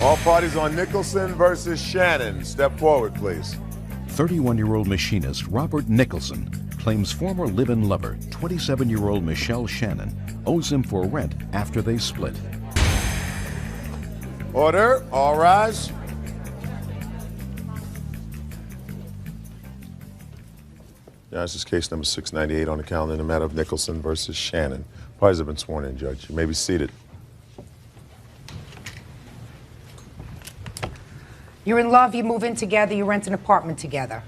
All parties on Nicholson versus Shannon. Step forward, please. 31-year-old machinist Robert Nicholson claims former live-in lover, 27-year-old Michelle Shannon, owes him for rent after they split. Order. All rise. Yeah, this is case number 698 on the calendar in the matter of Nicholson versus Shannon. Parties have been sworn in, Judge. You may be seated. You're in love, you move in together, you rent an apartment together,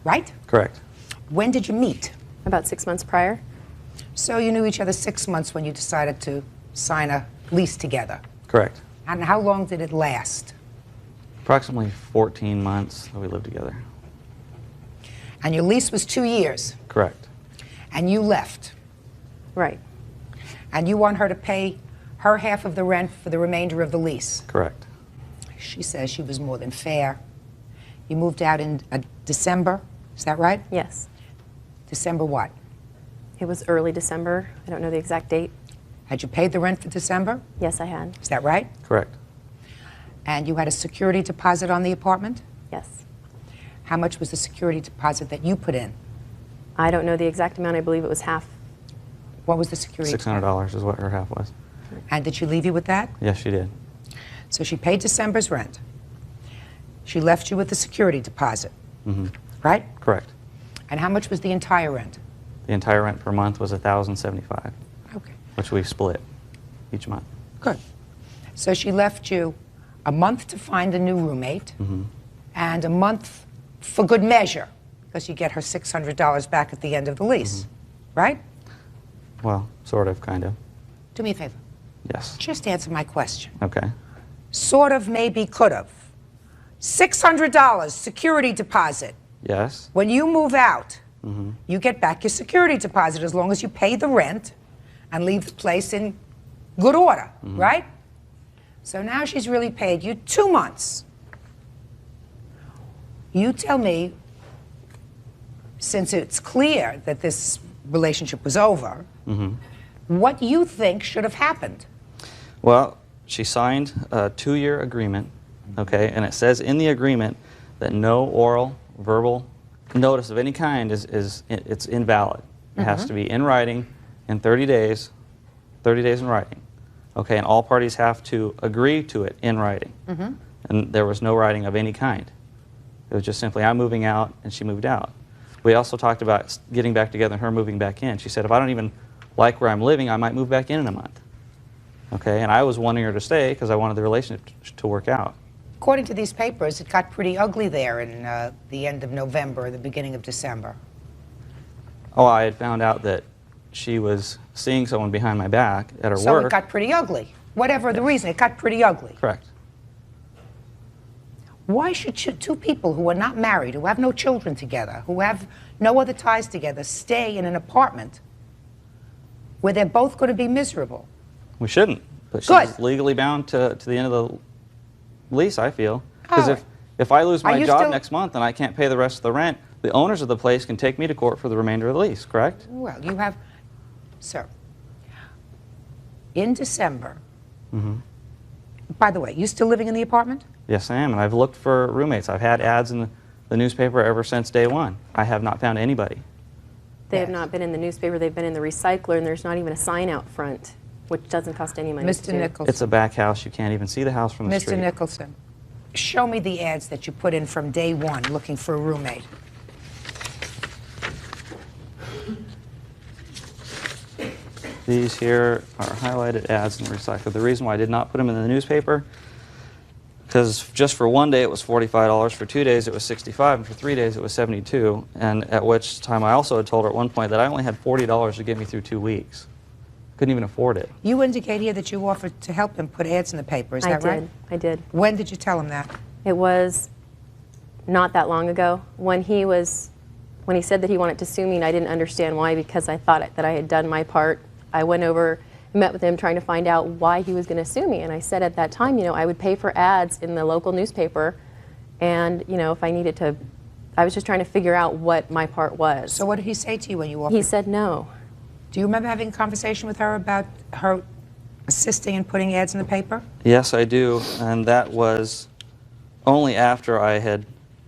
right? Correct. When did you meet? About 6 months prior. So you knew each other 6 months when you decided to sign a lease together. Correct. And how long did it last? Approximately 14 months that we lived together. And your lease was 2 years. Correct. And you left. Right. And you want her to pay her half of the rent for the remainder of the lease. Correct. She says she was more than fair. You moved out in December, is that right? Yes. December what? It was early December. I don't know the exact date. Had you paid the rent for December? Yes, I had. Is that right? Correct. And you had a security deposit on the apartment? Yes. How much was the security deposit that you put in? I don't know the exact amount. I believe it was half. What was the security deposit? $600 is what her half was. And did she leave you with that? Yes, she did. So she paid December's rent. She left you with the security deposit, right? Correct. And how much was the entire rent? The entire rent per month was $1,075, Okay, which we split each month. good. So she left you a month to find a new roommate and a month for good measure, because you get her $600 back at the end of the lease, right? Well, sort of, kind of. Do me a favor. Yes. Just answer my question. Okay. Sort of, maybe, could have. $600 security deposit. Yes. When you move out, you get back your security deposit as long as you pay the rent and leave the place in good order, right? So now she's really paid you 2 months. You tell me, since it's clear that this relationship was over, what you think should have happened. Well, she signed a 2-year agreement, okay, and it says in the agreement that no oral, verbal notice of any kind it's invalid. It has to be in writing in 30 days in writing, okay, and all parties have to agree to it in writing. And there was no writing of any kind. It was just simply I'm moving out and she moved out. We also talked about getting back together and her moving back in. She said if I don't even like where I'm living, I might move back in a month. Okay, and I was wanting her to stay because I wanted the relationship to work out. According to these papers, it got pretty ugly there in the end of November, the beginning of December. Oh, I had found out that she was seeing someone behind my back at her So work. it got pretty ugly. Whatever the reason, it got pretty ugly. Correct. Why should two people who are not married, who have no children together, who have no other ties together, stay in an apartment where they're both going to be miserable? We shouldn't, but Good. she's legally bound to the end of the lease, I feel. Because All right. if I lose Are my you job still- next month and I can't pay the rest of the rent, the owners of the place can take me to court for the remainder of the lease, correct? Well, you have, sir, in December, by the way, you still living in the apartment? Yes, I am, and I've looked for roommates. I've had ads in the newspaper ever since day one. I have not found anybody. They have Yes. not been in the newspaper. They've been in the recycler, and there's not even a sign out front, which doesn't cost any money to Mr. do. Nicholson. It's a back house. You can't even see the house from the street. Mr. Nicholson, show me the ads that you put in from day one looking for a roommate. These here are highlighted ads in the recycler. The reason why I did not put them in the newspaper, because just for 1 day it was $45, for 2 days it was $65, and for 3 days it was $72, and at which time I also had told her at one point that I only had $40 to get me through 2 weeks. Couldn't even afford it. You indicate here that you offered to help him put ads in the paper, is that right? I did. When did you tell him that? It was not that long ago when he said that he wanted to sue me, and I didn't understand why, because I thought that I had done my part. I went over and met with him trying to find out why he was going to sue me, and I said at that time, you know, I would pay for ads in the local newspaper, and you know, if I needed to, I was just trying to figure out what my part was. So what did he say to you when you offered? He said no. Do you remember having a conversation with her about her assisting in putting ads in the paper? Yes, I do, and that was only after I had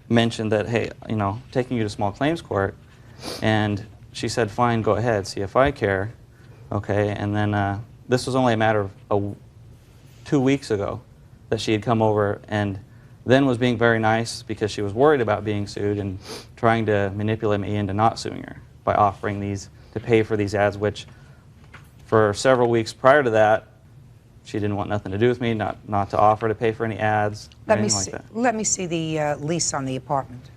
mentioned that, hey, you know, taking you to small claims court, and she said, fine, go ahead, see if I care, okay, and then this was only a matter of 2 weeks ago that she had come over and then was being very nice because she was worried about being sued and trying to manipulate me into not suing her by offering these to pay for these ads, which for several weeks prior to that, she didn't want nothing to do with me, not to offer to pay for any ads or anything like that. Let me see the lease on the apartment.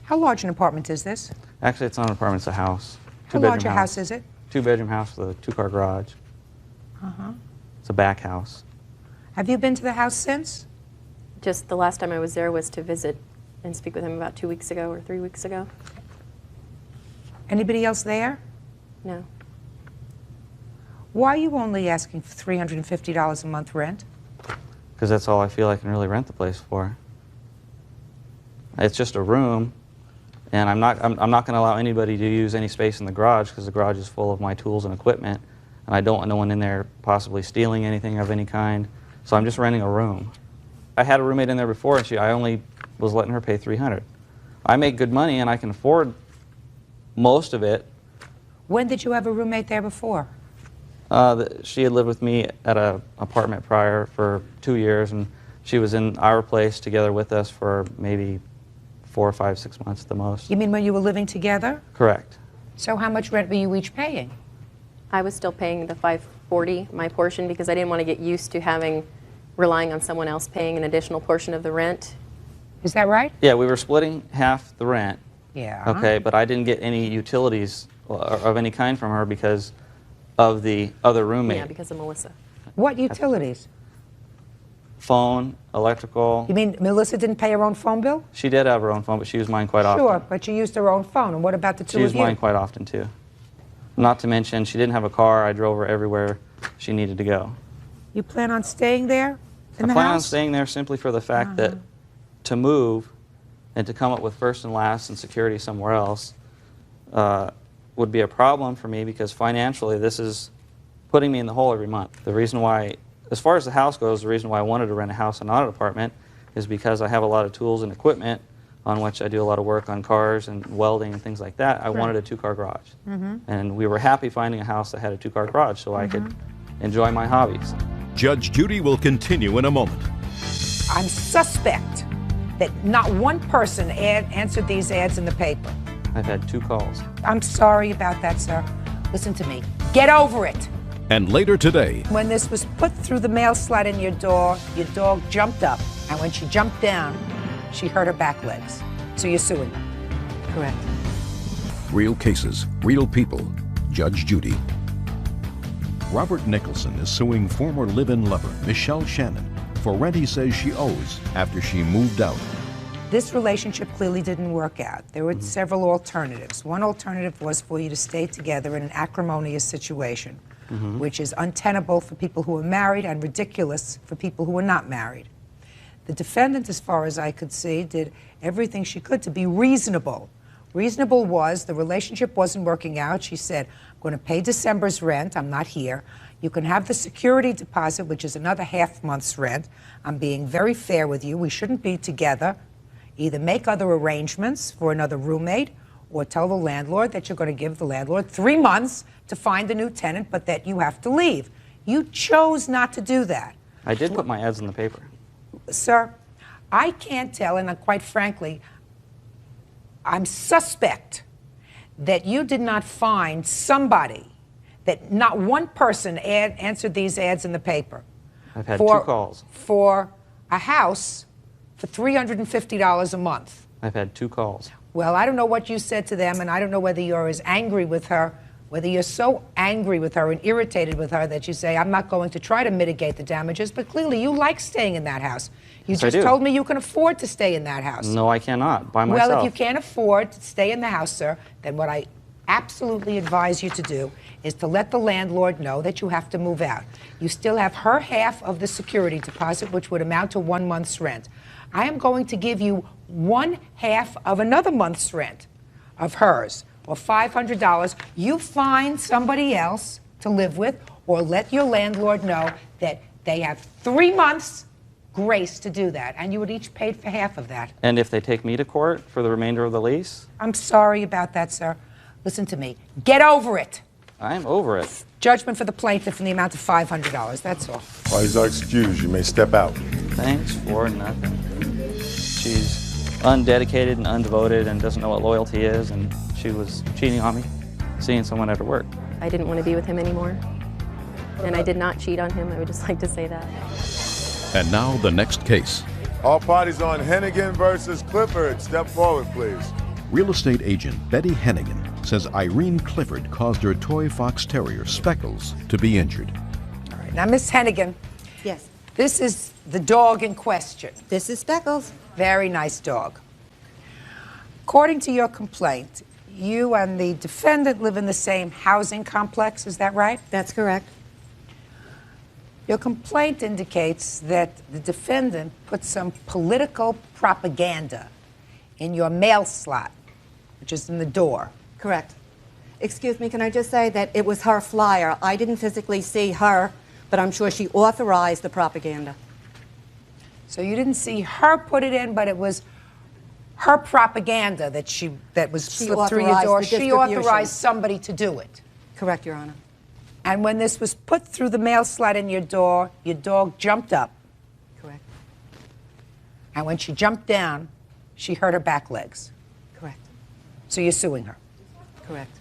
How large an apartment is this? Actually, it's not an apartment, it's a house. How large a house is it? 2-bedroom house with a 2-car garage. It's a back house. Have you been to the house since? Just the last time I was there was to visit and speak with him about 2 weeks ago or 3 weeks ago. Anybody else there? No. Why are you only asking for $350 a month rent? Because that's all I feel I can really rent the place for. It's just a room, and I'm not going to allow anybody to use any space in the garage because the garage is full of my tools and equipment, and I don't want no one in there possibly stealing anything of any kind. So I'm just renting a room. I had a roommate in there before, and I only was letting her pay $300. I make good money, and I can afford most of it. When did you have a roommate there before? She had lived with me at an apartment prior for 2 years, and she was in our place together with us for maybe 4, 5, 6 months at the most. You mean when you were living together? Correct. So how much rent were you each paying? I was still paying the $540, my portion, because I didn't want to get used to relying on someone else paying an additional portion of the rent. Is that right? Yeah, we were splitting half the rent. Yeah. Okay, but I didn't get any utilities of any kind from her because of the other roommate. Yeah, because of Melissa. What utilities? Phone, electrical. You mean Melissa didn't pay her own phone bill? She did have her own phone, but she used mine quite often. Sure, but she used her own phone. And what about the two She of used you? mine quite often, too. Not to mention, she didn't have a car. I drove her everywhere she needed to go. You plan on staying there in I the plan on house? staying there simply for the fact that to move and to come up with first and last and security somewhere else would be a problem for me because financially this is putting me in the hole every month. The reason why, as far as the house goes, the reason why I wanted to rent a house and not an apartment is because I have a lot of tools and equipment on which I do a lot of work on cars and welding and things like that. I wanted a 2-car garage. And we were happy finding a house that had a 2-car garage so I could enjoy my hobbies. Judge Judy will continue in a moment. I'm suspect that not one person answered these ads in the paper. I've had 2 calls. I'm sorry about that, sir. Listen to me. Get over it. And later today, When this was put through the mail slot in your dog jumped up. And when she jumped down, she hurt her back legs. So you're suing her. Correct. real cases, real people. Judge Judy. Robert Nicholson is suing former live-in lover Michelle Shannon for rent he says she owes after she moved out. This relationship clearly didn't work out. There were several alternatives. One alternative was for you to stay together in an acrimonious situation, which is untenable for people who are married and ridiculous for people who are not married. The defendant, as far as I could see, did everything she could to be reasonable. Reasonable was the relationship wasn't working out. She said, I'm going to pay December's rent. I'm not here. You can have the security deposit, which is another half month's rent. I'm being very fair with you. We shouldn't be together. Either make other arrangements for another roommate or tell the landlord that you're going to give the landlord 3 months to find a new tenant, but that you have to leave. You chose not to do that. I did put my ads in the paper. Sir, I can't tell, and quite frankly, I'm suspect that you did not find somebody, that not one person answered these ads in the paper. I've had 2 calls. For a house for $350 a month. I've had 2 calls. Well, I don't know what you said to them, and I don't know whether you're as angry with her, whether you're so angry with her and irritated with her that you say, I'm not going to try to mitigate the damages, but clearly you like staying in that house. You Yes, I just do. told me you can afford to stay in that house. No, I cannot, by myself. Well, if you can't afford to stay in the house, sir, then what I absolutely advise you to do is to let the landlord know that you have to move out. You still have her half of the security deposit, which would amount to 1 month's rent. I am going to give you 1/2 of another month's rent of hers, or $500. You find somebody else to live with, or let your landlord know that they have 3 months grace to do that, and you would each pay for half of that. And if they take me to court for the remainder of the lease? I'm sorry about that, sir. Listen to me. Get over it. I'm over it. Judgment for the plaintiff in the amount of $500. That's all. Parties are excused. You may step out. Thanks for nothing. She's undedicated and undevoted and doesn't know what loyalty is, and she was cheating on me, seeing someone at her work. I didn't want to be with him anymore. And I did not cheat on him. I would just like to say that. And now the next case. All parties on Hennigan versus Clifford. Step forward, please. Real estate agent Betty Hennigan says Irene Clifford caused her toy fox terrier, Speckles, to be injured. All right. Now, Miss Hennigan, Yes, this is the dog in question. this is Speckles. Very nice dog. According to your complaint, you and the defendant live in the same housing complex. Is that right? That's correct. Your complaint indicates that the defendant put some political propaganda in your mail slot, which is in the door. Correct. Excuse me, can I just say that it was her flyer. I didn't physically see her, but I'm sure she authorized the propaganda. So you didn't see her put it in, but it was her propaganda that was She slipped through your authorized door. the She distribution. authorized somebody to do it. Correct, Your Honor. And when this was put through the mail slot in your door, your dog jumped up. Correct. And when she jumped down, she hurt her back legs. Correct. So you're suing her. Correct.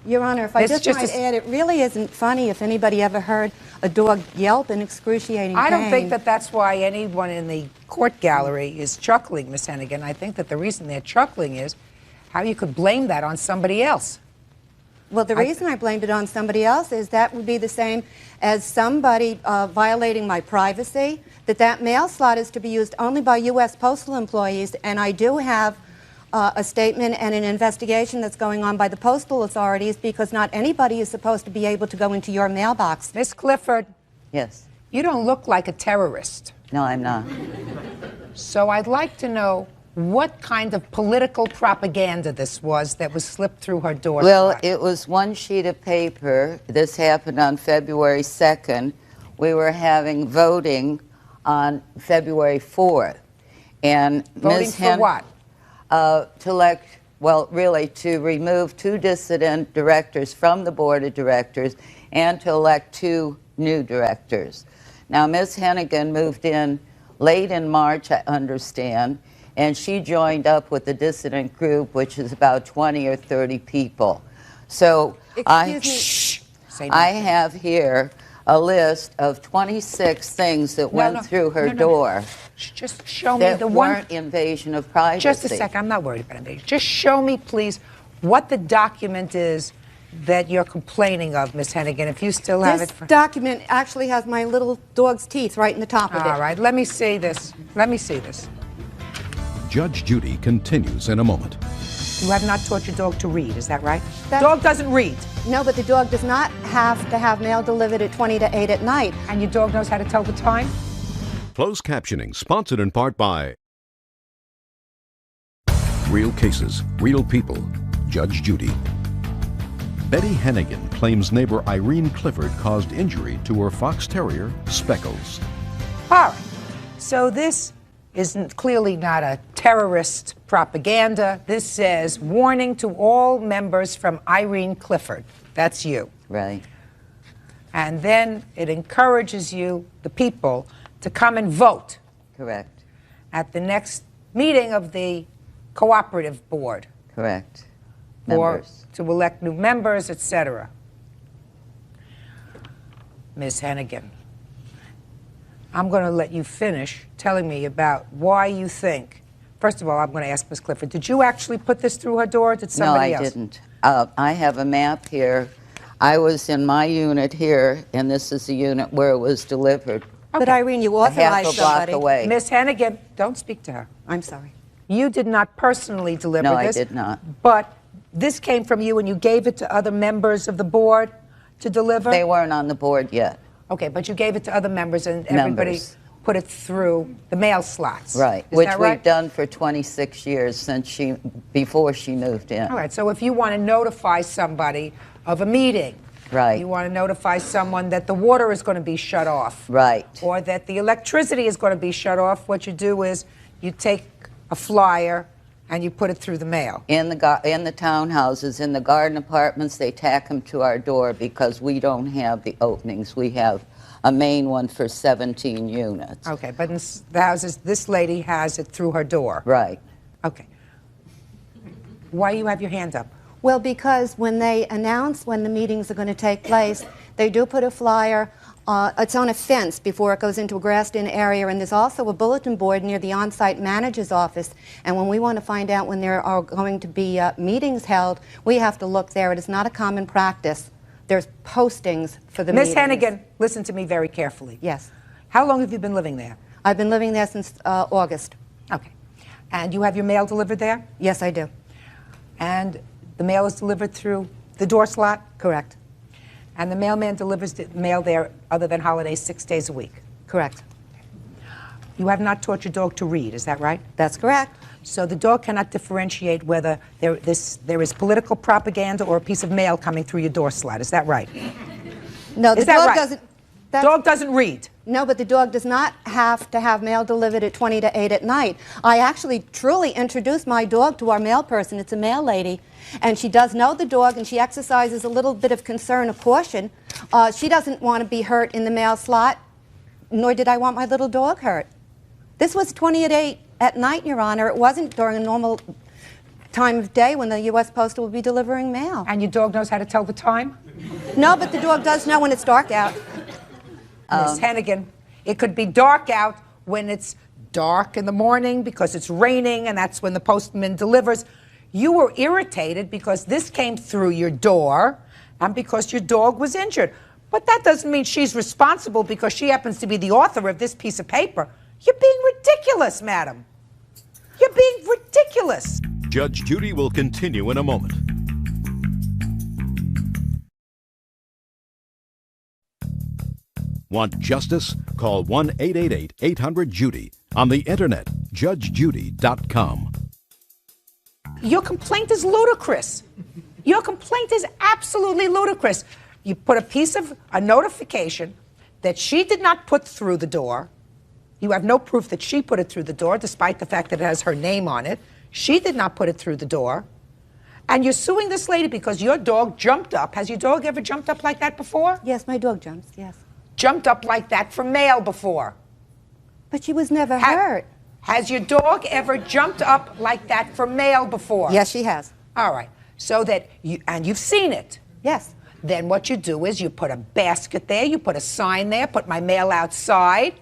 Your Honor, if I It's just just might a- add, it really isn't funny if anybody ever heard a dog yelp in excruciating pain. I don't think that that's why anyone in the court gallery is chuckling, Miss Hennigan. I think that the reason they're chuckling is how you could blame that on somebody else. Well, the reason I blamed it on somebody else is that would be the same as somebody violating my privacy, that mail slot is to be used only by U.S. postal employees, and I do have a statement and an investigation that's going on by the postal authorities because not anybody is supposed to be able to go into your mailbox. Miss Clifford, Yes. you don't look like a terrorist. No, I'm not. So I'd like to know what kind of political propaganda this was that was slipped through her door. Well, slot. it was one sheet of paper. This happened on February 2nd. We were having voting on February 4th. And Voting Ms. for what? To elect, well, really, to remove 2 dissident directors from the board of directors and to elect 2 new directors. Now, Ms. Hennigan moved in late in March, I understand, and she joined up with the dissident group, which is about 20 or 30 people. So Excuse me. Say I nothing. have here a list of 26 things that went through her door Just show me that the one. weren't invasion of privacy. Just a second. I'm not worried about invasion. Just show me, please, what the document is that you're complaining of, Miss Hennigan, if you still have This it. For... document actually has my little dog's teeth right in the top of it. All right, let me see this. Let me see this. Judge Judy continues in a moment. You have not taught your dog to read, is that right? That's- Dog doesn't read, No, but the dog does not have to have mail delivered at 20 to 8 at night. and your dog knows how to tell the time? Closed captioning sponsored in part by Real Cases, Real People, Judge Judy. Betty Hennigan claims neighbor Irene Clifford caused injury to her fox terrier, Speckles. All right. So this is clearly not a terrorist propaganda. This says, warning to all members from Irene Clifford. That's you. Right. And then it encourages you, the people, to come and vote Correct. at the next meeting of the cooperative board Correct. or Members. to elect new members, etc. Ms. Hennigan, I'm going to let you finish telling me about why you think. First of all, I'm going to ask Ms. Clifford, did you actually put this through her door, or did somebody No, I else? didn't. I have a map here. I was in my unit here, and this is the unit where it was delivered. But Irene, you A half authorized a block somebody. away. Ms. Hennigan, don't speak to her. I'm sorry. You did not personally deliver No, this. I did not. But this came from you and you gave it to other members of the board to deliver? They weren't on the board yet. Okay, but you gave it to other members and everybody Members. put it through the mail slots. Right, Is which that right? we've done for 26 years before she moved in. All right, so if you want to notify somebody of a meeting, Right. you want to notify someone that the water is going to be shut off, Right. or that the electricity is going to be shut off, what you do is you take a flyer and you put it through the mail. In the townhouses, in the garden apartments, they tack them to our door because we don't have the openings. We have a main one for 17 units. Okay, but in the houses, this lady has it through her door. Right. Okay. Why do you have your hand up? Well, because when they announce when the meetings are going to take place, they do put a flyer. It's on a fence before it goes into a grassed-in area, and there's also a bulletin board near the on-site manager's office. And when we want to find out when there are going to be meetings held, we have to look there. It is not a common practice. There's postings for the Miss meetings. Hennigan, listen to me very carefully. Yes. How long have you been living there? I've been living there since August. Okay. And you have your mail delivered there? Yes, I do. And the mail is delivered through the door slot? Correct. And the mailman delivers the mail there, other than holidays, 6 days a week? Correct. You have not taught your dog to read, is that right? That's correct. So the dog cannot differentiate whether there is political propaganda or a piece of mail coming through your door slot, is that right? No, the Is that dog right? doesn't. Dog doesn't read. No, but the dog does not have to have mail delivered at 20 to 8 at night. I actually truly introduced my dog to our mail person. It's a mail lady, and she does know the dog, and she exercises a little bit of concern, of caution. She doesn't want to be hurt in the mail slot, nor did I want my little dog hurt. This was 20 at 8 at night, Your Honor. It wasn't during a normal time of day when the U.S. Postal would be delivering mail. And your dog knows how to tell the time? No, but the dog does know when it's dark out. Miss Hennigan, it could be dark out when it's dark in the morning because it's raining and that's when the postman delivers. You were irritated because this came through your door and because your dog was injured. But that doesn't mean she's responsible because she happens to be the author of this piece of paper. You're being ridiculous, madam. You're being ridiculous. Judge Judy will continue in a moment. Want justice? Call 1-888-800-JUDY. On the internet, judgejudy.com. Your complaint is ludicrous. Your complaint is absolutely ludicrous. You put a notification that she did not put through the door. You have no proof that she put it through the door, despite the fact that it has her name on it. She did not put it through the door. And you're suing this lady because your dog jumped up. Has your dog ever jumped up like that before? Yes, my dog jumps, yes. Jumped up like that for mail before? But she was never hurt. Has your dog ever jumped up like that for mail before? Yes, she has. All right. So that and you've seen it. Yes. Then what you do is you put a basket there, you put a sign there, put my mail outside,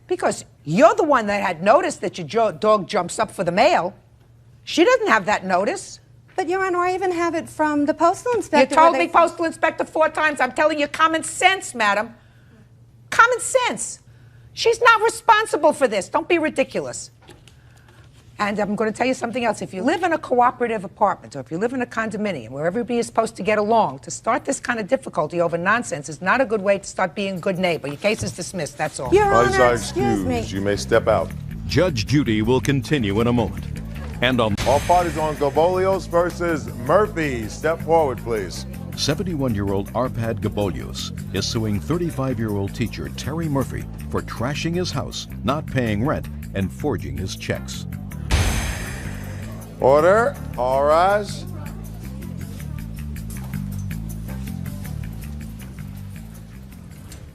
because you're the one that had noticed that your dog jumps up for the mail. She doesn't have that notice. But, Your Honor, I even have it from the postal inspector. You told me postal inspector 4 times. I'm telling you common sense, madam. Common sense. She's not responsible for this. Don't be ridiculous. And I'm going to tell you something else. If you live in a cooperative apartment or if you live in a condominium where everybody is supposed to get along, to start this kind of difficulty over nonsense is not a good way to start being a good neighbor. Your case is dismissed, that's all. Your Parties Honor, are excuse me. excused. You may step out. Judge Judy will continue in a moment. And on All parties on Gabolios versus Murphy. Step forward, please. 71-year-old Arpad Gabolios is suing 35-year-old teacher Terry Murphy for trashing his house, not paying rent, and forging his checks. Order. All rise.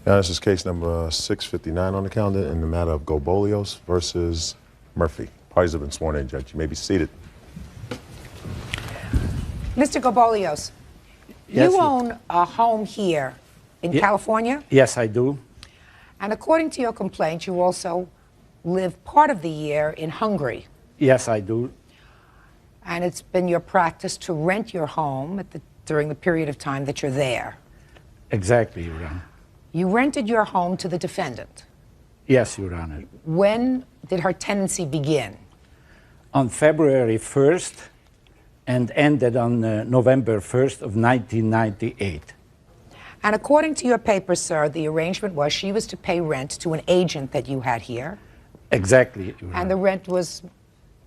Now, this is case number 659 on the calendar in the matter of Gabolios versus Murphy. Parties have been sworn in, Judge. You may be seated. Mr. Gabolios, Yes, you own a home here in California? Yes, I do. And according to your complaint, you also live part of the year in Hungary. Yes, I do. And it's been your practice to rent your home during the period of time that you're there. Exactly, Your Honor. You rented your home to the defendant. Yes, Your Honor. When did her tenancy begin? on February 1st and ended on November 1st of 1998. And according to your paper, sir, the arrangement was she was to pay rent to an agent that you had here. Exactly, Your And Honor. the rent was,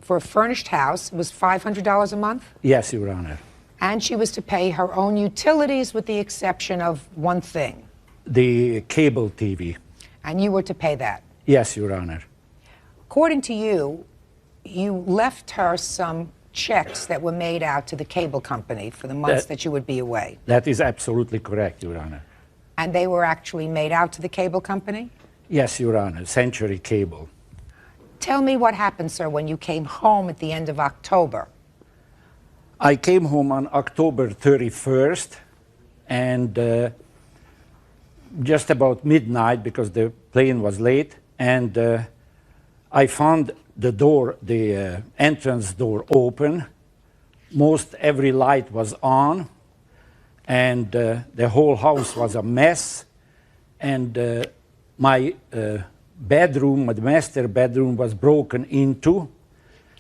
for a furnished house, was $500 a month? Yes, Your Honor. And she was to pay her own utilities with the exception of one thing. The cable TV. And you were to pay that. Yes, Your Honor. According to you, you left her some checks that were made out to the cable company for the months that you would be away. That is absolutely correct, Your Honor. And they were actually made out to the cable company? Yes, Your Honor. Century Cable. Tell me what happened, sir, when you came home at the end of October. I came home on October 31st, and just about midnight, because the plane was late, and I found the door, the entrance door open. Most every light was on, and the whole house was a mess, and my bedroom, the master bedroom, was broken into.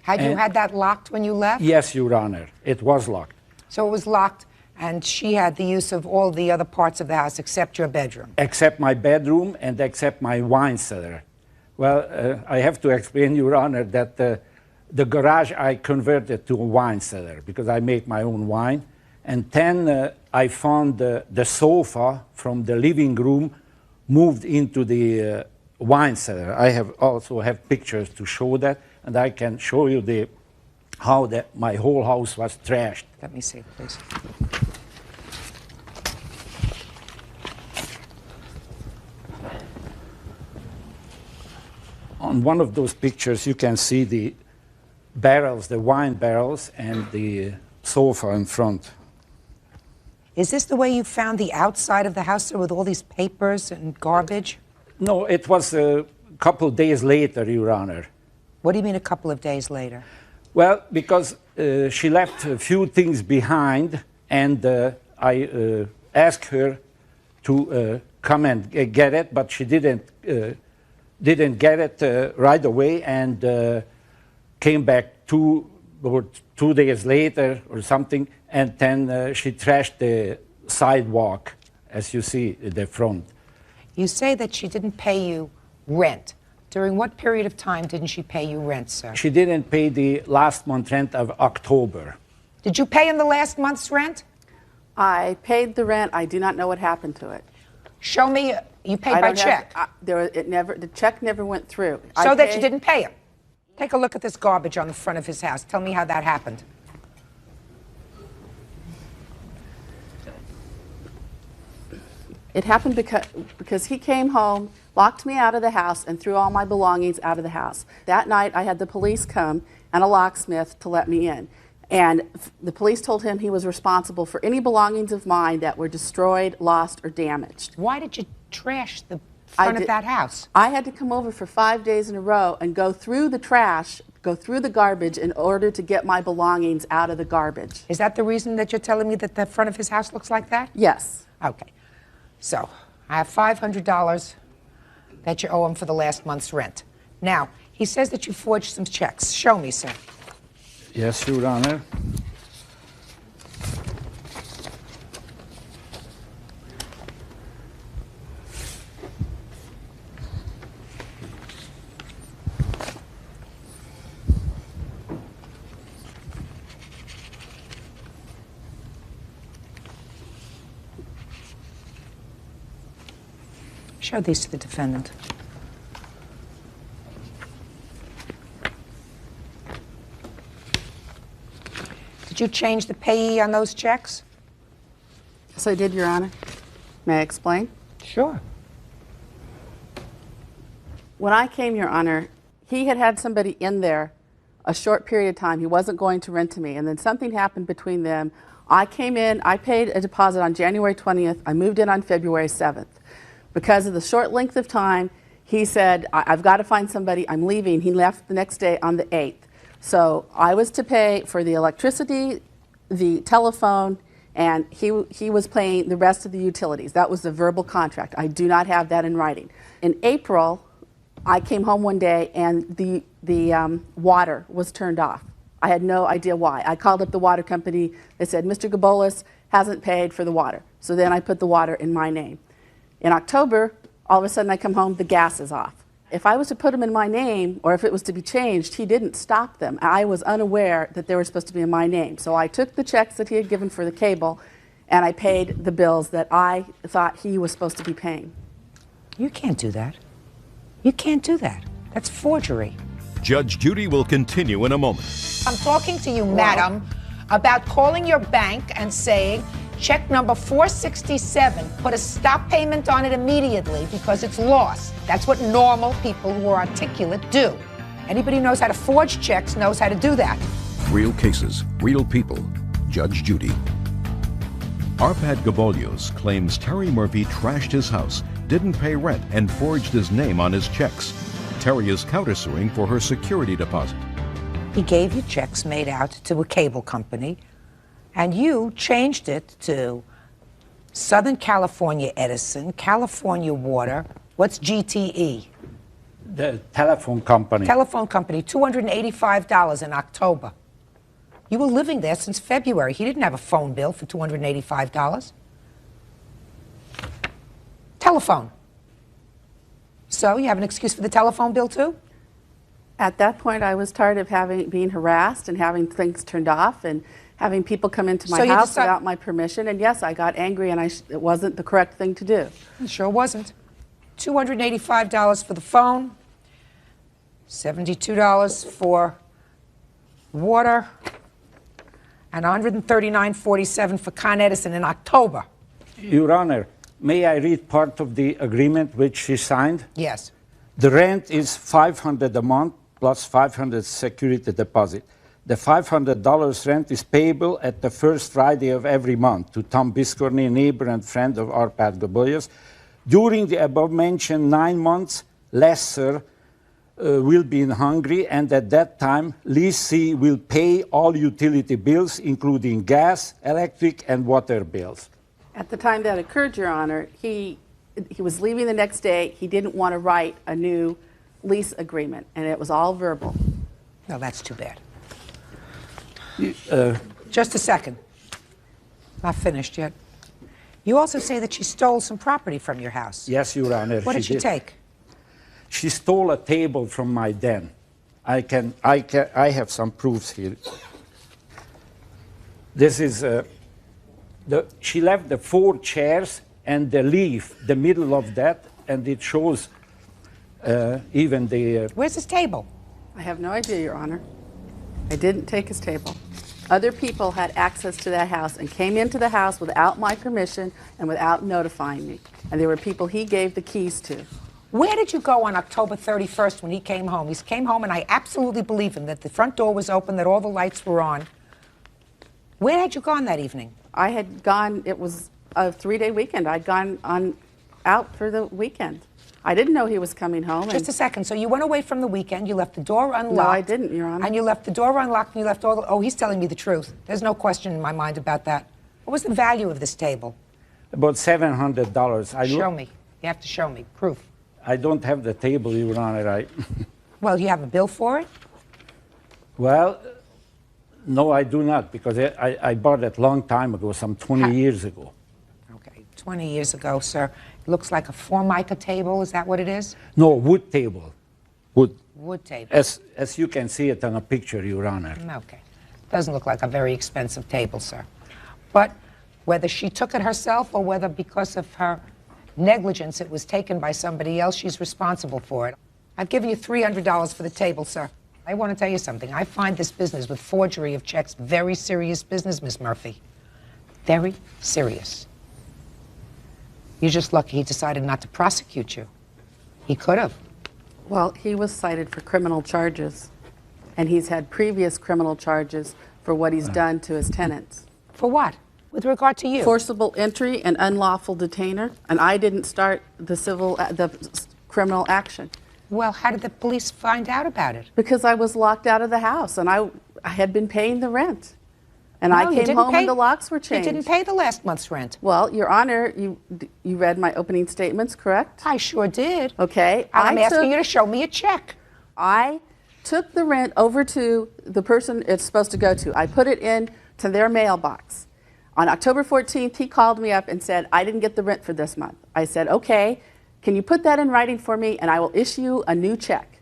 Had you had that locked when you left? Yes, Your Honor, it was locked. So it was locked, and she had the use of all the other parts of the house except your bedroom. Except my bedroom and except my wine cellar. Well, I have to explain, Your Honor, that the garage I converted to a wine cellar because I make my own wine. And then I found the sofa from the living room moved into the wine cellar. I also have pictures to show that, and I can show you how my whole house was trashed. Let me see, please. On one of those pictures, you can see the barrels, the wine barrels, and the sofa in front. Is this the way you found the outside of the house, sir, with all these papers and garbage? No, it was a couple days later, Your Honor. What do you mean a couple of days later? Well, because she left a few things behind, and I asked her to come and get it, but she didn't get it right away, and came back 2 days later or something, and then she trashed the sidewalk, as you see the front. You say that she didn't pay you rent. During what period of time didn't she pay you rent, sir? She didn't pay the last month rent of October. Did you pay him the last month's rent? I paid the rent. I do not know what happened to it. Show me, you paid I by don't have- check. The check never went through. So that you didn't pay him. Take a look at this garbage on the front of his house. Tell me how that happened. It happened because he came home, locked me out of the house, and threw all my belongings out of the house. That night, I had the police come and a locksmith to let me in. And the police told him he was responsible for any belongings of mine that were destroyed, lost, or damaged. Why did you trash the front of that house? I had to come over for 5 days in a row and go through the trash, go through the garbage in order to get my belongings out of the garbage. Is that the reason that you're telling me that the front of his house looks like that? Yes. Okay. So, I have $500 that you owe him for the last month's rent. Now, he says that you forged some checks. Show me, sir. Yes, Your Honor. Show these to the defendant. Did you change the payee on those checks? Yes, I did, Your Honor. May I explain? Sure. When I came, Your Honor, he had somebody in there a short period of time. He wasn't going to rent to me, and then something happened between them. I came in, I paid a deposit on January 20th. I moved in on February 7th. Because of the short length of time, he said, I've got to find somebody, I'm leaving. He left the next day on the 8th. So I was to pay for the electricity, the telephone, and he was paying the rest of the utilities. That was the verbal contract. I do not have that in writing. In April I came home one day and the water was turned off. I had no idea why. I called up the water company. They said, Mr. Gabolis hasn't paid for the water. So then I put the water in my name. In October, all of a sudden I come home, the gas is off. If I was to put them in my name, or if it was to be changed, he didn't stop them. I was unaware that they were supposed to be in my name. So I took the checks that he had given for the cable, and I paid the bills that I thought he was supposed to be paying. You can't do that. You can't do that. That's forgery. Judge Judy will continue in a moment. I'm talking to you, madam, about calling your bank and saying, check number 467, put a stop payment on it immediately because it's lost. That's what normal people who are articulate do. Anybody who knows how to forge checks knows how to do that. Real cases, real people. Judge Judy. Arpad Gabolios claims Terry Murphy trashed his house, didn't pay rent, and forged his name on his checks. Terry is countersuing for her security deposit. He gave you checks made out to a cable company, and you changed it to Southern California Edison, California Water. What's GTE? The telephone company. Telephone company, $285 in October. You were living there since February. He didn't have a phone bill for $285. Telephone. So you have an excuse for the telephone bill too? At that point, I was tired of being harassed and having things turned off and having people come into my house without my permission. And yes, I got angry, and it wasn't the correct thing to do. It sure wasn't. $285 for the phone, $72 for water, and $139.47 for Con Edison in October. Your Honor, may I read part of the agreement which she signed? Yes. The rent is $500 a month plus $500 security deposit. The $500 rent is payable at the first Friday of every month to Tom Biscorny, neighbor and friend of Arpad Gabolios. During the above-mentioned 9 months, lesser will be in Hungary, and at that time, lessee will pay all utility bills, including gas, electric, and water bills. At the time that occurred, Your Honor, he was leaving the next day. He didn't want to write a new lease agreement, and it was all verbal. No, that's too bad. Just a second. Not finished yet. You also say that she stole some property from your house. Yes, Your Honor. What did she take? She stole a table from my den. I have some proofs here. This is she left the 4 chairs and the leaf, the middle of that, and it shows even the. Where's his table? I have no idea, Your Honor. I didn't take his table. Other people had access to that house and came into the house without my permission and without notifying me. And there were people he gave the keys to. Where did you go on October 31st when he came home? He came home, and I absolutely believe him, that the front door was open, that all the lights were on. Where had you gone that evening? I had gone, it was a 3-day weekend. I'd gone out for the weekend. I didn't know he was coming home. Just a second. So you went away from the weekend, you left the door unlocked. No, I didn't, Your Honor. And you left the door unlocked, and you left all the... Oh, he's telling me the truth. There's no question in my mind about that. What was the value of this table? About $700. Show me. You have to show me. Proof. I don't have the table, Your Honor. Well, you have a bill for it? Well, no, I do not, because I bought it a long time ago, some 20 years ago. Okay, 20 years ago, sir. It looks like a Formica table. Is that what it is? No, wood table. Wood. Wood table. As you can see it on a picture, Your Honor. Okay. Doesn't look like a very expensive table, sir. But whether she took it herself or whether because of her negligence it was taken by somebody else, she's responsible for it. I've given you $300 for the table, sir. I want to tell you something. I find this business with forgery of checks very serious business, Miss Murphy. Very serious. You're just lucky he decided not to prosecute you. He could have. Well, he was cited for criminal charges, and he's had previous criminal charges for what he's done to his tenants. For what? With regard to you? Forcible entry and unlawful detainer, and I didn't start the criminal action. Well, how did the police find out about it? Because I was locked out of the house, and I had been paying the rent. And No, I you came didn't home pay- and the locks were You changed. didn't pay the last month's rent. Well, Your Honor, you read my opening statements, correct? I sure did. Okay. I'm asking you to show me a check. I took the rent over to the person it's supposed to go to. I put it in to their mailbox. On October 14th, he called me up and said, I didn't get the rent for this month. I said, okay, can you put that in writing for me and I will issue a new check.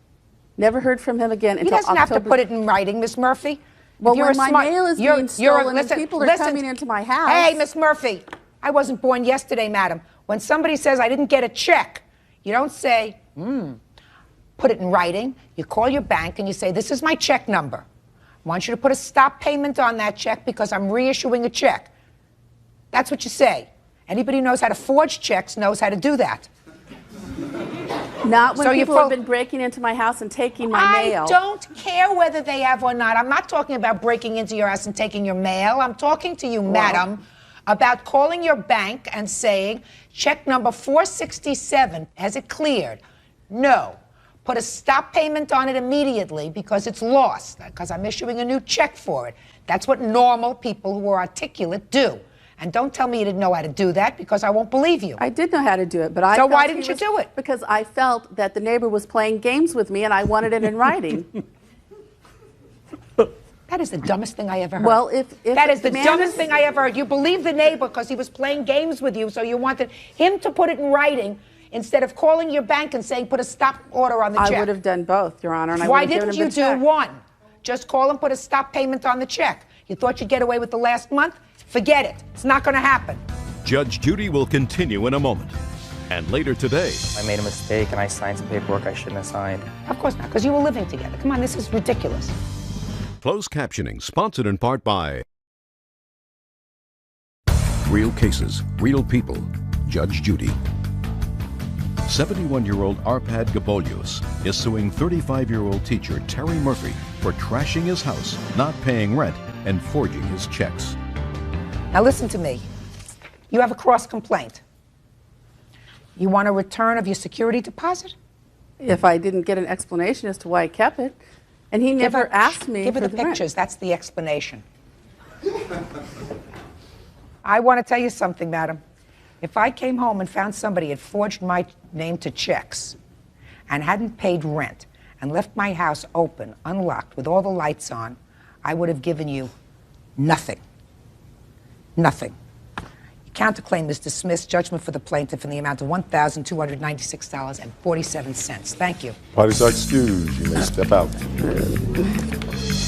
Never heard from him again He until doesn't have to put it in writing, Miss Murphy. Well, If you're when a my smart- mail is you're- being you're a- stolen and people are coming into my house. Hey, Miss Murphy, I wasn't born yesterday, madam. When somebody says I didn't get a check, you don't say, put it in writing. You call your bank and you say, this is my check number. I want you to put a stop payment on that check because I'm reissuing a check. That's what you say. Anybody who knows how to forge checks knows how to do that. Not when So you people have fol- been breaking into my house and taking my mail. I don't care whether they have or not. I'm not talking about breaking into your house and taking your mail. I'm talking to you, madam, about calling your bank and saying, check number 467, has it cleared? No. Put a stop payment on it immediately because it's lost, because I'm issuing a new check for it. That's what normal people who are articulate do. And don't tell me you didn't know how to do that because I won't believe you. I did know how to do it, but I So why felt didn't he you was- do it? Because I felt that the neighbor was playing games with me and I wanted it in writing. That is the dumbest thing I ever heard. Well, if that is the the man dumbest is- thing I ever heard. You believed the neighbor because he was playing games with you, so you wanted him to put it in writing instead of calling your bank and saying, put a stop order on the check. I would have done both, Your Honor, and I Why would have didn't given you him the do check. one? Just call and put a stop payment on the check. You thought you'd get away with the last month? Forget it. It's not going to happen. Judge Judy will continue in a moment. And later today, I made a mistake and I signed some paperwork I shouldn't have signed. Of course not, because you were living together. Come on, this is ridiculous. closed captioning sponsored in part by Real Cases, Real People, Judge Judy. 71-year-old Arpad Gabolios is suing 35-year-old teacher Terry Murphy for trashing his house, not paying rent, and forging his checks. Now listen to me. You have a cross complaint. You want a return of your security deposit? If I didn't get an explanation as to why I kept it, and he never asked me Give her for the rent. pictures. That's the explanation. I want to tell you something, madam. If I came home and found somebody had forged my name to checks and hadn't paid rent and left my house open, unlocked, with all the lights on, I would have given you nothing. Nothing. Your counterclaim is dismissed. Judgment for the plaintiff in the amount of $1,296.47. Thank you. Parties are excused. You may step out.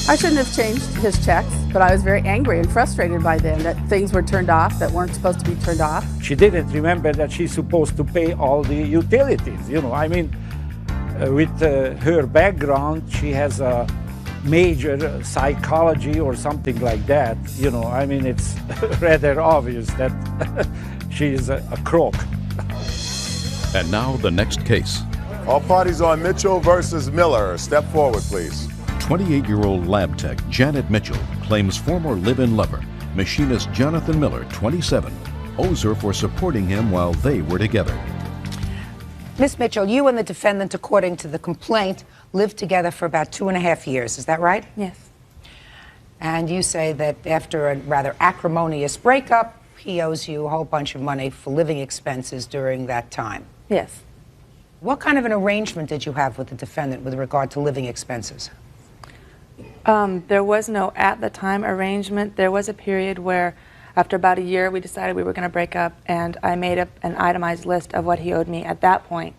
I shouldn't have changed his checks, but I was very angry and frustrated by them that things were turned off that weren't supposed to be turned off. She didn't remember that she's supposed to pay all the utilities. You know, I mean, with her background, she has a major psychology or something like that. You know, I mean, it's rather obvious that she's a crook. And now the next case. All parties on Mitchell versus Miller. Step forward, please. 28-year-old lab tech Janet Mitchell claims former live-in lover, machinist Jonathan Miller, 27, owes her for supporting him while they were together. Miss Mitchell, you and the defendant, according to the complaint, lived together for about 2.5 years. Is that right? Yes. And you say that after a rather acrimonious breakup, he owes you a whole bunch of money for living expenses during that time. Yes. What kind of an arrangement did you have with the defendant with regard to living expenses? There was no at the time arrangement. There was a period where after about a year we decided we were going to break up, and I made up an itemized list of what he owed me at that point.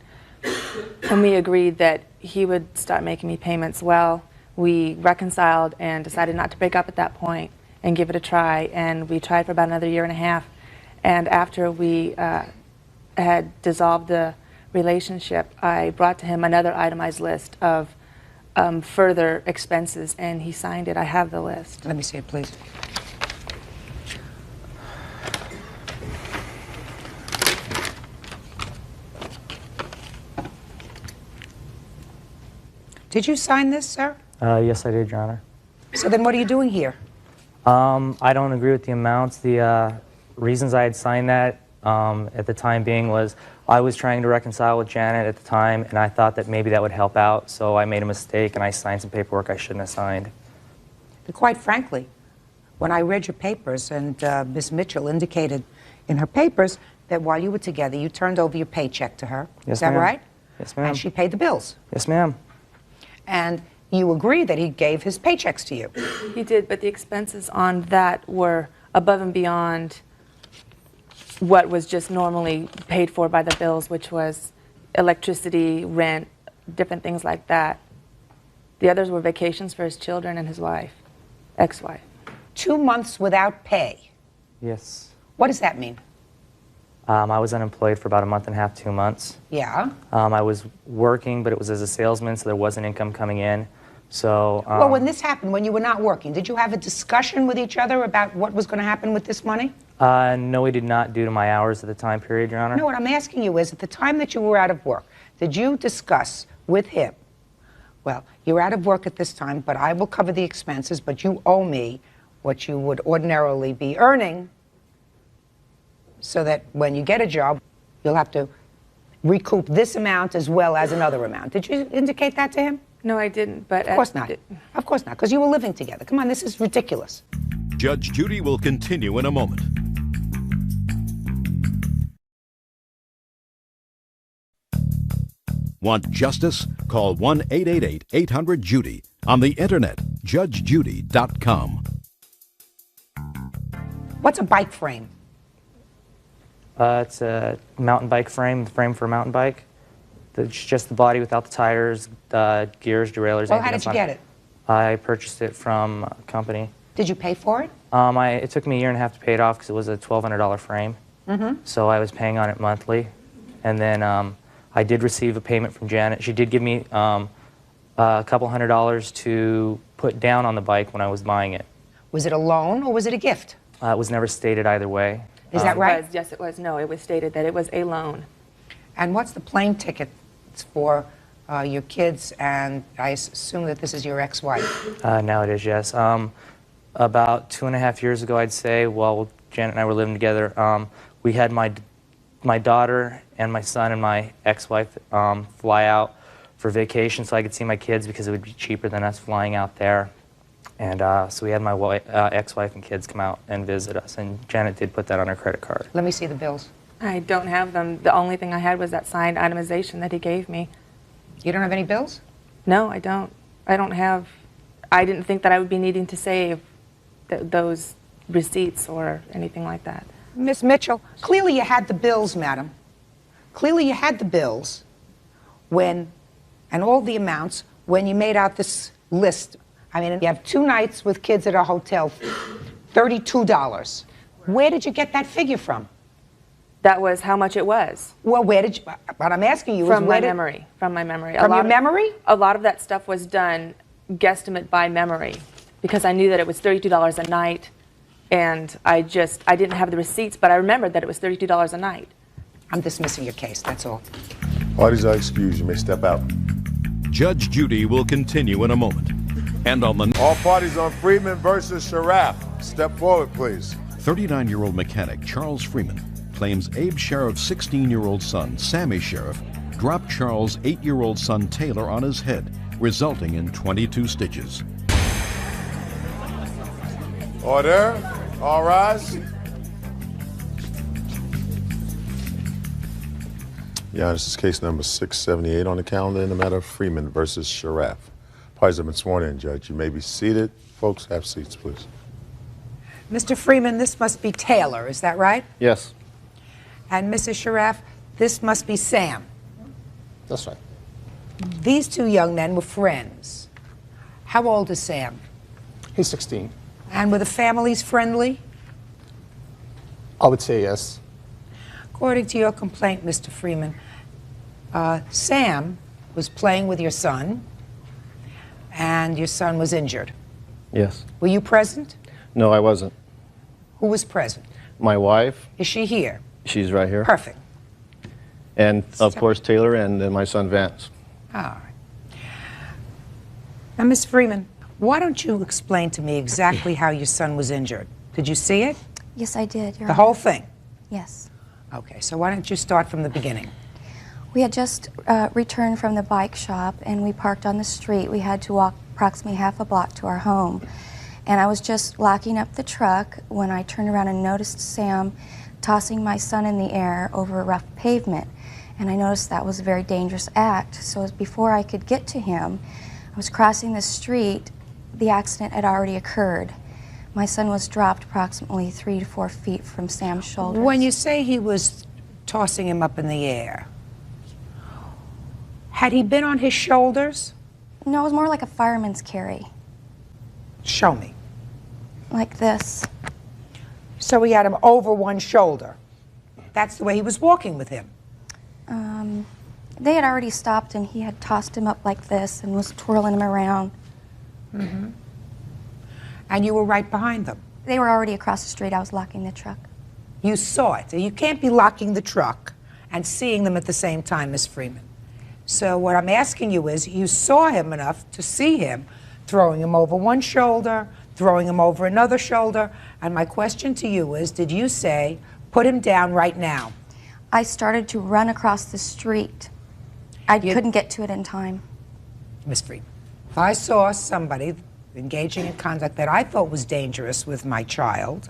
And we agreed that he would start making me payments. Well, we reconciled and decided not to break up at that point and give it a try, and we tried for about another 1.5 years. And after we had dissolved the relationship, I brought to him another itemized list of further expenses, and he signed it. I have the list. Let me see it, please. Did you sign this, sir? Yes, I did, Your Honor. So then what are you doing here? I don't agree with the amounts. The reasons I had signed that at the time being was I was trying to reconcile with Janet at the time, and I thought that maybe that would help out, so I made a mistake and I signed some paperwork I shouldn't have signed. But quite frankly, when I read your papers, and Miss Mitchell indicated in her papers that while you were together, you turned over your paycheck to her. Yes, Is that ma'am. right? Yes, ma'am. And she paid the bills. Yes, ma'am. And you agree that he gave his paychecks to you. He did, but the expenses on that were above and beyond what was just normally paid for by the bills, which was electricity, rent, different things like that. The others were vacations for his children and his wife, ex-wife. 2 months without pay. Yes. What does that mean? I was unemployed for about a month and a half, 2 months. Yeah. I was working, but it was as a salesman, so there wasn't income coming in. So. Well, when this happened, when you were not working, did you have a discussion with each other about what was going to happen with this money? No, we did not, due to my hours at the time period, Your Honor. No, what I'm asking you is, at the time that you were out of work, did you discuss with him, well, you're out of work at this time, but I will cover the expenses, but you owe me what you would ordinarily be earning, so that when you get a job, you'll have to recoup this amount as well as another amount. Did you indicate that to him? No, I didn't, but... Of course not. Of course not, because you were living together. Come on, this is ridiculous. Judge Judy will continue in a moment. Want justice? Call 1-888-800-JUDY. On the internet, judgejudy.com. What's a bike frame? It's a mountain bike frame for a mountain bike. It's just the body without the tires, gears, derailleurs. Well, how did you get it? I purchased it from a company. Did you pay for it? It took me a year and a half to pay it off because it was a $1,200 frame. So I was paying on it monthly. And then I did receive a payment from Janet. She did give me a couple $100 to put down on the bike when I was buying it. Was it a loan or was it a gift? It was never stated either way. Is that right? Yes, it was. No, it was stated that it was a loan. And what's the plane ticket for your kids, and I assume that this is your ex-wife? Now it is, yes. About 2.5 years ago, I'd say, while Janet and I were living together, we had my daughter and my son and my ex-wife fly out for vacation so I could see my kids because it would be cheaper than us flying out there. And so we had my ex-wife and kids come out and visit us, and Janet did put that on her credit card. Let me see the bills. I don't have them. The only thing I had was that signed itemization that he gave me. You don't have any bills? No, I don't. I don't have... I didn't think that I would be needing to save those receipts or anything like that. Miss Mitchell, clearly you had the bills, madam. Clearly you had the bills when, and all the amounts, when you made out this list. I mean, you have 2 nights with kids at a hotel, $32. Where did you get that figure from? That was how much it was. Well, where did you, what I'm asking you is From where my did... memory. From my memory. From your memory? A lot of that stuff was done guesstimate by memory because I knew that it was $32 a night, and I didn't have the receipts, but I remembered that it was $32 a night. I'm dismissing your case, that's all. Parties are excused. You may step out. Judge Judy will continue in a moment. And on the... All parties on Freeman versus Sharaf. Step forward, please. 39-year-old mechanic Charles Freeman claims Abe Sheriff's 16-year-old son, Sammy Sheriff, dropped Charles' 8-year-old son, Taylor, on his head, resulting in 22 stitches. Order. All rise. Yeah, this is case number 678 on the calendar in the matter of Freeman versus Sharaf. Parties have been sworn in, Judge. You may be seated. Folks, have seats, please. Mr. Freeman, this must be Taylor, is that right? Yes, And Mrs. Sharaf, this must be Sam. that's right. These 2 young men were friends. How old is Sam? He's 16. And were the families friendly? I would say yes. According to your complaint, Mr. Freeman, Sam was playing with your son, and your son was injured. Yes. Were you present? No, I wasn't. Who was present? My wife, Is she here? she's right here. Perfect. And of course Taylor and then my son Vance. All right. Now, Miss Freeman, why don't you explain to me exactly how your son was injured? Did you see it? Yes, I did, Your The Honor. whole thing? Yes. Okay, so why don't you start from the beginning? We had just returned from the bike shop, and we parked on the street. We had to walk approximately half a block to our home. And I was just locking up the truck when I turned around and noticed Sam tossing my son in the air over a rough pavement. And I noticed that was a very dangerous act. So before I could get to him, I was crossing the street. The accident had already occurred. My son was dropped approximately 3 to 4 feet from Sam's shoulders. When you say he was tossing him up in the air, had he been on his shoulders? No, it was more like a fireman's carry. Show me. Like this. So he had him over one shoulder. That's the way he was walking with him. They had already stopped, and he had tossed him up like this and was twirling him around. Mm-hmm. And you were right behind them. They were already across the street. I was locking the truck. You saw it. You can't be locking the truck and seeing them at the same time, Miss Freeman. So what I'm asking you is, you saw him enough to see him throwing him over one shoulder, throwing him over another shoulder, and my question to you is, did you say, put him down right now? I started to run across the street. I couldn't get to it in time. Miss Freeman, if I saw somebody engaging in conduct that I thought was dangerous with my child,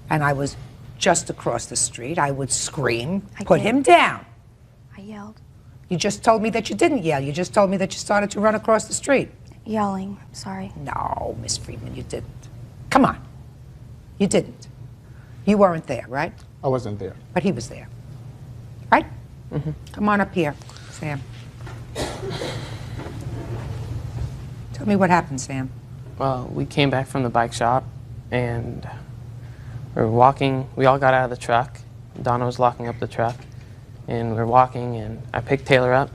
and I was just across the street, I would scream, put him down. I yelled. You just told me that you didn't yell. You just told me that you started to run across the street. Yelling, sorry. No, Miss Freeman, you didn't. Come on. You didn't. You weren't there, right? I wasn't there. But he was there. Right? Mm-hmm. Come on up here, Sam. Tell me what happened, Sam. Well, we came back from the bike shop, and we were walking. We all got out of the truck. Donna was locking up the truck, and we were walking, and I picked Taylor up,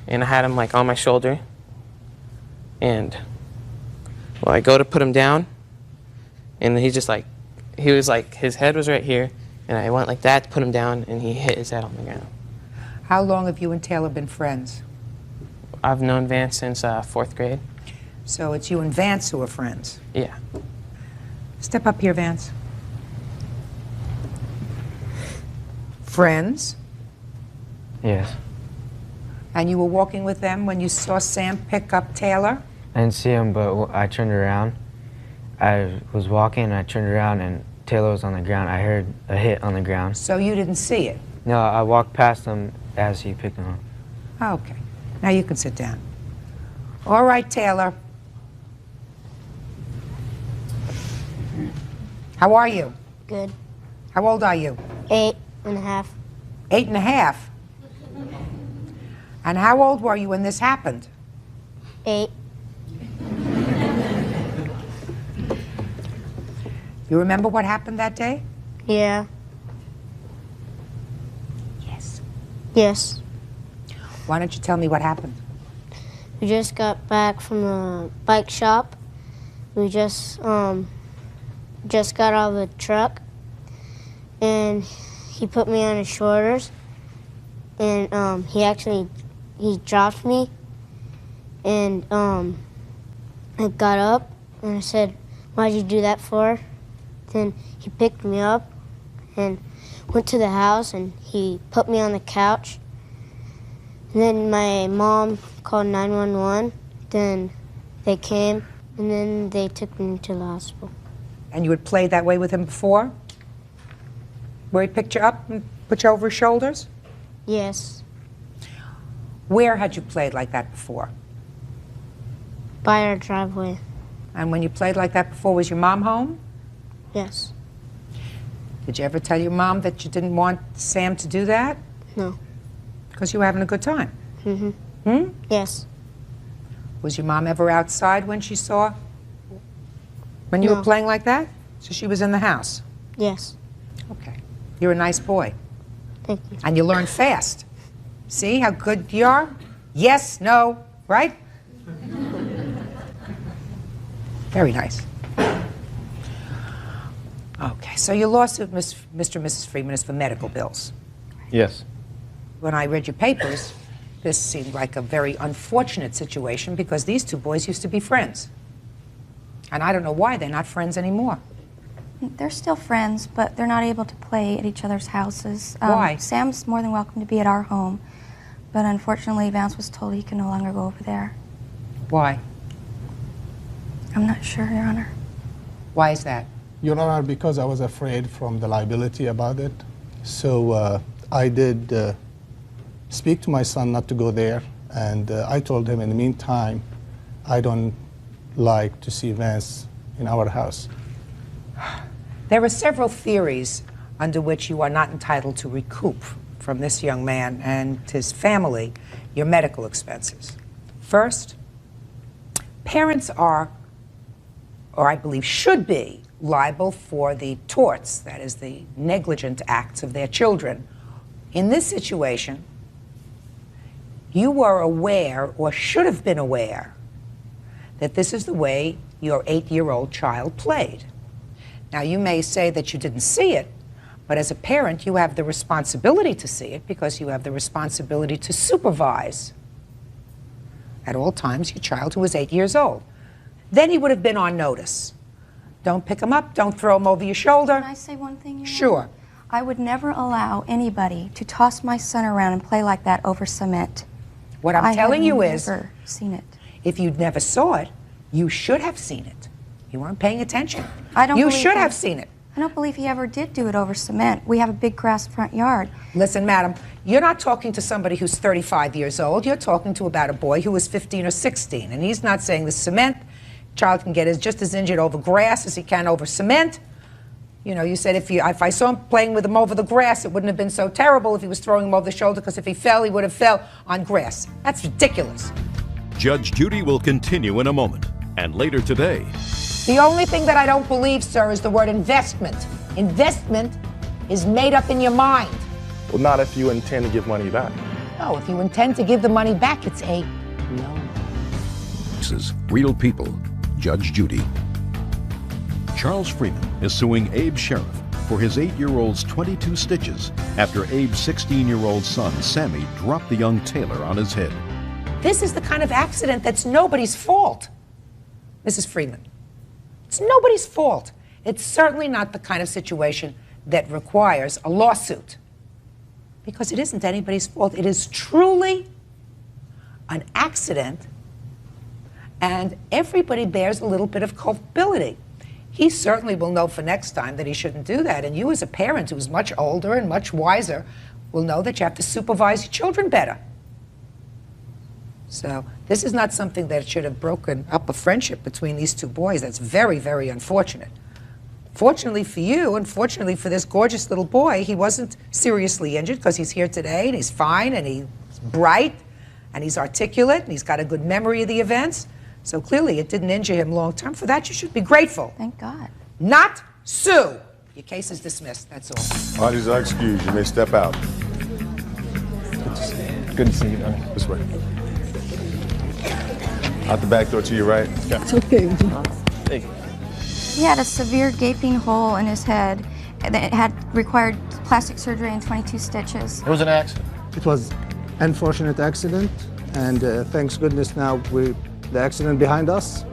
and I had him like on my shoulder, and well, I go to put him down, and he just like, he was like, his head was right here, and I went like that to put him down, and he hit his head on the ground. How long have you and Taylor been friends? I've known Vance since 4th grade. So it's you and Vance who are friends? Yeah. Step up here, Vance. Friends? Yes. And you were walking with them when you saw Sam pick up Taylor? I didn't see him, but I turned around. I was walking, and I turned around, and Taylor was on the ground. I heard a hit on the ground. So you didn't see it? No, I walked past him as he picked him up. Okay. Now you can sit down. All right, Taylor. How are you? Good. How old are you? 8.5. 8.5. And how old were you when this happened? 8. You remember what happened that day? Yeah. Yes. Yes. Why don't you tell me what happened? We just got back from the bike shop. We just got out of the truck, and he put me on his shoulders, and he dropped me, and I got up, and I said, "Why'd you do that for?" Then he picked me up and went to the house, and he put me on the couch. And then my mom called 911. Then they came, and then they took me to the hospital. And you had played that way with him before? Where he picked you up and put you over his shoulders? Yes. Where had you played like that before? By our driveway. And when you played like that before, was your mom home? Yes. Did you ever tell your mom that you didn't want Sam to do that? No. Because you were having a good time? Mm-hmm. Hmm? Yes. Was your mom ever outside when she saw? When you were playing like that? So she was in the house? Yes. Okay. You're a nice boy. Thank you. And you learn fast. See how good you are? Yes, no, right? Very nice. Okay, so your lawsuit, Mr. and Mrs. Freeman, is for medical bills. Yes. When I read your papers, this seemed like a very unfortunate situation because these two boys used to be friends. And I don't know why they're not friends anymore. They're still friends, but they're not able to play at each other's houses. Why? Sam's more than welcome to be at our home, but unfortunately Vance was told he can no longer go over there. Why? I'm not sure, Your Honor. Why is that? Your Honor, because I was afraid from the liability about it. So I did speak to my son not to go there, and I told him in the meantime, I don't like to see Vance in our house. There are several theories under which you are not entitled to recoup from this young man and his family your medical expenses. First, parents are, or I believe should be, liable for the torts, that is, the negligent acts of their children. In this situation, you were aware, or should have been aware, that this is the way your 8-year-old child played. Now, you may say that you didn't see it, but as a parent, you have the responsibility to see it because you have the responsibility to supervise at all times your child who was 8 years old. Then he would have been on notice. Don't pick him up, don't throw him over your shoulder. Can I say one thing? Your Sure. Honor? I would never allow anybody to toss my son around and play like that over cement. What I'm telling you is, I have never seen it. if you never saw it, you should have seen it. You weren't paying attention. I don't You believe should that. have seen it. I don't believe he ever did do it over cement. We have a big grass front yard. Listen, madam, you're not talking to somebody who's 35 years old. You're talking to about a boy who was 15 or 16. And he's not saying the cement child can get just as injured over grass as he can over cement. You know, you said if I saw him playing with him over the grass, it wouldn't have been so terrible if he was throwing him over the shoulder, because if he fell, he would have fell on grass. That's ridiculous. Judge Judy will continue in a moment. And later today, The only thing that I don't believe, sir, is the word investment. Investment is made up in your mind. Well, not if you intend to give money back. No, if you intend to give the money back, it's a loan. this is Real People, Judge Judy. Charles Freeman is suing Abe Sheriff for his 8-year-old's 22 stitches after Abe's 16-year-old son, Sammy, dropped the young Taylor on his head. This is the kind of accident that's nobody's fault, Mrs. Freeman. It's nobody's fault. It's certainly not the kind of situation that requires a lawsuit, because it isn't anybody's fault. It is truly an accident, and everybody bears a little bit of culpability. He certainly will know for next time that he shouldn't do that, and you as a parent who's much older and much wiser will know that you have to supervise your children better. So this is not something that should have broken up a friendship between these two boys. That's very, very unfortunate. Fortunately for you, and fortunately for this gorgeous little boy, he wasn't seriously injured, because he's here today and he's fine and he's bright and he's articulate and he's got a good memory of the events. So clearly it didn't injure him long term. For that you should be grateful. Thank God. Not sue. Your case is dismissed, that's all. Parties are excused. You may step out. Good to see you, Donnie. This way. Out the back door to your right. It's okay. Thank you. He had a severe gaping hole in his head that had required plastic surgery and 22 stitches. It was an accident. It was an unfortunate accident, and thanks goodness now the accident behind us.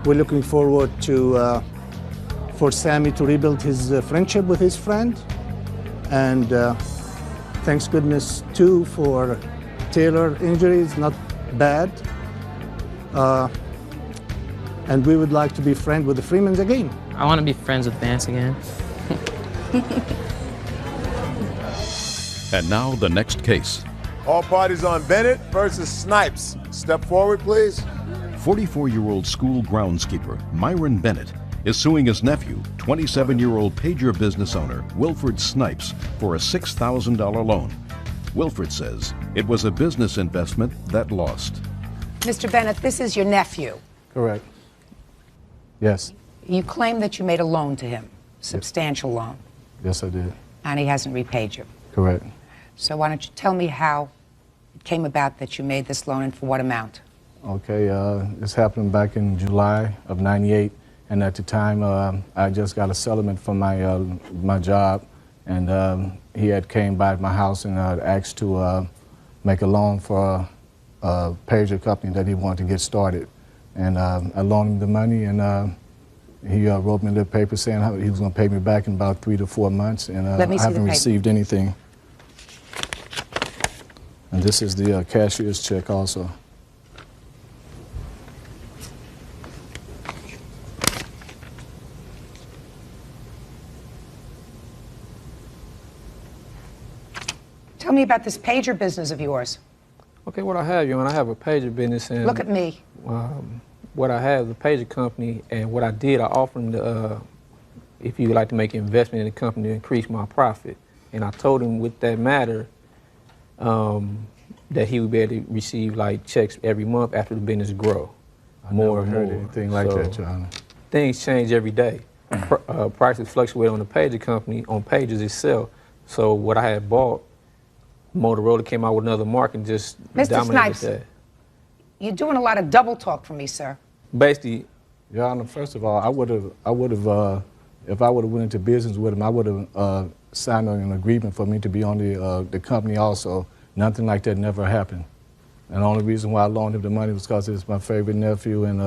We're looking forward to for Sammy to rebuild his friendship with his friend, and thanks goodness too for Taylor injuries, not bad. And we would like to be friends with the Freemans again. I want to be friends with Vance again. And now the next case. All parties on Bennett versus Snipes. Step forward, please. 44-year-old school groundskeeper Myron Bennett is suing his nephew, 27-year-old pager business owner Wilfred Snipes, for a $6,000 loan. Wilfred says it was a business investment that lost. Mr. Bennett, this is your nephew. Correct. Yes. You claim that you made a loan to him, substantial loan, Yes, I did. and he hasn't repaid you. Correct. So why don't you tell me how it came about that you made this loan and for what amount? Okay, this happened back in July of '98, and at the time I just got a settlement from my job, and he had came by my house and asked to make a loan for a pager company that he wanted to get started. And I loaned him the money, and he wrote me a little paper saying how he was going to pay me back in about 3 to 4 months, and I haven't received anything. And this is the cashier's check also. Tell me about this pager business of yours. Okay, what I have, I have a pager business, and Look at me. What I have, the pager company, and what I did, I offered him to, if you would like to make an investment in the company to increase my profit, and I told him with that matter that he would be able to receive like checks every month after the business grow. I never heard anything like that, Your Honor. Things change every day. Prices fluctuate on the pager company, on pages itself. So what I had bought, Motorola came out with another market and just Mr. dominated Snipes, that. you're doing a lot of double talk for me, sir. Basically, Your Honor, first of all, if I would have went into business with him, I would have signed an agreement for me to be on the company also. Nothing like that never happened. And the only reason why I loaned him the money was because it's my favorite nephew, and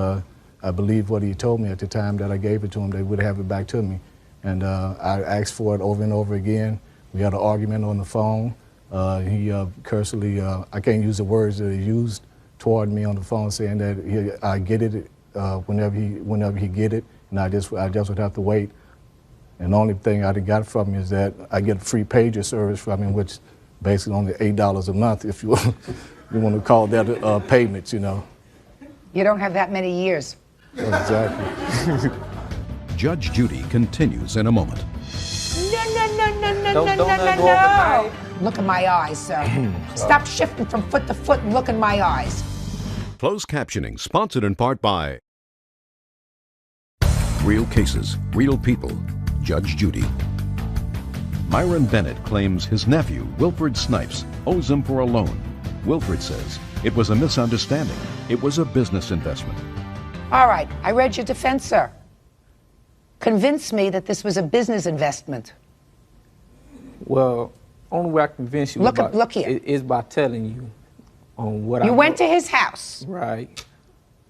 I believe what he told me at the time that I gave it to him, they would have it back to me. And I asked for it over and over again. We had an argument on the phone. He cursely, I can't use the words that he used toward me on the phone, saying that I get it whenever he get it, and I just would have to wait. And the only thing I got from him is that I get a free pager service from him, which basically only $8 a month, if you want to call that payments, You don't have that many years. Exactly. Judge Judy continues in a moment. No. Look in my eyes, sir. Stop shifting from foot to foot and look in my eyes. Closed captioning sponsored in part by Real Cases, Real People, Judge Judy. Myron Bennett claims his nephew, Wilfred Snipes, owes him for a loan. Wilfred says it was a misunderstanding. It was a business investment. All right, I read your defense, sir. Convince me that this was a business investment. Well, only way I can convince you look here. is by telling you on what You went to his house. Right.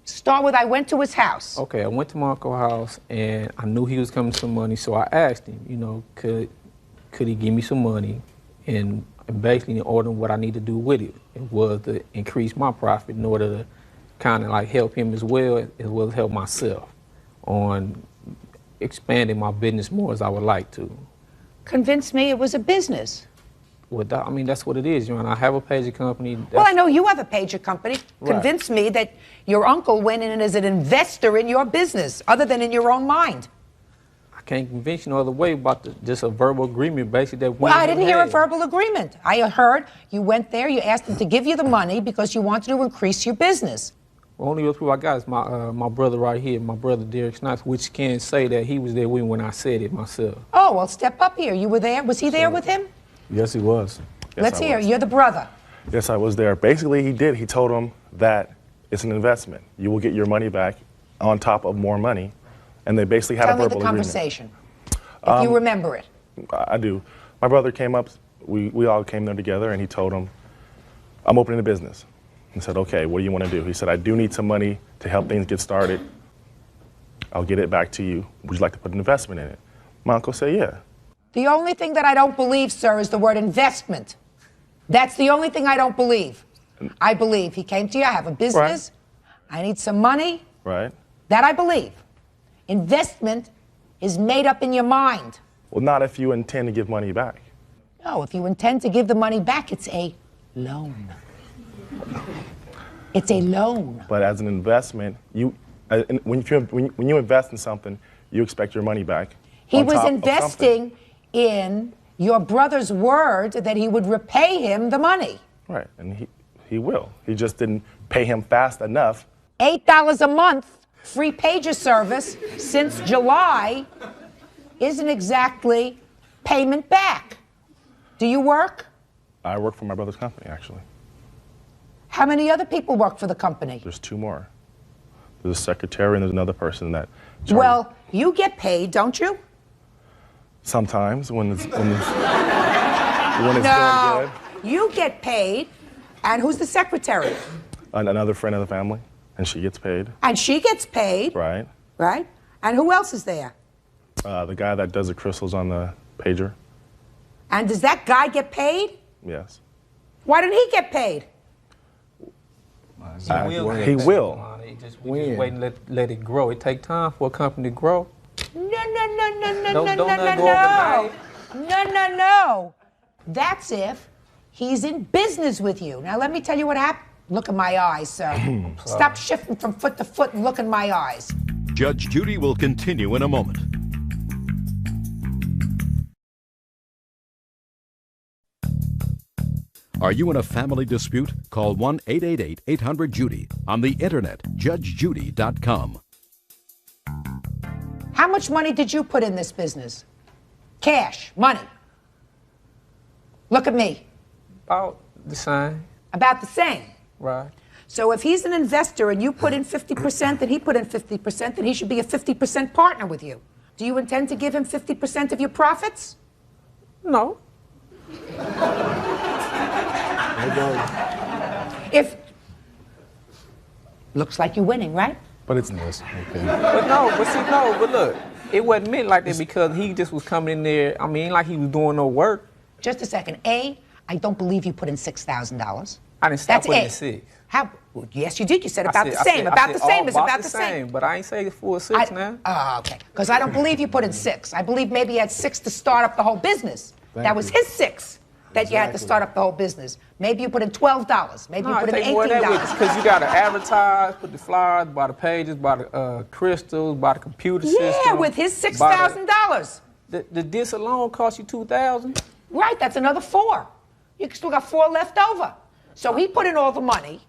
Start with, I went to his house. Okay, I went to my uncle's house, and I knew he was coming with some money, so I asked him, could he give me some money, and basically in order what I need to do with it. It was to increase my profit in order to kind of like help him as well as help myself on expanding my business more as I would like to. Convince me it was a business. Well, I mean, that's what it is, Your Honor. I have a pager company. Well, I know you have a pager company. Right. Convince me that your uncle went in as an investor in your business, other than in your own mind. I can't convince you no other way about just a verbal agreement, basically. That Well, I didn't hear a verbal agreement. I heard you went there, you asked him to give you the money because you wanted to increase your business. The only other people I got is my brother right here, my brother Derek Snipes, which can say that he was there with me when I said it myself. Oh, well, step up here. You were there? Was he there with him? Yes, he was. Yes, Let's I hear. was. You're the brother. Yes, I was there. Basically, he did. He told him that it's an investment. You will get your money back on top of more money. And they basically had a verbal agreement. Tell me the conversation, if you remember it. I do. My brother came up. We all came there together, and he told him, I'm opening a business. He said, okay, what do you want to do? He said, I do need some money to help things get started. I'll get it back to you. Would you like to put an investment in it? My uncle said, yeah. The only thing that I don't believe, sir, is the word investment. That's the only thing I don't believe. I believe he came to you, I have a business, I need some money. Right. That I believe. Investment is made up in your mind. Well, not if you intend to give money back. No, if you intend to give the money back, it's a loan. It's a loan. But as an investment, when you invest in something, you expect your money back. He was investing in your brother's word that he would repay him the money. Right, and he will. He just didn't pay him fast enough. $8 a month, free pager service since July isn't exactly payment back. Do you work? I work for my brother's company, actually. How many other people work for the company? There's two more. There's a secretary and there's another person that charges. Well, you get paid, don't you? Sometimes when it's going good. You get paid. And who's the secretary? Another friend of the family, and she gets paid. And she gets paid. Right. Right? And who else is there? The guy that does the crystals on the pager. And does that guy get paid? Yes. Why didn't he get paid? He will. We just wait and let it grow. It takes time for a company to grow. No. That's if He's in business with you. Now, let me tell you what happened. Look in my eyes, sir. Stop shifting from foot to foot and look in my eyes. Judge Judy will continue in a moment. Are you in a family dispute? Call 1-888-800-JUDY. On the internet, judgejudy.com. How much money did you put in this business? Cash, money. Look at me. About the same. About the same. Right. So if he's an investor and you put in 50% and he put in 50%, then he should be a 50% partner with you. Do you intend to give him 50% of your profits? No. If looks like you're winning, right? But it's this. Okay. But look, it wasn't meant like that because he just was coming in there. I mean, like he was doing no work. Just a second. A, I don't believe you put in $6,000. I didn't stop putting in $6,000. How? Well, yes, you did. You said about the same. About the same is about the same. But I ain't saying full $6,000 now. Oh, okay. Because I don't believe you put in $6,000. I believe maybe you had $6,000 to start up the whole business. That was his $6,000 that you had to start up the whole business. Maybe you put in $12. Maybe you put in $18. Because you got to advertise, put the flyers, buy the pages, buy the crystals, buy the computer system. Yeah, with his $6,000. The disc alone cost you $2,000. Right, that's another $4,000. You still got $4,000 left over. So he put in all the money.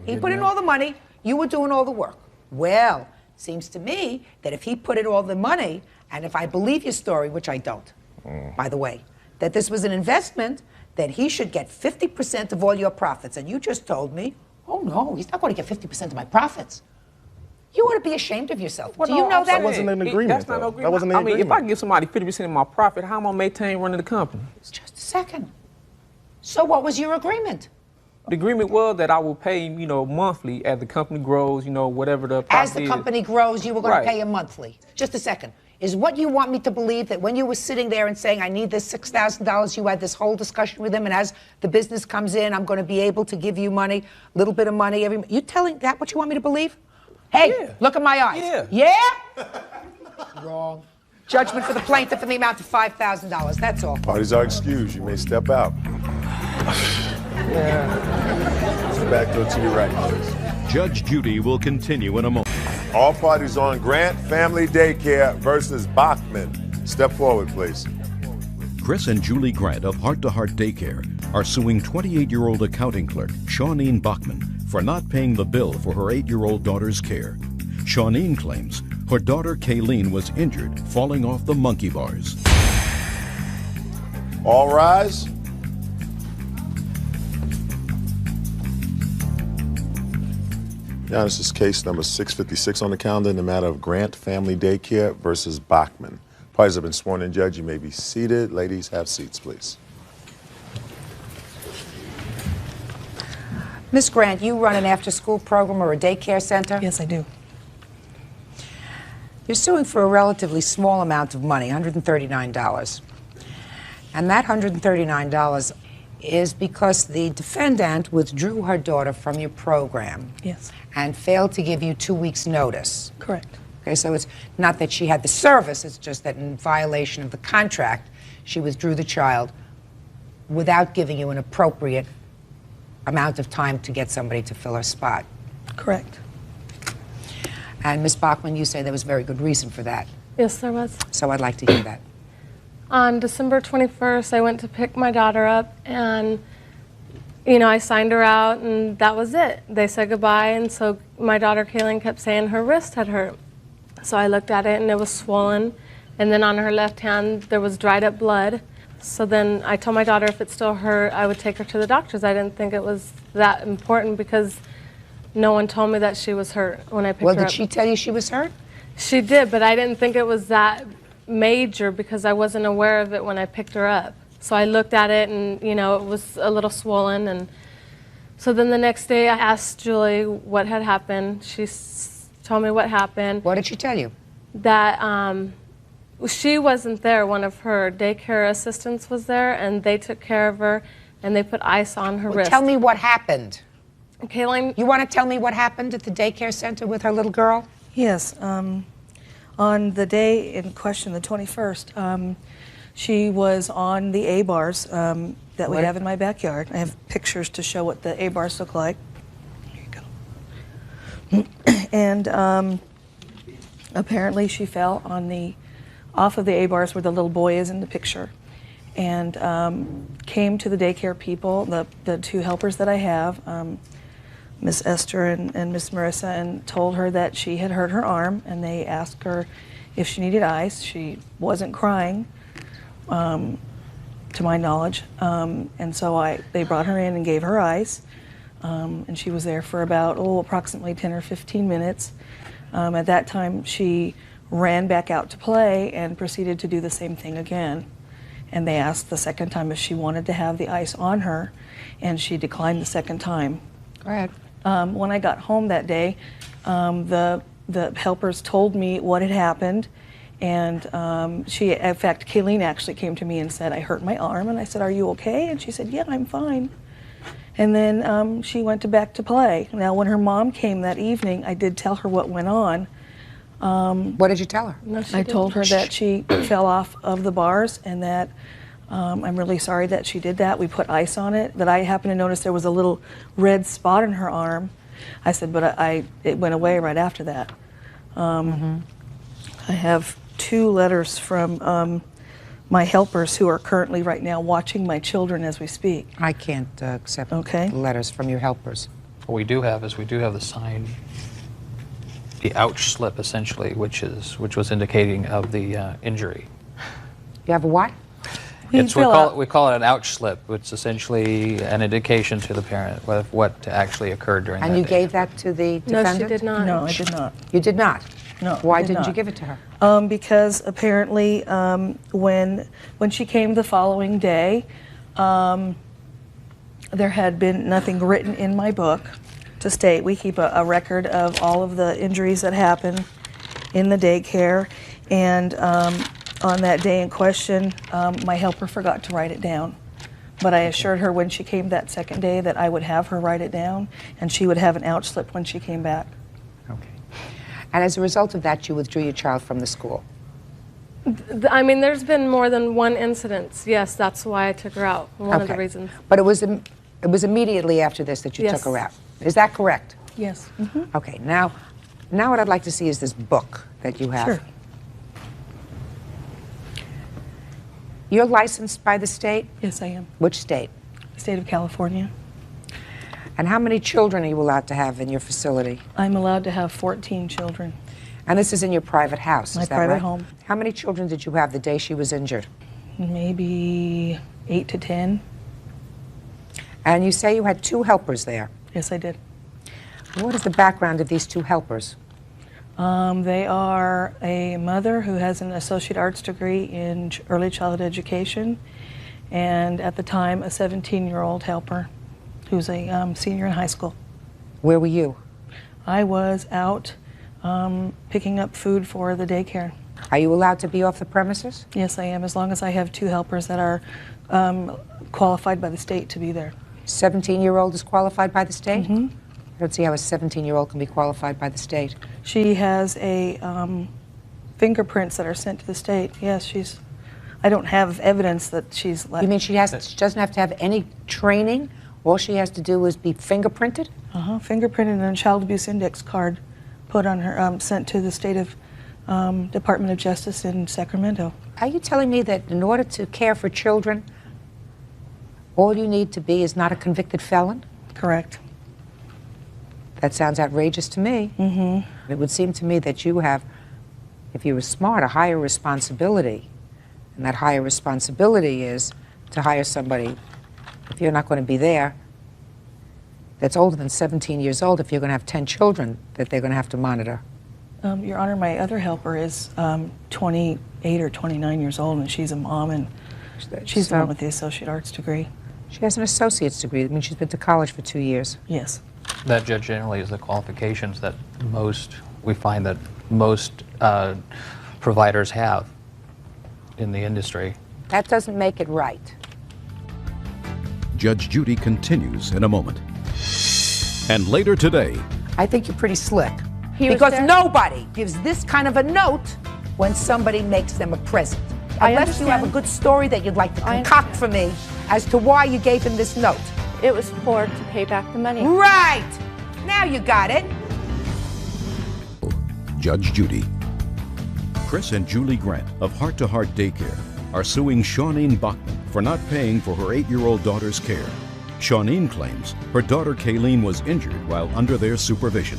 He put in all the money. You were doing all the work. Well, seems to me that if he put in all the money, and if I believe your story, which I don't, by the way, that this was an investment, that he should get 50% of all your profits. And you just told me, oh no, he's not going to get 50% of my profits. You ought to be ashamed of yourself. Well, do you know that? That wasn't an agreement. That's not an agreement. That wasn't an agreement. If I give somebody 50% of my profit, how am I going to maintain running the company? Just a second. So what was your agreement? The agreement was that I will pay him, monthly as the company grows, whatever the profit As the company grows, you were going to pay him monthly. Just a second. Is what you want me to believe that when you were sitting there and saying, I need this $6,000, you had this whole discussion with him, and as the business comes in, I'm going to be able to give you money, a little bit of money every month? You telling that what you want me to believe? Hey, look at my eyes. Yeah? Wrong. Judgment for the plaintiff in the amount of $5,000. That's all. Parties are excused. You may step out. Back door to your right, please. Judge Judy will continue in a moment. All parties on Grant Family Daycare versus Bachman. Step forward, please. Chris and Julie Grant of Heart to Heart Daycare are suing 28-year-old accounting clerk Shawneen Bachman for not paying the bill for her 8-year-old daughter's care. Shawneen claims her daughter Kayleen was injured falling off the monkey bars. All rise. Now, this is case number 656 on the calendar in the matter of Grant Family Daycare versus Bachman. Parties have been sworn in, Judge. You may be seated. Ladies, have seats, please. Miss Grant, you run an after-school program or a daycare center? Yes, I do. You're suing for a relatively small amount of money, $139. And that $139 is because the defendant withdrew her daughter from your program. Yes. And failed to give you 2 weeks' notice. Correct. Okay, so it's not that she had the service, it's just that in violation of the contract, she withdrew the child without giving you an appropriate amount of time to get somebody to fill her spot. Correct. And Ms. Bachman, you say there was very good reason for that. Yes, there was. So I'd like to hear that. On December 21st, I went to pick my daughter up, and, I signed her out, and that was it. They said goodbye, and so my daughter, Kayleen, kept saying her wrist had hurt. So I looked at it, and it was swollen, and then on her left hand, there was dried up blood. So then I told my daughter if it still hurt, I would take her to the doctors. I didn't think it was that important because no one told me that she was hurt when I picked her up. Well, did she tell you she was hurt? She did, but I didn't think it was that major because I wasn't aware of it when I picked her up. So I looked at it and, it was a little swollen. And so then the next day I asked Julie what had happened. She told me what happened. What did she tell you? That she wasn't there. One of her daycare assistants was there, and they took care of her, and they put ice on her wrist. Tell me what happened. Kayleen? You want to tell me what happened at the daycare center with her little girl? Yes. On the day in question, the 21st, she was on the A-bars. that we What? have in my backyard. I have pictures to show what the A-bars look like. Here you go. And apparently she fell on off of the A-bars where the little boy is in the picture, and came to the daycare people, the two helpers that I have, Miss Esther and Miss Marissa, and told her that she had hurt her arm, and they asked her if she needed ice. She wasn't crying, to my knowledge, and so they brought her in and gave her ice, and she was there for about approximately 10 or 15 minutes. At that time, she ran back out to play and proceeded to do the same thing again. And they asked the second time if she wanted to have the ice on her, and she declined the second time. Go ahead. When I got home that day, the helpers told me what had happened, and in fact, Kayleen actually came to me and said, I hurt my arm, and I said, are you okay? And she said, yeah, I'm fine. And then she went back to play. Now, when her mom came that evening, I did tell her what went on. What did you tell her? No, I told her that she fell off of the bars, and that I'm really sorry that she did that. We put ice on it. That I happened to notice there was a little red spot in her arm. I said, but it went away right after that. I have 2 letters from my helpers who are currently right now watching my children as we speak. I can't accept letters from your helpers. What we do have the signed, the ouch slip essentially, which was indicating of the injury. You have a what? We call it an ouch slip, which is essentially an indication to the parent of what actually occurred during that day. And you gave that to the defendant? No, she did not. No, I did not. You did not? No. Why I did didn't not. you give it to her? Because apparently when she came the following day, there had been nothing written in my book to state. We keep a record of all of the injuries that happen in the daycare, and on that day in question, my helper forgot to write it down. But I assured her when she came that second day that I would have her write it down, and she would have an ouch slip when she came back. Okay. And as a result of that, you withdrew your child from the school? I mean, there's been more than one incident. Yes, that's why I took her out. One of the reasons. But it was immediately after this that you took her out. Is that correct? Yes. Okay. Now what I'd like to see is this book that you have. Sure. You're licensed by the state? Yes, I am. Which state? The state of California. And how many children are you allowed to have in your facility? I'm allowed to have 14 children. And this is in your private house, My is that private right? home. How many children did you have the day she was injured? Maybe 8 to 10. And you say you had 2 helpers there? Yes, I did. What is the background of these 2 helpers? They are a mother who has an associate arts degree in early childhood education, and at the time a 17-year-old helper who's a senior in high school. Where were you? I was out picking up food for the daycare. Are you allowed to be off the premises? Yes, I am, as long as I have 2 helpers that are qualified by the state to be there. 17-year-old is qualified by the state? I don't see how a 17-year-old can be qualified by the state. She has fingerprints that are sent to the state. Yes, I don't have evidence that she's left. You mean she doesn't have to have any training? All she has to do is be fingerprinted? Fingerprinted and a child abuse index card put on her, sent to the state of Department of Justice in Sacramento. Are you telling me that in order to care for children, all you need to be is not a convicted felon? Correct. That sounds outrageous to me. It would seem to me that you have, if you were smart, a higher responsibility. And that higher responsibility is to hire somebody, if you're not going to be there, that's older than 17 years old, if you're going to have 10 children that they're going to have to monitor. Your Honor, my other helper is 28 or 29 years old, and she's a mom, and she's the one with the associate arts degree. She has an associate's degree. I mean, she's been to college for 2 years. Yes. That generally is the qualifications that we find that most providers have in the industry. That doesn't make it right. Judge Judy continues in a moment. And later today, I think you're pretty slick. He was Because there? nobody gives this kind of a note when somebody makes them a present. Unless you have a good story that you'd like to concoct for me, as to why you gave him this note? It was to pay back the money. Right. Now you got it. Judge Judy. Chris and Julie Grant of Heart to Heart Daycare are suing Shawneen Bachman for not paying for her 8-year-old daughter's care. Shawneen claims her daughter Kayleen was injured while under their supervision.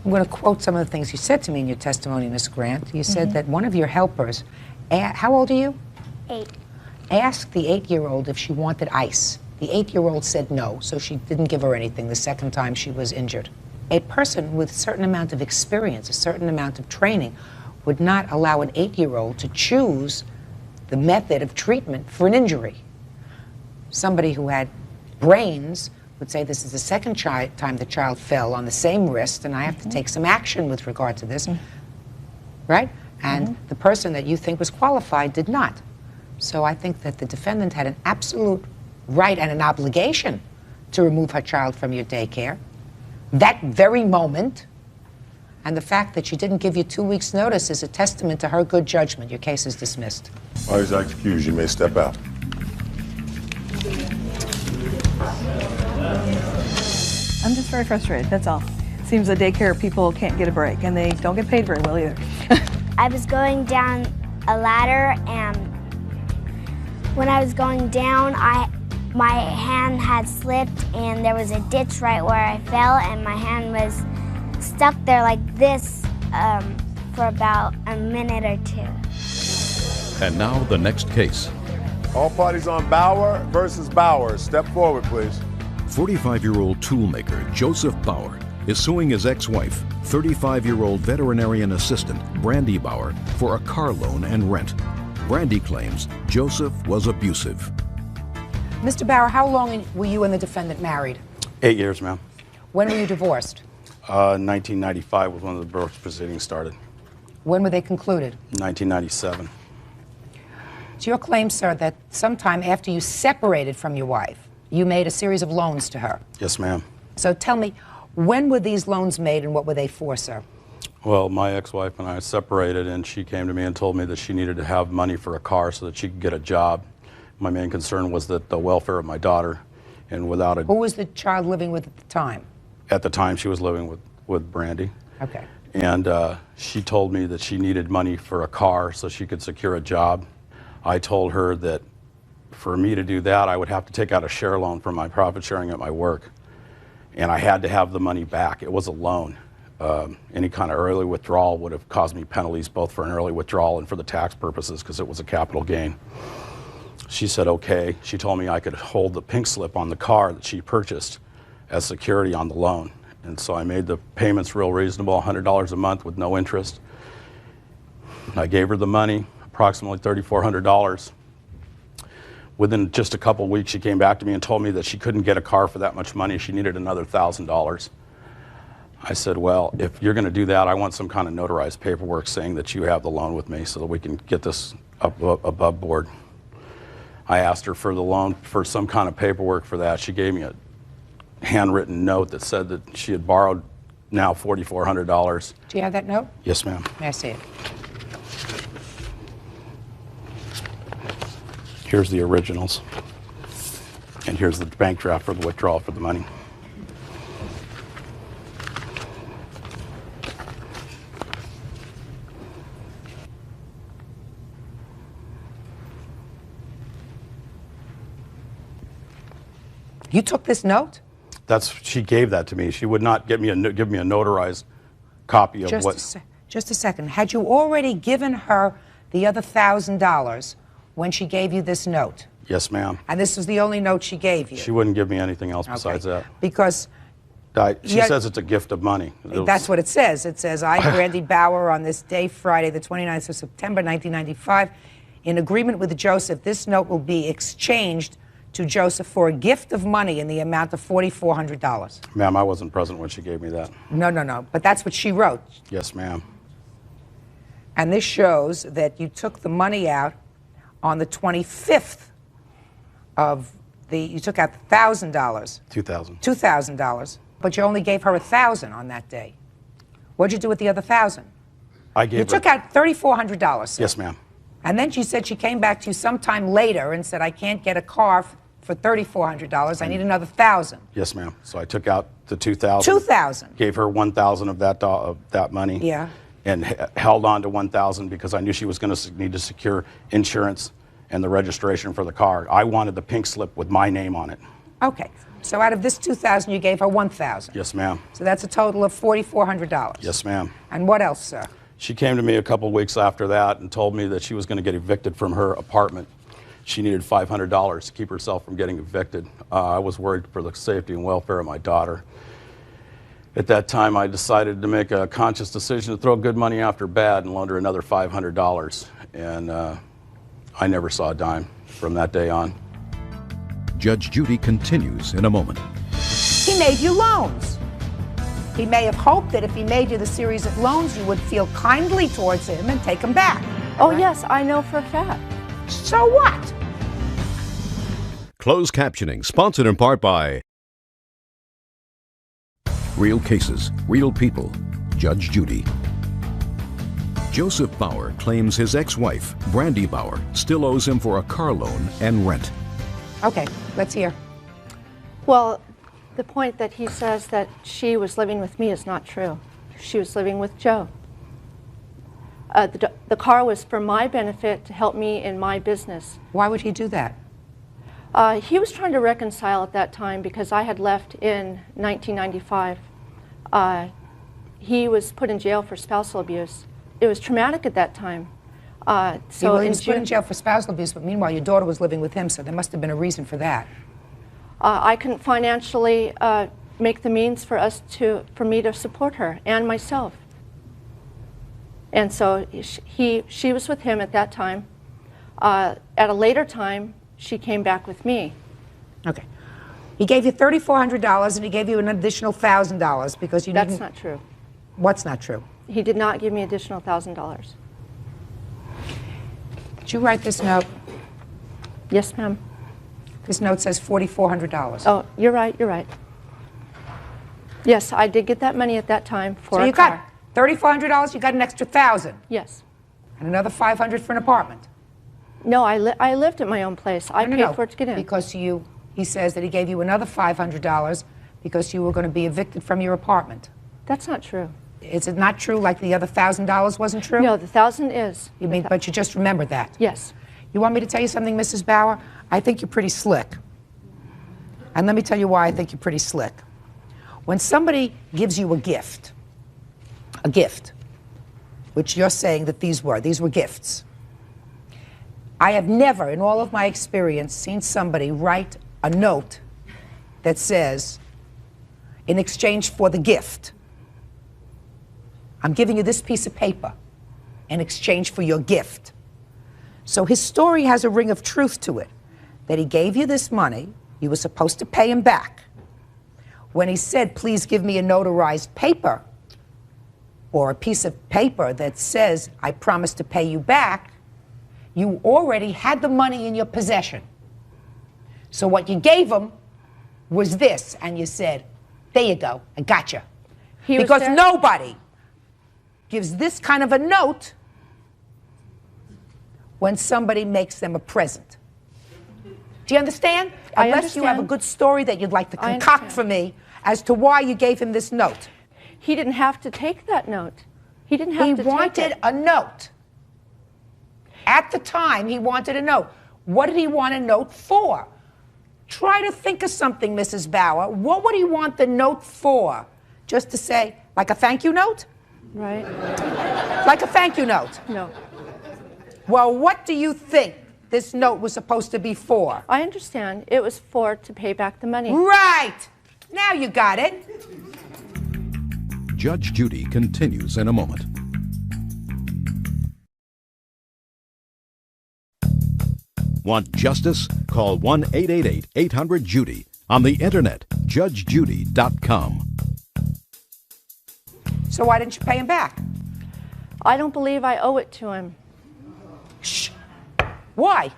I'm going to quote some of the things you said to me in your testimony, Ms. Grant. You said that one of your helpers, how old are you? 8. Asked the 8-year-old if she wanted ice. The 8-year-old said no, so she didn't give her anything the second time she was injured. A person with a certain amount of experience, a certain amount of training, would not allow an 8-year-old to choose the method of treatment for an injury. Somebody who had brains would say this is the second time the child fell on the same wrist and I have to take some action with regard to this, right? And the person that you think was qualified did not. So I think that the defendant had an absolute right and an obligation to remove her child from your daycare that very moment. And the fact that she didn't give you 2 weeks' notice is a testament to her good judgment. Your case is dismissed. Parties are excused. You may step out. I'm just very frustrated, that's all. Seems the daycare people can't get a break, and they don't get paid very well either. I was going down a ladder, and when I was going down, my hand had slipped, and there was a ditch right where I fell, and my hand was stuck there like this for about a minute or 2. And now the next case. All parties on Bauer versus Bauer. Step forward, please. 45-year-old toolmaker Joseph Bauer is suing his ex-wife, 35-year-old veterinarian assistant Brandy Bauer, for a car loan and rent. Brandy claims Joseph was abusive. Mr. Bauer, how long were you and the defendant married? 8 years, ma'am. When were you divorced? 1995 was when the divorce proceedings started. When were they concluded? 1997. It's your claim, sir, that sometime after you separated from your wife, you made a series of loans to her. Yes, ma'am. So tell me, when were these loans made and what were they for, sir? Well, my ex-wife and I separated, and she came to me and told me that she needed to have money for a car so that she could get a job. My main concern was that the welfare of my daughter, and without a... Who was the child living with at the time? At the time, she was living with Brandy. Okay. And she told me that she needed money for a car so she could secure a job. I told her that for me to do that, I would have to take out a share loan from my profit sharing at my work. And I had to have the money back. It was a loan. Any kind of early withdrawal would have caused me penalties both for an early withdrawal and for the tax purposes because it was a capital gain. She said, okay. She told me I could hold the pink slip on the car that she purchased as security on the loan. And so I made the payments real reasonable, $100 a month with no interest. I gave her the money, approximately $3,400. Within just a couple weeks, she came back to me and told me that she couldn't get a car for that much money. She needed another $1,000. I said, well, if you're going to do that, I want some kind of notarized paperwork saying that you have the loan with me so that we can get this up above board. I asked her for the loan, for some kind of paperwork for that. She gave me a handwritten note that said that she had borrowed now $4,400. Do you have that note? Yes, ma'am. May I see it? Here's the originals. And here's the bank draft for the withdrawal for the money. You took this note? She gave that to me. She would not give me a notarized copy of Just a second. Had you already given her the other $1,000 when she gave you this note? Yes, ma'am. And this was the only note she gave you? She wouldn't give me anything else besides that. Because... She says it's a gift of money. That's what it says. It says, I, Brandy Bauer, on this day, Friday, the 29th of September, 1995, in agreement with Joseph, this note will be exchanged to Joseph for a gift of money in the amount of $4,400. Ma'am, I wasn't present when she gave me that. No. But that's what she wrote. Yes, ma'am. And this shows that you took the money out on the 25th of you took out $1,000. $2,000. $2,000. But you only gave her $1,000 on that day. What'd you do with the other $1,000? I gave You took out $3,400. Yes, ma'am. And then she said she came back to you sometime later and said, I can't get a car for $3,400. I need another $1,000. Yes, ma'am. So I took out the $2,000. $2,000. Gave her $1,000 of that money. Yeah. And held on to $1,000 because I knew she was going to need to secure insurance and the registration for the car. I wanted the pink slip with my name on it. Okay. So out of this $2,000, you gave her $1,000. Yes, ma'am. So that's a total of $4,400. Yes, ma'am. And what else, sir? She came to me a couple weeks after that and told me that she was going to get evicted from her apartment. She needed $500 to keep herself from getting evicted. I was worried for the safety and welfare of my daughter. At that time, I decided to make a conscious decision to throw good money after bad and loan her another $500. And I never saw a dime from that day on. Judge Judy continues in a moment. He made you loans. He may have hoped that if he made you the series of loans, you would feel kindly towards him and take them back. Oh, yes, I know for a fact. So what? Closed captioning, sponsored in part by Real Cases, Real People, Judge Judy. Joseph Bauer claims his ex-wife, Brandy Bauer, still owes him for a car loan and rent. Okay, let's hear. Well, the point that he says that she was living with me is not true. She was living with Joe. The car was for my benefit to help me in my business. Why would he do that? He was trying to reconcile at that time because I had left in 1995. He was put in jail for spousal abuse. It was traumatic at that time. So he was put in jail for spousal abuse, but meanwhile your daughter was living with him, so there must have been a reason for that. I couldn't financially make the means for me to support her and myself. And so she was with him at that time. At a later time, she came back with me. Okay. He gave you $3,400 and he gave you an additional $1,000 because you didn't... That's not true. What's not true? He did not give me additional $1,000. Did you write this note? Yes, ma'am. This note says $4,400. Oh, you're right, you're right. Yes, I did get that money at that time for so a you car. got $3,400, you got an extra $1,000. Yes. And another $500 for an apartment. No, I lived at my own place. I paid for it to get in. Because he says that he gave you another $500 because you were going to be evicted from your apartment. That's not true. Is it not true, like the other $1,000 wasn't true? No, the $1,000 is. But you just remembered that? Yes. You want me to tell you something, Mrs. Bauer? I think you're pretty slick. And let me tell you why I think you're pretty slick. When somebody gives you a gift, which you're saying that these were gifts. I have never, in all of my experience, seen somebody write a note that says, in exchange for the gift, I'm giving you this piece of paper in exchange for your gift. So his story has a ring of truth to it, that he gave you this money, you were supposed to pay him back. When he said, please give me a notarized paper, or a piece of paper that says, I promise to pay you back, you already had the money in your possession. So what you gave him was this, and you said, there you go, I gotcha. Because nobody gives this kind of a note when somebody makes them a present. Do you understand? Unless you have a good story that you'd like to concoct for me as to why you gave him this note. He didn't have to take that note. He didn't have to take it. He wanted a note. At the time, he wanted a note. What did he want a note for? Try to think of something, Mrs. Bauer. What would he want the note for? Just to say, like a thank you note? Right. Like a thank you note? No. Well, what do you think this note was supposed to be for? I understand. It was to pay back the money. Right! Now you got it. Judge Judy continues in a moment. Want justice? Call 1-888-800-JUDY. On the internet, judgejudy.com. So why didn't you pay him back? I don't believe I owe it to him. Shh. Why?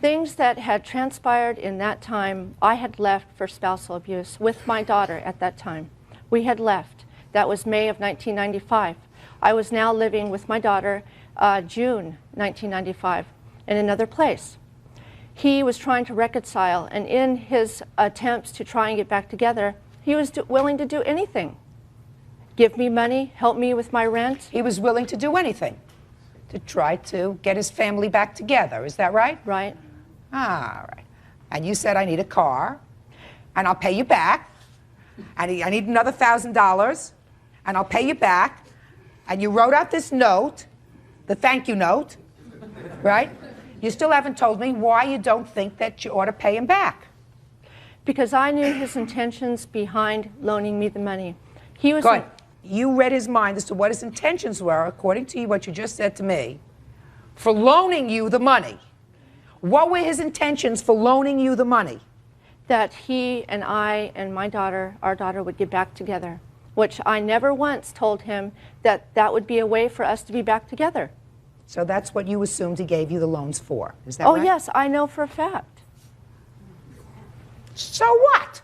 Things that had transpired in that time, I had left for spousal abuse with my daughter at that time. We had left. That was May of 1995. I was now living with my daughter June 1995 in another place. He was trying to reconcile, and in his attempts to try and get back together, he was willing to do anything. Give me money, help me with my rent. He was willing to do anything to try to get his family back together. Is that right? Right. All right. And you said, I need a car, and I'll pay you back. And I need another $1,000, and I'll pay you back. And you wrote out this note, the thank you note, right? You still haven't told me why you don't think that you ought to pay him back. Because I knew his intentions behind loaning me the money. He was Good. You read his mind as to what his intentions were, according to what you just said to me, for loaning you the money. What were his intentions for loaning you the money? That he and I and my daughter, our daughter, would get back together, which I never once told him that that would be a way for us to be back together. So that's what you assumed he gave you the loans for, is that right? right? Oh, yes, I know for a fact. So what?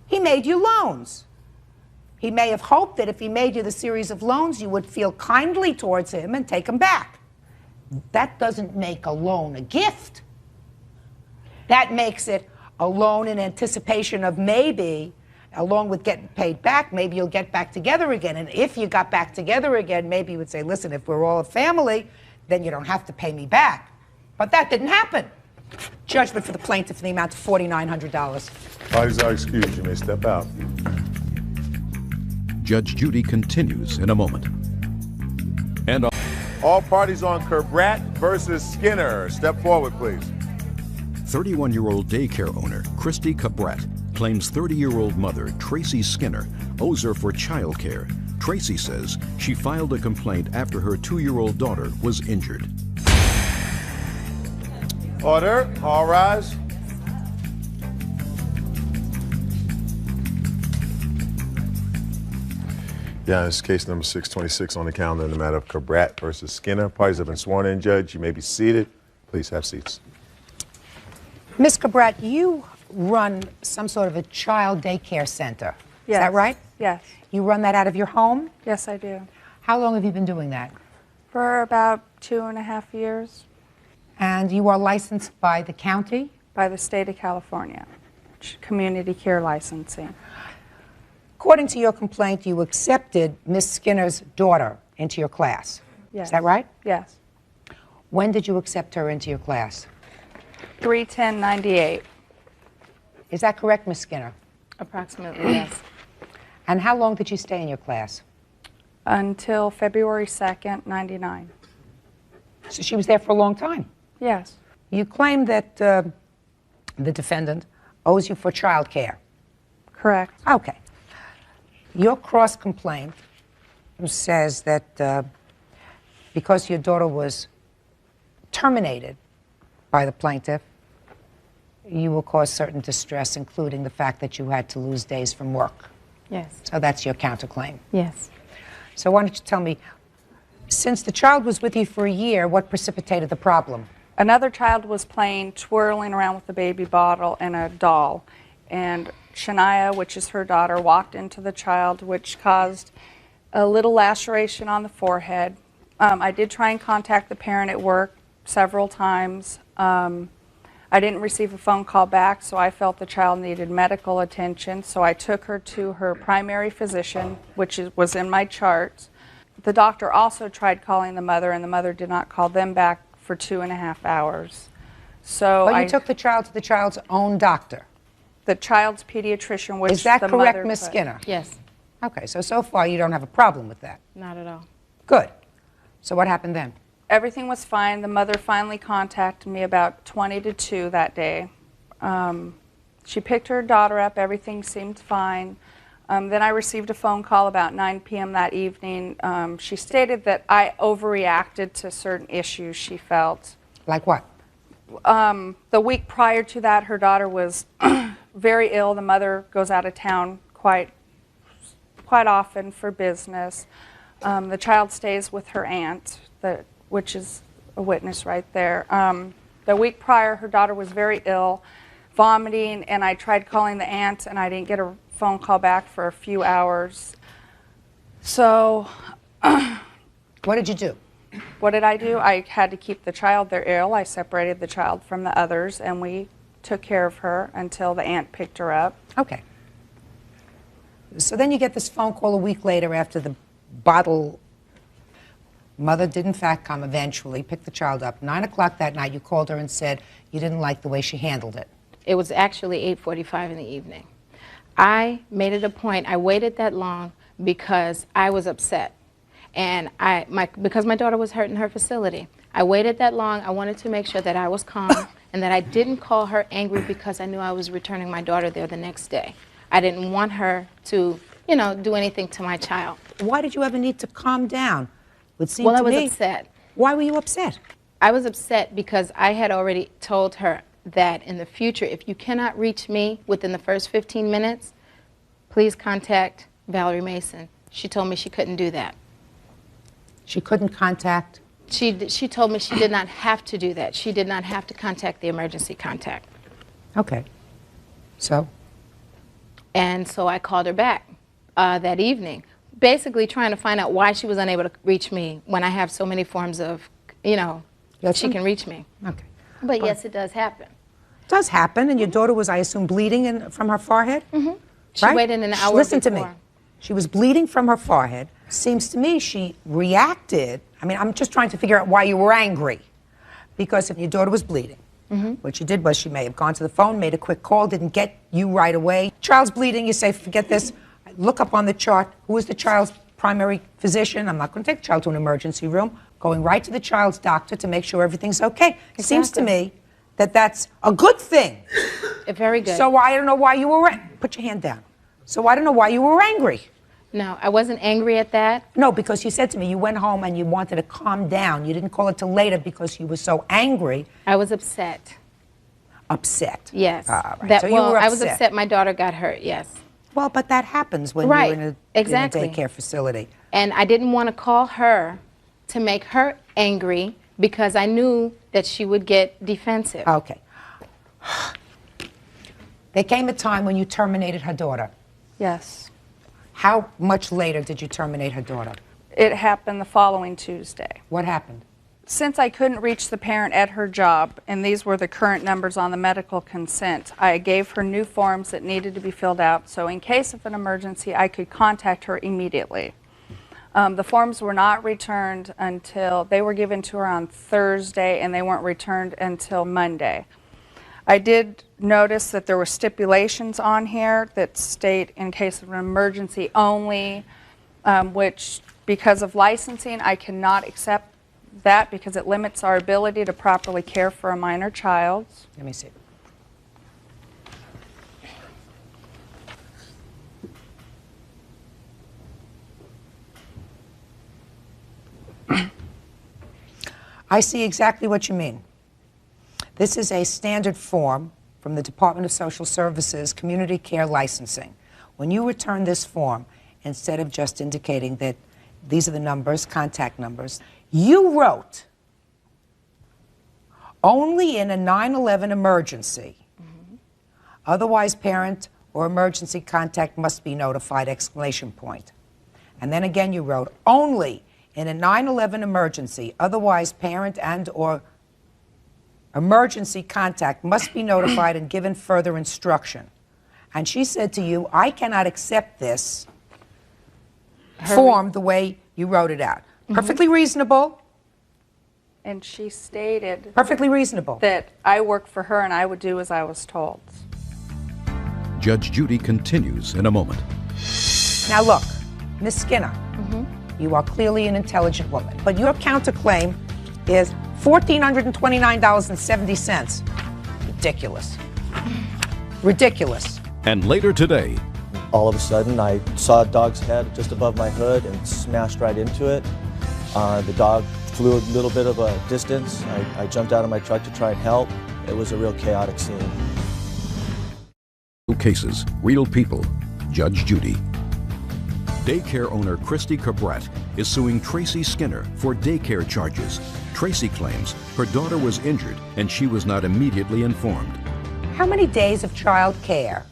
He made you loans. He may have hoped that if he made you the series of loans, you would feel kindly towards him and take them back. That doesn't make a loan a gift. That makes it a loan in anticipation of maybe, along with getting paid back, maybe you'll get back together again. And if you got back together again, maybe you would say, listen, if we're all a family, then you don't have to pay me back. But that didn't happen. Judgment for the plaintiff in the amount of $4,900. Parties are excused. You may step out. Judge Judy continues in a moment. And all parties on Kerbrat versus Skinner. Step forward, please. 31-year-old daycare owner Christy Cabret claims 30-year-old mother Tracy Skinner owes her for child care. Tracy says she filed a complaint after her 2-year-old daughter was injured. Order. All rise. Yeah, this is case number 626 on the calendar in the matter of Cabret versus Skinner. Parties have been sworn in, Judge. You may be seated. Please have seats. Ms. Cabret, you run some sort of a child daycare center. Yes. Is that right? Yes. You run that out of your home? Yes, I do. How long have you been doing that? For about 2.5 years. And you are licensed by the county? By the state of California. Community care licensing. According to your complaint, you accepted Miss Skinner's daughter into your class. Yes. Is that right? Yes. When did you accept her into your class? 3/10/98. Is that correct, Miss Skinner? Approximately, yes. And how long did you stay in your class? Until February 2nd, 99. So she was there for a long time? Yes. You claim that the defendant owes you for child care. Correct. Okay. Your cross-complaint says that because your daughter was terminated by the plaintiff, you will cause certain distress, including the fact that you had to lose days from work. Yes. So that's your counterclaim. Yes. So why don't you tell me, since the child was with you for a year, what precipitated the problem? Another child was playing, twirling around with a baby bottle and a doll. And Shania, which is her daughter, walked into the child, which caused a little laceration on the forehead. I did try and contact the parent at work several times. I didn't receive a phone call back, so I felt the child needed medical attention. So I took her to her primary physician, which was in my charts. The doctor also tried calling the mother, and the mother did not call them back for 2.5 hours. So But you took the child to the child's own doctor? The child's pediatrician, which is that the correct, mother Ms. put. Skinner? Yes. Okay, so far you don't have a problem with that? Not at all. Good. So what happened then? Everything was fine. The mother finally contacted me about 20 to 2 that day. She picked her daughter up. Everything seemed fine. Then I received a phone call about 9 p.m. that evening. She stated that I overreacted to certain issues she felt. Like what? The week prior to that, her daughter was very ill. The mother goes out of town quite often for business. The child stays with her aunt, which is a witness right there. The week prior, her daughter was very ill, vomiting, and I tried calling the aunt, and I didn't get a phone call back for a few hours. So What did you do? What did I do? I had to keep the child. They're ill. I separated the child from the others, and we took care of her until the aunt picked her up. Okay. So then you get this phone call a week later after the bottle. Mother did in fact come eventually, pick the child up. 9 o'clock that night, you called her and said you didn't like the way she handled it. It was actually 8:45 in the evening. I made it a point, I waited that long because I was upset. And because my daughter was hurt in her facility, I waited that long. I wanted to make sure that I was calm and that I didn't call her angry because I knew I was returning my daughter there the next day. I didn't want her to, you know, do anything to my child. Why did you ever need to calm down? Well, I was upset. Why were you upset? I was upset because I had already told her that in the future, if you cannot reach me within the first 15 minutes, please contact Valerie Mason. She told me she couldn't do that. She couldn't contact? She told me she did not have to do that. She did not have to contact the emergency contact. Okay. So? And so I called her back that evening, basically trying to find out why she was unable to reach me when I have so many forms of, you know, she can reach me. Okay. But yes, it does happen. It does happen, and your daughter was, I assume, bleeding from her forehead? Mm-hmm. She Right? waited an hour Listen to me. before. She was bleeding from her forehead. Seems to me she reacted. I mean, I'm just trying to figure out why you were angry. Because if your daughter was bleeding, what she did was she may have gone to the phone, made a quick call, didn't get you right away. Child's bleeding, you say, forget this. Look up on the chart, who is the child's primary physician? I'm not going to take the child to an emergency room. Going right to the child's doctor to make sure everything's okay. It seems to me that that's a good thing. Very good. So I don't know why you were, put your hand down. So I don't know why you were angry. No, I wasn't angry at that. No, because you said to me you went home and you wanted to calm down. You didn't call it till later because you were so angry. I was upset. Upset? Yes. All right. That, So you well, were I was upset. upset my daughter got hurt, yes. Well, but that happens when Right, you're in exactly. a daycare facility. And I didn't want to call her to make her angry because I knew that she would get defensive. Okay. There came a time when you terminated her daughter. Yes. How much later did you terminate her daughter? It happened the following Tuesday. What happened? Since I couldn't reach the parent at her job, and these were the current numbers on the medical consent, I gave her new forms that needed to be filled out, so in case of an emergency, I could contact her immediately. The forms were not returned until, they were given to her on Thursday, and they weren't returned until Monday. I did notice that there were stipulations on here that state in case of an emergency only, which because of licensing, I cannot accept that because it limits our ability to properly care for a minor child. Let me see. I see exactly what you mean. This is a standard form from the Department of Social Services Community Care Licensing. When you return this form, instead of just indicating that these are the numbers, contact numbers, you wrote, only in a 9/11 emergency, otherwise parent or emergency contact must be notified, exclamation point. And then again you wrote, only in a 9/11 emergency, otherwise parent and or emergency contact must be notified and given further instruction. And she said to you, I cannot accept this form the way you wrote it out. Perfectly reasonable. And she stated Perfectly reasonable. that I worked for her and I would do as I was told. Judge Judy continues in a moment. Now look, Ms. Skinner, you are clearly an intelligent woman, but your counterclaim is $1,429.70. Ridiculous. Ridiculous. And later today, all of a sudden I saw a dog's head just above my hood and smashed right into it. The dog flew a little bit of a distance. I jumped out of my truck to try and help. It was a real chaotic scene. Real cases, real people. Judge Judy. Daycare owner Christy Cabret is suing Tracy Skinner for daycare charges. Tracy claims her daughter was injured and she was not immediately informed. How many days of child care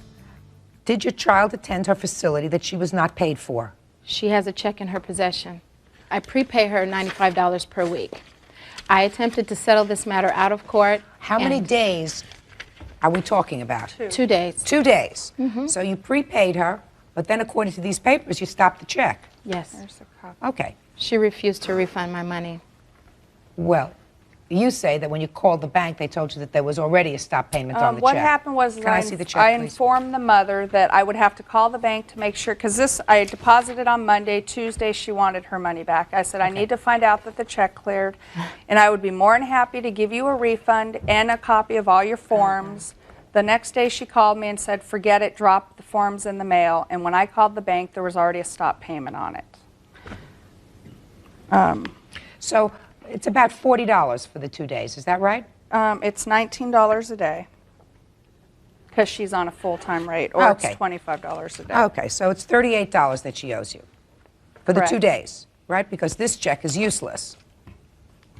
did your child attend her facility that she was not paid for? She has a check in her possession. I prepay her $95 per week. I attempted to settle this matter out of court. How many days are we talking about? 2 days. 2 days. So you prepaid her, but then according to these papers, you stopped the check. Yes. Okay. She refused to refund my money. Well, you say that when you called the bank, they told you that there was already a stop payment on the What check. happened was Can I see the check, I please? informed the mother that I would have to call the bank to make sure, because I deposited on Monday, Tuesday she wanted her money back. I said, I need to find out that the check cleared, and I would be more than happy to give you a refund and a copy of all your forms. The next day she called me and said, forget it, drop the forms in the mail. And when I called the bank, there was already a stop payment on it. So it's about $40 for the 2 days, is that right? It's $19 a day because she's on a full-time rate, or it's $25 a day. Okay, so it's $38 that she owes you for the 2 Correct. days, right? Because this check is useless,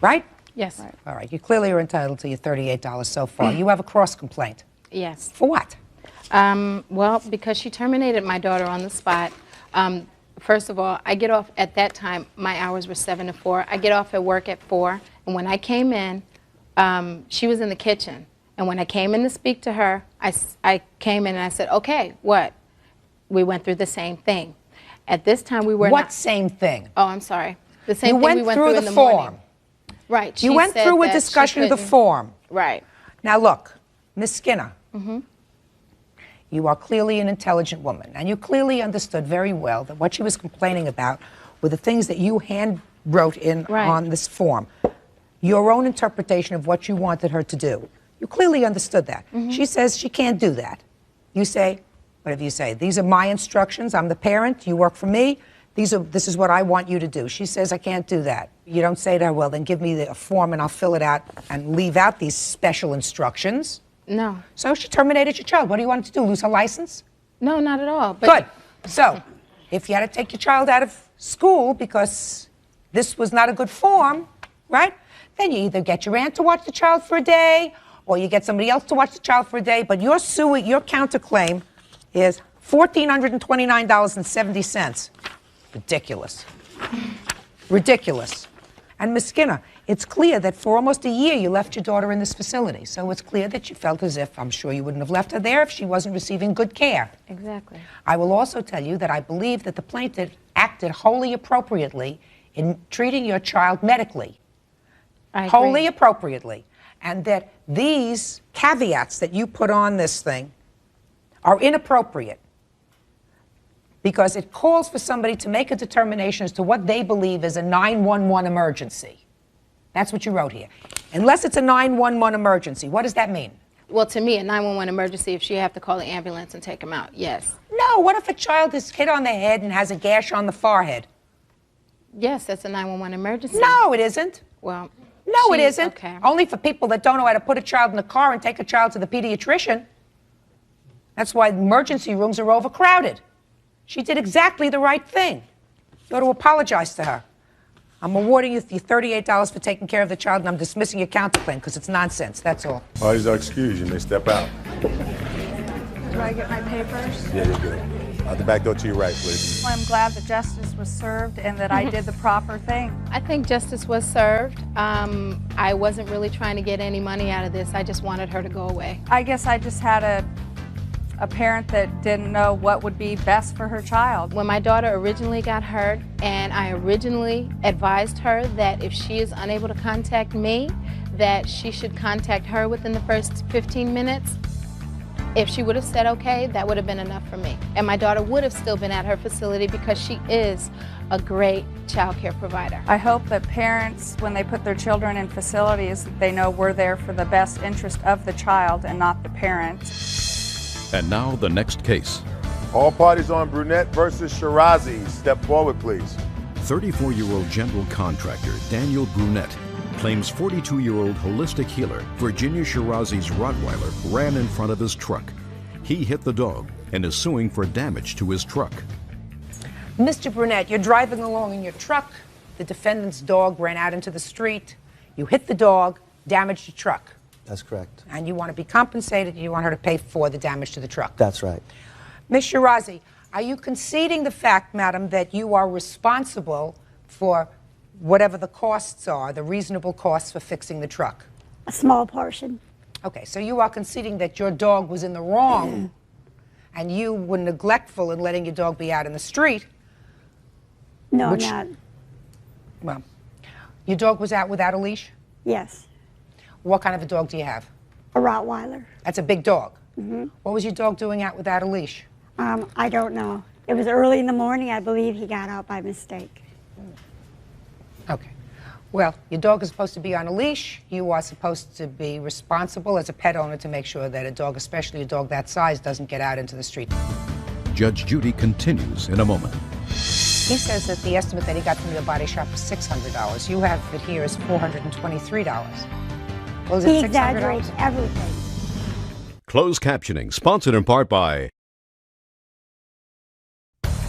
right? Yes. All right, you clearly are entitled to your $38 so far. You have a cross complaint. Yes. For what? Well, because she terminated my daughter on the spot. First of all, I get off at that time, my hours were 7 to 4. I get off at work at 4, and when I came in, she was in the kitchen. And when I came in to speak to her, I came in and I said, okay, what? We went through the same thing. At this time, we were What same thing? Oh, I'm sorry. The same You thing we went went through through the in the form. morning. Right. You she went said through a that she discussion of the couldn't- form. Right. Now look, Miss Skinner, Mm-hmm. you are clearly an intelligent woman, and you clearly understood very well that what she was complaining about were the things that you hand wrote in on this form. Your own interpretation of what you wanted her to do. You clearly understood that. She says she can't do that. You say, whatever you say, these are my instructions, I'm the parent, you work for me, this is what I want you to do. She says, I can't do that. You don't say to her, well, then give me a form and I'll fill it out and leave out these special instructions. No. So she terminated your child. What do you want her to do, lose her license? No, not at all. But Good. So, if you had to take your child out of school because this was not a good form, right? Then you either get your aunt to watch the child for a day, or you get somebody else to watch the child for a day, but your counterclaim is $1,429.70. Ridiculous. Ridiculous. And Ms. Skinner, it's clear that for almost a year you left your daughter in this facility. So it's clear that you felt as if, I'm sure you wouldn't have left her there if she wasn't receiving good care. Exactly. I will also tell you that I believe that the plaintiff acted wholly appropriately in treating your child medically. Wholly appropriately. And that these caveats that you put on this thing are inappropriate because it calls for somebody to make a determination as to what they believe is a 911 emergency. That's what you wrote here. Unless it's a 911 emergency, what does that mean? Well, to me, a 911 emergency, if she have to call the ambulance and take him out, yes. No, what if a child is hit on the head and has a gash on the forehead? Yes, that's a 911 emergency. No, it isn't. Well, no, it she- isn't. okay. Only for people that don't know how to put a child in a car and take a child to the pediatrician. That's why emergency rooms are overcrowded. She did exactly the right thing. You ought to apologize to her. I'm awarding you your $38 for taking care of the child, and I'm dismissing your counterclaim because it's nonsense. That's all. Parties are excused. You may step out. Do I get my papers? Yeah, you're good. Out the back door to your right, please. Well, I'm glad that justice was served and that I did the proper thing. I think justice was served. I wasn't really trying to get any money out of this. I just wanted her to go away. I guess I just had a parent that didn't know what would be best for her child. When my daughter originally got hurt, and I originally advised her that if she is unable to contact me, that she should contact her within the first 15 minutes. If she would have said okay, that would have been enough for me. And my daughter would have still been at her facility because she is a great child care provider. I hope that parents, when they put their children in facilities, that they know we're there for the best interest of the child and not the parent. And now the next case. All parties on Brunette versus Shirazi. Step forward, please. 34-year-old general contractor Daniel Brunette claims 42-year-old holistic healer Virginia Shirazi's Rottweiler ran in front of his truck. He hit the dog and is suing for damage to his truck. Mr. Brunette, you're driving along in your truck. The defendant's dog ran out into the street. You hit the dog, damaged your truck. That's correct. And you want to be compensated, you want her to pay for the damage to the truck. That's right. Ms. Shirazi, are you conceding the fact, madam, that you are responsible for whatever the costs are, the reasonable costs for fixing the truck? A small portion. Okay, so you are conceding that your dog was in the wrong and you were neglectful in letting your dog be out in the street. No, not. Well, your dog was out without a leash? Yes. What kind of a dog do you have? A Rottweiler. That's a big dog. Mm-hmm. What was your dog doing out without a leash? I don't know. It was early in the morning. I believe he got out by mistake. Okay. Well, your dog is supposed to be on a leash. You are supposed to be responsible as a pet owner to make sure that a dog, especially a dog that size, doesn't get out into the street. Judge Judy continues in a moment. He says that the estimate that he got from your body shop was $600. You have it here as $423. Well, is it He $600? exaggerates everything. Closed captioning, sponsored in part by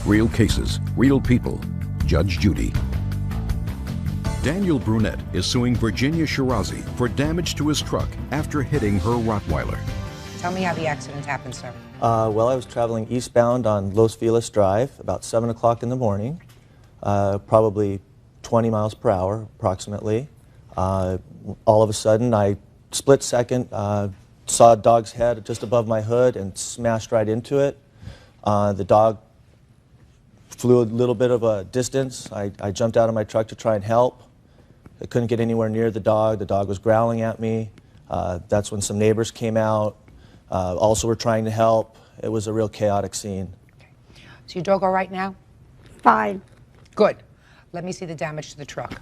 Real Cases, Real People, Judge Judy. Daniel Brunette is suing Virginia Shirazi for damage to his truck after hitting her Rottweiler. Tell me how the accident happened, sir. Well, I was traveling eastbound on Los Feliz Drive about 7 o'clock in the morning, probably 20 miles per hour approximately. All of a sudden, I split second saw a dog's head just above my hood and smashed right into it. The dog flew a little bit of a distance. I jumped out of my truck to try and help. I couldn't get anywhere near the dog. The dog was growling at me. That's when some neighbors came out. Also were trying to help. It was a real chaotic scene. Okay. So your dog all right now? Fine. Good. Let me see the damage to the truck.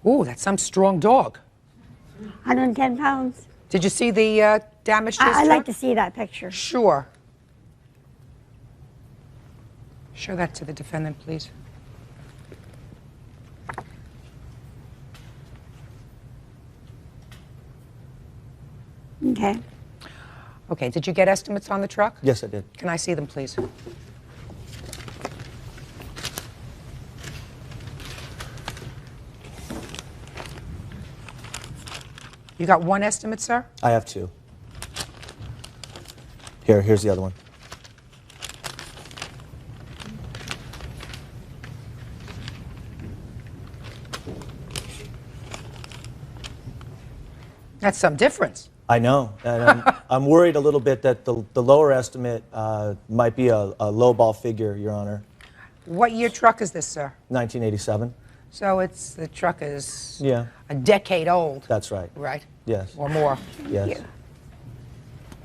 Ooh, that's some strong dog. 110 pounds. Did you see the damage to his I'd truck? like to see that picture. Sure. Show that to the defendant, please. Okay. Okay, did you get estimates on the truck? Yes, I did. Can I see them, please? You got one estimate, sir? I have two. Here's the other one. That's some difference. I know, and I'm worried a little bit that the lower estimate might be a lowball figure, Your Honor. What year truck is this, sir? 1987. So the truck is a decade old. That's right. Right? Yes. Or more. Yes. Yeah.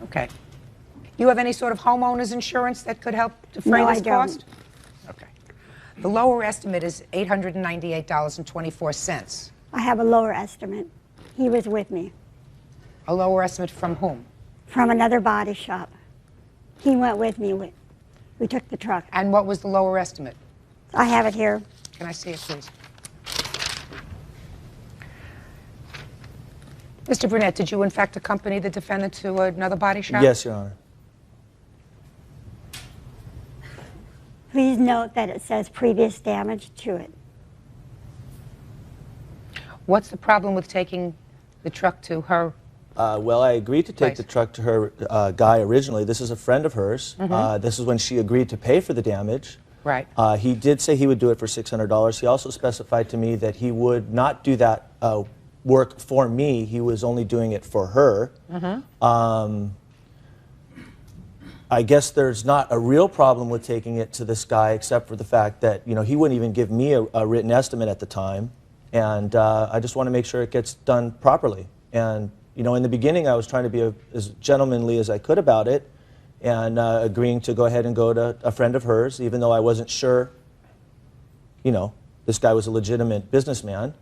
Okay. You have any sort of homeowner's insurance that could help defray this cost? Okay. The lower estimate is $898.24. I have a lower estimate. He was with me. A lower estimate from whom? From another body shop. He went with me. We took the truck. And what was the lower estimate? I have it here. Can I see it, please? Mr. Burnett, did you in fact accompany the defendant to another body shop? Yes, Your Honor. Please note that it says previous damage to it. What's the problem with taking the truck to her? Well, I agreed to take the truck to her guy originally. This is a friend of hers. Mhm. This is when she agreed to pay for the damage. Right. He did say he would do it for $600. He also specified to me that he would not do that work for me. He was only doing it for her. I guess there's not a real problem with taking it to this guy, except for the fact that he wouldn't even give me a written estimate at the time, and I just want to make sure it gets done properly. And in the beginning, I was trying to be as gentlemanly as I could about it, and agreeing to go ahead and go to a friend of hers, even though I wasn't sure. This guy was a legitimate businessman.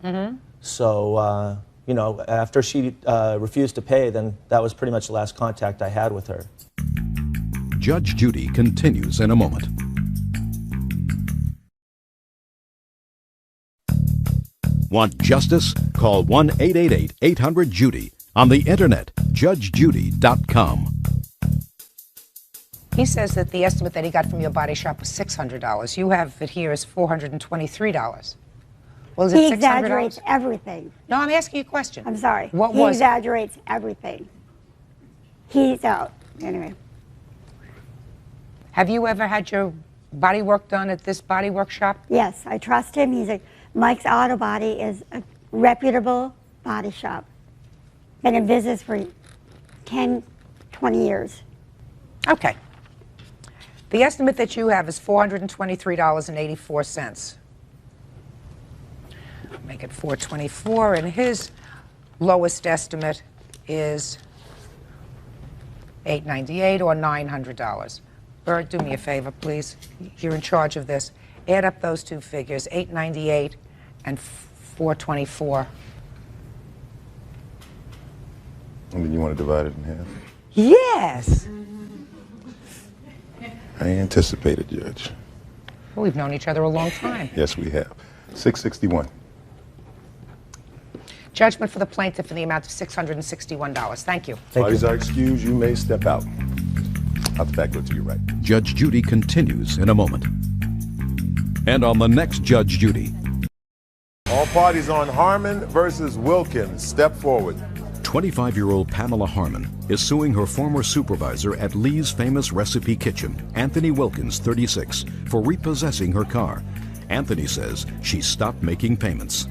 So, after she refused to pay, then that was pretty much the last contact I had with her. Judge Judy continues in a moment. Want justice? Call 1-888-800-JUDY. On the internet, judgejudy.com. He says that the estimate that he got from your body shop was $600. You have it here as $423. Well, is it He $600? exaggerates everything. No, I'm asking you a question. I'm sorry. What he was it? exaggerates everything. He's out. Anyway. Have you ever had your body work done at this body work shop? Yes, I trust him. Mike's Auto Body is a reputable body shop. Been in business for 10, 20 years. Okay. The estimate that you have is $423.84. Make it $424, and his lowest estimate is $898 or $900. Bert, do me a favor, please. You're in charge of this. Add up those two figures, $898 and $424. And then you want to divide it in half? Yes. I anticipated, Judge. Well, we've known each other a long time. Yes, we have. 661. Judgment for the plaintiff in the amount of $661. Thank you. Parties are excused. You may step out. I'll have the back door to your right. Judge Judy continues in a moment. And on the next Judge Judy. All parties on Harmon versus Wilkins. Step forward. 25-year-old Pamela Harmon is suing her former supervisor at Lee's Famous Recipe Kitchen, Anthony Wilkins, 36, for repossessing her car. Anthony says she stopped making payments.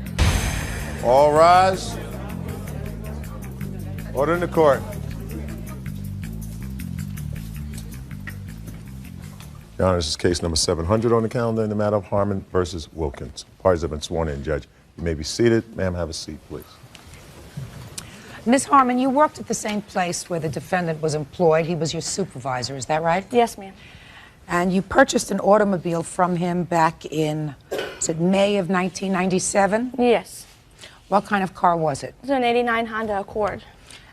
All rise. Order in the court. Your Honor, this is case number 700 on the calendar in the matter of Harmon versus Wilkins. Parties have been sworn in, Judge. You may be seated. Ma'am, have a seat, please. Ms. Harmon, you worked at the same place where the defendant was employed. He was your supervisor, is that right? Yes, ma'am. And you purchased an automobile from him back in, is it May of 1997? Yes. What kind of car was it? It was an '89 Honda Accord.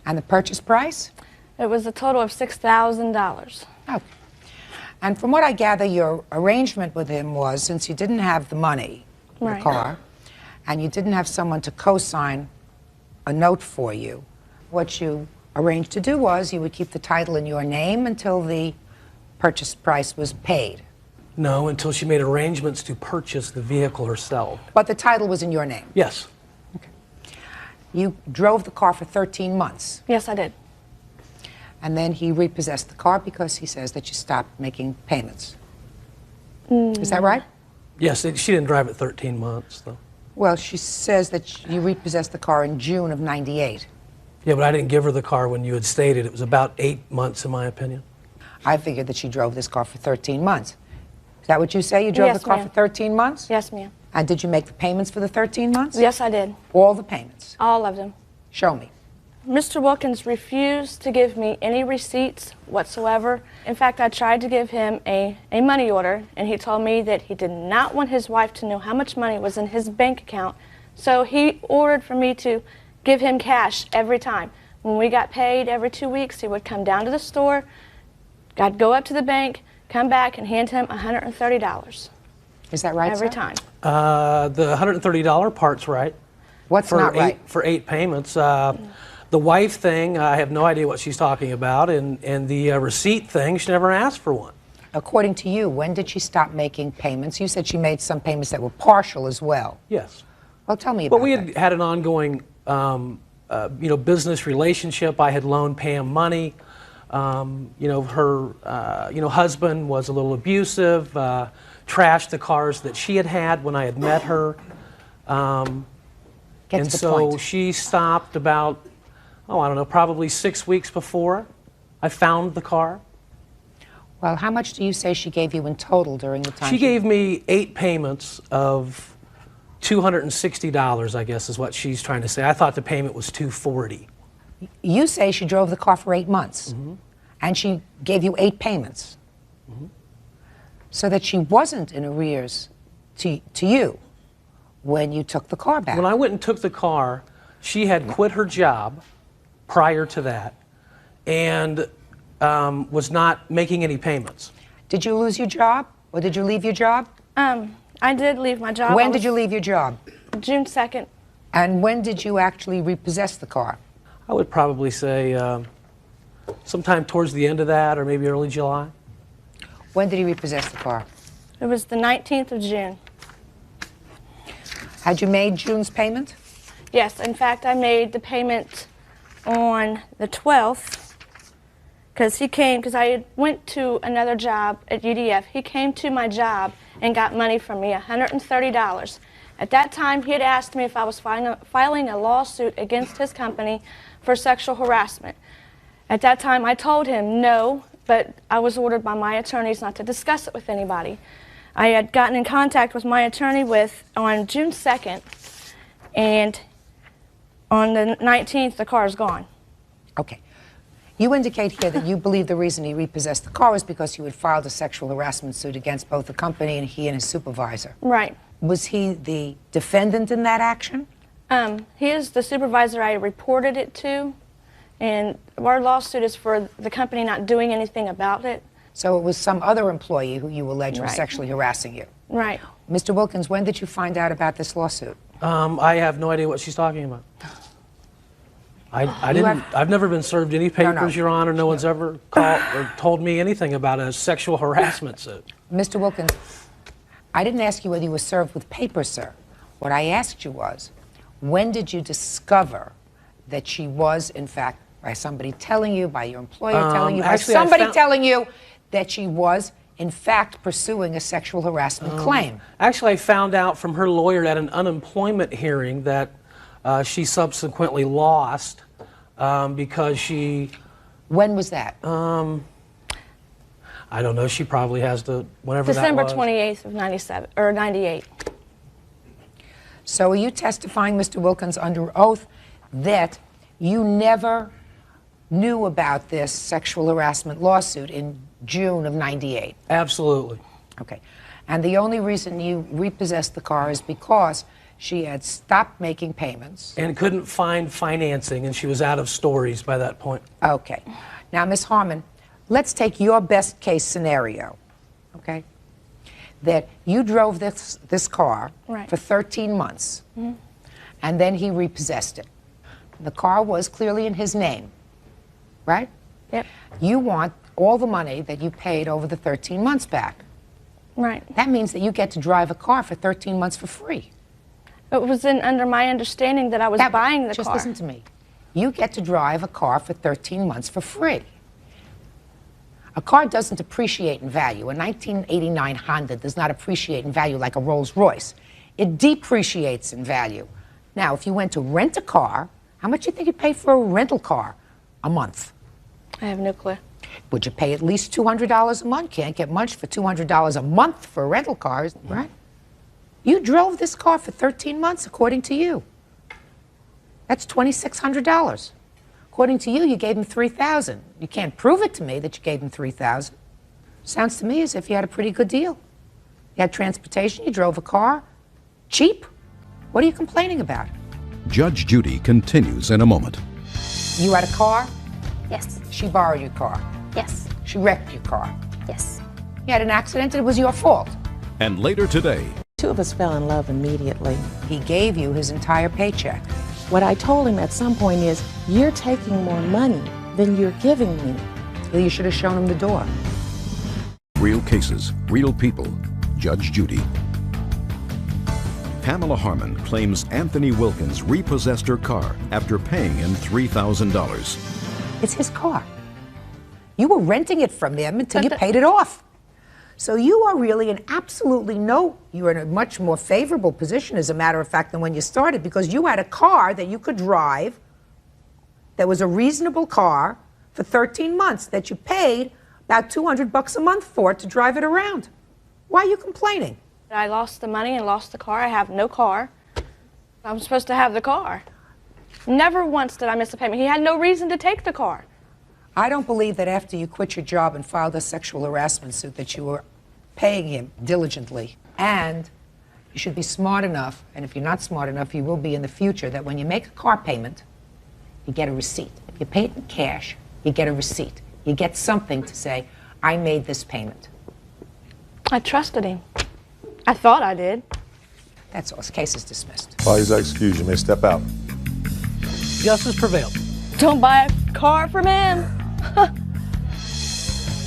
And the purchase price? It was a total of $6,000. Okay. And from what I gather, your arrangement with him was, since you didn't have the money for the car, and you didn't have someone to co-sign a note for you, what you arranged to do was you would keep the title in your name until the purchase price was paid. No, until she made arrangements to purchase the vehicle herself. But the title was in your name? Yes. Okay. You drove the car for 13 months? Yes, I did. And then he repossessed the car because he says that you stopped making payments. Is that right? Yes, she didn't drive it 13 months, though. Well, she says that you repossessed the car in June of '98. Yeah, but I didn't give her the car when you had stated. It was about 8 months, in my opinion. I figured that she drove this car for 13 months. Is that what you say? You drove Yes, the car ma'am. for 13 months? Yes, ma'am. And did you make the payments for the 13 months? Yes, I did. All the payments? All of them. Show me. Mr. Wilkins refused to give me any receipts whatsoever. In fact, I tried to give him a money order, and he told me that he did not want his wife to know how much money was in his bank account. So he ordered for me to give him cash every time. When we got paid every 2 weeks, he would come down to the store, I'd go up to the bank, come back, and hand him $130. Is that right, Every sir? time. The $130 part's right. What's not right? For 8 payments. The wife thing, I have no idea what she's talking about, and the receipt thing, she never asked for one. According to you, when did she stop making payments? You said she made some payments that were partial as well. Yes. Well, tell me about But we that. had an ongoing, business relationship. I had loaned Pam money. Her, husband was a little abusive, trashed the cars that she had when I had met her. And so she stopped about, probably 6 weeks before I found the car. Well, how much do you say she gave you in total during the time? She gave me 8 payments of $260, I guess is what she's trying to say. I thought the payment was $240. You say she drove the car for 8 months, and she gave you 8 payments, so that she wasn't in arrears to you when you took the car back. When I went and took the car, she had quit her job prior to that and was not making any payments. Did you lose your job, or did you leave your job? I did leave my job. When did you leave your job? June 2nd. And when did you actually repossess the car? I would probably say sometime towards the end of that, or maybe early July. When did he repossess the car? It was the 19th of June. Had you made June's payment? Yes, in fact, I made the payment on the 12th, because I went to another job at UDF. He came to my job and got money from me, $130. At that time, he had asked me if I was filing a lawsuit against his company for sexual harassment. At that time, I told him no, but I was ordered by my attorneys not to discuss it with anybody. I had gotten in contact with my attorney on June 2nd, and on the 19th, the car is gone. Okay. You indicate here that you believe the reason he repossessed the car was because you had filed a sexual harassment suit against both the company and he and his supervisor. Right. Was he the defendant in that action? He is the supervisor I reported it to, and our lawsuit is for the company not doing anything about it. So it was some other employee who you allege was Right. sexually harassing you. Right. Mr. Wilkins, when did you find out about this lawsuit? I have no idea what she's talking about. I've never been served any papers, Your Honor. No one's ever called or told me anything about a sexual harassment suit. Mr. Wilkins, I didn't ask you whether you were served with papers, sir. What I asked you was, when did you discover that she was, in fact, by somebody telling you, by your employer telling you, by somebody telling you that she was, in fact, pursuing a sexual harassment claim? Actually, I found out from her lawyer at an unemployment hearing that she subsequently lost because she... When was that? I don't know. She probably has to, whenever December that was. 28th of 97, or 98. So are you testifying, Mr. Wilkins, under oath that you never knew about this sexual harassment lawsuit in June of 98? Absolutely. Okay. And the only reason you repossessed the car is because she had stopped making payments. And couldn't find financing, and she was out of stories by that point. Okay. Now, Ms. Harmon, let's take your best case scenario, okay? That you drove this car for 13 months, and then he repossessed it. The car was clearly in his name, right? Yep. You want all the money that you paid over the 13 months back. Right. That means that you get to drive a car for 13 months for free. It was under my understanding that I was buying the car. Just listen to me. You get to drive a car for 13 months for free. A car doesn't appreciate in value. A 1989 Honda does not appreciate in value like a Rolls Royce. It depreciates in value. Now, if you went to rent a car, how much do you think you'd pay for a rental car a month? I have no clue. Would you pay at least $200 a month? Can't get much for $200 a month for a rental car, right? You drove this car for 13 months, according to you. That's $2,600. According to you, you gave him $3,000. You can't prove it to me that you gave him $3,000. Sounds to me as if you had a pretty good deal. You had transportation, you drove a car, cheap. What are you complaining about? Judge Judy continues in a moment. You had a car? Yes. She borrowed your car? Yes. She wrecked your car? Yes. You had an accident and it was your fault? And later today, two of us fell in love immediately. He gave you his entire paycheck. What I told him at some point is, you're taking more money than you're giving me. Well, you should have shown him the door. Real cases, real people. Judge Judy. Pamela Harmon claims Anthony Wilkins repossessed her car after paying him $3,000. It's his car. You were renting it from him until you paid it off. So you are really you're in a much more favorable position, as a matter of fact, than when you started, because you had a car that you could drive that was a reasonable car for 13 months that you paid about $200 a month for to drive it around. Why are you complaining? I lost the money and lost the car. I have no car. I'm supposed to have the car. Never once did I miss a payment. He had no reason to take the car. I don't believe that after you quit your job and filed a sexual harassment suit that you were paying him diligently. And you should be smart enough, and if you're not smart enough, you will be in the future, that when you make a car payment, you get a receipt. If you pay it in cash, you get a receipt. You get something to say, I made this payment. I trusted him. I thought I did. That's all. This case is dismissed. Parties are excused. You may step out. Justice prevailed. Don't buy a car from him.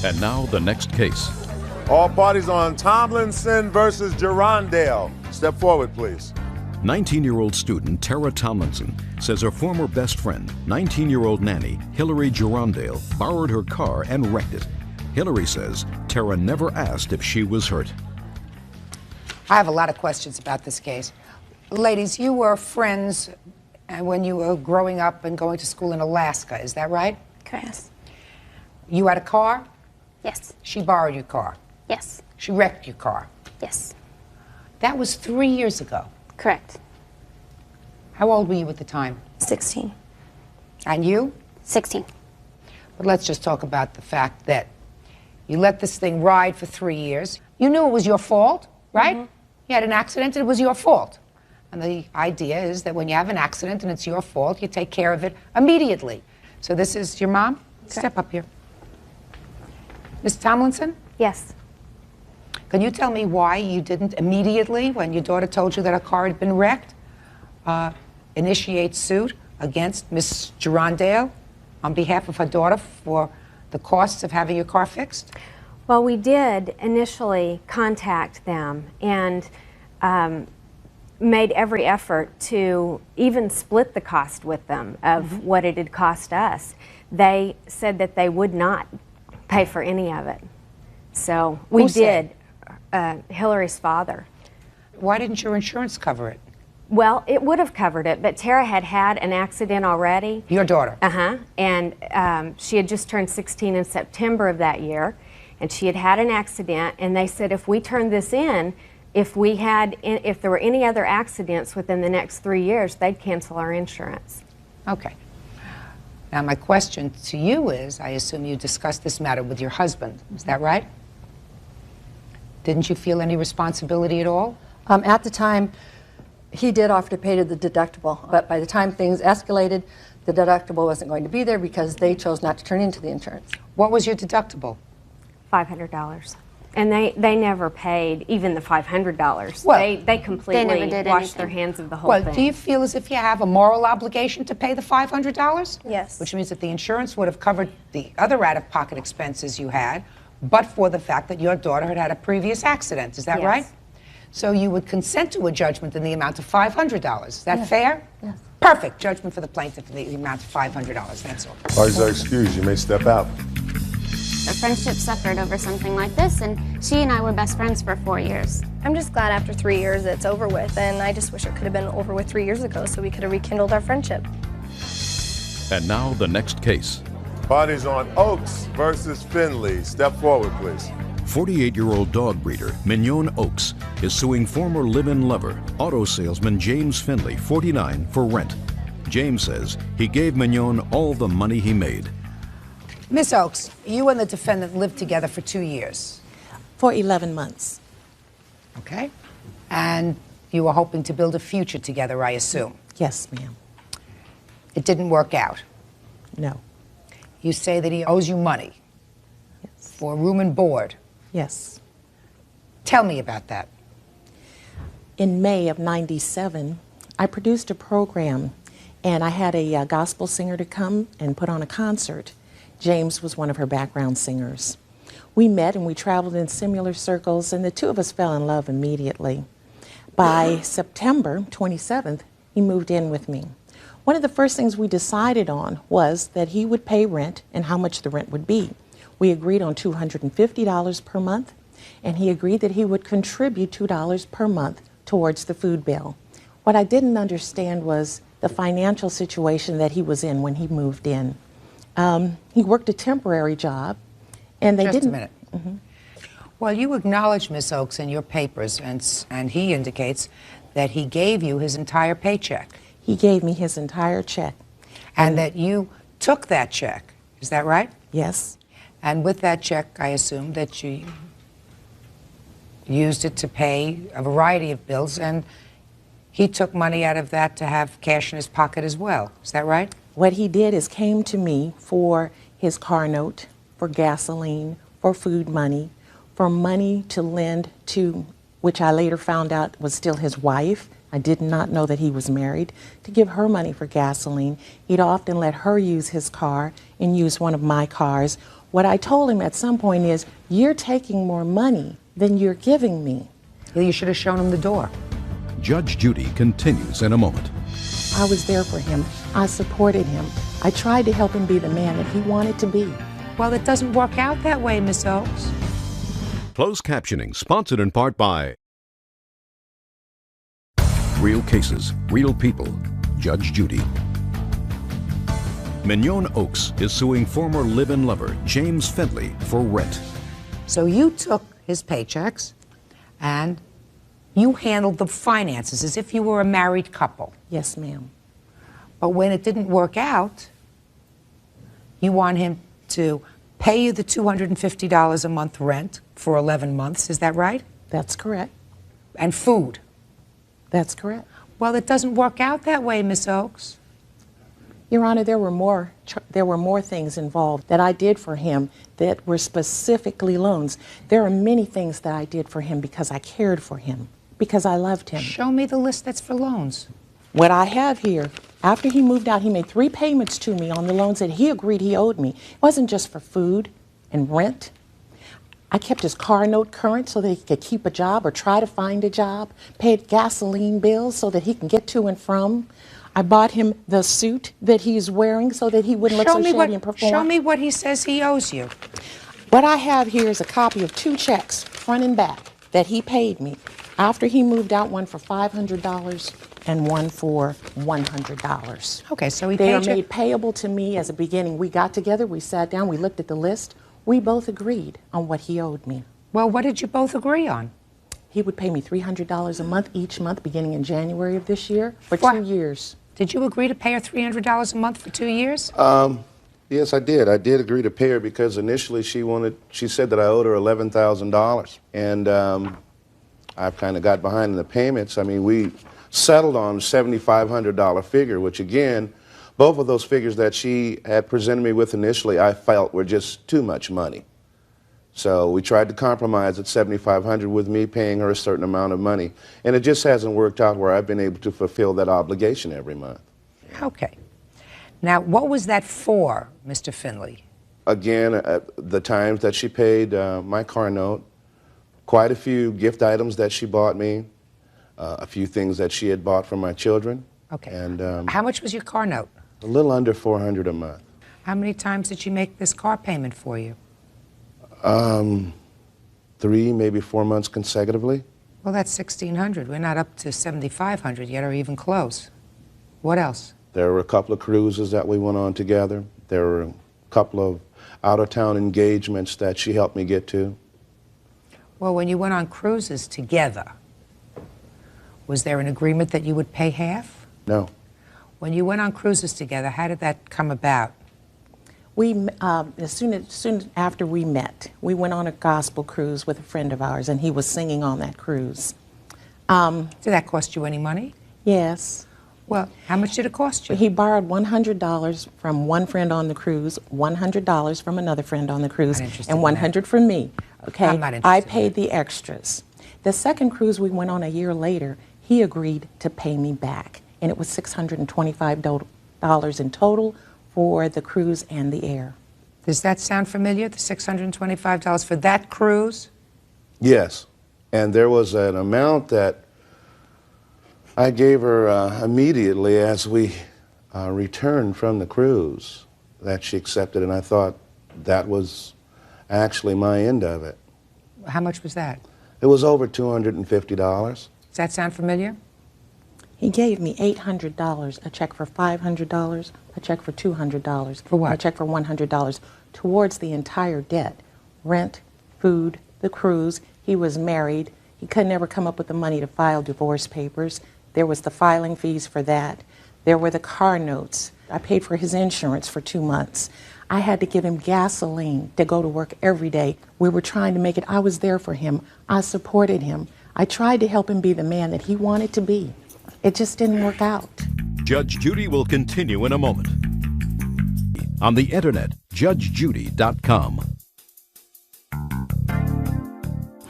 And now the next case. All parties on Tomlinson versus Gerondale. Step forward, please. 19-year-old student Tara Tomlinson says her former best friend, 19-year-old nanny Hillary Gerondale, borrowed her car and wrecked it. Hillary says Tara never asked if she was hurt. I have a lot of questions about this case. Ladies, you were friends when you were growing up and going to school in Alaska, is that right? Correct. You had a car? Yes. She borrowed your car? Yes. She wrecked your car? Yes. That was 3 years ago. Correct. How old were you at the time? 16. And you? 16. But let's just talk about the fact that you let this thing ride for 3 years. You knew it was your fault, right? Mm-hmm. You had an accident and it was your fault. And the idea is that when you have an accident and it's your fault, you take care of it immediately. So this is your mom? Okay. Step up here. Ms. Tomlinson? Yes. Can you tell me why you didn't immediately, when your daughter told you that her car had been wrecked, initiate suit against Ms. Gerondale on behalf of her daughter for the costs of having your car fixed? Well, we did initially contact them and made every effort to even split the cost with them of what it had cost us. They said that they would not pay for any of it. So we did. Hillary's father. Why didn't your insurance cover it? Well, it would have covered it, but Tara had had an accident already. Your daughter? Uh-huh. And she had just turned 16 in September of that year, and she had had an accident, and they said if we turned this in, if there were any other accidents within the next 3 years, they'd cancel our insurance. Okay. Now my question to you is, I assume you discussed this matter with your husband, is that right? Didn't you feel any responsibility at all? At the time, he did offer to pay the deductible, but by the time things escalated, the deductible wasn't going to be there because they chose not to turn into the insurance. What was your deductible? $500. And they never paid even the $500. Well, they completely washed their hands of the whole thing. Well, do you feel as if you have a moral obligation to pay the $500? Yes. Which means that the insurance would have covered the other out-of-pocket expenses you had, but for the fact that your daughter had had a previous accident. Is that right? So you would consent to a judgment in the amount of $500. Is that fair? Yes. Perfect. Judgment for the plaintiff in the amount of $500. That's all. Parties are excused. You may step out. Our friendship suffered over something like this, and she and I were best friends for 4 years. I'm just glad after 3 years it's over with, and I just wish it could have been over with 3 years ago so we could have rekindled our friendship. And now the next case. Parties on Oaks versus Finley. Step forward, please. 48-year-old dog breeder Mignon Oaks is suing former live-in lover, auto salesman James Finley, 49, for rent. James says he gave Mignon all the money he made. Miss Oaks, you and the defendant lived together for 2 years. For 11 months. Okay. And you were hoping to build a future together, I assume. Yes, ma'am. It didn't work out. No. You say that he owes you money. Yes. For room and board. Yes. Tell me about that. In May of '97, I produced a program, and I had a gospel singer to come and put on a concert. James was one of her background singers. We met and we traveled in similar circles, and the two of us fell in love immediately. By September 27th, he moved in with me. One of the first things we decided on was that he would pay rent and how much the rent would be. We agreed on $250 per month, and he agreed that he would contribute $2 per month towards the food bill. What I didn't understand was the financial situation that he was in when he moved in. He worked a temporary job, and they didn't. Just a minute. Well, you acknowledge, Miss Oaks, in your papers, and he indicates that he gave you his entire paycheck. He gave me his entire check. And that you took that check. Is that right? Yes. And with that check, I assume that you used it to pay a variety of bills, and he took money out of that to have cash in his pocket as well. Is that right? What he did is came to me for his car note, for gasoline, for food money, for money to lend to, which I later found out was still his wife. I did not know that he was married, to give her money for gasoline. He'd often let her use his car and use one of my cars. What I told him at some point is, you're taking more money than you're giving me. Well, you should have shown him the door. Judge Judy continues in a moment. I was there for him. I supported him. I tried to help him be the man that he wanted to be. Well, it doesn't work out that way, Miss Oaks. Closed captioning sponsored in part by Real Cases, Real People, Judge Judy. Mignon Oaks is suing former live-in lover James Findlay for rent. So you took his paychecks and you handled the finances as if you were a married couple. Yes, ma'am. But when it didn't work out, you want him to pay you the $250 a month rent for 11 months. Is that right? That's correct. And food. That's correct. Well, it doesn't work out that way, Miss Oaks. Your Honor, there were more things involved that I did for him that were specifically loans. There are many things that I did for him because I cared for him, because I loved him. Show me the list that's for loans. What I have here, after he moved out, he made 3 payments to me on the loans that he agreed he owed me. It wasn't just for food and rent. I kept his car note current so that he could keep a job or try to find a job, paid gasoline bills so that he can get to and from. I bought him the suit that he's wearing so that he wouldn't look so shady and perform. Show me what he says he owes you. What I have here is a copy of 2 checks, front and back, that he paid me after he moved out, one for $500 and one for $100. Okay, so he They are paid you. made payable to me as a beginning. We got together, we sat down, we looked at the list. We both agreed on what he owed me. Well, what did you both agree on? He would pay me $300 a month each month beginning in January of this year for 2 years. Did you agree to pay her $300 a month for 2 years? Yes, I did. I did agree to pay her because initially she said that I owed her $11,000. And I've kind of got behind in the payments. I mean, we settled on a $7,500 figure, which again, both of those figures that she had presented me with initially, I felt were just too much money. So we tried to compromise at $7,500 with me paying her a certain amount of money. And it just hasn't worked out where I've been able to fulfill that obligation every month. Okay. Now, what was that for, Mr. Findlay? Again, the times that she paid my car note, quite a few gift items that she bought me, a few things that she had bought for my children. Okay. And how much was your car note? A little under $400 a month. How many times did she make this car payment for you? 3, maybe 4 months consecutively. Well, that's $1,600. We're not up to $7,500 yet, or even close. What else? There were a couple of cruises that we went on together. There were a couple of out-of-town engagements that she helped me get to. Well, when you went on cruises together, was there an agreement that you would pay half? No. When you went on cruises together, how did that come about? We, as soon after we met, we went on a gospel cruise with a friend of ours, and he was singing on that cruise. Did that cost you any money? Yes. Well, how much did it cost you? He borrowed $100 from one friend on the cruise, $100 from another friend on the cruise, and $100 from me. Okay, I'm not interested I paid the extras. The second cruise we went on a year later, he agreed to pay me back, and it was $625 in total for the cruise and the air. Does that sound familiar, the $625 for that cruise? Yes. And there was an amount that I gave her immediately as we returned from the cruise that she accepted, and I thought that was actually my end of it. How much was that? It was over $250. Does that sound familiar? He gave me $800, a check for $500, a check for $200. For what? A check for $100 towards the entire debt. Rent, food, the cruise. He was married. He could never come up with the money to file divorce papers. There was the filing fees for that. There were the car notes. I paid for his insurance for 2 months. I had to give him gasoline to go to work every day. We were trying to make it. I was there for him. I supported him. I tried to help him be the man that he wanted to be. It just didn't work out. Judge Judy will continue in a moment. On the internet, judgejudy.com.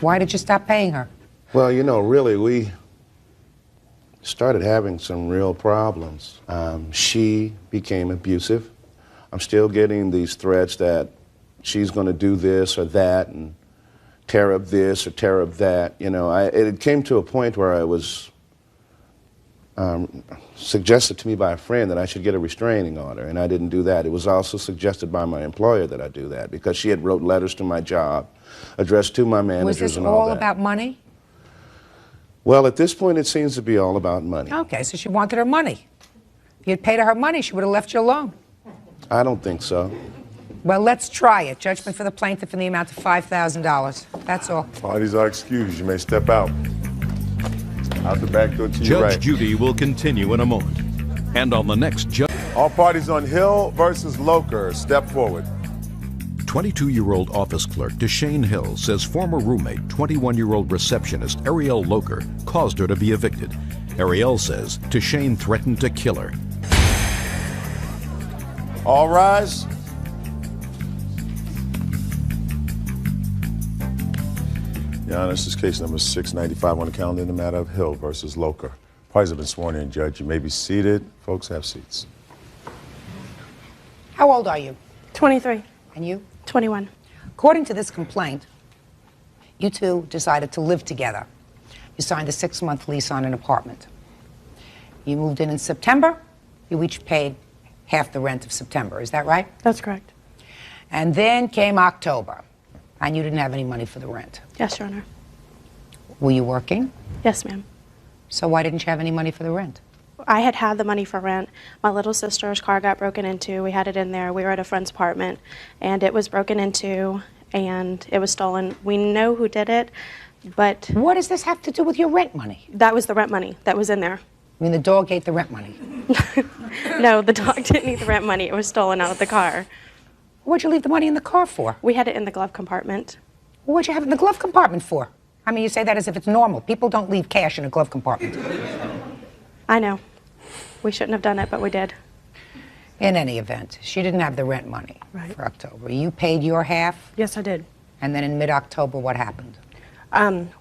Why did you stop paying her? Well, you know, really, we started having some real problems. She became abusive. I'm still getting these threats that she's going to do this or that and tear up this or tear up that. You know, it came to a point where I was suggested to me by a friend that I should get a restraining order, and I didn't do that. It was also suggested by my employer that I do that because she had wrote letters to my job, addressed to my managers Was this and all all that. about money? Well, at this point, it seems to be all about money. Okay, so she wanted her money. If you'd paid her money, she would have left you alone. I don't think so. Well, let's try it. Judgment for the plaintiff in the amount of $5,000. That's all. Parties are excused. You may step out. Out the back door to your right. Judge Judy will continue in a moment. And on the next Judge... All parties on Hill versus Loker, step forward. 22-year-old office clerk DeShane Hill says former roommate, 21-year-old receptionist Ariel Loker caused her to be evicted. Ariel says DeShane threatened to kill her. All rise. Your Honor, this is case number 695 on the calendar in the matter of Hill versus Loker. Parties have been sworn in, Judge. You may be seated. Folks, have seats. How old are you? 23. And you? 21. According to this complaint, you two decided to live together. You signed a 6-month lease on an apartment. You moved in September. You each paid half the rent of September. Is that right? That's correct. And then came October, and you didn't have any money for the rent. Yes, Your Honor. Were you working? Yes, ma'am. So why didn't you have any money for the rent? I had the money for rent. My little sister's car got broken into. We had it in there. We were at a friend's apartment, and it was broken into, and it was stolen. We know who did it, but... What does this have to do with your rent money? That was the rent money that was in there. I mean, the dog ate the rent money. No, the dog didn't eat the rent money. It was stolen out of the car. What'd you leave the money in the car for? We had it in the glove compartment. What'd you have it in the glove compartment for? I mean, you say that as if it's normal. People don't leave cash in a glove compartment. I know. We shouldn't have done it, but we did. In any event, she didn't have the rent money for October. You paid your half? Yes, I did. And then in mid-October, what happened?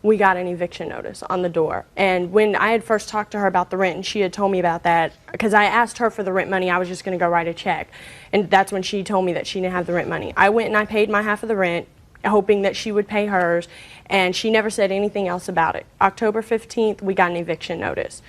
We got an eviction notice on the door. And when I had first talked to her about the rent, and she had told me about that, because I asked her for the rent money, I was just going to go write a check. And that's when she told me that she didn't have the rent money. I went and I paid my half of the rent, hoping that she would pay hers, and she never said anything else about it. October 15th, we got an eviction notice.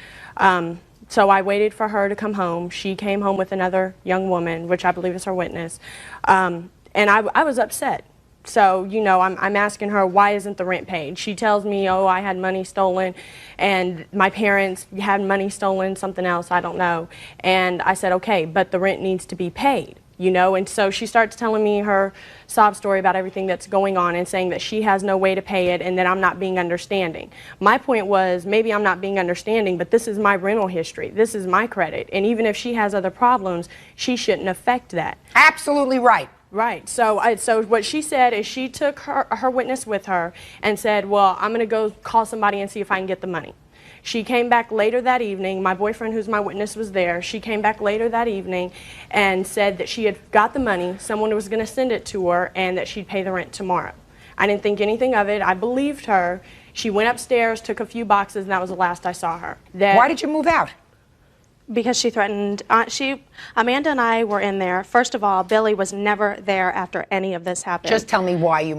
So I waited for her to come home. She came home with another young woman, which I believe is her witness. And I was upset. So, you know, I'm asking her, why isn't the rent paid? She tells me, oh, I had money stolen, and my parents had money stolen, something else, I don't know. And I said, okay, but the rent needs to be paid, you know? And so she starts telling me her sob story about everything that's going on and saying that she has no way to pay it and that I'm not being understanding. My point was, maybe I'm not being understanding, but this is my rental history. This is my credit. And even if she has other problems, she shouldn't affect that. Absolutely right. Right. So what she said is she took her witness with her and said, well, I'm going to go call somebody and see if I can get the money. She came back later that evening. My boyfriend, who's my witness, was there. She came back later that evening and said that she had got the money, someone was going to send it to her, and that she'd pay the rent tomorrow. I didn't think anything of it. I believed her. She went upstairs, took a few boxes, and that was the last I saw her. Why did you move out? Because she threatened, Amanda and I were in there. First of all, Billy was never there after any of this happened. Just tell me why you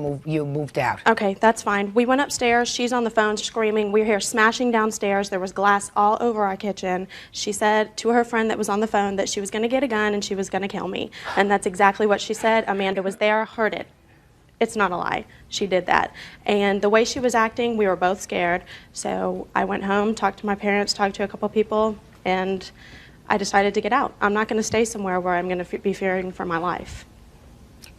moved out. Okay, that's fine. We went upstairs. She's on the phone screaming. We hear smashing downstairs. There was glass all over our kitchen. She said to her friend that was on the phone that she was going to get a gun and she was going to kill me. And that's exactly what she said. Amanda was there, heard it. It's not a lie. She did that. And the way she was acting, we were both scared. So I went home, talked to my parents, talked to a couple people, and I decided to get out. I'm not going to stay somewhere where I'm going to be fearing for my life.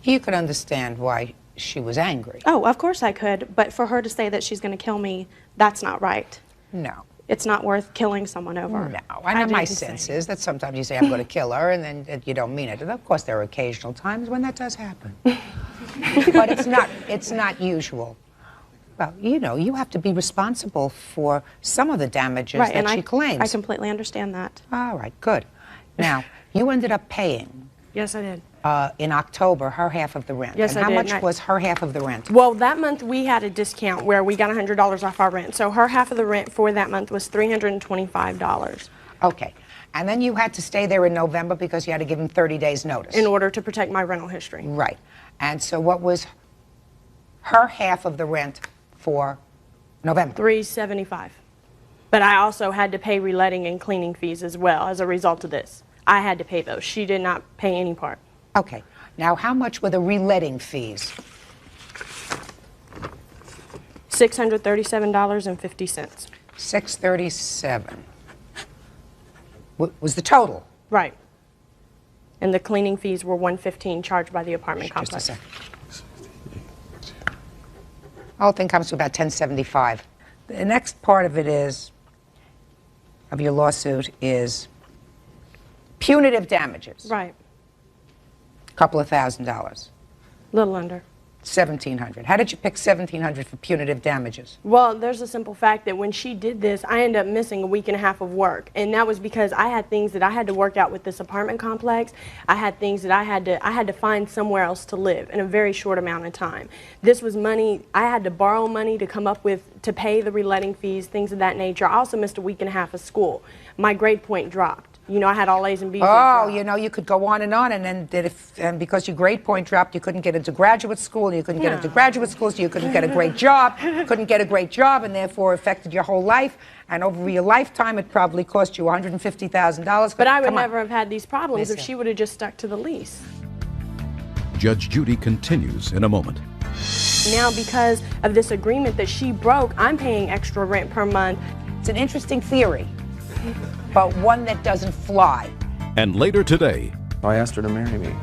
You could understand why she was angry. Oh, of course I could, but for her to say that she's going to kill me, that's not right. No. It's not worth killing someone over. No. I know my sense is that sometimes you say, I'm going to kill her, and then you don't mean it. And of course, there are occasional times when that does happen. But it's not usual. Well, you know, you have to be responsible for some of the damages that she claims. I completely understand that. All right, good. Now, you ended up paying. Yes, I did. In October, her half of the rent. Yes, and I did. How much was her half of the rent? Well, that month we had a discount where we got $100 off our rent. So her half of the rent for that month was $325. Okay. And then you had to stay there in November because you had to give him 30 days notice. In order to protect my rental history. Right. And so what was her half of the rent for November? $375. But I also had to pay reletting and cleaning fees as well as a result of this. I had to pay those. She did not pay any part. Okay. Now, how much were the reletting fees? $637.50. $637 was the total. Right. And the cleaning fees were $115 charged by the apartment complex. Just a second. The whole thing comes to about $1075. The next part of it is, of your lawsuit, is punitive damages. Right. A couple of $1,000. Little under. $1,700. How did you pick $1,700 for punitive damages? Well, there's a simple fact that when she did this, I ended up missing a week and a half of work. And that was because I had things that I had to work out with this apartment complex. I had things that I had to find somewhere else to live in a very short amount of time. This was money, I had to borrow money to come up with, to pay the reletting fees, things of that nature. I also missed a week and a half of school. My grade point dropped. You know, I had all A's and B's. Oh, you know, you could go on, and then and because your grade point dropped, you couldn't get into graduate school, and you couldn't get into graduate school, so you couldn't get a great job, and therefore affected your whole life. And over your lifetime, it probably cost you $150,000. But I would never have had these problems if she would have just stuck to the lease. Judge Judy continues in a moment. Now, because of this agreement that she broke, I'm paying extra rent per month. It's an interesting theory, but one that doesn't fly. And later today, I asked her to marry me,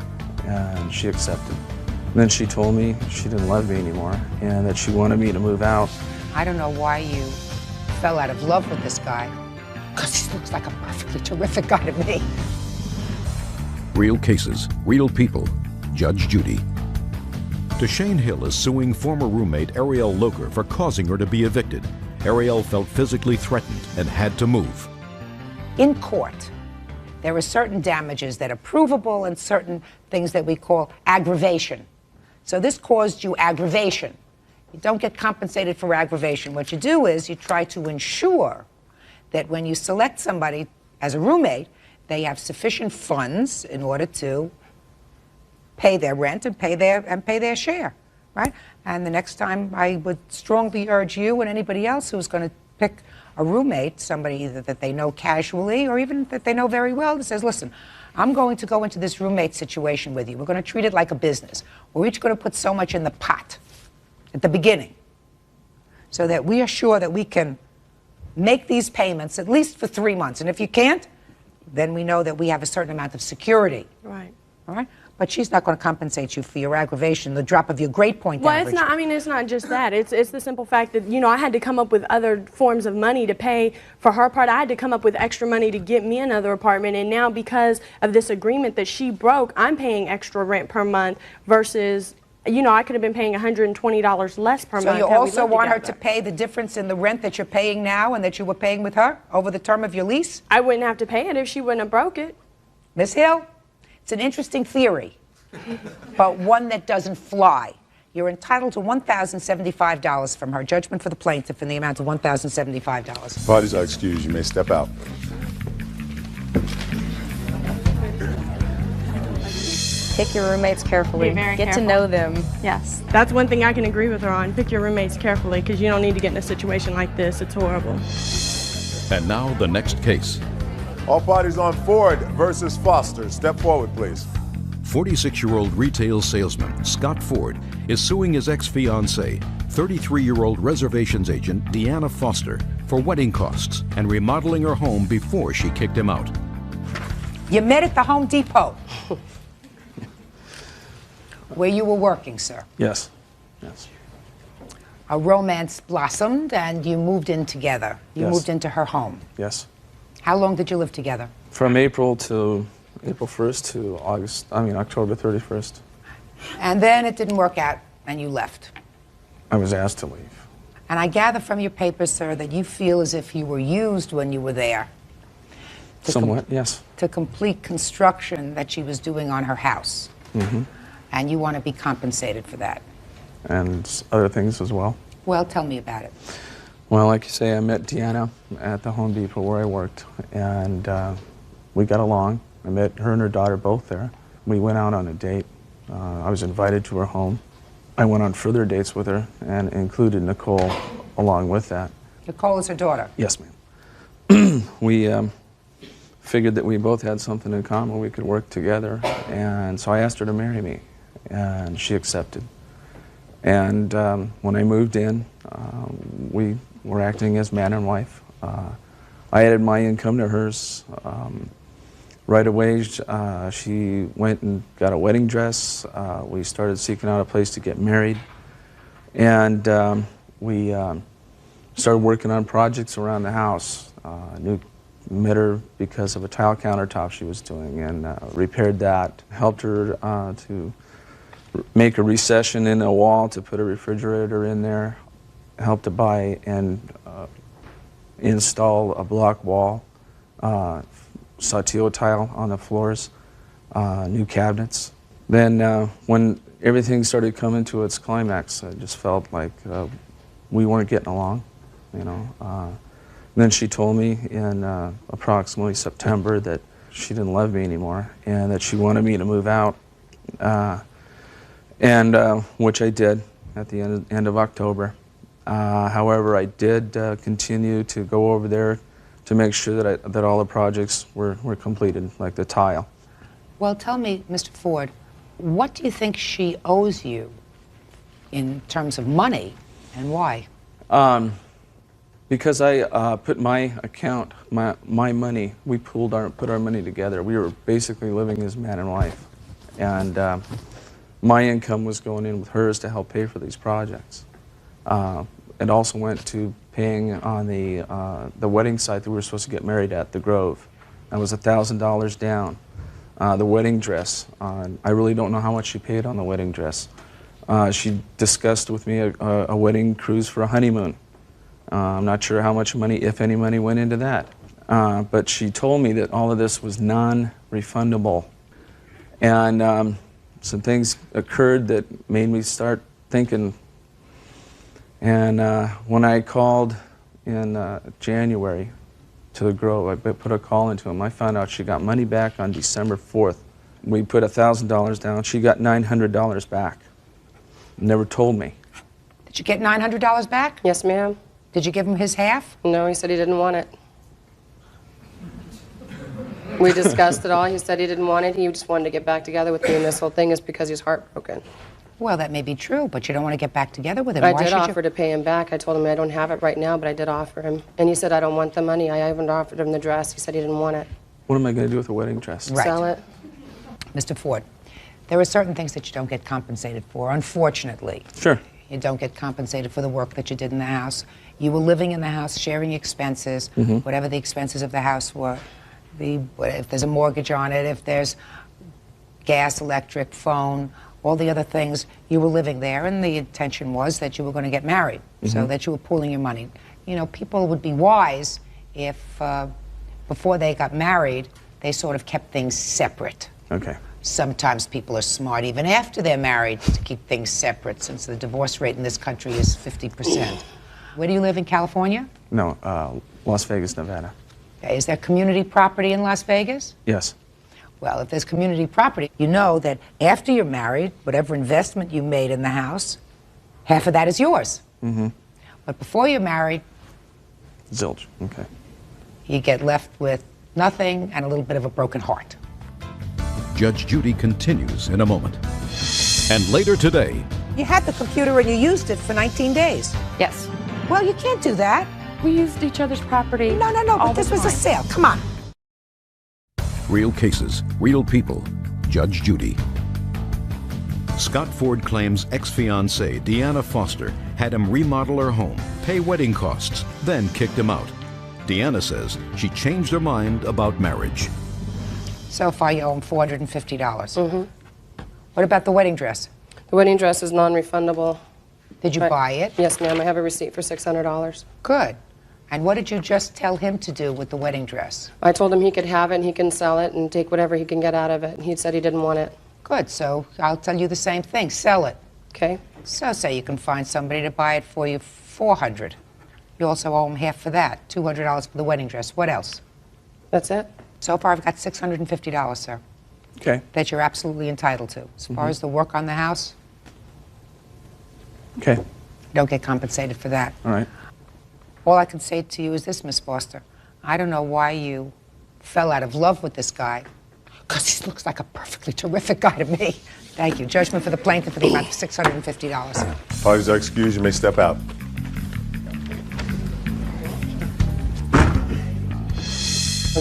and she accepted. And then she told me she didn't love me anymore, and that she wanted me to move out. I don't know why you fell out of love with this guy, because he looks like a perfectly terrific guy to me. real cases, real people. Judge Judy. Deshane Hill is suing former roommate Ariel Loker for causing her to be evicted. Ariel felt physically threatened and had to move. In court, there are certain damages that are provable and certain things that we call aggravation. So this caused you aggravation. You don't get compensated for aggravation. What you do is you try to ensure that when you select somebody as a roommate, they have sufficient funds in order to pay their rent and pay their share, right? And the next time, I would strongly urge you and anybody else who's going to pick a roommate, somebody either that they know casually or even that they know very well, that says, listen, I'm going to go into this roommate situation with you. We're going to treat it like a business. We're each going to put so much in the pot at the beginning so that we are sure that we can make these payments at least for 3 months. And if you can't, then we know that we have a certain amount of security. Right. All right? But she's not going to compensate you for your aggravation, the drop of your grade point average. Well, it's not, I mean, it's not just that. It's the simple fact that, you know, I had to come up with other forms of money to pay for her part. I had to come up with extra money to get me another apartment. And now because of this agreement that she broke, I'm paying extra rent per month versus, you know, I could have been paying $120 less per month. So you also want her to pay the difference in the rent that you're paying now and that you were paying with her over the term of your lease? I wouldn't have to pay it if she wouldn't have broke it. Ms. Hill, it's an interesting theory, but one that doesn't fly. You're entitled to $1,075 from her. Judgment for the plaintiff in the amount of $1,075. Parties are excused. You may step out. Pick your roommates carefully. Be very Get careful. to know them. Yes. That's one thing I can agree with her on. Pick your roommates carefully because you don't need to get in a situation like this. It's horrible. And now the next case. All parties on Ford versus Foster. Step forward, please. 46-year-old retail salesman Scott Ford is suing his ex-fiancée, 33-year-old reservations agent Deanna Foster, for wedding costs and remodeling her home before she kicked him out. You met at the Home Depot where you were working, sir. Yes. Yes. A romance blossomed and you moved in together. You Yes. moved into her home. Yes. How long did you live together? From April 1st to October 31st. And then it didn't work out and you left. I was asked to leave. And I gather from your papers, sir, that you feel as if you were used when you were there. Somewhat, yes. To complete construction that she was doing on her house. Mm-hmm. And you want to be compensated for that. And other things as well. Well, tell me about it. Well, like you say, I met Deanna at the Home Depot where I worked, and we got along. I met her and her daughter both there. We went out on a date. I was invited to her home. I went on further dates with her and included Nicole along with that. Nicole is her daughter. Yes, ma'am. we figured that we both had something in common. We could work together. And so I asked her to marry me, and she accepted. And when I moved in, we were acting as man and wife. I added my income to hers. Right away, she went and got a wedding dress. We started seeking out a place to get married. And we started working on projects around the house. Met her because of a tile countertop she was doing, and repaired that. Helped her to make a recession in a wall to put a refrigerator in there. Helped to buy and install a block wall, saltillo tile on the floors, new cabinets. Then when everything started coming to its climax, I just felt like we weren't getting along, you know. Then she told me in approximately September that she didn't love me anymore and that she wanted me to move out, which I did at the end of October. However, I did continue to go over there to make sure that all the projects were completed, like the tile. Well, tell me, Mr. Ford, what do you think she owes you in terms of money, and why? Because I put my account, my money, we put our money together. We were basically living as man and wife. And my income was going in with hers to help pay for these projects. It also went to paying on the wedding site that we were supposed to get married at, the Grove. That was $1,000 down. The wedding dress, I really don't know how much she paid on the wedding dress. She discussed with me a wedding cruise for a honeymoon. I'm not sure how much money, if any money, went into that. But she told me that all of this was non-refundable. And some things occurred that made me start thinking. And when I called in January to the Grove, I put a call into him. I found out she got money back on December 4th. We put $1,000 down. She got $900 back. Never told me. Did you get $900 back? Yes, ma'am. Did you give him his half? No, he said he didn't want it. We discussed it all. He said he didn't want it. He just wanted to get back together with me, and this whole thing is because he's heartbroken. Well, that may be true, but you don't want to get back together with him. I Why did should offer to pay him back. I told him I don't have it right now, but I did offer him. And he said, I don't want the money. I even offered him the dress. He said he didn't want it. What am I going to do with a wedding dress? Right. Sell it. Mr. Ford, there are certain things that you don't get compensated for, unfortunately. Sure. You don't get compensated for the work that you did in the house. You were living in the house, sharing expenses, whatever the expenses of the house were. If there's a mortgage on it, if there's gas, electric, phone, all the other things, you were living there, and the intention was that you were going to get married, so that you were pooling your money. You know, people would be wise if, before they got married, they sort of kept things separate. Okay. Sometimes people are smart even after they're married to keep things separate, since the divorce rate in this country is 50%. Where do you live in California? No, Las Vegas, Nevada. Okay. Is there community property in Las Vegas? Yes. Well, if there's community property, you know that after you're married, whatever investment you made in the house, half of that is yours. But before you're married, zilch. Okay. you get left with nothing and a little bit of a broken heart. Judge Judy continues in a moment. And later today, You had the computer and you used it for 19 days. Yes. Well, you can't do that. We used each other's property. No, but this was a sale. Come on. real cases, real people. Judge Judy. Scott Ford claims ex-fiancée Deanna Foster had him remodel her home, pay wedding costs, then kicked him out. Deanna says she changed her mind about marriage. So far, you owe him $450. What about the wedding dress? The wedding dress is non-refundable. Did you buy it? Yes, ma'am. I have a receipt for $600. Good. And what did you just tell him to do with the wedding dress? I told him he could have it and he can sell it and take whatever he can get out of it. And he said he didn't want it. Good. So I'll tell you the same thing. Sell it. Okay. So say you can find somebody to buy it for you $400. You also owe him half for that, $200 for the wedding dress. What else? That's it. So far, I've got $650, sir. Okay. That you're absolutely entitled to. As far as the work on the house, Okay. you don't get compensated for that. All right. All I can say to you is this, Miss Foster. I don't know why you fell out of love with this guy, because he looks like a perfectly terrific guy to me. Thank you. Judgment for the plaintiff for the amount of $650. Parties are excused. You may step out.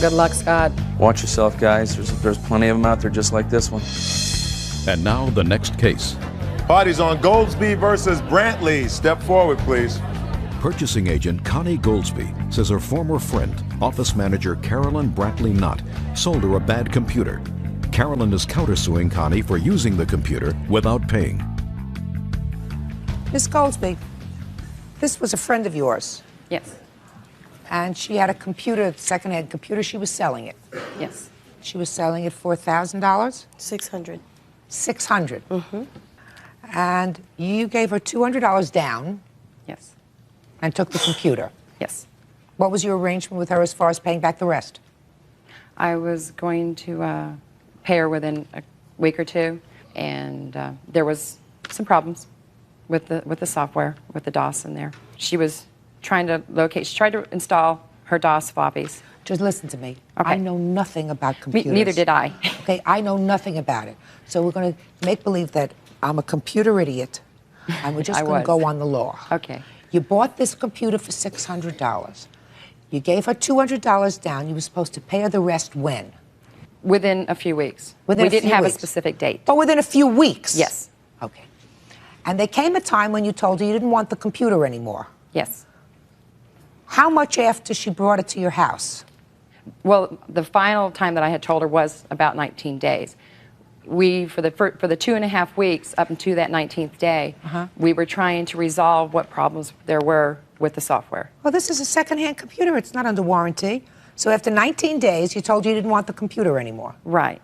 Good luck, Scott. Watch yourself, guys. There's plenty of them out there just like this one. And now the next case. Parties on Goldsby versus Brantley. Step forward, please. Purchasing agent Connie Goldsby says her former friend, office manager Carolyn Brantley Knott, sold her a bad computer. Carolyn is countersuing Connie for using the computer without paying. Miss Goldsby, this was a friend of yours. Yes. And she had a computer, secondhand computer. She was selling it. Yes. She was selling it for $1,000? 600. 600. Mm-hmm. And you gave her $200 down. Yes. And took the computer. Yes. What was your arrangement with her as far as paying back the rest? I was going to pay her within a week or two, and there was some problems with the software, with the DOS in there. She was trying to locate. She tried to install her DOS floppies. Just listen to me. Okay. I know nothing about computers. Neither did I. Okay, I know nothing about it. So we're going to make believe that I'm a computer idiot, and we're just going to go on the law. Okay. You bought this computer for $600. You gave her $200 down. You were supposed to pay her the rest when? Within a few weeks. We didn't have a specific date. But within a few weeks? Yes. Okay. And there came a time when you told her you didn't want the computer anymore. Yes. How much after she brought it to your house? Well, the final time that I had told her was about 19 days. We, for the 2.5 weeks up until that 19th day, we were trying to resolve what problems there were with the software. Well, this is a secondhand computer. It's not under warranty. So after 19 days, you told her you didn't want the computer anymore. Right.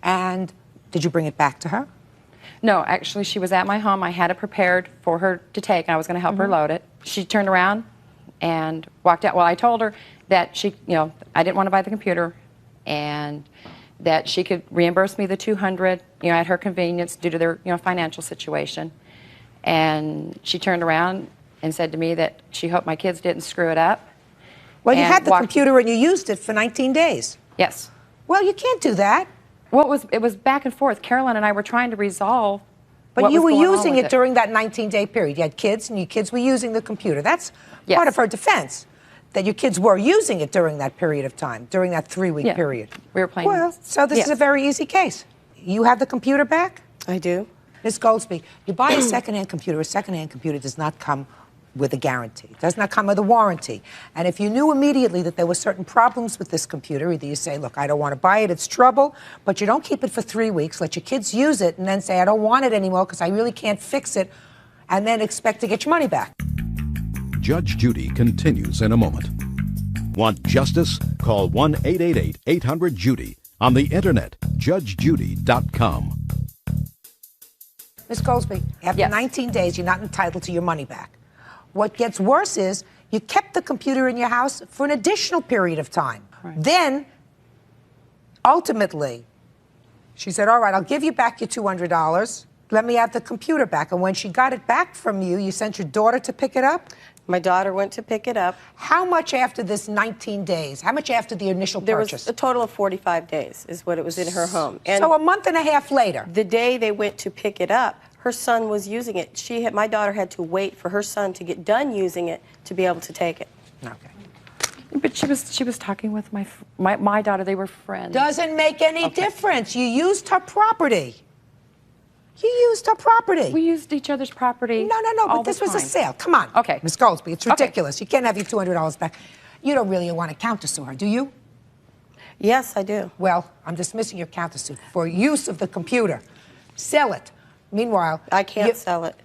And did you bring it back to her? No, actually, she was at my home. I had it prepared for her to take, and I was going to help her load it. She turned around and walked out. Well, I told her that I didn't want to buy the computer, and that she could reimburse me the $200, at her convenience due to their, financial situation. And she turned around and said to me that she hoped my kids didn't screw it up. Well, you had the computer and you used it for 19 days. Yes. Well, you can't do that. Well, it was back and forth. Caroline and I were trying to resolve. But you were using it during that 19-day period. You had kids, and your kids were using the computer. That's part of her defense, that your kids were using it during that period of time, during that 3-week period. We were playing. Well, so this is a very easy case. You have the computer back? I do. Ms. Goldsby, you buy a secondhand computer. A secondhand computer does not come with a guarantee. It does not come with a warranty. And if you knew immediately that there were certain problems with this computer, either you say, look, I don't want to buy it, it's trouble, but you don't keep it for 3 weeks, let your kids use it, and then say, I don't want it anymore because I really can't fix it, and then expect to get your money back. Judge Judy continues in a moment. Want justice? Call 1-888-800-JUDY. On the internet, judgejudy.com. Ms. Goldsby, after 19 days, you're not entitled to your money back. What gets worse is you kept the computer in your house for an additional period of time. Right. Then, ultimately, she said, all right, I'll give you back your $200. Let me have the computer back. And when she got it back from you, you sent your daughter to pick it up? My daughter went to pick it up. How much after this 19 days? How much after the initial purchase? There was a total of 45 days is what it was in her home. And so a month and a half later. The day they went to pick it up, her son was using it. My daughter had to wait for her son to get done using it to be able to take it. Okay. But she was talking with my daughter. They were friends. Doesn't make any difference. You used her property. You used her property. We used each other's property. No, but this was a sale. Come on. Okay. Ms. Goldsby, it's ridiculous. You can't have your $200 back. You don't really want to countersue her, do you? Yes, I do. Well, I'm dismissing your countersuit for use of the computer. Sell it. Meanwhile, I can't sell it.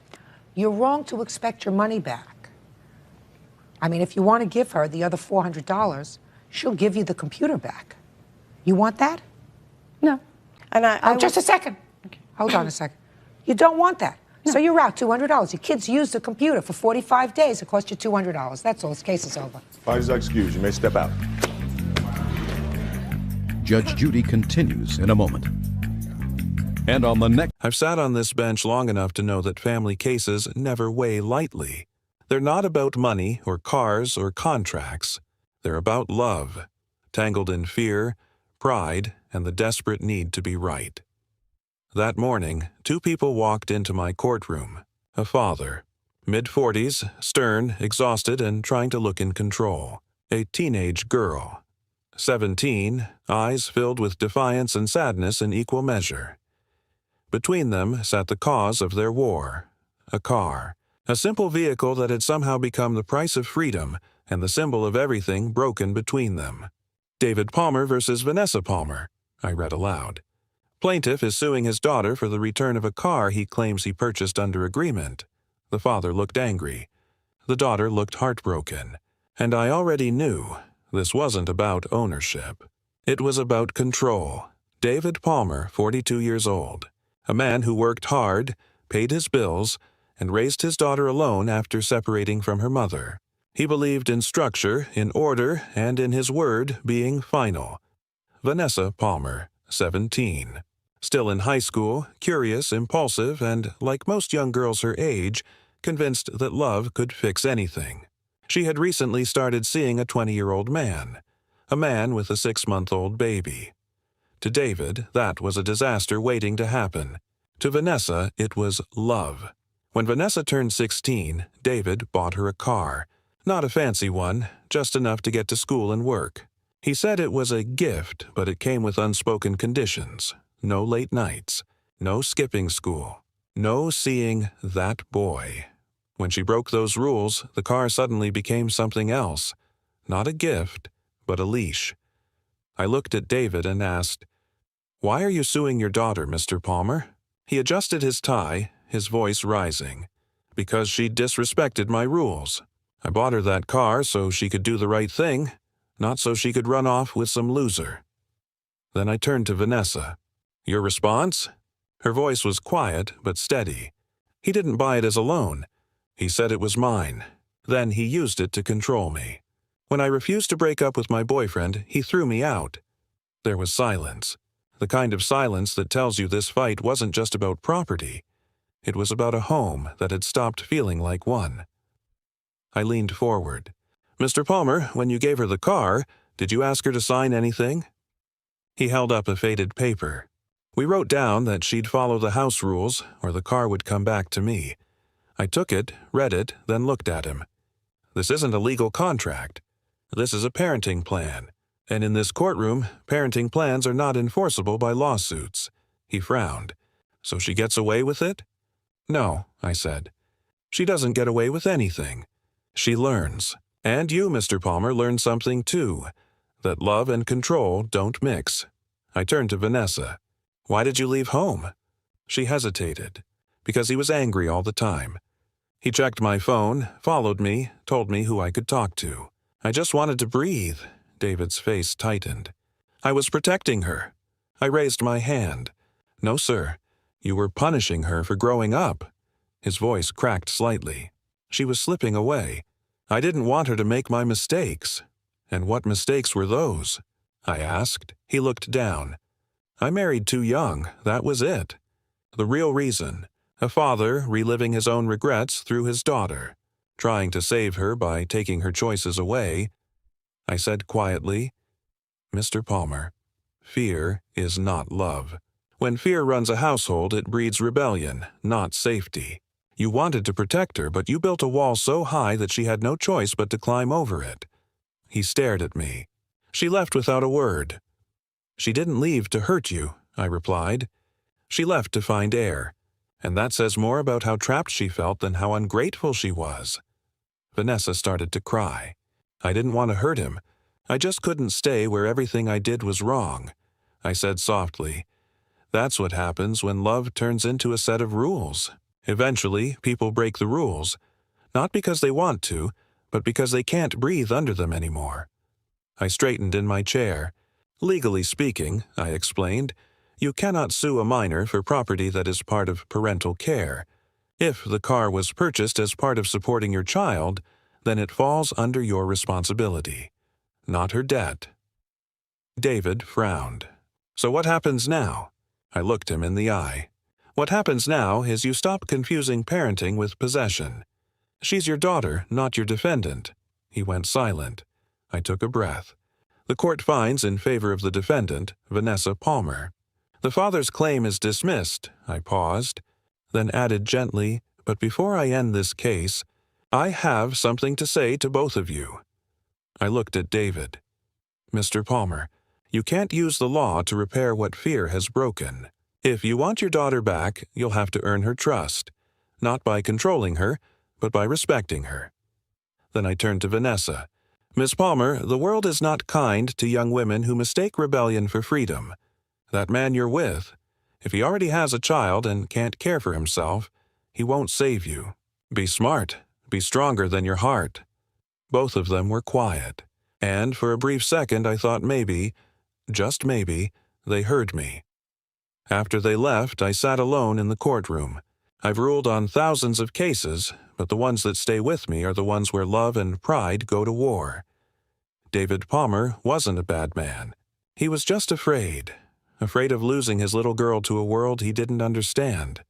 You're wrong to expect your money back. I mean, if you want to give her the other $400, she'll give you the computer back. You want that? No. And just a second. Okay. Hold on a second. You don't want that. No. So you're out $200. Your kids used the computer for 45 days. It cost you $200. That's all. This case is over. Parties are excused. You may step out. Judge Judy continues in a moment. And on the next... I've sat on this bench long enough to know that family cases never weigh lightly. They're not about money or cars or contracts. They're about love, tangled in fear, pride, and the desperate need to be right. That morning, two people walked into my courtroom. A father, mid-40s, stern, exhausted, and trying to look in control. A teenage girl, 17, eyes filled with defiance and sadness in equal measure. Between them sat the cause of their war, a car, a simple vehicle that had somehow become the price of freedom and the symbol of everything broken between them. David Palmer versus Vanessa Palmer, I read aloud. Plaintiff is suing his daughter for the return of a car he claims he purchased under agreement. The father looked angry. The daughter looked heartbroken. And I already knew this wasn't about ownership. It was about control. David Palmer, 42 years old, a man who worked hard, paid his bills, and raised his daughter alone after separating from her mother. He believed in structure, in order, and in his word being final. Vanessa Palmer, 17. Still in high school, curious, impulsive, and, like most young girls her age, convinced that love could fix anything. She had recently started seeing a 20-year-old man, a man with a 6-month-old baby. To David, that was a disaster waiting to happen. To Vanessa, it was love. When Vanessa turned 16, David bought her a car. Not a fancy one, just enough to get to school and work. He said it was a gift, but it came with unspoken conditions. No late nights, no skipping school, no seeing that boy. When she broke those rules, the car suddenly became something else. Not a gift, but a leash. I looked at David and asked, "Why are you suing your daughter, Mr. Palmer?" He adjusted his tie, his voice rising. "Because she disrespected my rules. I bought her that car so she could do the right thing, not so she could run off with some loser." Then I turned to Vanessa. "Your response?" Her voice was quiet but steady. "He didn't buy it as a loan. He said it was mine. Then he used it to control me. When I refused to break up with my boyfriend, he threw me out." There was silence. The kind of silence that tells you this fight wasn't just about property. It was about a home that had stopped feeling like one. I leaned forward. "Mr. Palmer, when you gave her the car, did you ask her to sign anything?" He held up a faded paper. "We wrote down that she'd follow the house rules or the car would come back to me." I took it, read it, then looked at him. "This isn't a legal contract. This is a parenting plan. And in this courtroom, parenting plans are not enforceable by lawsuits." He frowned. "So she gets away with it?" "No," I said. "She doesn't get away with anything. She learns. And you, Mr. Palmer, learn something too, that love and control don't mix." I turned to Vanessa. "Why did you leave home?" She hesitated. "Because he was angry all the time. He checked my phone, followed me, told me who I could talk to. I just wanted to breathe." David's face tightened. "I was protecting her." I raised my hand. "No, sir. You were punishing her for growing up." His voice cracked slightly. "She was slipping away. I didn't want her to make my mistakes." "And what mistakes were those?" I asked. He looked down. "I married too young, that was it. The real reason. A father reliving his own regrets through his daughter, trying to save her by taking her choices away." I said quietly, "Mr. Palmer, fear is not love. When fear runs a household, it breeds rebellion, not safety. You wanted to protect her, but you built a wall so high that she had no choice but to climb over it." He stared at me. "She left without a word." "She didn't leave to hurt you," I replied. "She left to find air. And that says more about how trapped she felt than how ungrateful she was." Vanessa started to cry. I didn't want to hurt him. I just couldn't stay where everything I did was wrong. I said softly, "That's what happens when love turns into a set of rules. Eventually, people break the rules, not because they want to, but because they can't breathe under them anymore." I straightened in my chair. "Legally speaking," I explained, "you cannot sue a minor for property that is part of parental care. If the car was purchased as part of supporting your child, then it falls under your responsibility, not her debt." David frowned. "So what happens now?" I looked him in the eye. "What happens now is you stop confusing parenting with possession. She's your daughter, not your defendant." He went silent. I took a breath. The court finds in favor of the defendant, Vanessa Palmer. The father's claim is dismissed. I paused, then added gently, but before I end this case, I have something to say to both of you. I looked at David. Mr. Palmer, you can't use the law to repair what fear has broken. If you want your daughter back, you'll have to earn her trust, not by controlling her, but by respecting her. Then I turned to Vanessa. Miss Palmer, the world is not kind to young women who mistake rebellion for freedom. That man you're with, if he already has a child and can't care for himself, he won't save you. Be smart. Be stronger than your heart. Both of them were quiet, and for a brief second I thought maybe, just maybe, they heard me. After they left, I sat alone in the courtroom. I've ruled on thousands of cases, but the ones that stay with me are the ones where love and pride go to war. David Palmer wasn't a bad man. He was just afraid of losing his little girl to a world he didn't understand.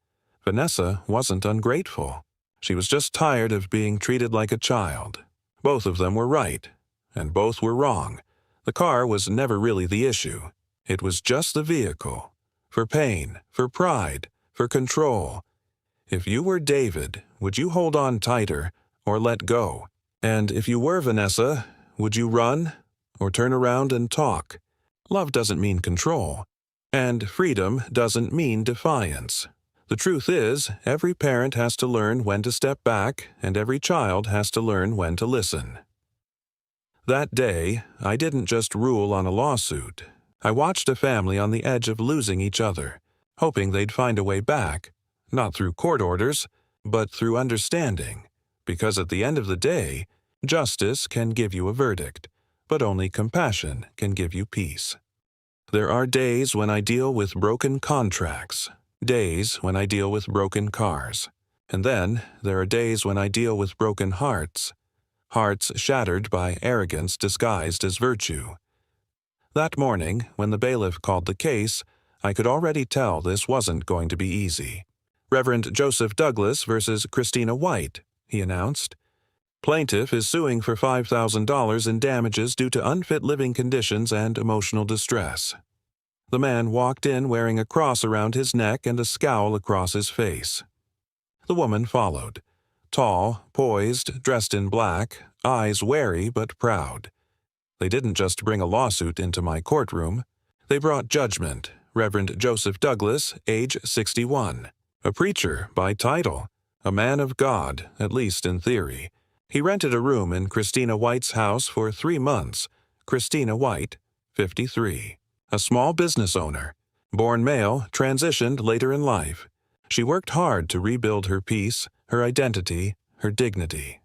Vanessa wasn't ungrateful. She was just tired of being treated like a child. Both of them were right, and both were wrong. The car was never really the issue. It was just the vehicle. For pain, for pride, for control. If you were David, would you hold on tighter or let go? And if you were Vanessa, would you run or turn around and talk? Love doesn't mean control, and freedom doesn't mean defiance. The truth is, every parent has to learn when to step back, and every child has to learn when to listen. That day, I didn't just rule on a lawsuit. I watched a family on the edge of losing each other, hoping they'd find a way back, not through court orders, but through understanding, because at the end of the day, justice can give you a verdict, but only compassion can give you peace. There are days when I deal with broken contracts, days when I deal with broken cars, and then there are days when I deal with broken hearts, hearts shattered by arrogance disguised as virtue. That morning, when the bailiff called the case, I could already tell this wasn't going to be easy. Reverend Joseph Douglas versus Christina White, he announced. Plaintiff is suing for $5,000 in damages due to unfit living conditions and emotional distress. The man walked in wearing a cross around his neck and a scowl across his face. The woman followed. Tall, poised, dressed in black, eyes wary but proud. They didn't just bring a lawsuit into my courtroom. They brought judgment. Reverend Joseph Douglas, age 61. A preacher by title. A man of God, at least in theory. He rented a room in Christina White's house for 3 months. Christina White, 53. A small business owner. Born male, transitioned later in life. She worked hard to rebuild her peace, her identity, her dignity.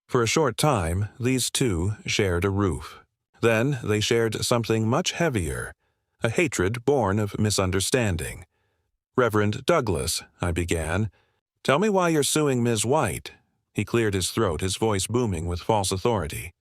For a short time, these two shared a roof. Then they shared something much heavier, a hatred born of misunderstanding. Reverend Douglas, I began, tell me why you're suing Ms. White. He cleared his throat, his voice booming with false authority.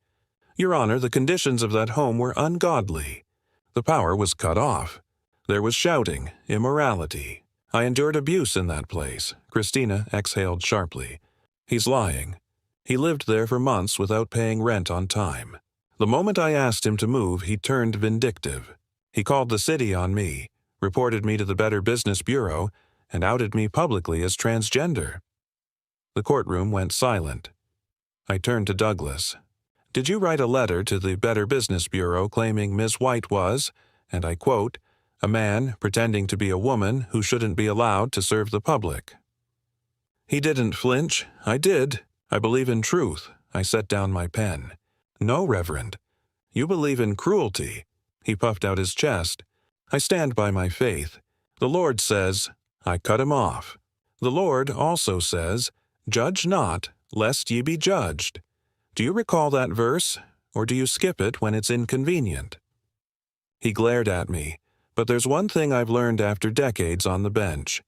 Your Honor, the conditions of that home were ungodly. The power was cut off. There was shouting, immorality. I endured abuse in that place. Christina exhaled sharply. He's lying. He lived there for months without paying rent on time. The moment I asked him to move, he turned vindictive. He called the city on me, reported me to the Better Business Bureau, and outed me publicly as transgender. The courtroom went silent. I turned to Douglas. Did you write a letter to the Better Business Bureau claiming Ms. White was, and I quote, a man pretending to be a woman who shouldn't be allowed to serve the public? He didn't flinch. I did. I believe in truth. I set down my pen. No, Reverend. You believe in cruelty. He puffed out his chest. I stand by my faith. The Lord says, I cut him off. The Lord also says, judge not, lest ye be judged. Do you recall that verse, or do you skip it when it's inconvenient? He glared at me, but there's one thing I've learned after decades on the bench.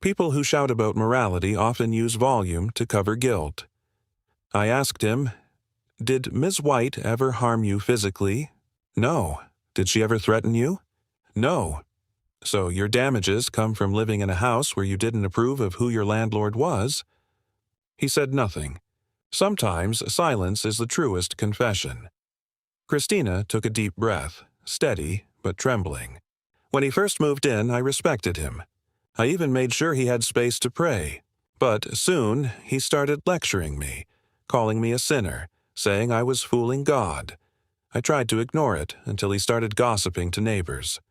People who shout about morality often use volume to cover guilt. I asked him, did Ms. White ever harm you physically? No. Did she ever threaten you? No. So your damages come from living in a house where you didn't approve of who your landlord was? He said nothing. Sometimes silence is the truest confession. Christina took a deep breath, steady but trembling. When he first moved in, I respected him. I even made sure he had space to pray. But soon he started lecturing me, calling me a sinner, saying I was fooling God. I tried to ignore it until he started gossiping to neighbors.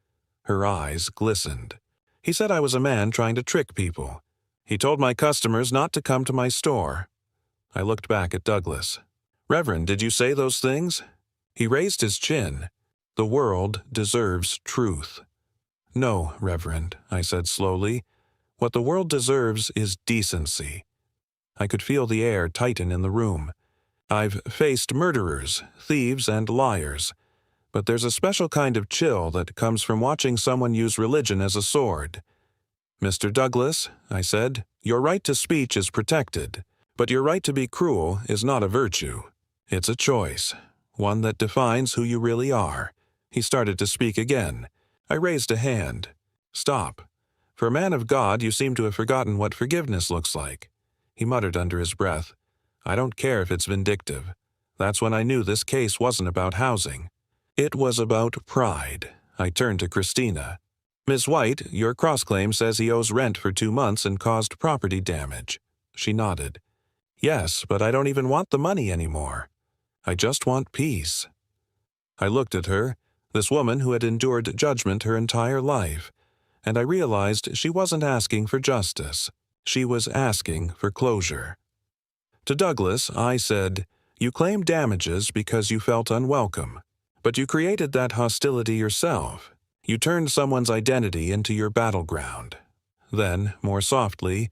Her eyes glistened. He said I was a man trying to trick people. He told my customers not to come to my store. I looked back at Douglas. "Reverend, did you say those things?" He raised his chin. "The world deserves truth." "No, Reverend," I said slowly. "What the world deserves is decency." I could feel the air tighten in the room. I've faced murderers, thieves, and liars, but there's a special kind of chill that comes from watching someone use religion as a sword. "Mr. Douglas," I said, "your right to speech is protected, but your right to be cruel is not a virtue. It's a choice, one that defines who you really are." He started to speak again. I raised a hand. "Stop. For a man of God, you seem to have forgotten what forgiveness looks like." He muttered under his breath, "I don't care if it's vindictive." That's when I knew this case wasn't about housing. It was about pride. I turned to Christina. "Ms. White, your cross-claim says he owes rent for 2 months and caused property damage." She nodded. "Yes, but I don't even want the money anymore. I just want peace." I looked at her, this woman who had endured judgment her entire life, and I realized she wasn't asking for justice. She was asking for closure. To Douglas, I said, "You claim damages because you felt unwelcome, but you created that hostility yourself. You turned someone's identity into your battleground." Then, more softly,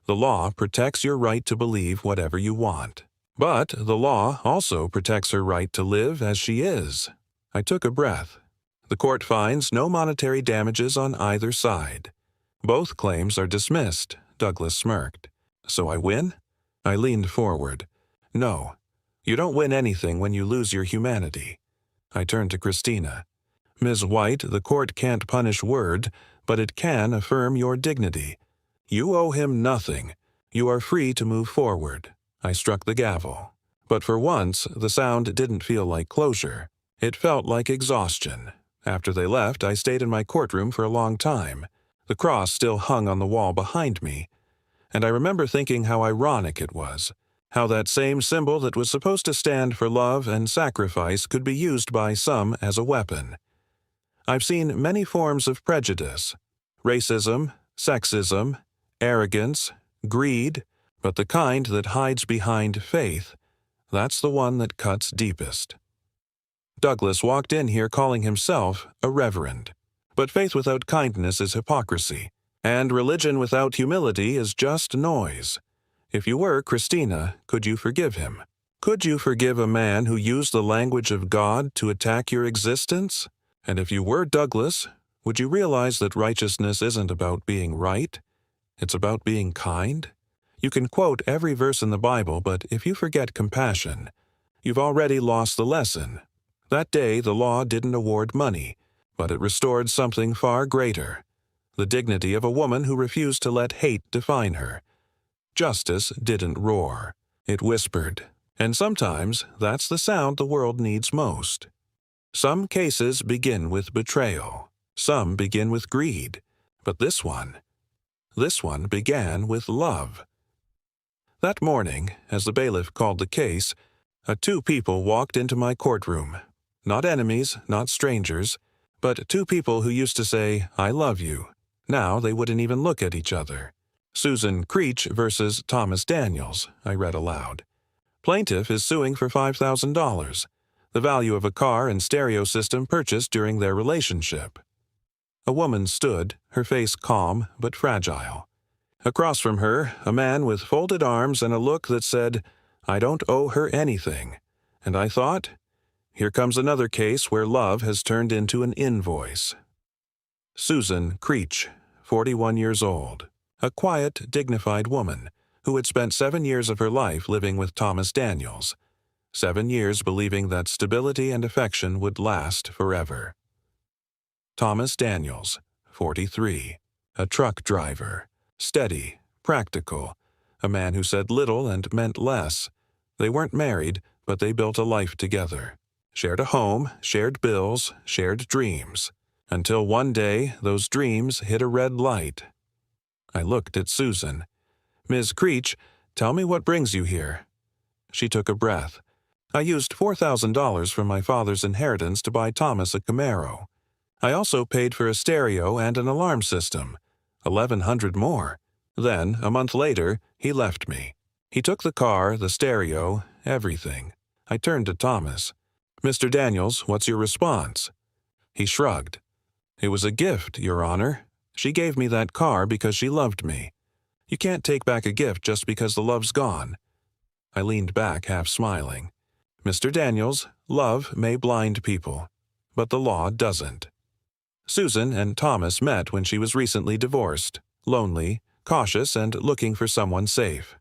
"The law protects your right to believe whatever you want. But the law also protects her right to live as she is." I took a breath. "The court finds no monetary damages on either side. Both claims are dismissed," Douglas smirked. "So I win?" I leaned forward. "No. You don't win anything when you lose your humanity." I turned to Christina. "Ms. White, the court can't punish word, but it can affirm your dignity. You owe him nothing. You are free to move forward." I struck the gavel. But for once, the sound didn't feel like closure. It felt like exhaustion. After they left, I stayed in my courtroom for a long time. The cross still hung on the wall behind me, and I remember thinking how ironic it was, how that same symbol that was supposed to stand for love and sacrifice could be used by some as a weapon. I've seen many forms of prejudice: racism, sexism, arrogance, greed, but the kind that hides behind faith, that's the one that cuts deepest. Douglas walked in here calling himself a reverend. But faith without kindness is hypocrisy, and religion without humility is just noise. If you were Christina, could you forgive him? Could you forgive a man who used the language of God to attack your existence? And if you were Douglas, would you realize that righteousness isn't about being right? It's about being kind? You can quote every verse in the Bible, but if you forget compassion, you've already lost the lesson. That day, the law didn't award money, but it restored something far greater: the dignity of a woman who refused to let hate define her. Justice didn't roar. It whispered. And sometimes that's the sound the world needs most. Some cases begin with betrayal. Some begin with greed. But this one began with love. That morning, as the bailiff called the case, 2 people walked into my courtroom. Not enemies, not strangers, but 2 people who used to say, "I love you." Now they wouldn't even look at each other. Susan Creech versus Thomas Daniels, I read aloud. Plaintiff is suing for $5,000, the value of a car and stereo system purchased during their relationship. A woman stood, her face calm but fragile. Across from her, a man with folded arms and a look that said, "I don't owe her anything." And I thought, here comes another case where love has turned into an invoice. Susan Creech, 41 years old, a quiet, dignified woman who had spent 7 years of her life living with Thomas Daniels, 7 years believing that stability and affection would last forever. Thomas Daniels, 43, a truck driver, steady, practical, a man who said little and meant less. They weren't married, but they built a life together. Shared a home, shared bills, shared dreams. Until one day, those dreams hit a red light. I looked at Susan. "Ms. Creech, tell me what brings you here." She took a breath. "I used $4,000 from my father's inheritance to buy Thomas a Camaro. I also paid for a stereo and an alarm system, $1,100 more. Then, a month later, he left me. He took the car, the stereo, everything." I turned to Thomas. "Mr. Daniels, what's your response?" He shrugged. "It was a gift, Your Honor. She gave me that car because she loved me. You can't take back a gift just because the love's gone." I leaned back, half smiling. "Mr. Daniels, love may blind people, but the law doesn't." Susan and Thomas met when she was recently divorced, lonely, cautious, and looking for someone safe.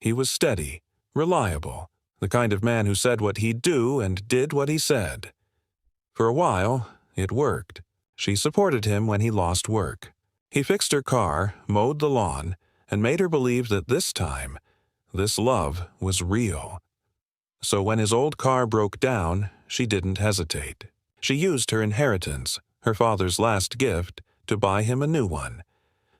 He was steady, reliable, the kind of man who said what he'd do and did what he said. For a while, it worked. She supported him when he lost work. He fixed her car, mowed the lawn, and made her believe that this time, this love was real. So when his old car broke down, she didn't hesitate. She used her inheritance, her father's last gift, to buy him a new one.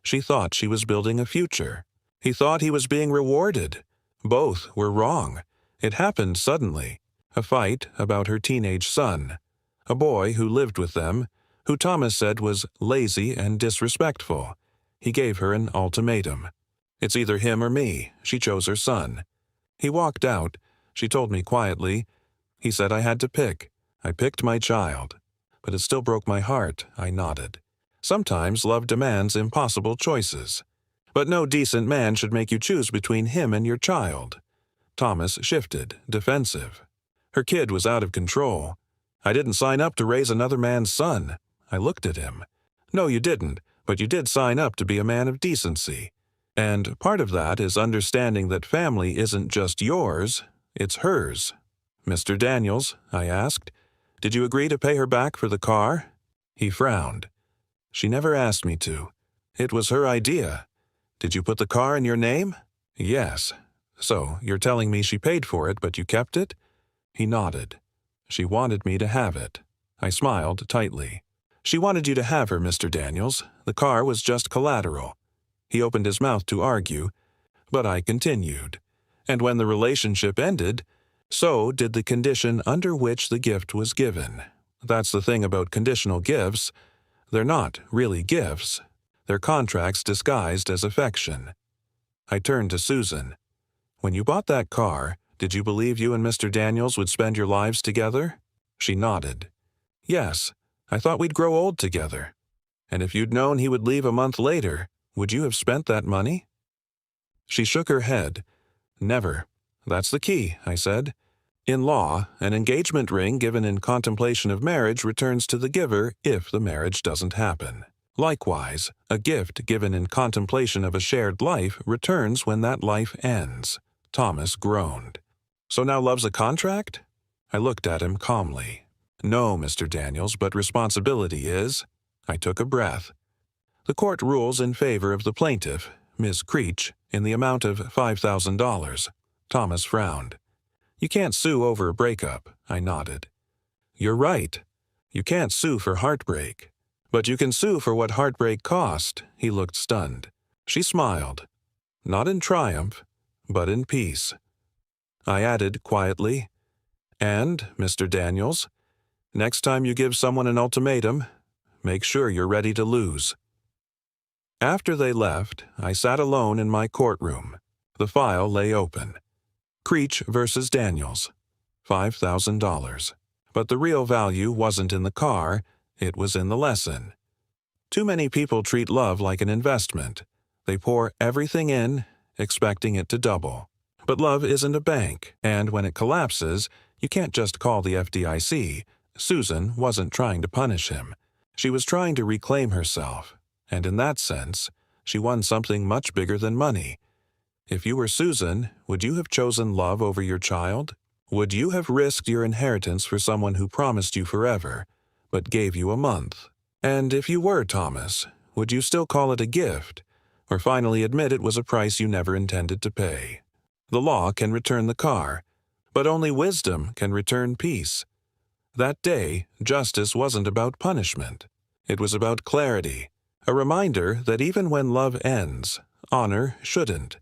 She thought she was building a future. He thought he was being rewarded. Both were wrong. It happened suddenly. A fight about her teenage son. A boy who lived with them, who Thomas said was lazy and disrespectful. He gave her an ultimatum. "It's either him or me." She chose her son. He walked out. She told me quietly. "He said I had to pick. I picked my child. But it still broke my heart." I nodded. Sometimes love demands impossible choices. But no decent man should make you choose between him and your child. Thomas shifted, defensive. Her kid was out of control. "I didn't sign up to raise another man's son." I looked at him. "No, you didn't, but you did sign up to be a man of decency. And part of that is understanding that family isn't just yours, it's hers." "Mr. Daniels," I asked, "did you agree to pay her back for the car?" He frowned. "She never asked me to. It was her idea." "Did you put the car in your name?" "Yes." "So, you're telling me she paid for it, but you kept it?" He nodded. "She wanted me to have it." I smiled tightly. "She wanted you to have her, Mr. Daniels. The car was just collateral." He opened his mouth to argue, but I continued. "And when the relationship ended, so did the condition under which the gift was given. That's the thing about conditional gifts. They're not really gifts. They're contracts disguised as affection." I turned to Susan. "When you bought that car, did you believe you and Mr. Daniels would spend your lives together?" She nodded. "Yes, I thought we'd grow old together. And if you'd known he would leave a month later, would you have spent that money?" She shook her head. "Never. That's the key," I said. "In law, an engagement ring given in contemplation of marriage returns to the giver if the marriage doesn't happen. Likewise, a gift given in contemplation of a shared life returns when that life ends." Thomas groaned. "So now love's a contract?" I looked at him calmly. "No, Mr. Daniels, but responsibility is." I took a breath. "The court rules in favor of the plaintiff, Ms. Creech, in the amount of $5,000. Thomas frowned. "You can't sue over a breakup." I nodded. "You're right. You can't sue for heartbreak. But you can sue for what heartbreak cost." He looked stunned. She smiled. "Not in triumph, but in peace." I added quietly, "And, Mr. Daniels, next time you give someone an ultimatum, make sure you're ready to lose." After they left, I sat alone in my courtroom. The file lay open. Creech versus Daniels, $5,000. But the real value wasn't in the car, it was in the lesson. Too many people treat love like an investment. They pour everything in, expecting it to double. But love isn't a bank, and when it collapses, you can't just call the FDIC. Susan wasn't trying to punish him. She was trying to reclaim herself, and in that sense, she won something much bigger than money. If you were Susan, would you have chosen love over your child? Would you have risked your inheritance for someone who promised you forever, but gave you a month? And if you were Thomas, would you still call it a gift, or finally admit it was a price you never intended to pay? The law can return the car, but only wisdom can return peace. That day, justice wasn't about punishment. It was about clarity, a reminder that even when love ends, honor shouldn't.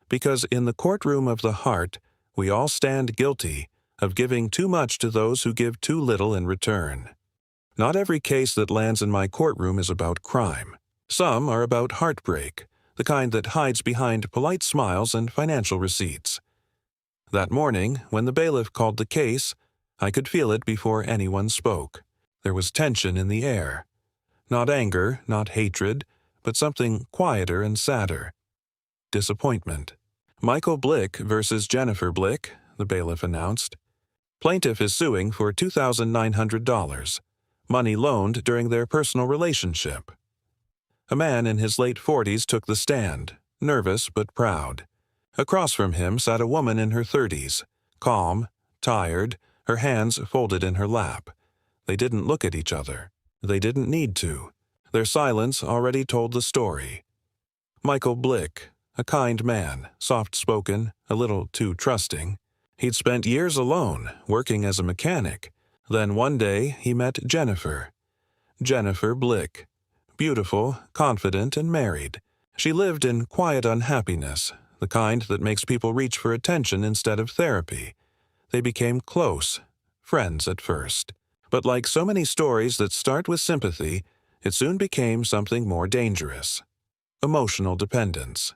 Because in the courtroom of the heart, we all stand guilty of giving too much to those who give too little in return. Not every case that lands in my courtroom is about crime. Some are about heartbreak, the kind that hides behind polite smiles and financial receipts. That morning, when the bailiff called the case, I could feel it before anyone spoke. There was tension in the air. Not anger, not hatred, but something quieter and sadder. Disappointment. Michael Blick versus Jennifer Blick, the bailiff announced. Plaintiff is suing for $2,900, money loaned during their personal relationship. A man in his late 40s took the stand, nervous but proud. Across from him sat a woman in her 30s, calm, tired, her hands folded in her lap. They didn't look at each other. They didn't need to. Their silence already told the story. Michael Blick, a kind man, soft-spoken, a little too trusting. He'd spent years alone, working as a mechanic. Then one day he met Jennifer. Jennifer Blick. Beautiful, confident, and married. She lived in quiet unhappiness, the kind that makes people reach for attention instead of therapy. They became close, friends at first. But like so many stories that start with sympathy, it soon became something more dangerous. Emotional dependence.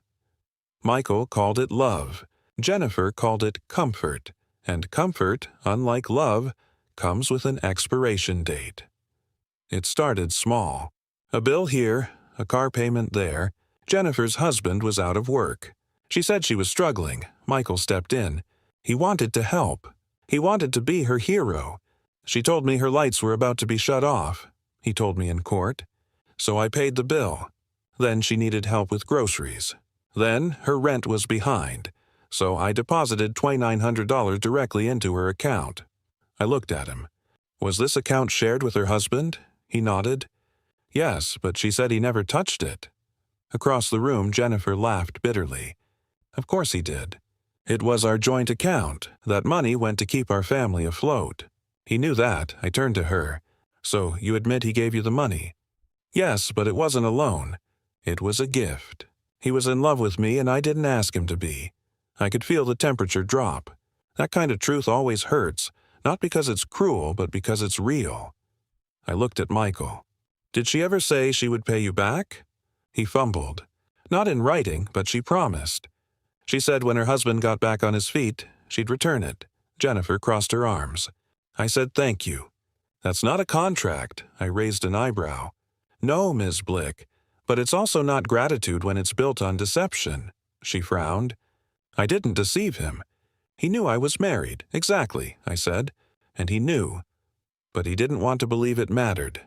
Michael called it love. Jennifer called it comfort. And comfort, unlike love, comes with an expiration date. It started small. A bill here, a car payment there. Jennifer's husband was out of work. She said she was struggling. Michael stepped in. He wanted to help. He wanted to be her hero. She told me her lights were about to be shut off. He told me in court. So I paid the bill. Then she needed help with groceries. Then her rent was behind. So I deposited $2,900 directly into her account. I looked at him. Was this account shared with her husband? He nodded. Yes, but she said he never touched it. Across the room, Jennifer laughed bitterly. Of course he did. It was our joint account. That money went to keep our family afloat. He knew that. I turned to her. So you admit he gave you the money? Yes, but it wasn't a loan. It was a gift. He was in love with me and I didn't ask him to be. I could feel the temperature drop. That kind of truth always hurts, not because it's cruel, but because it's real. I looked at Michael. Did she ever say she would pay you back? He fumbled. Not in writing, but she promised. She said when her husband got back on his feet, she'd return it. Jennifer crossed her arms. I said thank you. That's not a contract. I raised an eyebrow. No, Ms. Blick, but it's also not gratitude when it's built on deception. She frowned. I didn't deceive him. He knew I was married. Exactly, I said. And he knew. But he didn't want to believe it mattered.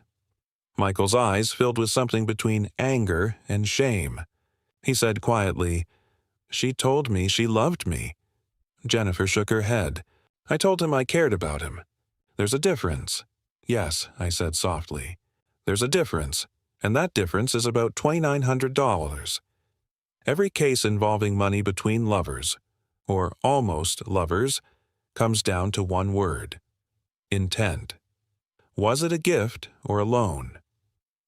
Michael's eyes filled with something between anger and shame. He said quietly, She told me she loved me. Jennifer shook her head. I told him I cared about him. There's a difference. Yes, I said softly. There's a difference, and that difference is about $2,900. Every case involving money between lovers, or almost lovers, comes down to one word: intent. Was it a gift or a loan?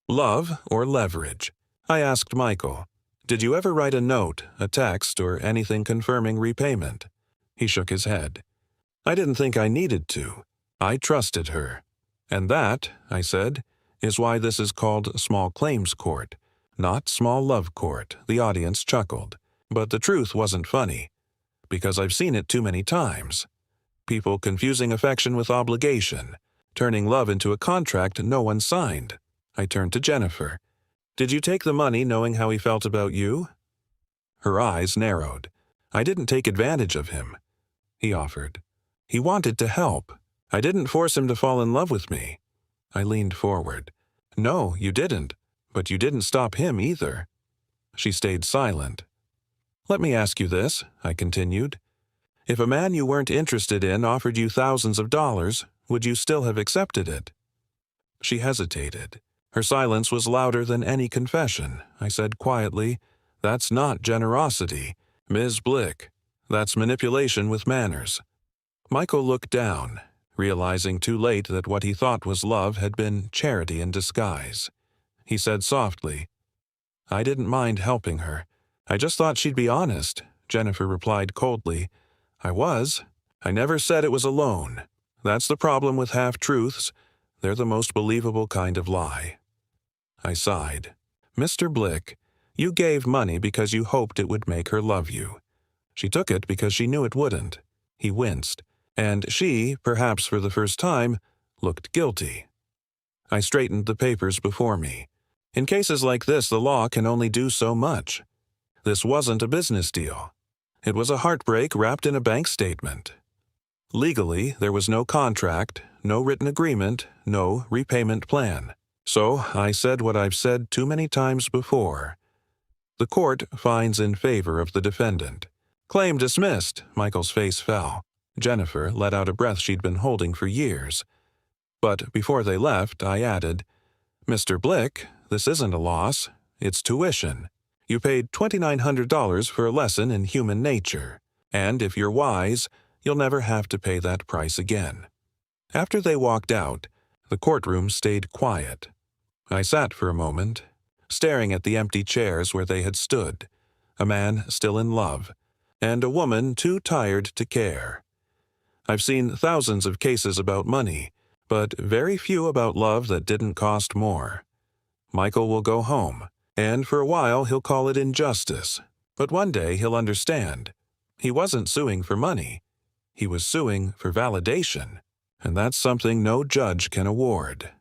Love or leverage? I asked Michael. Did you ever write a note, a text, or anything confirming repayment? He shook his head. I didn't think I needed to. I trusted her. And that, I said, is why this is called small claims court, not small love court. The audience chuckled. But the truth wasn't funny, because I've seen it too many times. People confusing affection with obligation, turning love into a contract no one signed. I turned to Jennifer. Did you take the money knowing how he felt about you? Her eyes narrowed. I didn't take advantage of him. He offered. He wanted to help. I didn't force him to fall in love with me. I leaned forward. No, you didn't. But you didn't stop him either. She stayed silent. Let me ask you this, I continued. If a man you weren't interested in offered you thousands of dollars, would you still have accepted it? She hesitated. Her silence was louder than any confession. I said quietly, That's not generosity, Ms. Blick. That's manipulation with manners. Michael looked down. realizing too late that what he thought was love had been charity in disguise. He said softly, "I didn't mind helping her. I just thought she'd be honest." Jennifer replied coldly, "I was. I never said it was a loan. That's the problem with half-truths. They're the most believable kind of lie." I sighed. "Mr. Blick, you gave money because you hoped it would make her love you. She took it because she knew it wouldn't." He winced, and she, perhaps for the first time, looked guilty. I straightened the papers before me. In cases like this, the law can only do so much. This wasn't a business deal. It was a heartbreak wrapped in a bank statement. Legally, there was no contract, no written agreement, no repayment plan. So I said what I've said too many times before. The court finds in favor of the defendant. "Claim dismissed." Michael's face fell. Jennifer let out a breath she'd been holding for years. But before they left, I added, "Mr. Blick, this isn't a loss. It's tuition. You paid $2,900 for a lesson in human nature, and if you're wise, you'll never have to pay that price again." After they walked out, the courtroom stayed quiet. I sat for a moment, staring at the empty chairs where they had stood, a man still in love, and a woman too tired to care. I've seen thousands of cases about money, but very few about love that didn't cost more. Michael will go home, and for a while he'll call it injustice, but one day he'll understand. He wasn't suing for money. He was suing for validation, and that's something no judge can award.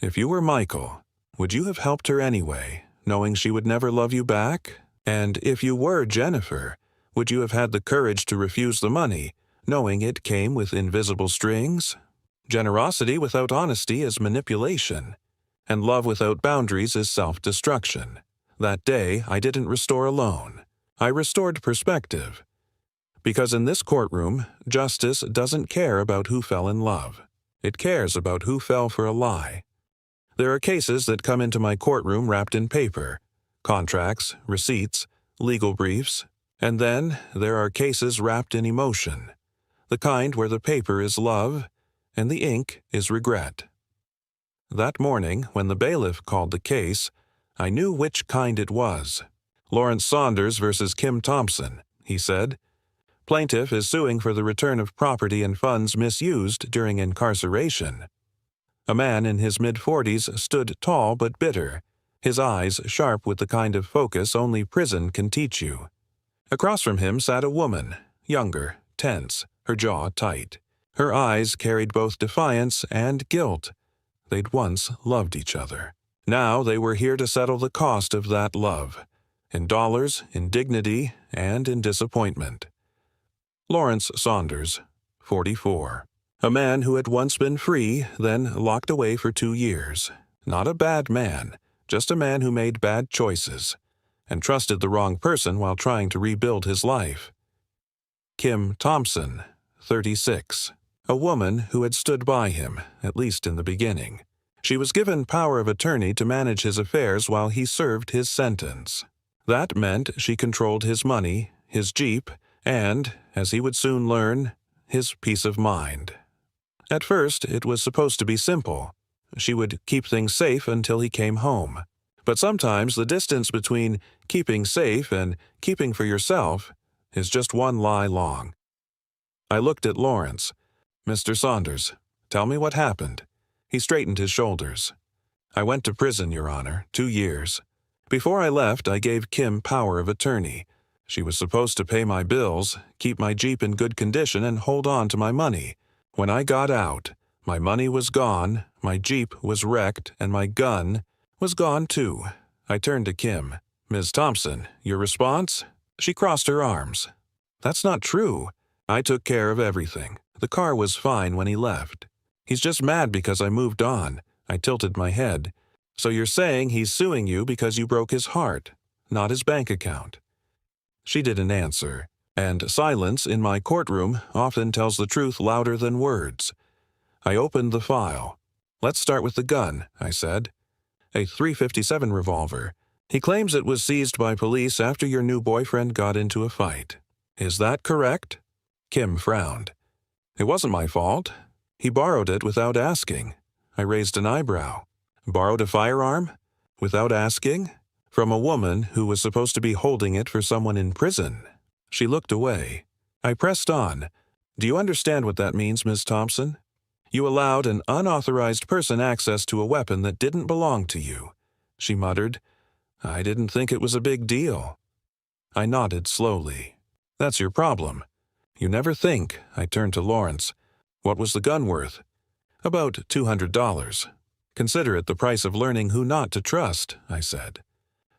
If you were Michael, would you have helped her anyway, knowing she would never love you back? And if you were Jennifer, would you have had the courage to refuse the money, knowing it came with invisible strings? Generosity without honesty is manipulation, and love without boundaries is self-destruction. That day, I didn't restore a loan. I restored perspective. Because in this courtroom, justice doesn't care about who fell in love. It cares about who fell for a lie. There are cases that come into my courtroom wrapped in paper, contracts, receipts, legal briefs, and then there are cases wrapped in emotion, the kind where the paper is love and the ink is regret. That morning, when the bailiff called the case, I knew which kind it was. "Lawrence Saunders versus Kim Thompson," he said. "Plaintiff is suing for the return of property and funds misused during incarceration." A man in his mid-40s stood tall but bitter, his eyes sharp with the kind of focus only prison can teach you. Across from him sat a woman, younger, tense, her jaw tight. Her eyes carried both defiance and guilt. They'd once loved each other. Now they were here to settle the cost of that love, in dollars, in dignity, and in disappointment. Lawrence Saunders, 44. A man who had once been free, then locked away for 2 years. Not a bad man, just a man who made bad choices, and trusted the wrong person while trying to rebuild his life. Kim Thompson, 36. A woman who had stood by him, at least in the beginning. She was given power of attorney to manage his affairs while he served his sentence. That meant she controlled his money, his Jeep, and, as he would soon learn, his peace of mind. At first, it was supposed to be simple. She would keep things safe until he came home. But sometimes the distance between keeping safe and keeping for yourself is just one lie long. I looked at Lawrence. "Mr. Saunders, tell me what happened." He straightened his shoulders. "I went to prison, Your Honor, 2 years. Before I left, I gave Kim power of attorney. She was supposed to pay my bills, keep my Jeep in good condition, and hold on to my money. When I got out, my money was gone, my Jeep was wrecked, and my gun was gone too." I turned to Kim. "Ms. Thompson, your response?" She crossed her arms. "That's not true. I took care of everything. The car was fine when he left. He's just mad because I moved on." I tilted my head. "So you're saying he's suing you because you broke his heart, not his bank account?" She didn't answer, and silence in my courtroom often tells the truth louder than words. I opened the file. "Let's start with the gun," I said. "A .357 revolver. He claims it was seized by police after your new boyfriend got into a fight. Is that correct?" Kim frowned. "It wasn't my fault. He borrowed it without asking. I raised an eyebrow. Borrowed a firearm? Without asking? From a woman who was supposed to be holding it for someone in prison. She looked away. I pressed on. Do you understand what that means, Miss Thompson? You allowed an unauthorized person access to a weapon that didn't belong to you. She muttered. I didn't think it was a big deal. I nodded slowly. That's your problem. You never think. I turned to Lawrence. What was the gun worth? About $200. Consider it the price of learning who not to trust, I said.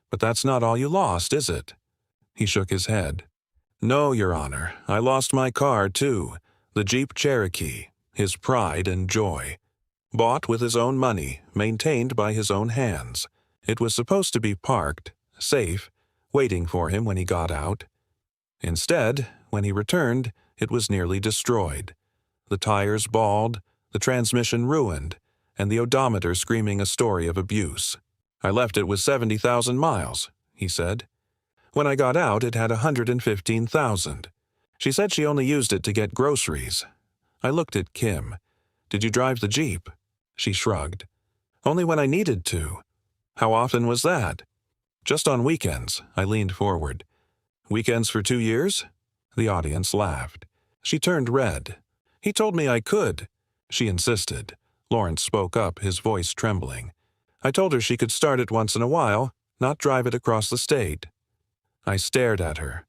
But that's not all you lost, is it? He shook his head. No, Your Honor. I lost my car, too. The Jeep Cherokee. His pride and joy. Bought with his own money, maintained by his own hands. It was supposed to be parked, safe, waiting for him when he got out. Instead, when he returned, it was nearly destroyed. The tires bald, the transmission ruined, and the odometer screaming a story of abuse. I left it with 70,000 miles, he said. When I got out, it had 115,000. She said she only used it to get groceries. I looked at Kim. Did you drive the Jeep? She shrugged. Only when I needed to. How often was that? Just on weekends, I leaned forward. Weekends for 2 years? The audience laughed. She turned red. He told me I could. She insisted. Lawrence spoke up, his voice trembling. I told her she could start it once in a while, not drive it across the state. I stared at her.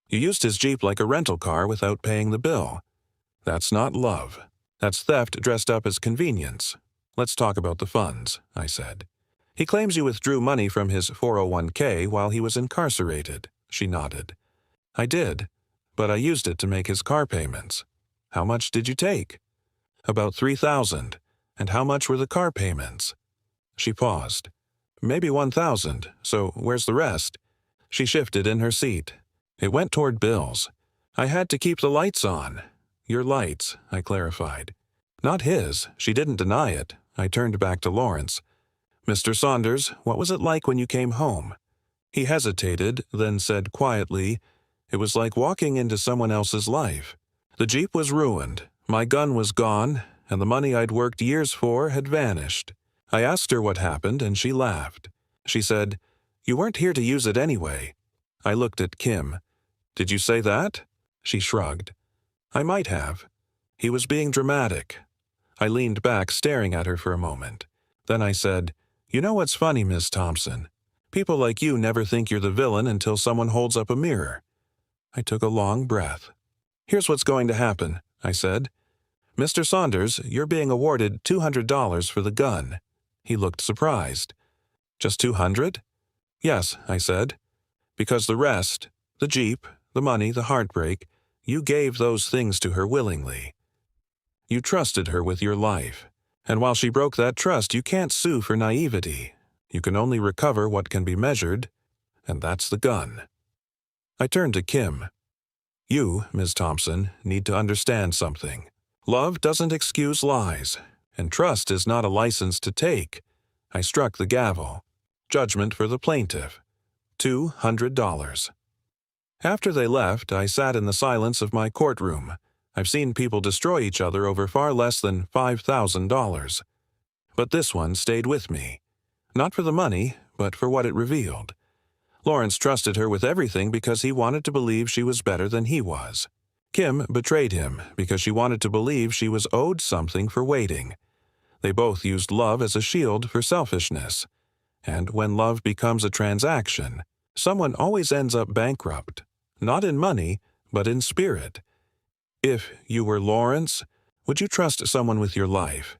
You used his Jeep like a rental car without paying the bill. That's not love. That's theft dressed up as convenience. Let's talk about the funds, I said. He claims you withdrew money from his 401k while he was incarcerated. She nodded. I did, but I used it to make his car payments. How much did you take? About $3,000. And how much were the car payments? She paused. Maybe $1,000, so where's the rest? She shifted in her seat. It went toward bills. I had to keep the lights on. Your lights, I clarified. Not his. She didn't deny it. I turned back to Lawrence. Mr. Saunders, what was it like when you came home? He hesitated, then said quietly, it was like walking into someone else's life. The Jeep was ruined, my gun was gone, and the money I'd worked years for had vanished. I asked her what happened, and she laughed. She said, you weren't here to use it anyway. I looked at Kim. Did you say that? She shrugged. I might have. He was being dramatic. I leaned back, staring at her for a moment. Then I said, you know what's funny, Miss Thompson? People like you never think you're the villain until someone holds up a mirror. I took a long breath. Here's what's going to happen, I said. Mr. Saunders, you're being awarded $200 for the gun. He looked surprised. Just $200? Yes, I said. Because the rest, the Jeep, the money, the heartbreak, you gave those things to her willingly. You trusted her with your life. And while she broke that trust, you can't sue for naivety. You can only recover what can be measured, and that's the gun. I turned to Kim. You, Ms. Thompson, need to understand something. Love doesn't excuse lies, and trust is not a license to take. I struck the gavel. Judgment for the plaintiff. $200. After they left, I sat in the silence of my courtroom. I've seen people destroy each other over far less than $5,000. But this one stayed with me. Not for the money, but for what it revealed. Lawrence trusted her with everything because he wanted to believe she was better than he was. Kim betrayed him because she wanted to believe she was owed something for waiting. They both used love as a shield for selfishness. And when love becomes a transaction, someone always ends up bankrupt, not in money, but in spirit. If you were Lawrence, would you trust someone with your life,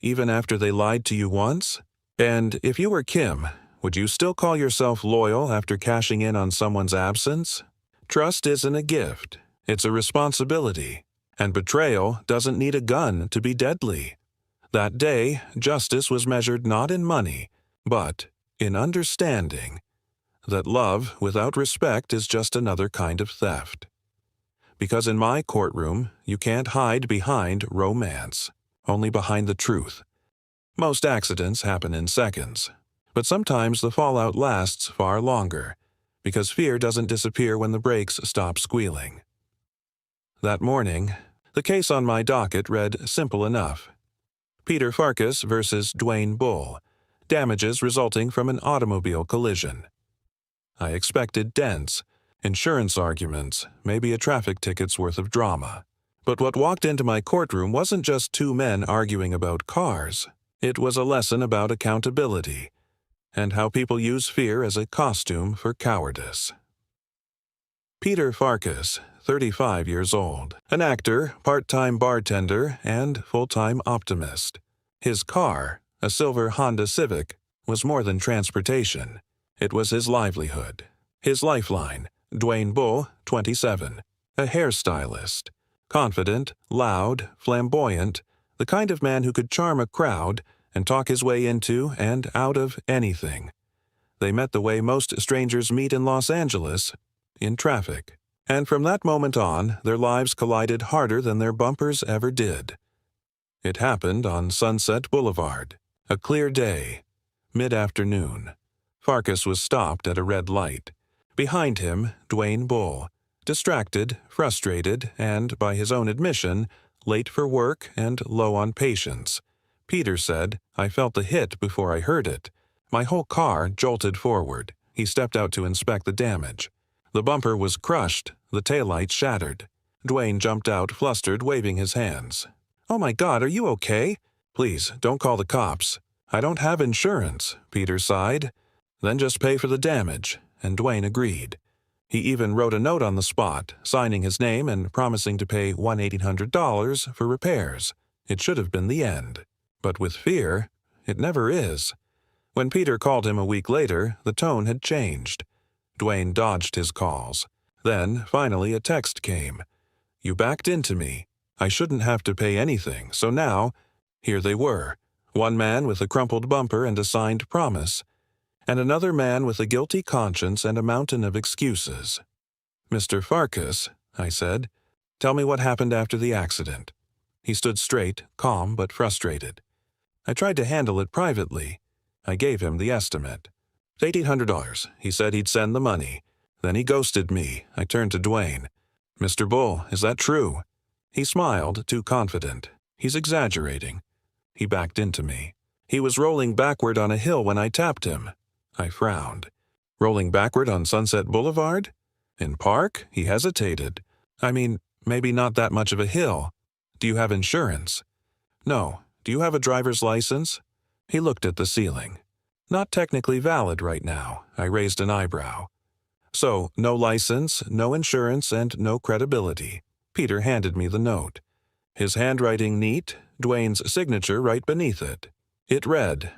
even after they lied to you once? And if you were Kim, would you still call yourself loyal after cashing in on someone's absence? Trust isn't a gift, it's a responsibility. And betrayal doesn't need a gun to be deadly. That day, justice was measured not in money, but in understanding that love without respect is just another kind of theft. Because in my courtroom, you can't hide behind romance, only behind the truth. Most accidents happen in seconds, but sometimes the fallout lasts far longer, because fear doesn't disappear when the brakes stop squealing. That morning, The case on my docket read simple enough. Peter Farkas versus Dwayne Bull. Damages resulting from an automobile collision. I expected dense, insurance arguments, maybe a traffic ticket's worth of drama. But what walked into my courtroom wasn't just two men arguing about cars. It was a lesson about accountability and how people use fear as a costume for cowardice. Peter Farkas, 35 years old, an actor, part-time bartender, and full-time optimist. His car, a silver Honda Civic, was more than transportation. It was his livelihood. His lifeline, Dwayne Bull, 27, a hairstylist. Confident, loud, flamboyant, the kind of man who could charm a crowd and talk his way into and out of anything. They met the way most strangers meet in Los Angeles, in traffic. And from that moment on, their lives collided harder than their bumpers ever did. It happened on Sunset Boulevard. A clear day. Mid-afternoon. Farkas was stopped at a red light. Behind him, Dwayne Bull. Distracted, frustrated, and, by his own admission, late for work and low on patience. Peter said, "I felt the hit before I heard it. My whole car jolted forward." He stepped out to inspect the damage. The bumper was crushed, the taillights shattered. Dwayne jumped out, flustered, waving his hands. "Oh my God, are you okay?" "Please, don't call the cops." "I don't have insurance," Peter sighed. "Then just pay for the damage," and Dwayne agreed. He even wrote a note on the spot, signing his name and promising to pay $1,800 for repairs. It should have been the end. But with fear, it never is. When Peter called him a week later, the tone had changed. Dwayne dodged his calls. Then, finally, a text came. "You backed into me. I shouldn't have to pay anything, so now..." Here they were. One man with a crumpled bumper and a signed promise, and another man with a guilty conscience and a mountain of excuses. "Mr. Farkas," I said, "tell me what happened after the accident." He stood straight, calm but frustrated. I tried to handle it privately. I gave him the estimate. $1,800. He said he'd send the money. Then he ghosted me. I turned to Dwayne. "Mr. Bull, is that true?" He smiled, too confident. "He's exaggerating." He backed into me. "He was rolling backward on a hill when I tapped him." I frowned. "Rolling backward on Sunset Boulevard? In Park?" He hesitated. "I mean, maybe not that much of a hill. Do you have insurance?" "No. Do you have a driver's license?" He looked at the ceiling. "Not technically valid right now." I raised an eyebrow. "So, no license, no insurance, and no credibility." Peter handed me the note. His handwriting neat, Dwayne's signature right beneath it. It read,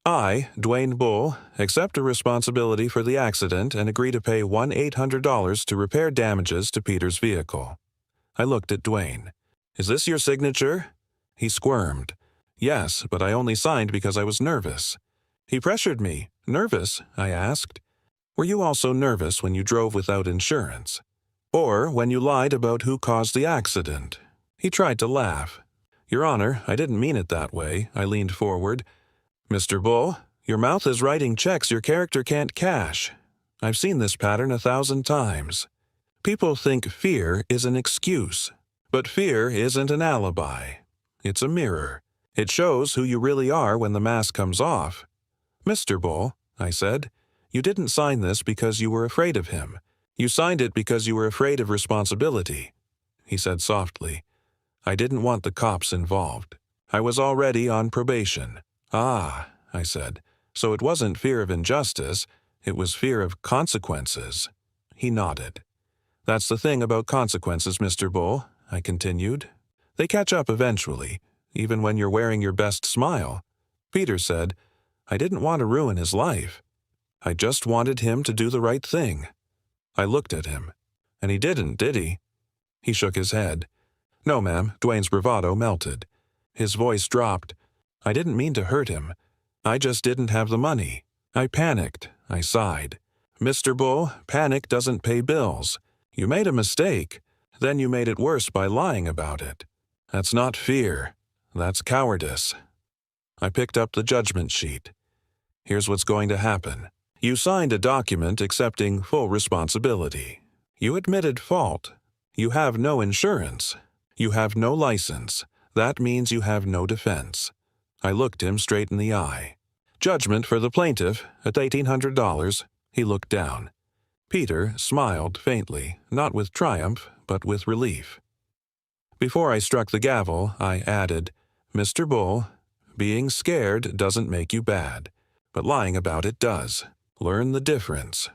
"I, Dwayne Bull, accept a responsibility for the accident and agree to pay $1,800 to repair damages to Peter's vehicle." I looked at Dwayne. "Is this your signature?" He squirmed. "Yes, but I only signed because I was nervous." He pressured me. "Nervous?" I asked. "Were you also nervous when you drove without insurance? Or when you lied about who caused the accident?" He tried to laugh. "Your Honor, I didn't mean it that way." I leaned forward. "Mr. Bull, your mouth is writing checks your character can't cash. I've seen this pattern 1,000 times. People think fear is an excuse, but fear isn't an alibi. It's a mirror. It shows who you really are when the mask comes off." "Mr. Bull," I said, "you didn't sign this because you were afraid of him. You signed it because you were afraid of responsibility." He said softly, "I didn't want the cops involved. I was already on probation." "Ah," I said, "so it wasn't fear of injustice, it was fear of consequences." He nodded. "That's the thing about consequences, Mr. Bull," I continued. "They catch up eventually, even when you're wearing your best smile." Peter said, "I didn't want to ruin his life. I just wanted him to do the right thing." I looked at him. "And he didn't, did he?" He shook his head. "No, ma'am." Dwayne's bravado melted. His voice dropped. "I didn't mean to hurt him. I just didn't have the money. I panicked." I sighed. "Mr. Bull, panic doesn't pay bills. You made a mistake. Then you made it worse by lying about it. That's not fear. That's cowardice." I picked up the judgment sheet. "Here's what's going to happen. You signed a document accepting full responsibility. You admitted fault. You have no insurance. You have no license. That means you have no defense. I looked him straight in the eye. Judgment for the plaintiff at $1,800. He looked down. Peter smiled faintly, not with triumph, but with relief. Before I struck the gavel, I added, Mr. Bull, being scared doesn't make you bad, but lying about it does. Learn the difference.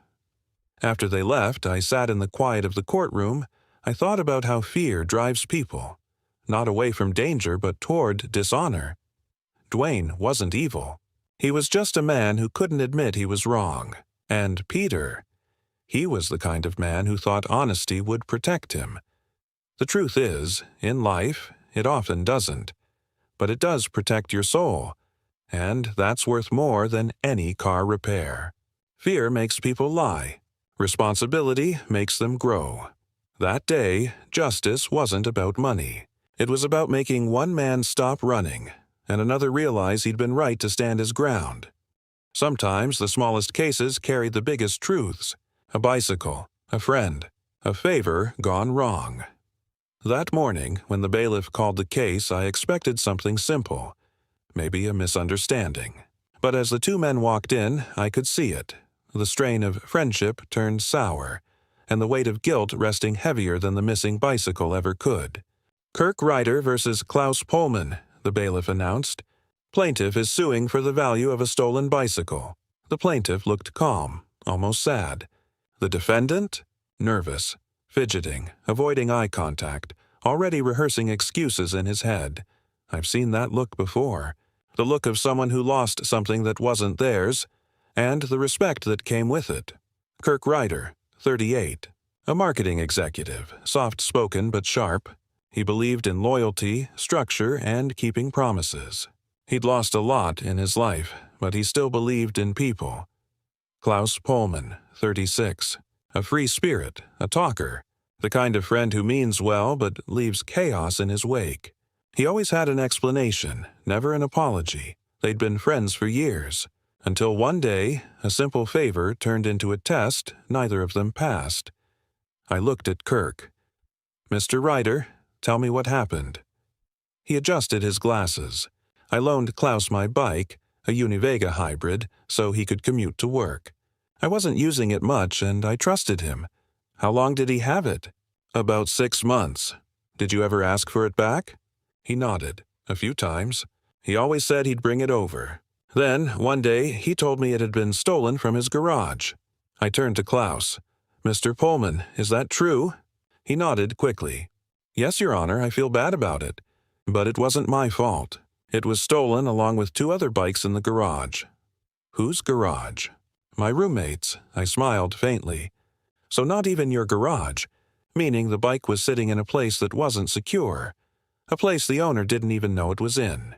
After they left, I sat in the quiet of the courtroom. I thought about how fear drives people, not away from danger, but toward dishonor. Dwayne wasn't evil. He was just a man who couldn't admit he was wrong. And Peter, he was the kind of man who thought honesty would protect him. The truth is, in life, it often doesn't. But it does protect your soul, and that's worth more than any car repair. Fear makes people lie. Responsibility makes them grow. That day, justice wasn't about money. It was about making one man stop running, and another realize he'd been right to stand his ground. Sometimes the smallest cases carried the biggest truths. A bicycle, a friend, a favor gone wrong. That morning, when the bailiff called the case, I expected something simple, maybe a misunderstanding. But as the two men walked in, I could see it. The strain of friendship turned sour, and the weight of guilt resting heavier than the missing bicycle ever could. Kirk Ryder versus Klaus Pohlmann, the bailiff announced. Plaintiff is suing for the value of a stolen bicycle. The plaintiff looked calm, almost sad. The defendant? Nervous, fidgeting, avoiding eye contact, already rehearsing excuses in his head. I've seen that look before. The look of someone who lost something that wasn't theirs, and the respect that came with it. Kirk Ryder, 38, a marketing executive, soft-spoken but sharp. He believed in loyalty, structure, and keeping promises. He'd lost a lot in his life, but he still believed in people. Klaus Pohlmann, 36, a free spirit, a talker, the kind of friend who means well but leaves chaos in his wake. He always had an explanation, never an apology. They'd been friends for years, until one day a simple favor turned into a test neither of them passed. I looked at Kirk. Mr. Ryder, tell me what happened. He adjusted his glasses. I loaned Klaus my bike, a Univega hybrid, so he could commute to work. I wasn't using it much, and I trusted him. How long did he have it? About 6 months. Did you ever ask for it back? He nodded. A few times. He always said he'd bring it over. Then, one day, he told me it had been stolen from his garage. I turned to Klaus. Mr. Pohlmann, is that true? He nodded quickly. Yes, Your Honor, I feel bad about it. But it wasn't my fault. It was stolen along with 2 other bikes in the garage. Whose garage? My roommate's. I smiled faintly. So not even your garage, meaning the bike was sitting in a place that wasn't secure, a place the owner didn't even know it was in.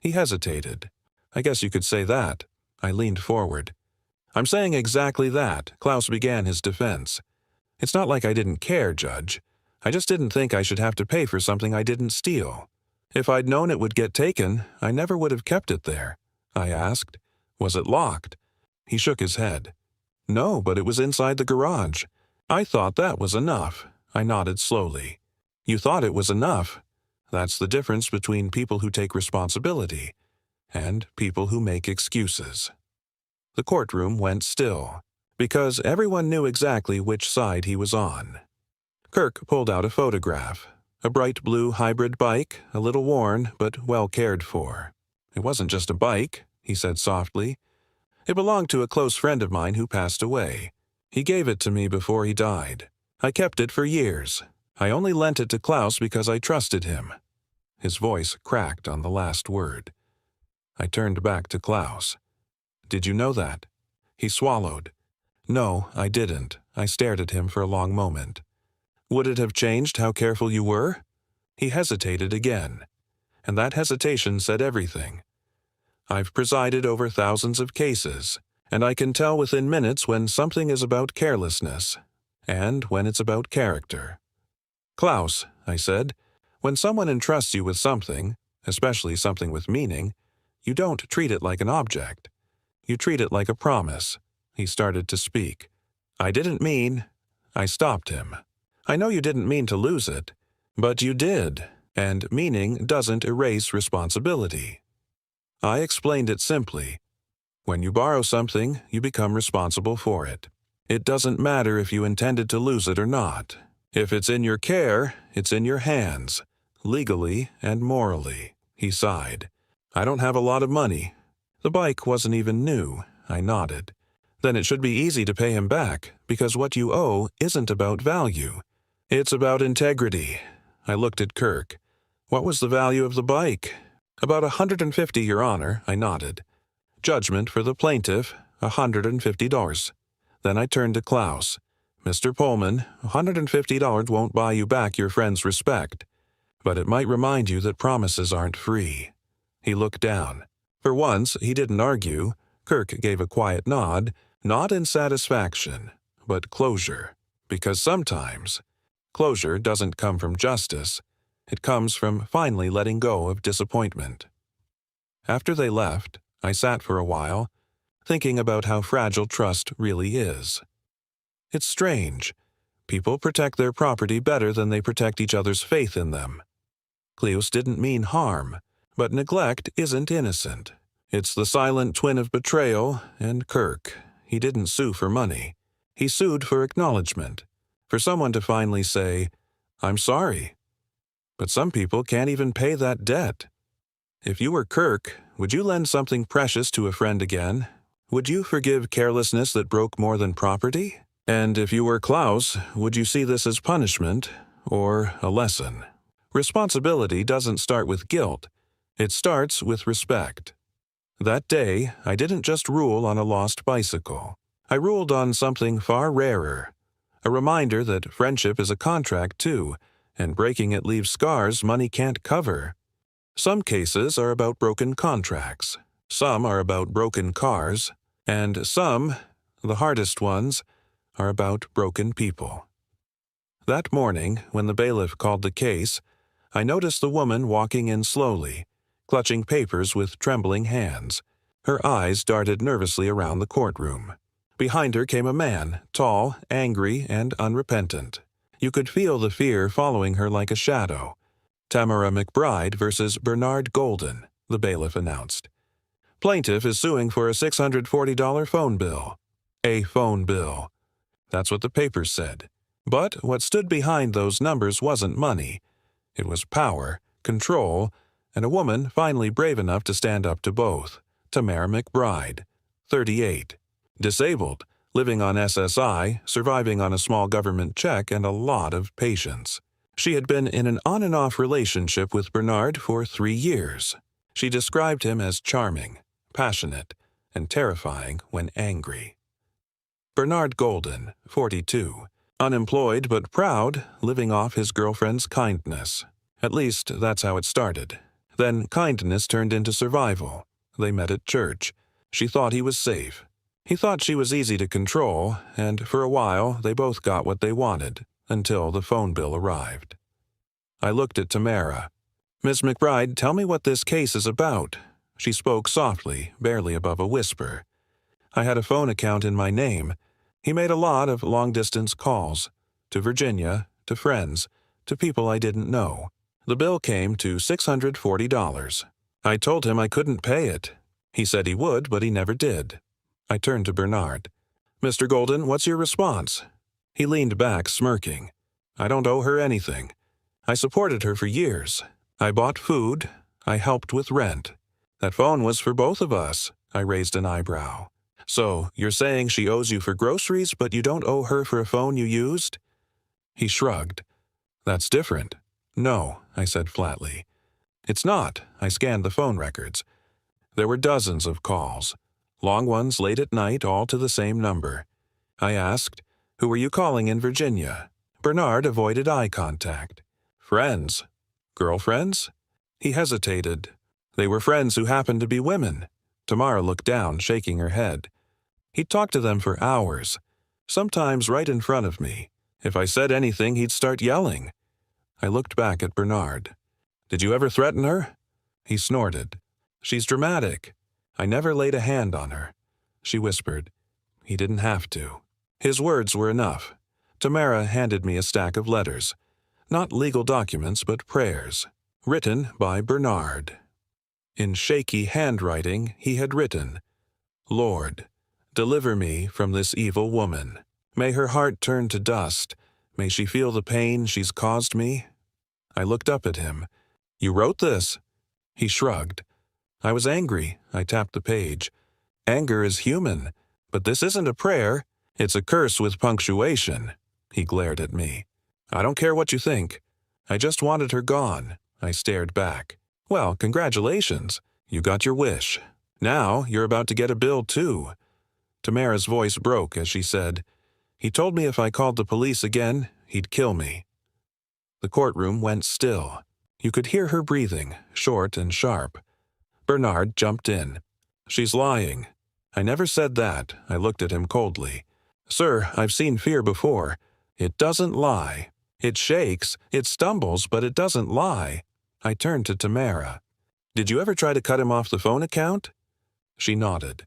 He hesitated. I guess you could say that. I leaned forward. I'm saying exactly that. Klaus began his defense. It's not like I didn't care, Judge. I just didn't think I should have to pay for something I didn't steal. If I'd known it would get taken, I never would have kept it there. I asked. Was it locked? He shook his head. No, but it was inside the garage. I thought that was enough. I nodded slowly. You thought it was enough? That's the difference between people who take responsibility and people who make excuses. The courtroom went still, because everyone knew exactly which side he was on. Kirk pulled out a photograph. A bright blue hybrid bike, a little worn, but well cared for. It wasn't just a bike, he said softly. It belonged to a close friend of mine who passed away. He gave it to me before he died. I kept it for years. I only lent it to Klaus because I trusted him. His voice cracked on the last word. I turned back to Klaus. Did you know that? He swallowed. No, I didn't. I stared at him for a long moment. Would it have changed how careful you were? He hesitated again, and that hesitation said everything. I've presided over thousands of cases, and I can tell within minutes when something is about carelessness, and when it's about character. Klaus, I said, when someone entrusts you with something, especially something with meaning, you don't treat it like an object. You treat it like a promise. He started to speak. I didn't mean... I stopped him. I know you didn't mean to lose it. But you did, and meaning doesn't erase responsibility. I explained it simply. When you borrow something, you become responsible for it. It doesn't matter if you intended to lose it or not. If it's in your care, it's in your hands, legally and morally. He sighed. I don't have a lot of money. The bike wasn't even new. I nodded. Then it should be easy to pay him back, because what you owe isn't about value. It's about integrity. I looked at Kirk. What was the value of the bike? About $150, Your Honor, I nodded. Judgment for the plaintiff, $150. Then I turned to Klaus. Mr. Pullman, $150 won't buy you back your friend's respect, but it might remind you that promises aren't free. He looked down. For once, he didn't argue. Kirk gave a quiet nod, not in satisfaction, but closure. Because sometimes, closure doesn't come from justice. It comes from finally letting go of disappointment. After they left, I sat for a while, thinking about how fragile trust really is. It's strange. People protect their property better than they protect each other's faith in them. Cleos didn't mean harm, but neglect isn't innocent. It's the silent twin of betrayal, and Kirk. He didn't sue for money. He sued for acknowledgement, for someone to finally say, "I'm sorry." But some people can't even pay that debt. If you were Kirk, would you lend something precious to a friend again? Would you forgive carelessness that broke more than property? And if you were Klaus, would you see this as punishment or a lesson? Responsibility doesn't start with guilt. It starts with respect. That day, I didn't just rule on a lost bicycle. I ruled on something far rarer. A reminder that friendship is a contract too, and breaking it leaves scars money can't cover. Some cases are about broken contracts. Some are about broken cars. And some, the hardest ones, are about broken people. That morning, when the bailiff called the case, I noticed the woman walking in slowly, clutching papers with trembling hands. Her eyes darted nervously around the courtroom. Behind her came a man, tall, angry, and unrepentant. You could feel the fear following her like a shadow. Tamara McBride versus Bernard Golden, the bailiff announced. Plaintiff is suing for a $640 phone bill. A phone bill. That's what the papers said. But what stood behind those numbers wasn't money. It was power, control, and a woman finally brave enough to stand up to both. Tamara McBride, 38. Disabled, living on SSI, surviving on a small government check, and a lot of patience. She had been in an on-and-off relationship with Bernard for 3 years. She described him as charming, passionate, and terrifying when angry. Bernard Golden, 42. Unemployed but proud, living off his girlfriend's kindness. At least, that's how it started. Then kindness turned into survival. They met at church. She thought he was safe. He thought she was easy to control, and for a while they both got what they wanted, until the phone bill arrived. I looked at Tamara. "Miss McBride, tell me what this case is about." She spoke softly, barely above a whisper. I had a phone account in my name. He made a lot of long-distance calls, to Virginia, to friends, to people I didn't know. The bill came to $640. I told him I couldn't pay it. He said he would, but he never did. I turned to Bernard. "Mr. Golden, what's your response?" He leaned back, smirking. "I don't owe her anything. I supported her for years. I bought food. I helped with rent. That phone was for both of us." I raised an eyebrow. "So, you're saying she owes you for groceries, but you don't owe her for a phone you used?" He shrugged. "That's different." "No," I said flatly. "It's not." I scanned the phone records. There were dozens of calls. Long ones late at night, all to the same number. I asked, "Who were you calling in Virginia?" Bernard avoided eye contact. "Friends." "Girlfriends?" He hesitated. "They were friends who happened to be women." Tamara looked down, shaking her head. He'd talk to them for hours, sometimes right in front of me. If I said anything, he'd start yelling. I looked back at Bernard. "Did you ever threaten her?" He snorted. "She's dramatic. I never laid a hand on her." She whispered. He didn't have to. His words were enough. Tamara handed me a stack of letters. Not legal documents, but prayers, written by Bernard. In shaky handwriting, he had written, "Lord, deliver me from this evil woman. May her heart turn to dust. May she feel the pain she's caused me." I looked up at him. "You wrote this?" He shrugged. I was angry. I tapped the page. Anger is human, but this isn't a prayer. It's a curse with punctuation. He glared at me. "I don't care what you think. I just wanted her gone." I stared back. "Well, congratulations. You got your wish. Now you're about to get a bill, too." Tamara's voice broke as she said, "He told me if I called the police again, he'd kill me." The courtroom went still. You could hear her breathing, short and sharp. Bernard jumped in. "She's lying." I never said that. I looked at him coldly. "Sir, I've seen fear before. It doesn't lie. It shakes, it stumbles, but it doesn't lie." I turned to Tamara. "Did you ever try to cut him off the phone account?" She nodded.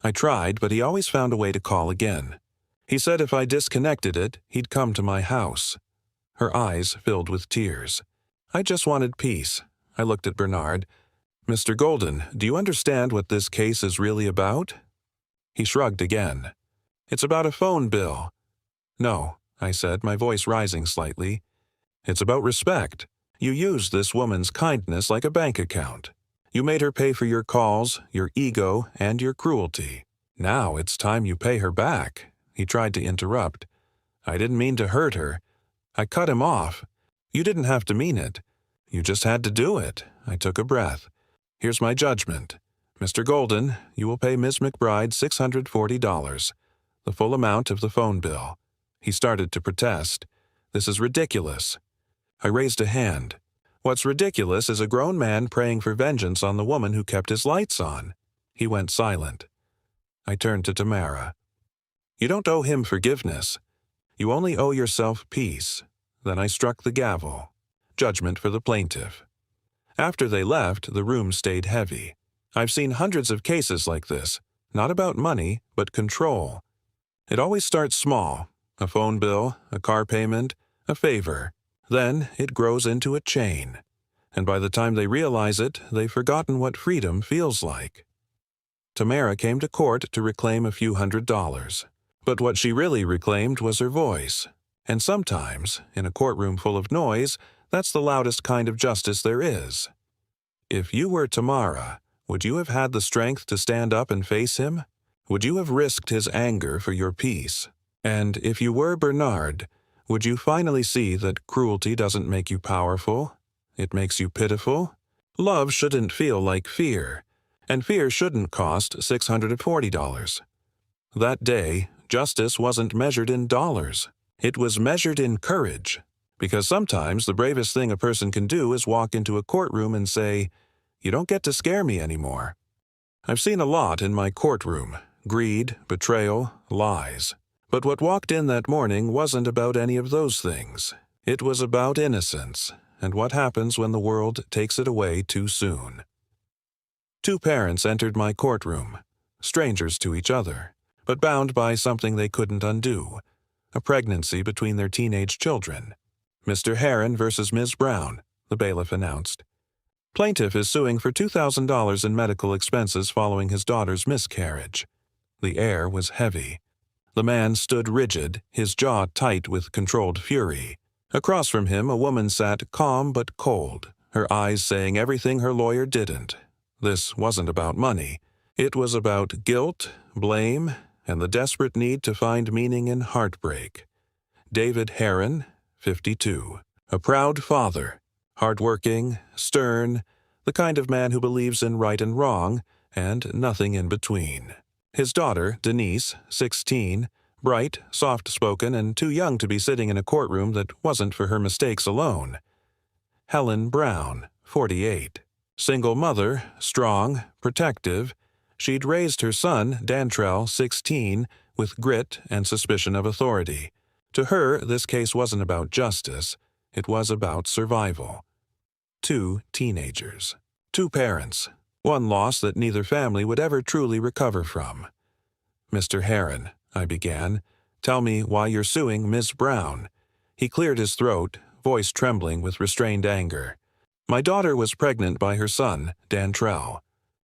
"I tried, but he always found a way to call again. He said if I disconnected it, he'd come to my house." Her eyes filled with tears. "I just wanted peace." I looked at Bernard. "Mr. Golden, do you understand what this case is really about?" He shrugged again. "It's about a phone bill." "No," I said, my voice rising slightly. "It's about respect. You used this woman's kindness like a bank account. You made her pay for your calls, your ego, and your cruelty. Now it's time you pay her back." He tried to interrupt. "I didn't mean to hurt her. I cut him off. You didn't have to mean it. You just had to do it." I took a breath. "Here's my judgment. Mr. Golden, you will pay Ms. McBride $640, the full amount of the phone bill." He started to protest. "This is ridiculous." I raised a hand. "What's ridiculous is a grown man praying for vengeance on the woman who kept his lights on." He went silent. I turned to Tamara. "You don't owe him forgiveness. You only owe yourself peace." Then I struck the gavel. Judgment for the plaintiff. After they left, the room stayed heavy. I've seen hundreds of cases like this, not about money, but control. It always starts small, a phone bill, a car payment, a favor. Then it grows into a chain. And by the time they realize it, they've forgotten what freedom feels like. Tamara came to court to reclaim a few $100s. But what she really reclaimed was her voice. And sometimes, in a courtroom full of noise, that's the loudest kind of justice there is. If you were Tamara, would you have had the strength to stand up and face him? Would you have risked his anger for your peace? And if you were Bernard, would you finally see that cruelty doesn't make you powerful? It makes you pitiful? Love shouldn't feel like fear, and fear shouldn't cost $640. That day, justice wasn't measured in dollars. It was measured in courage. Because sometimes the bravest thing a person can do is walk into a courtroom and say, "You don't get to scare me anymore." I've seen a lot in my courtroom: greed, betrayal, lies. But what walked in that morning wasn't about any of those things. It was about innocence, and what happens when the world takes it away too soon. Two parents entered my courtroom, strangers to each other, but bound by something they couldn't undo: a pregnancy between their teenage children. "Mr. Heron versus Ms. Brown," the bailiff announced. "Plaintiff is suing for $2,000 in medical expenses following his daughter's miscarriage." The air was heavy. The man stood rigid, his jaw tight with controlled fury. Across from him, a woman sat calm but cold, her eyes saying everything her lawyer didn't. This wasn't about money. It was about guilt, blame, and the desperate need to find meaning in heartbreak. David Heron, 52. A proud father, hardworking, stern, the kind of man who believes in right and wrong, and nothing in between. His daughter, Denise, 16, bright, soft-spoken, and too young to be sitting in a courtroom that wasn't for her mistakes alone. Helen Brown, 48. Single mother, strong, protective. She'd raised her son, Dantrell, 16, with grit and suspicion of authority. To her, this case wasn't about justice. It was about survival. Two teenagers. Two parents. One loss that neither family would ever truly recover from. "Mr. Heron," I began, "tell me why you're suing Miss Brown." He cleared his throat, voice trembling with restrained anger. My daughter was pregnant by her son, Dantrell.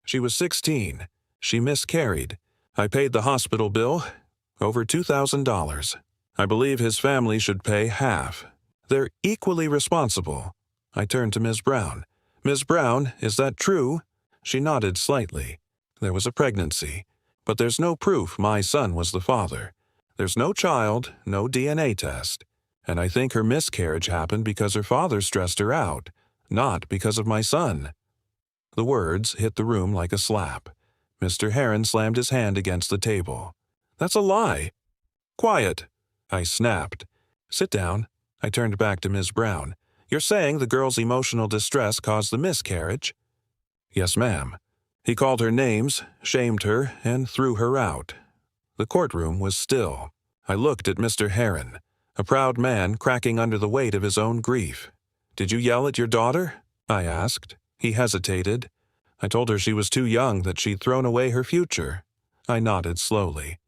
She was 16. She miscarried. I paid the hospital bill, over $2,000. I believe his family should pay half. They're equally responsible. I turned to Ms. Brown. Ms. Brown, is that true? She nodded slightly. There was a pregnancy, but there's no proof my son was the father. There's no child, no DNA test. And I think her miscarriage happened because her father stressed her out, not because of my son. The words hit the room like a slap. Mr. Heron slammed his hand against the table. That's a lie. Quiet, I snapped. Sit down. I turned back to Ms. Brown. You're saying the girl's emotional distress caused the miscarriage? Yes, ma'am. He called her names, shamed her, and threw her out. The courtroom was still. I looked at Mr. Heron, a proud man cracking under the weight of his own grief. Did you yell at your daughter? I asked. He hesitated. I told her she was too young, that she'd thrown away her future. I nodded slowly.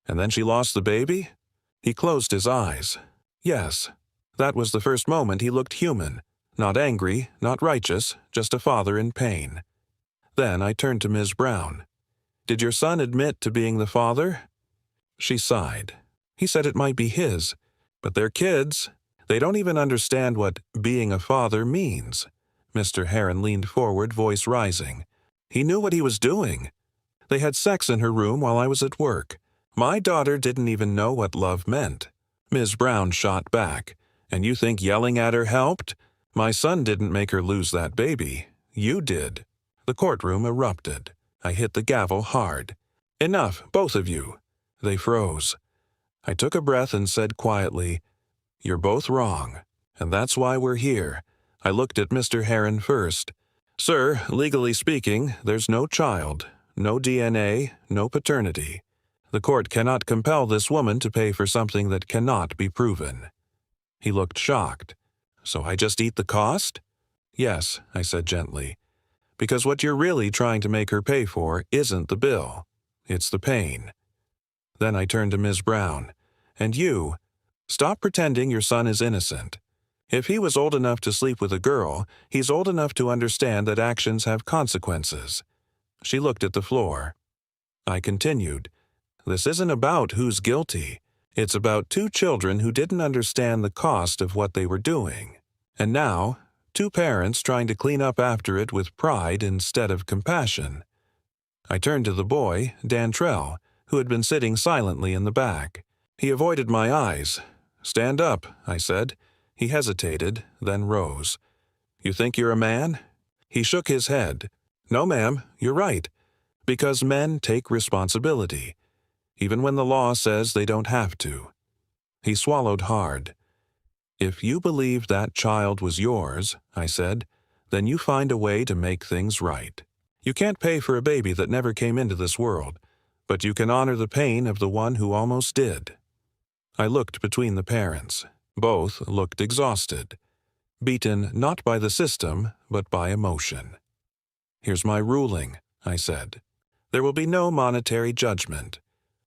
And then she lost the baby? He closed his eyes. Yes. That was the first moment he looked human. Not angry, not righteous, just a father in pain. Then I turned to Ms. Brown. Did your son admit to being the father? She sighed. He said it might be his, but they're kids. They don't even understand what being a father means. Mr. Heron leaned forward, voice rising. He knew what he was doing. They had sex in her room while I was at work. My daughter didn't even know what love meant. Ms. Brown shot back. And you think yelling at her helped? My son didn't make her lose that baby. You did. The courtroom erupted. I hit the gavel hard. Enough, both of you. They froze. I took a breath and said quietly, You're both wrong, and that's why we're here. I looked at Mr. Heron first. Sir, legally speaking, there's no child, no DNA, no paternity. The court cannot compel this woman to pay for something that cannot be proven. He looked shocked. So I just eat the cost? Yes, I said gently. Because what you're really trying to make her pay for isn't the bill. It's the pain. Then I turned to Ms. Brown. And you, stop pretending your son is innocent. If he was old enough to sleep with a girl, he's old enough to understand that actions have consequences. She looked at the floor. I continued. This isn't about who's guilty. It's about two children who didn't understand the cost of what they were doing. And now, two parents trying to clean up after it with pride instead of compassion. I turned to the boy, Dantrell, who had been sitting silently in the back. He avoided my eyes. Stand up, I said. He hesitated, then rose. You think you're a man? He shook his head. No, ma'am, you're right. Because men take responsibility, even when the law says they don't have to. He swallowed hard. If you believe that child was yours, I said, then you find a way to make things right. You can't pay for a baby that never came into this world, but you can honor the pain of the one who almost did. I looked between the parents. Both looked exhausted, beaten not by the system, but by emotion. Here's my ruling, I said. There will be no monetary judgment.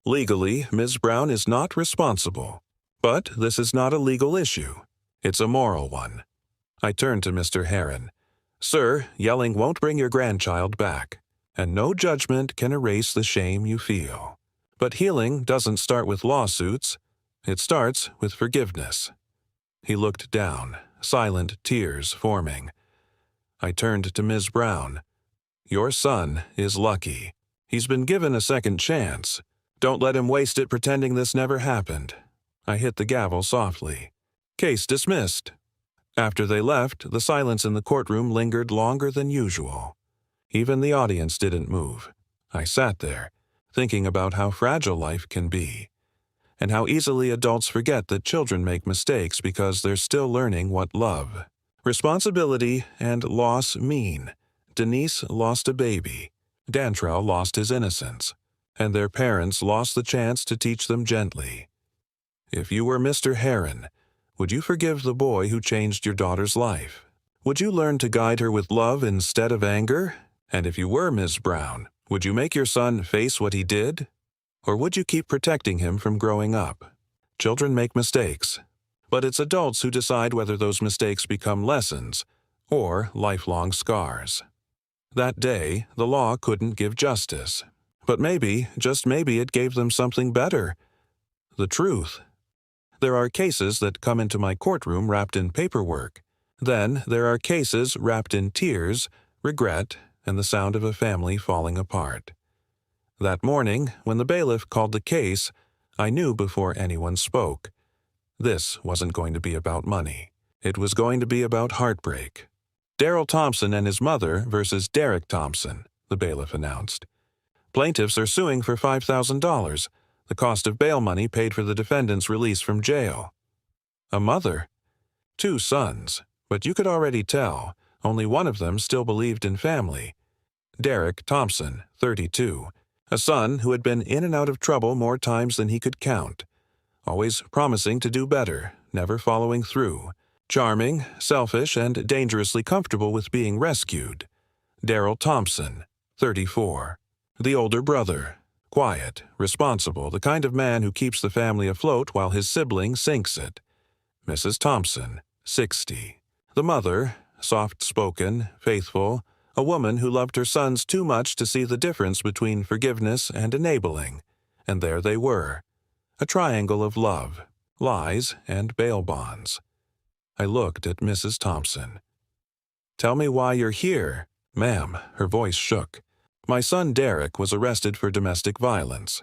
Legally, Ms. Brown is not responsible. But this is not a legal issue. It's a moral one. I turned to Mr. Heron. Sir, yelling won't bring your grandchild back, and no judgment can erase the shame you feel. But healing doesn't start with lawsuits. It starts with forgiveness. He looked down, silent tears forming. I turned to Ms. Brown. Your son is lucky. He's been given a second chance. Don't let him waste it pretending this never happened. I hit the gavel softly. Case dismissed. After they left, the silence in the courtroom lingered longer than usual. Even the audience didn't move. I sat there, thinking about how fragile life can be, and how easily adults forget that children make mistakes because they're still learning what love, responsibility, and loss mean. Denise lost a baby. Dantrell lost his innocence, and their parents lost the chance to teach them gently. If you were Mr. Heron, would you forgive the boy who changed your daughter's life? Would you learn to guide her with love instead of anger? And if you were Ms. Brown, would you make your son face what he did? Or would you keep protecting him from growing up? Children make mistakes. but it's adults who decide whether those mistakes become lessons or lifelong scars. That day, the law couldn't give justice. But maybe, just maybe, it gave them something better. The truth. There are cases that come into my courtroom wrapped in paperwork. Then there are cases wrapped in tears, regret, and the sound of a family falling apart. That morning, when the bailiff called the case, I knew before anyone spoke. This wasn't going to be about money. It was going to be about heartbreak. Daryl Thompson and his mother versus Derek Thompson, the bailiff announced. Plaintiffs are suing for $5,000, the cost of bail money paid for the defendant's release from jail. A mother. 2 sons, but you could already tell, only one of them still believed in family. Derek Thompson, 32, a son who had been in and out of trouble more times than he could count. Always promising to do better, never following through. Charming, selfish, and dangerously comfortable with being rescued. Daryl Thompson, 34. The older brother. Quiet, responsible, the kind of man who keeps the family afloat while his sibling sinks it. Mrs. Thompson, 60. The mother, soft-spoken, faithful, a woman who loved her sons too much to see the difference between forgiveness and enabling. And there they were. A triangle of love, lies, and bail bonds. I looked at Mrs. Thompson. "Tell me why you're here." "Ma'am," her voice shook. "My son Derek was arrested for domestic violence.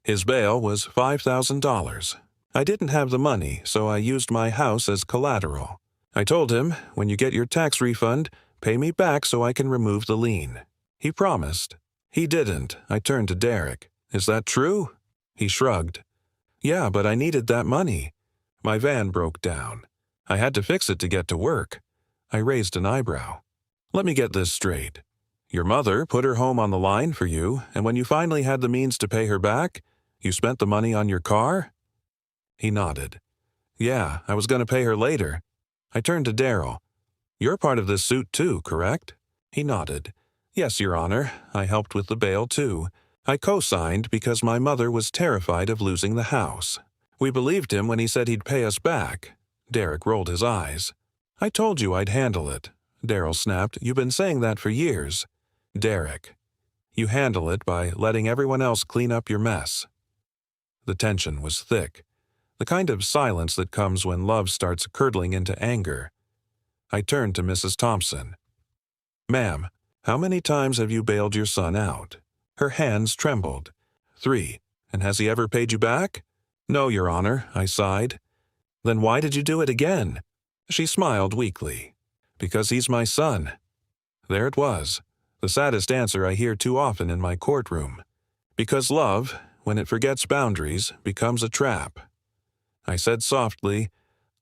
His bail was $5,000. I didn't have the money, so I used my house as collateral. I told him, when you get your tax refund, pay me back so I can remove the lien. He promised. He didn't." I turned to Derek. "Is that true?" He shrugged. "Yeah, but I needed that money. My van broke down. I had to fix it to get to work." I raised an eyebrow. "Let me get this straight. Your mother put her home on the line for you, and when you finally had the means to pay her back, you spent the money on your car?" He nodded. "Yeah, I was going to pay her later." I turned to Daryl. "You're part of this suit too, correct?" He nodded. "Yes, Your Honor. I helped with the bail too. I co-signed because my mother was terrified of losing the house. We believed him when he said he'd pay us back." Derek rolled his eyes. "I told you I'd handle it." Daryl snapped. "You've been saying that for years." "Derek, you handle it by letting everyone else clean up your mess." The tension was thick, the kind of silence that comes when love starts curdling into anger. I turned to Mrs. Thompson. "Ma'am, how many times have you bailed your son out?" Her hands trembled. 3. "And has he ever paid you back?" "No, Your Honor," I sighed. "Then why did you do it again?" She smiled weakly. "Because he's my son." There it was, the saddest answer I hear too often in my courtroom. Because love, when it forgets boundaries, becomes a trap. I said softly,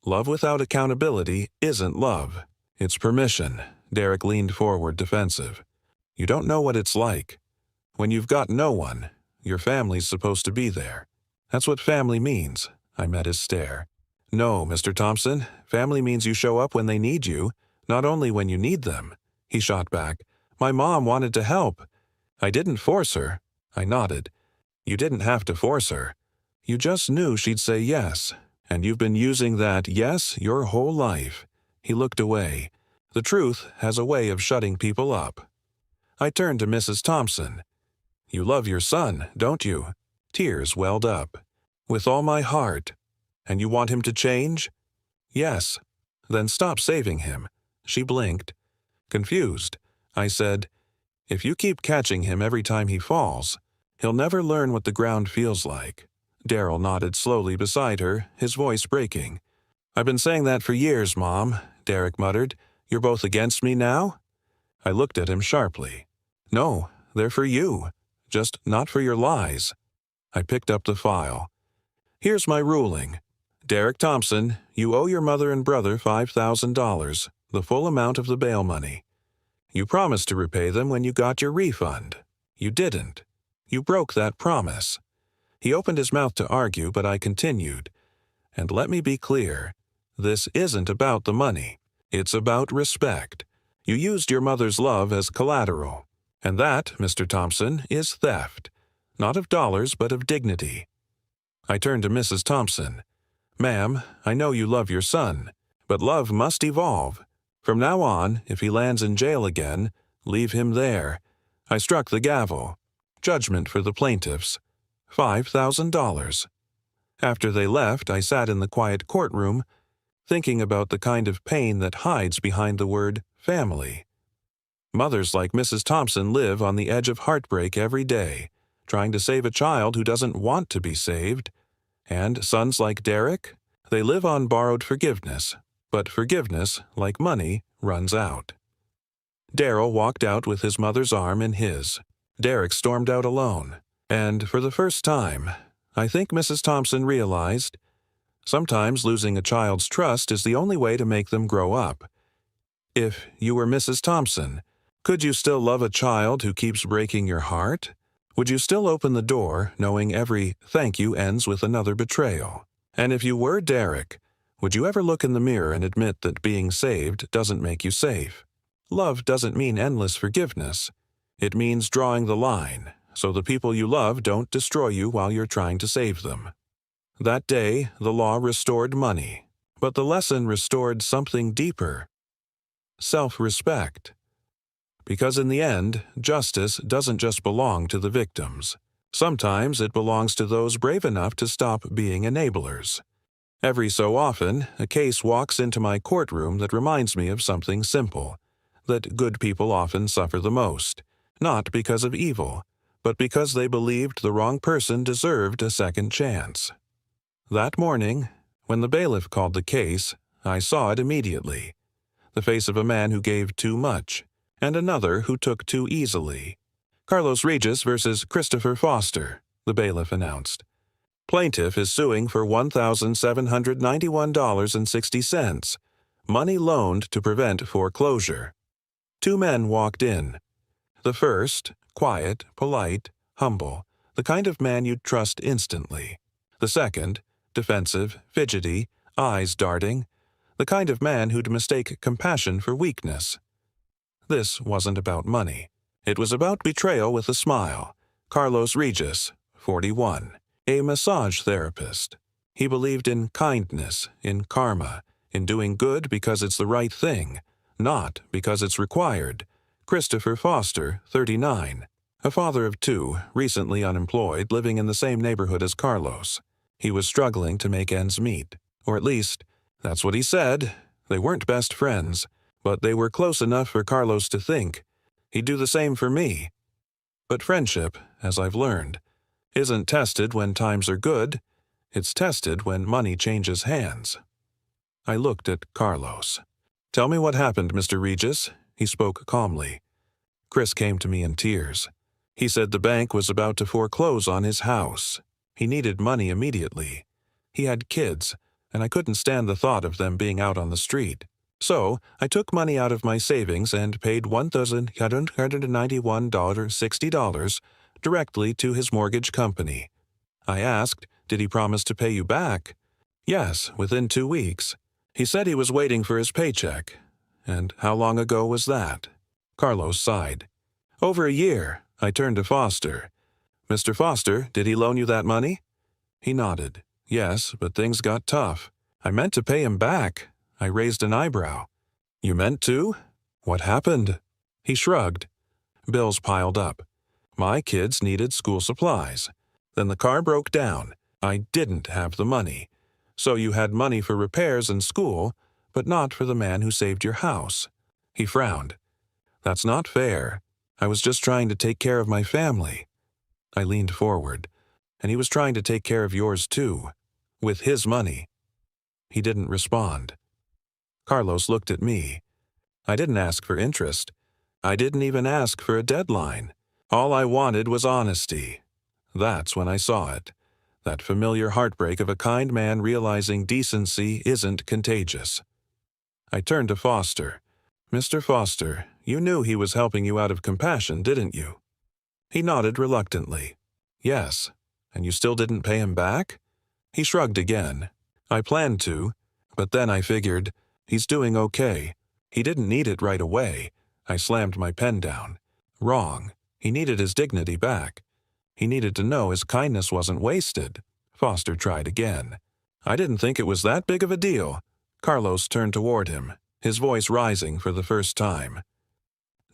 "Love without accountability isn't love. It's permission." Derek leaned forward, defensive. "You don't know what it's like. When you've got no one, your family's supposed to be there. That's what family means." I met his stare. "No, Mr. Thompson, family means you show up when they need you, not only when you need them." He shot back. "My mom wanted to help. I didn't force her." I nodded. "You didn't have to force her. You just knew she'd say yes, and you've been using that yes your whole life." He looked away. The truth has a way of shutting people up. I turned to Mrs. Thompson. "You love your son, don't you?" Tears welled up. "With all my heart. And you want him to change?" "Yes." "Then stop saving him." She blinked. Confused, I said, "If you keep catching him every time he falls, he'll never learn what the ground feels like." Daryl nodded slowly beside her, his voice breaking. "I've been saying that for years, Mom," Derek muttered. "You're both against me now?" I looked at him sharply. "No, they're for you. Just not for your lies." I picked up the file. "Here's my ruling. Derek Thompson, you owe your mother and brother $5,000, the full amount of the bail money. You promised to repay them when you got your refund. You didn't. You broke that promise." He opened his mouth to argue, but I continued. "And let me be clear. This isn't about the money. It's about respect. You used your mother's love as collateral. And that, Mr. Thompson, is theft. Not of dollars, but of dignity." I turned to Mrs. Thompson. Ma'am, I know you love your son, but love must evolve. From now on, if he lands in jail again, leave him there. I struck the gavel. Judgment for the plaintiffs. $5,000. After they left, I sat in the quiet courtroom, thinking about the kind of pain that hides behind the word family. Mothers like Mrs. Thompson live on the edge of heartbreak every day, trying to save a child who doesn't want to be saved. And sons like Derek, they live on borrowed forgiveness, but forgiveness, like money, runs out. Daryl walked out with his mother's arm in his. Derek stormed out alone, and for the first time, I think Mrs. Thompson realized sometimes losing a child's trust is the only way to make them grow up. If you were Mrs. Thompson, could you still love a child who keeps breaking your heart? Would you still open the door knowing every thank you ends with another betrayal? And if you were Derek, would you ever look in the mirror and admit that being saved doesn't make you safe? Love doesn't mean endless forgiveness. It means drawing the line, so the people you love don't destroy you while you're trying to save them. That day, the law restored money, but the lesson restored something deeper: self-respect. Because in the end, justice doesn't just belong to the victims. Sometimes it belongs to those brave enough to stop being enablers. Every so often, a case walks into my courtroom that reminds me of something simple, that good people often suffer the most, not because of evil, but because they believed the wrong person deserved a second chance. That morning, when the bailiff called the case, I saw it immediately. The face of a man who gave too much, and another who took too easily. Carlos Regis versus Christopher Foster, the bailiff announced. Plaintiff is suing for $1,791.60, money loaned to prevent foreclosure. Two men walked in. The first, quiet, polite, humble, the kind of man you'd trust instantly. The second, defensive, fidgety, eyes darting, the kind of man who'd mistake compassion for weakness. This wasn't about money. It was about betrayal with a smile. Carlos Regis, 41, a massage therapist. He believed in kindness, in karma, in doing good because it's the right thing, not because it's required. Christopher Foster, 39, a father of two, recently unemployed, living in the same neighborhood as Carlos. He was struggling to make ends meet, or at least, that's what he said. They weren't best friends, but they were close enough for Carlos to think he'd do the same for me. But friendship, as I've learned, isn't tested when times are good. It's tested when money changes hands. I looked at Carlos. "Tell me what happened, Mr. Regis," he spoke calmly. Chris came to me in tears. He said the bank was about to foreclose on his house. He needed money immediately. He had kids, and I couldn't stand the thought of them being out on the street. So I took money out of my savings and paid $1,191.60 directly to his mortgage company. I asked, "Did he promise to pay you back?" "Yes, within 2 weeks. He said he was waiting for his paycheck." "And how long ago was that?" Carlos sighed. "Over a year." I turned to Foster. "Mr. Foster, did he loan you that money?" He nodded. "Yes, but things got tough. I meant to pay him back." I raised an eyebrow. "You meant to? What happened?" He shrugged. Bills piled up. My kids needed school supplies. Then the car broke down. I didn't have the money. So you had money for repairs and school, but not for the man who saved your house. He frowned. "That's not fair. I was just trying to take care of my family." I leaned forward, and he was trying to take care of yours too, with his money. He didn't respond. Carlos looked at me. I didn't ask for interest. I didn't even ask for a deadline. All I wanted was honesty. That's when I saw it. That familiar heartbreak of a kind man realizing decency isn't contagious. I turned to Foster. "Mr. Foster, you knew he was helping you out of compassion, didn't you?" He nodded reluctantly. "Yes. And you still didn't pay him back?" He shrugged again. "I planned to, but then I figured, he's doing okay. He didn't need it right away." I slammed my pen down. "Wrong. He needed his dignity back. He needed to know his kindness wasn't wasted." Foster tried again. I didn't think it was that big of a deal. Carlos turned toward him, his voice rising for the first time.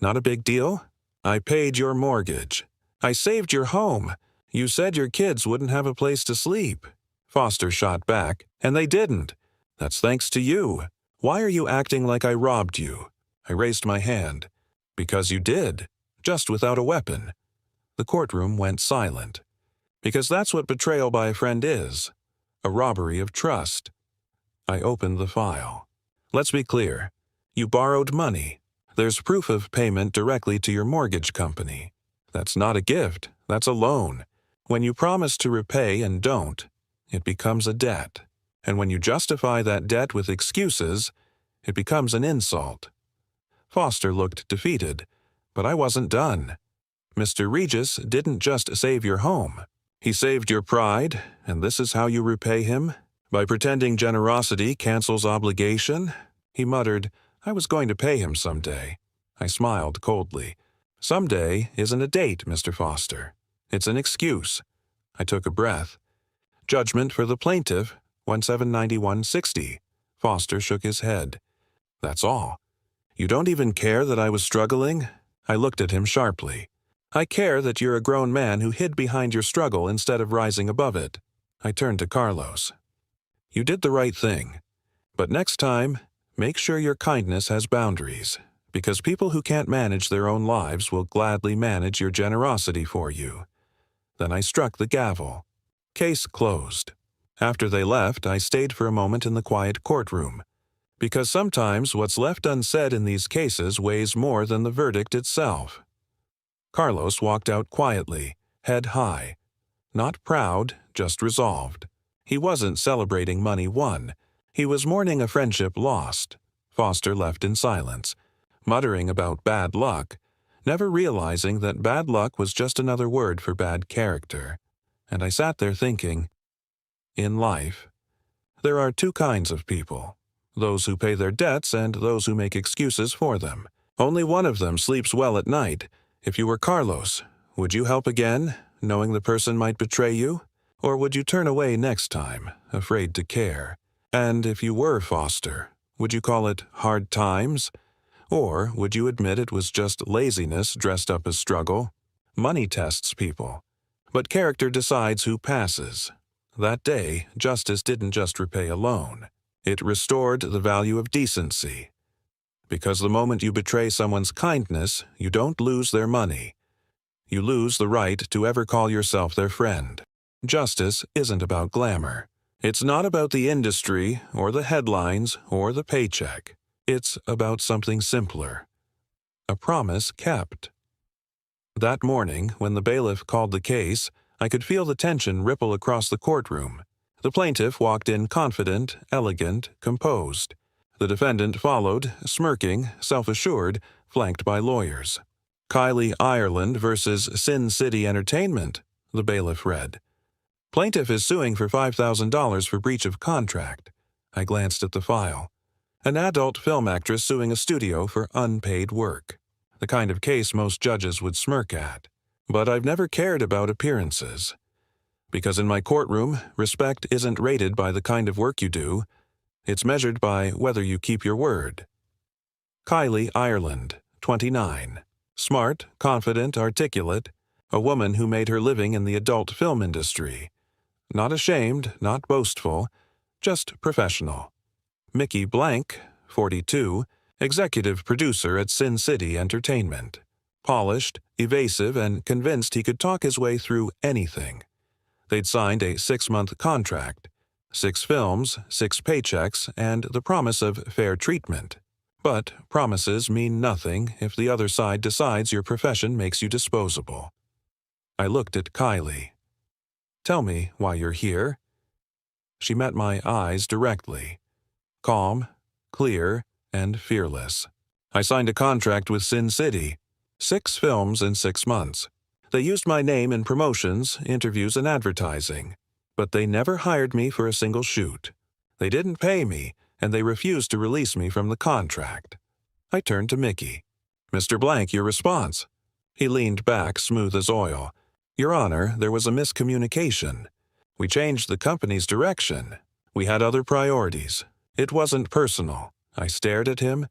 Not a big deal? I paid your mortgage. I saved your home. You said your kids wouldn't have a place to sleep. Foster shot back, and they didn't. That's thanks to you. Why are you acting like I robbed you? I raised my hand. Because you did, just without a weapon. The courtroom went silent. Because that's what betrayal by a friend is. A robbery of trust. I opened the file. Let's be clear. You borrowed money. There's proof of payment directly to your mortgage company. That's not a gift. That's a loan. When you promise to repay and don't, it becomes a debt. And when you justify that debt with excuses, it becomes an insult. Foster looked defeated, but I wasn't done. Mr. Regis didn't just save your home. He saved your pride, and this is how you repay him? By pretending generosity cancels obligation? He muttered, I was going to pay him someday. I smiled coldly. Someday isn't a date, Mr. Foster. It's an excuse. I took a breath. Judgment for the plaintiff, 1791.60. Foster shook his head. That's all. You don't even care that I was struggling? I looked at him sharply. I care that you're a grown man who hid behind your struggle instead of rising above it. I turned to Carlos. You did the right thing. But next time, make sure your kindness has boundaries, because people who can't manage their own lives will gladly manage your generosity for you. Then I struck the gavel. Case closed. After they left, I stayed for a moment in the quiet courtroom, because sometimes what's left unsaid in these cases weighs more than the verdict itself. Carlos walked out quietly, head high. Not proud, just resolved. He wasn't celebrating money won. He was mourning a friendship lost. Foster left in silence, muttering about bad luck, never realizing that bad luck was just another word for bad character. And I sat there thinking, in life, there are two kinds of people, those who pay their debts and those who make excuses for them. Only one of them sleeps well at night. If you were Carlos, would you help again, knowing the person might betray you? Or would you turn away next time, afraid to care? And if you were Foster, would you call it hard times? Or would you admit it was just laziness dressed up as struggle? Money tests people, but character decides who passes. That day, justice didn't just repay a loan. It restored the value of decency. Because the moment you betray someone's kindness, you don't lose their money. You lose the right to ever call yourself their friend. Justice isn't about glamour. It's not about the industry, or the headlines, or the paycheck. It's about something simpler. A promise kept. That morning, when the bailiff called the case, I could feel the tension ripple across the courtroom. The plaintiff walked in confident, elegant, composed. The defendant followed, smirking, self-assured, flanked by lawyers. Kylie Ireland versus Sin City Entertainment, the bailiff read. Plaintiff is suing for $5,000 for breach of contract. I glanced at the file. An adult film actress suing a studio for unpaid work. The kind of case most judges would smirk at. But I've never cared about appearances. Because in my courtroom, respect isn't rated by the kind of work you do. It's measured by whether you keep your word. Kylie Ireland, 29. Smart, confident, articulate. A woman who made her living in the adult film industry. Not ashamed, not boastful, just professional. Mickey Blank, 42, executive producer at Sin City Entertainment. Polished, evasive, and convinced he could talk his way through anything. They'd signed a 6-month contract. 6 films, 6 paychecks, and the promise of fair treatment. But promises mean nothing if the other side decides your profession makes you disposable. I looked at Kylie. Tell me why you're here. She met my eyes directly. Calm, clear, and fearless. I signed a contract with Sin City. 6 films in 6 months. They used my name in promotions, interviews, and advertising. But they never hired me for a single shoot. They didn't pay me, and they refused to release me from the contract. I turned to Mickey. Mr. Blank, your response. He leaned back, smooth as oil. Your Honor, there was a miscommunication. We changed the company's direction. We had other priorities. It wasn't personal. I stared at him.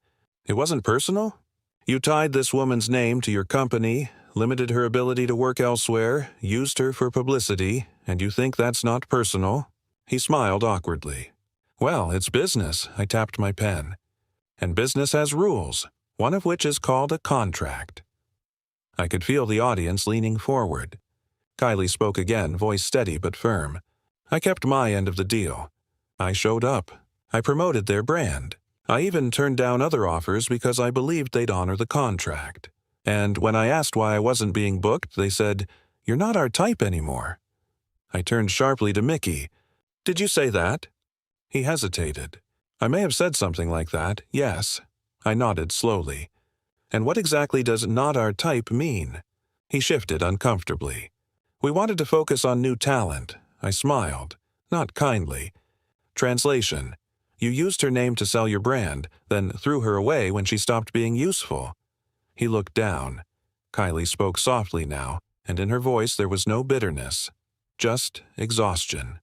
It wasn't personal? You tied this woman's name to your company, limited her ability to work elsewhere, used her for publicity, and you think that's not personal? He smiled awkwardly. Well, it's business, I tapped my pen. And business has rules, one of which is called a contract. I could feel the audience leaning forward. Kylie spoke again, voice steady but firm. I kept my end of the deal. I showed up. I promoted their brand. I even turned down other offers because I believed they'd honor the contract. And when I asked why I wasn't being booked, they said, "You're not our type anymore." I turned sharply to Mickey. "Did you say that?" He hesitated. I may have said something like that, yes. I nodded slowly. And what exactly does "not our type" mean? He shifted uncomfortably. We wanted to focus on new talent. I smiled, not kindly. Translation: you used her name to sell your brand, then threw her away when she stopped being useful. He looked down. Kylie spoke softly now, and in her voice there was no bitterness, just exhaustion.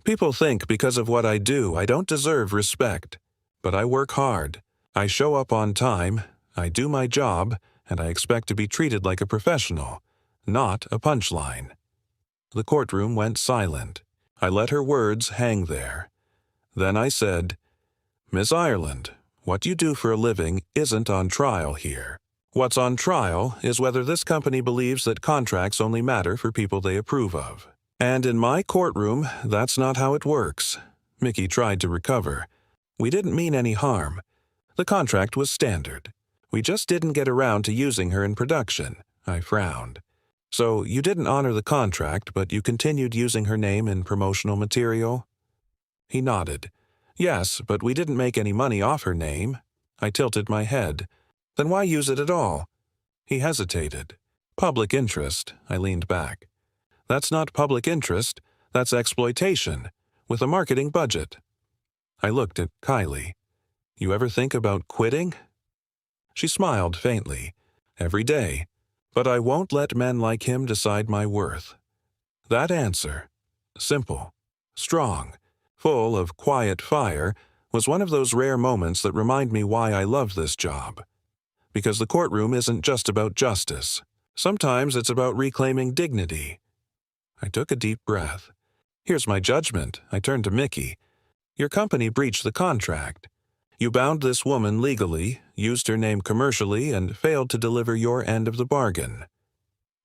People think because of what I do, I don't deserve respect. But I work hard. I show up on time, I do my job, and I expect to be treated like a professional, not a punchline. The courtroom went silent. I let her words hang there. Then I said, "Miss Ireland, what you do for a living isn't on trial here. What's on trial is whether this company believes that contracts only matter for people they approve of. And in my courtroom, that's not how it works." Mickey tried to recover. "We didn't mean any harm. The contract was standard. We just didn't get around to using her in production." I frowned. "So you didn't honor the contract, but you continued using her name in promotional material?" He nodded. "Yes, but we didn't make any money off her name." I tilted my head. "Then why use it at all?" He hesitated. "Public interest." I leaned back. "That's not public interest, that's exploitation, with a marketing budget." I looked at Kylie. "You ever think about quitting?" She smiled faintly. "Every day. But I won't let men like him decide my worth." That answer, simple, strong, full of quiet fire, was one of those rare moments that remind me why I love this job. Because the courtroom isn't just about justice. Sometimes it's about reclaiming dignity. I took a deep breath. "Here's my judgment." I turned to Mickey. "Your company breached the contract. You bound this woman legally, used her name commercially, and failed to deliver your end of the bargain.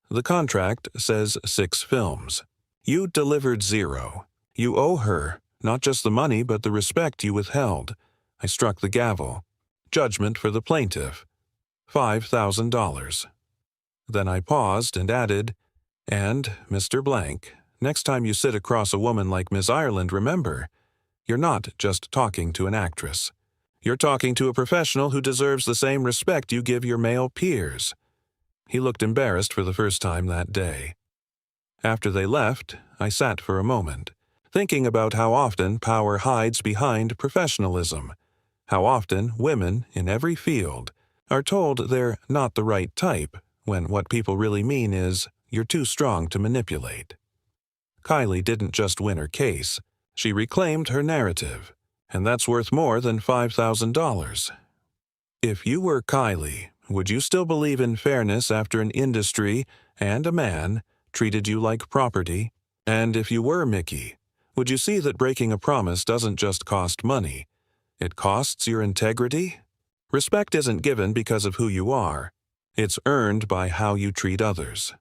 The contract says 6 films. You delivered 0. You owe her not just the money, but the respect you withheld." I struck the gavel. "Judgment for the plaintiff. $5,000. Then I paused and added, "And, Mr. Blank, next time you sit across a woman like Miss Ireland, remember, you're not just talking to an actress. You're talking to a professional who deserves the same respect you give your male peers." He looked embarrassed for the first time that day. After they left, I sat for a moment, thinking about how often power hides behind professionalism, how often women in every field are told they're not the right type, when what people really mean is, you're too strong to manipulate. Kylie didn't just win her case, she reclaimed her narrative, and that's worth more than $5,000. If you were Kylie, would you still believe in fairness after an industry and a man treated you like property? And if you were Mickey, would you see that breaking a promise doesn't just cost money? It costs your integrity? Respect isn't given because of who you are. It's earned by how you treat others.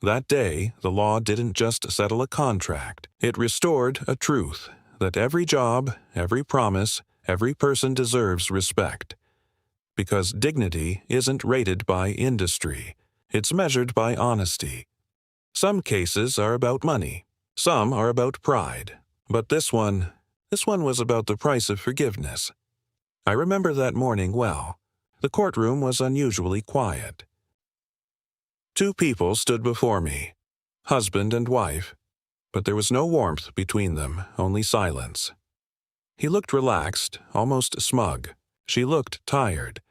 That day, the law didn't just settle a contract. It restored a truth that every job, every promise, every person deserves respect. Because dignity isn't rated by industry. It's measured by honesty. Some cases are about money. Some are about pride. But this one was about the price of forgiveness. I remember that morning well. The courtroom was unusually quiet. 2 people stood before me, husband and wife, but there was no warmth between them, only silence. He looked relaxed, almost smug. She looked tired,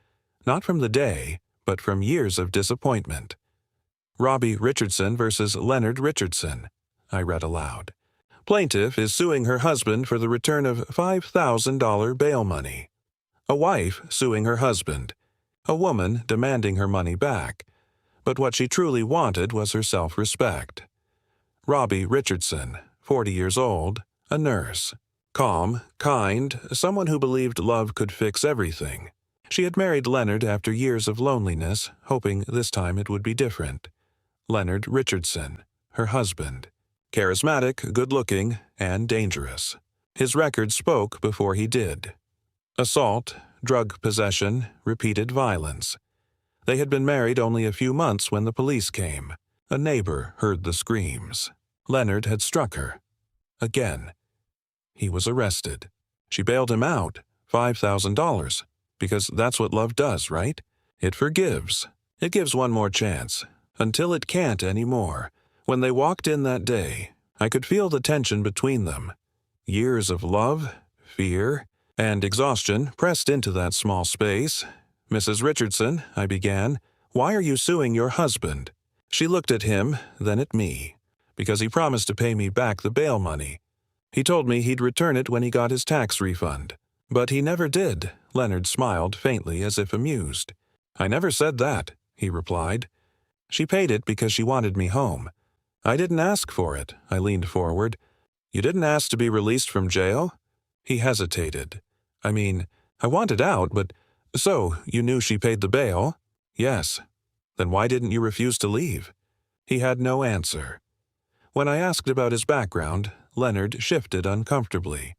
not from the day, but from years of disappointment. "Robbie Richardson versus Leonard Richardson," I read aloud. Plaintiff is suing her husband for the return of $5,000 bail money. A wife suing her husband. A woman demanding her money back. But what she truly wanted was her self-respect. Robbie Richardson, 40 years old, a nurse. Calm, kind, someone who believed love could fix everything. She had married Leonard after years of loneliness, hoping this time it would be different. Leonard Richardson, her husband. Charismatic, good-looking, and dangerous. His record spoke before he did. Assault, drug possession, repeated violence. They had been married only a few months when the police came. A neighbor heard the screams. Leonard had struck her. Again. He was arrested. She bailed him out, $5,000, because that's what love does, right? It forgives. It gives one more chance, until it can't anymore. When they walked in that day, I could feel the tension between them. Years of love, fear, and exhaustion pressed into that small space. "Mrs. Richardson," I began, "why are you suing your husband?" She looked at him, then at me, because he promised to pay me back the bail money. He told me he'd return it when he got his tax refund. But he never did. Leonard smiled faintly as if amused. "I never said that," he replied. "She paid it because she wanted me home. I didn't ask for it," I leaned forward. "You didn't ask to be released from jail?" He hesitated. "I mean, I wanted out, but... So, you knew she paid the bail?" "Yes." "Then why didn't you refuse to leave?" He had no answer. When I asked about his background, Leonard shifted uncomfortably.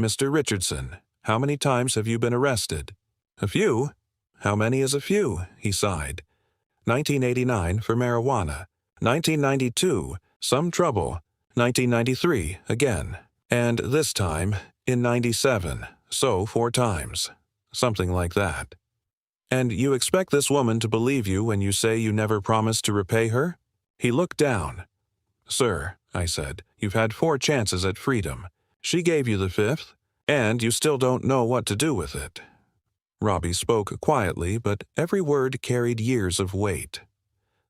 "Mr. Richardson, how many times have you been arrested?" "A few." "How many is a few?" he sighed. 1989 for marijuana. 1992, some trouble. 1993, again. And this time, in 97, so 4 times. Something like that. "And you expect this woman to believe you when you say you never promised to repay her?" He looked down. "Sir," I said, "you've had 4 chances at freedom. She gave you the 5th, and you still don't know what to do with it." Robbie spoke quietly, but every word carried years of weight.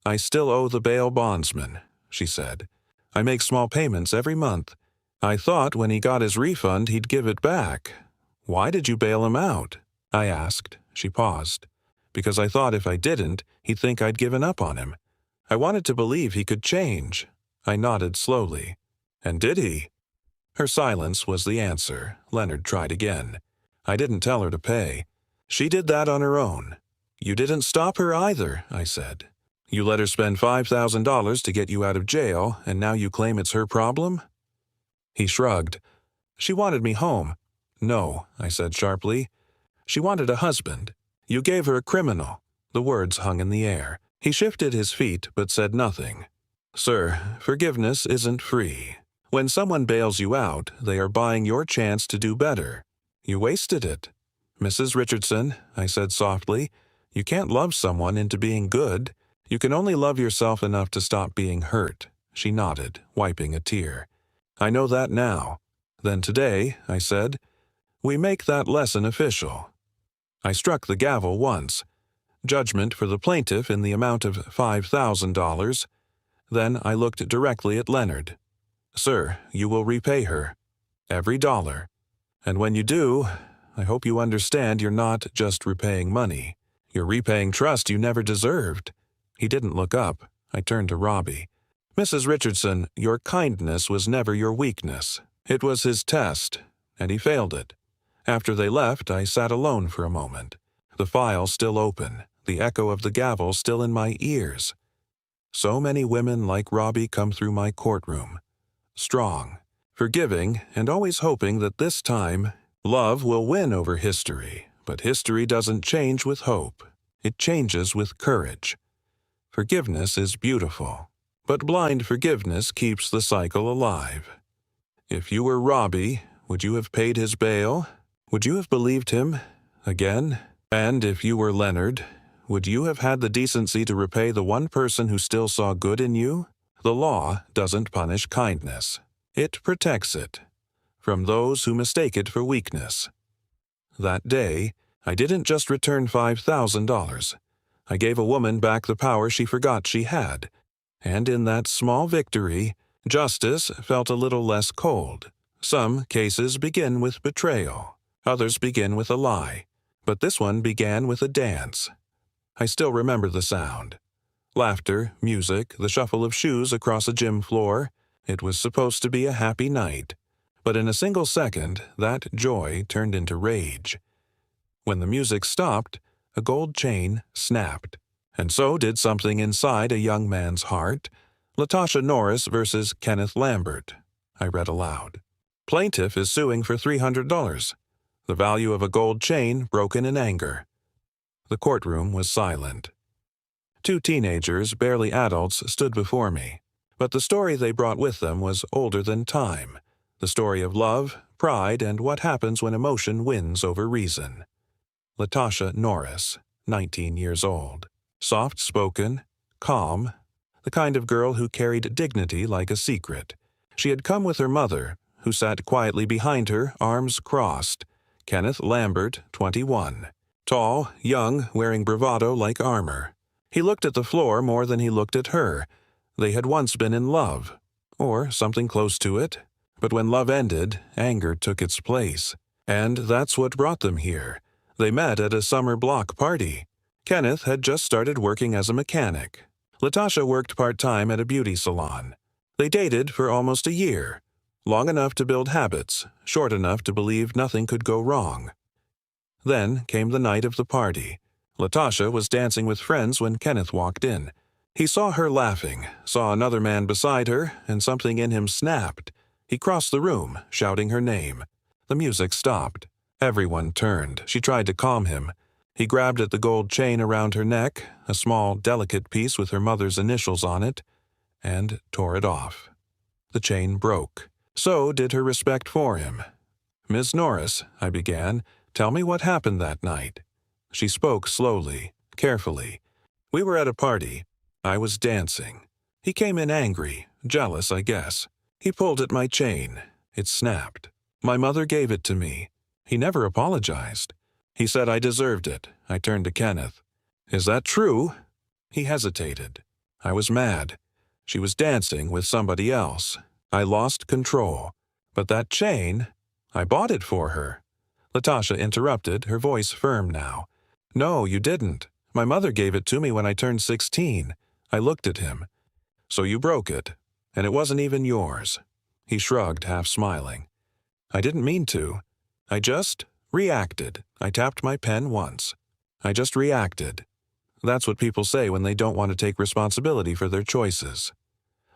"I still owe the bail bondsman," she said. "I make small payments every month. I thought when he got his refund he'd give it back." "Why did you bail him out?" I asked. She paused. "Because I thought if I didn't, he'd think I'd given up on him. I wanted to believe he could change." I nodded slowly. "And did he?" Her silence was the answer. Leonard tried again. "I didn't tell her to pay. She did that on her own." "You didn't stop her either," I said. "You let her spend $5,000 to get you out of jail, and now you claim it's her problem?" He shrugged. "She wanted me home." "No," I said sharply. "She wanted a husband. You gave her a criminal." The words hung in the air. He shifted his feet but said nothing. "Sir, forgiveness isn't free. When someone bails you out, they are buying your chance to do better. You wasted it." "Mrs. Richardson," I said softly, "you can't love someone into being good. You can only love yourself enough to stop being hurt." She nodded, wiping a tear. "I know that now." "Then today," I said, "we make that lesson official." I struck the gavel once. Judgment for the plaintiff in the amount of $5,000. Then I looked directly at Leonard. "Sir, you will repay her. Every dollar. And when you do, I hope you understand you're not just repaying money. You're repaying trust you never deserved." He didn't look up. I turned to Robbie. "Mrs. Richardson, your kindness was never your weakness. It was his test, and he failed it." After they left, I sat alone for a moment. The file still open, the echo of the gavel still in my ears. So many women like Robbie come through my courtroom. Strong, forgiving, and always hoping that this time, love will win over history. But history doesn't change with hope. It changes with courage. Forgiveness is beautiful, but blind forgiveness keeps the cycle alive. If you were Robbie, would you have paid his bail? Would you have believed him again? And if you were Leonard, would you have had the decency to repay the one person who still saw good in you? The law doesn't punish kindness. It protects it from those who mistake it for weakness. That day, I didn't just return $5,000. I gave a woman back the power she forgot she had, and in that small victory, Justice felt a little less cold. Some cases begin with betrayal. Others begin with a lie. But this one began with a dance. I still remember the sound. Laughter, music, the shuffle of shoes across a gym floor. It was supposed to be a happy night. But in a single second, that joy turned into rage. When the music stopped, a gold chain snapped. And so did something inside a young man's heart. Latasha Norris versus Kenneth Lambert. I read aloud. Plaintiff is suing for $300. The value of a gold chain broken in anger. The courtroom was silent. Two teenagers, barely adults, stood before me. But the story they brought with them was older than time. The story of love, pride, and what happens when emotion wins over reason. Latasha Norris, 19 years old. Soft-spoken, calm, the kind of girl who carried dignity like a secret. She had come with her mother, who sat quietly behind her, arms crossed. Kenneth Lambert, 21. Tall, young, wearing bravado like armor. He looked at the floor more than he looked at her. They had once been in love, or something close to it. But when love ended, anger took its place. And that's what brought them here. They met at a summer block party. Kenneth had just started working as a mechanic. Latasha worked part-time at a beauty salon. They dated for almost a year, long enough to build habits, short enough to believe nothing could go wrong. Then came the night of the party. Latasha was dancing with friends when Kenneth walked in. He saw her laughing, saw another man beside her, and something in him snapped. He crossed the room, shouting her name. The music stopped. Everyone turned. She tried to calm him. He grabbed at the gold chain around her neck, a small, delicate piece with her mother's initials on it, and tore it off. The chain broke. So did her respect for him. "Miss Norris," I began, "tell me what happened that night." She spoke slowly, carefully. "We were at a party. I was dancing. He came in angry, jealous, I guess. He pulled at my chain. It snapped. My mother gave it to me. He never apologized. He said I deserved it." I turned to Kenneth. "Is that true?" He hesitated. I was mad. She was dancing with somebody else. I lost control. But that chain, I bought it for her. Latasha interrupted, her voice firm now. "No, you didn't. My mother gave it to me when I turned 16. I looked at him. So you broke it, and it wasn't even yours." He shrugged, half smiling. "I didn't mean to. I just reacted. I tapped my pen once. I just reacted. That's what people say when they don't want to take responsibility for their choices."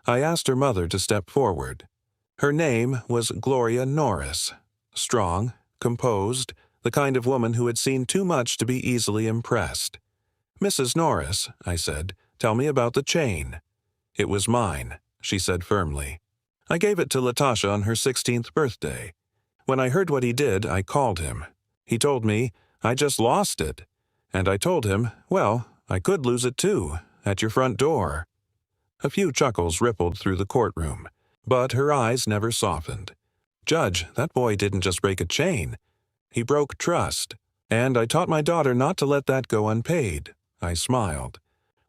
I asked her mother to step forward. Her name was Gloria Norris. Strong, composed, the kind of woman who had seen too much to be easily impressed. "Mrs. Norris," I said, "tell me about the chain." "It was mine," she said firmly. "I gave it to Latasha on her 16th birthday. When I heard what he did, I called him. He told me, I just lost it. And I told him, well, I could lose it too, at your front door." A few chuckles rippled through the courtroom, but her eyes never softened. "Judge, that boy didn't just break a chain. He broke trust. And I taught my daughter not to let that go unpaid." I smiled.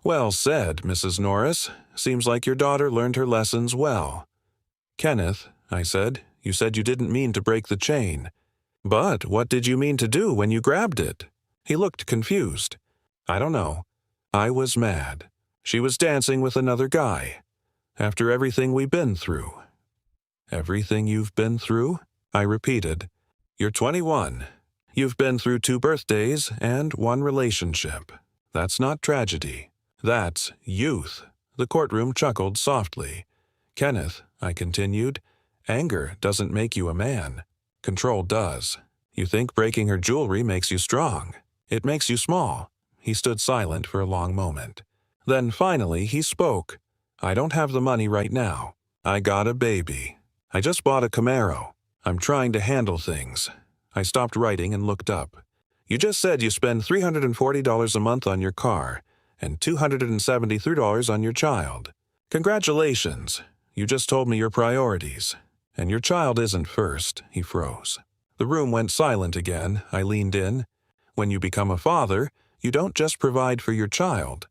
"Well said, Mrs. Norris. Seems like your daughter learned her lessons well." "Kenneth," I said, "you said you didn't mean to break the chain. But what did you mean to do when you grabbed it?" He looked confused. "I don't know. I was mad. She was dancing with another guy. After everything we've been through." "Everything you've been through?" I repeated. "You're 21. You've been through 2 birthdays and 1 relationship. That's not tragedy. That's youth." The courtroom chuckled softly. "Kenneth," I continued, "anger doesn't make you a man. Control does. You think breaking her jewelry makes you strong. It makes you small." He stood silent for a long moment. Then finally he spoke. "I don't have the money right now. I got a baby. I just bought a Camaro. I'm trying to handle things." I stopped writing and looked up. "You just said you spend $340 a month on your car and $273 on your child. Congratulations. You just told me your priorities. And your child isn't first." He froze. The room went silent again. I leaned in. "When you become a father, you don't just provide for your child.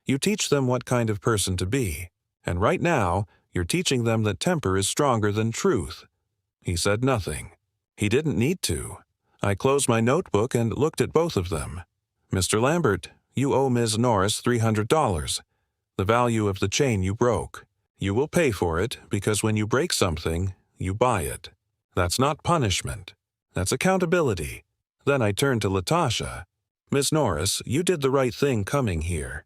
You teach them what kind of person to be. And right now, You're teaching them that temper is stronger than truth." He said nothing. He didn't need to. I closed my notebook and looked at both of them. "Mr. Lambert, you owe Ms. Norris $300, the value of the chain you broke. You will pay for it because when you break something, you buy it. That's not punishment. That's accountability." Then I turned to Latasha. "Ms. Norris, you did the right thing coming here.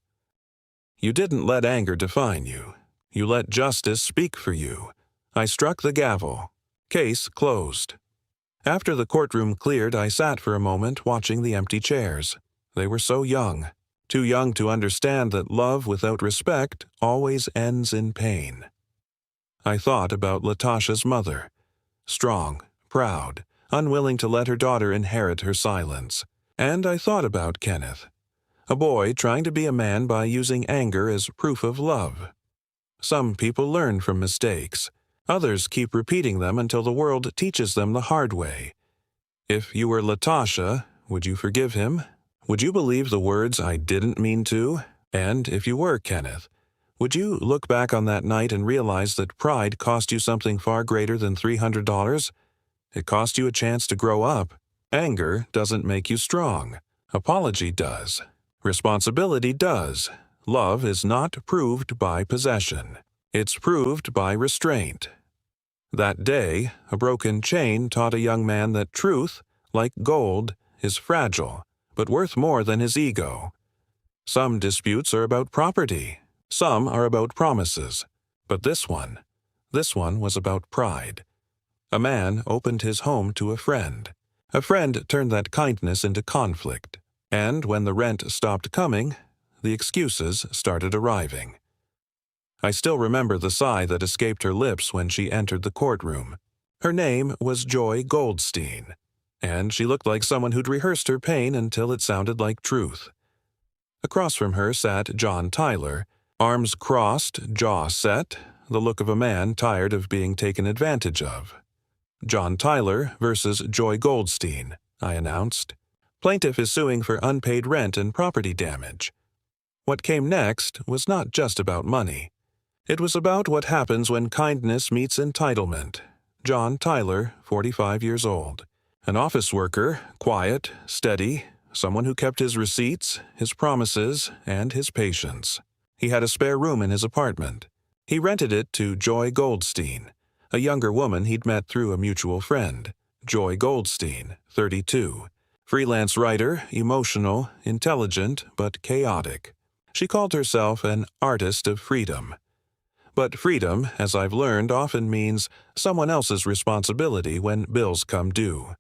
You didn't let anger define you. You let justice speak for you." I struck the gavel. Case closed. After the courtroom cleared, I sat for a moment watching the empty chairs. They were so young, too young to understand that love without respect always ends in pain. I thought about Latasha's mother, strong, proud, unwilling to let her daughter inherit her silence. And I thought about Kenneth, a boy trying to be a man by using anger as proof of love. Some people learn from mistakes. Others keep repeating them until the world teaches them the hard way. If you were Latasha, would you forgive him? Would you believe the words "I didn't mean to"? And if you were Kenneth, would you look back on that night and realize that pride cost you something far greater than $300? It cost you a chance to grow up. Anger doesn't make you strong. Apology does. Responsibility does. Love is not proved by possession. It's proved by restraint. That day, a broken chain taught a young man that truth, like gold, is fragile, but worth more than his ego. Some disputes are about property. Some are about promises. But this one was about pride. A man opened his home to a friend. A friend turned that kindness into conflict. And when the rent stopped coming, the excuses started arriving. I still remember the sigh that escaped her lips when she entered the courtroom. Her name was Joy Goldstein, and she looked like someone who'd rehearsed her pain until it sounded like truth. Across from her sat John Tyler, arms crossed, jaw set, the look of a man tired of being taken advantage of. "John Tyler versus Joy Goldstein," I announced. "Plaintiff is suing for unpaid rent and property damage." What came next was not just about money. It was about what happens when kindness meets entitlement. John Tyler, 45 years old. An office worker, quiet, steady, someone who kept his receipts, his promises, and his patience. He had a spare room in his apartment. He rented it to Joy Goldstein, a younger woman he'd met through a mutual friend. Joy Goldstein, 32. Freelance writer, emotional, intelligent, but chaotic. She called herself an artist of freedom. But freedom, as I've learned, often means someone else's responsibility when bills come due.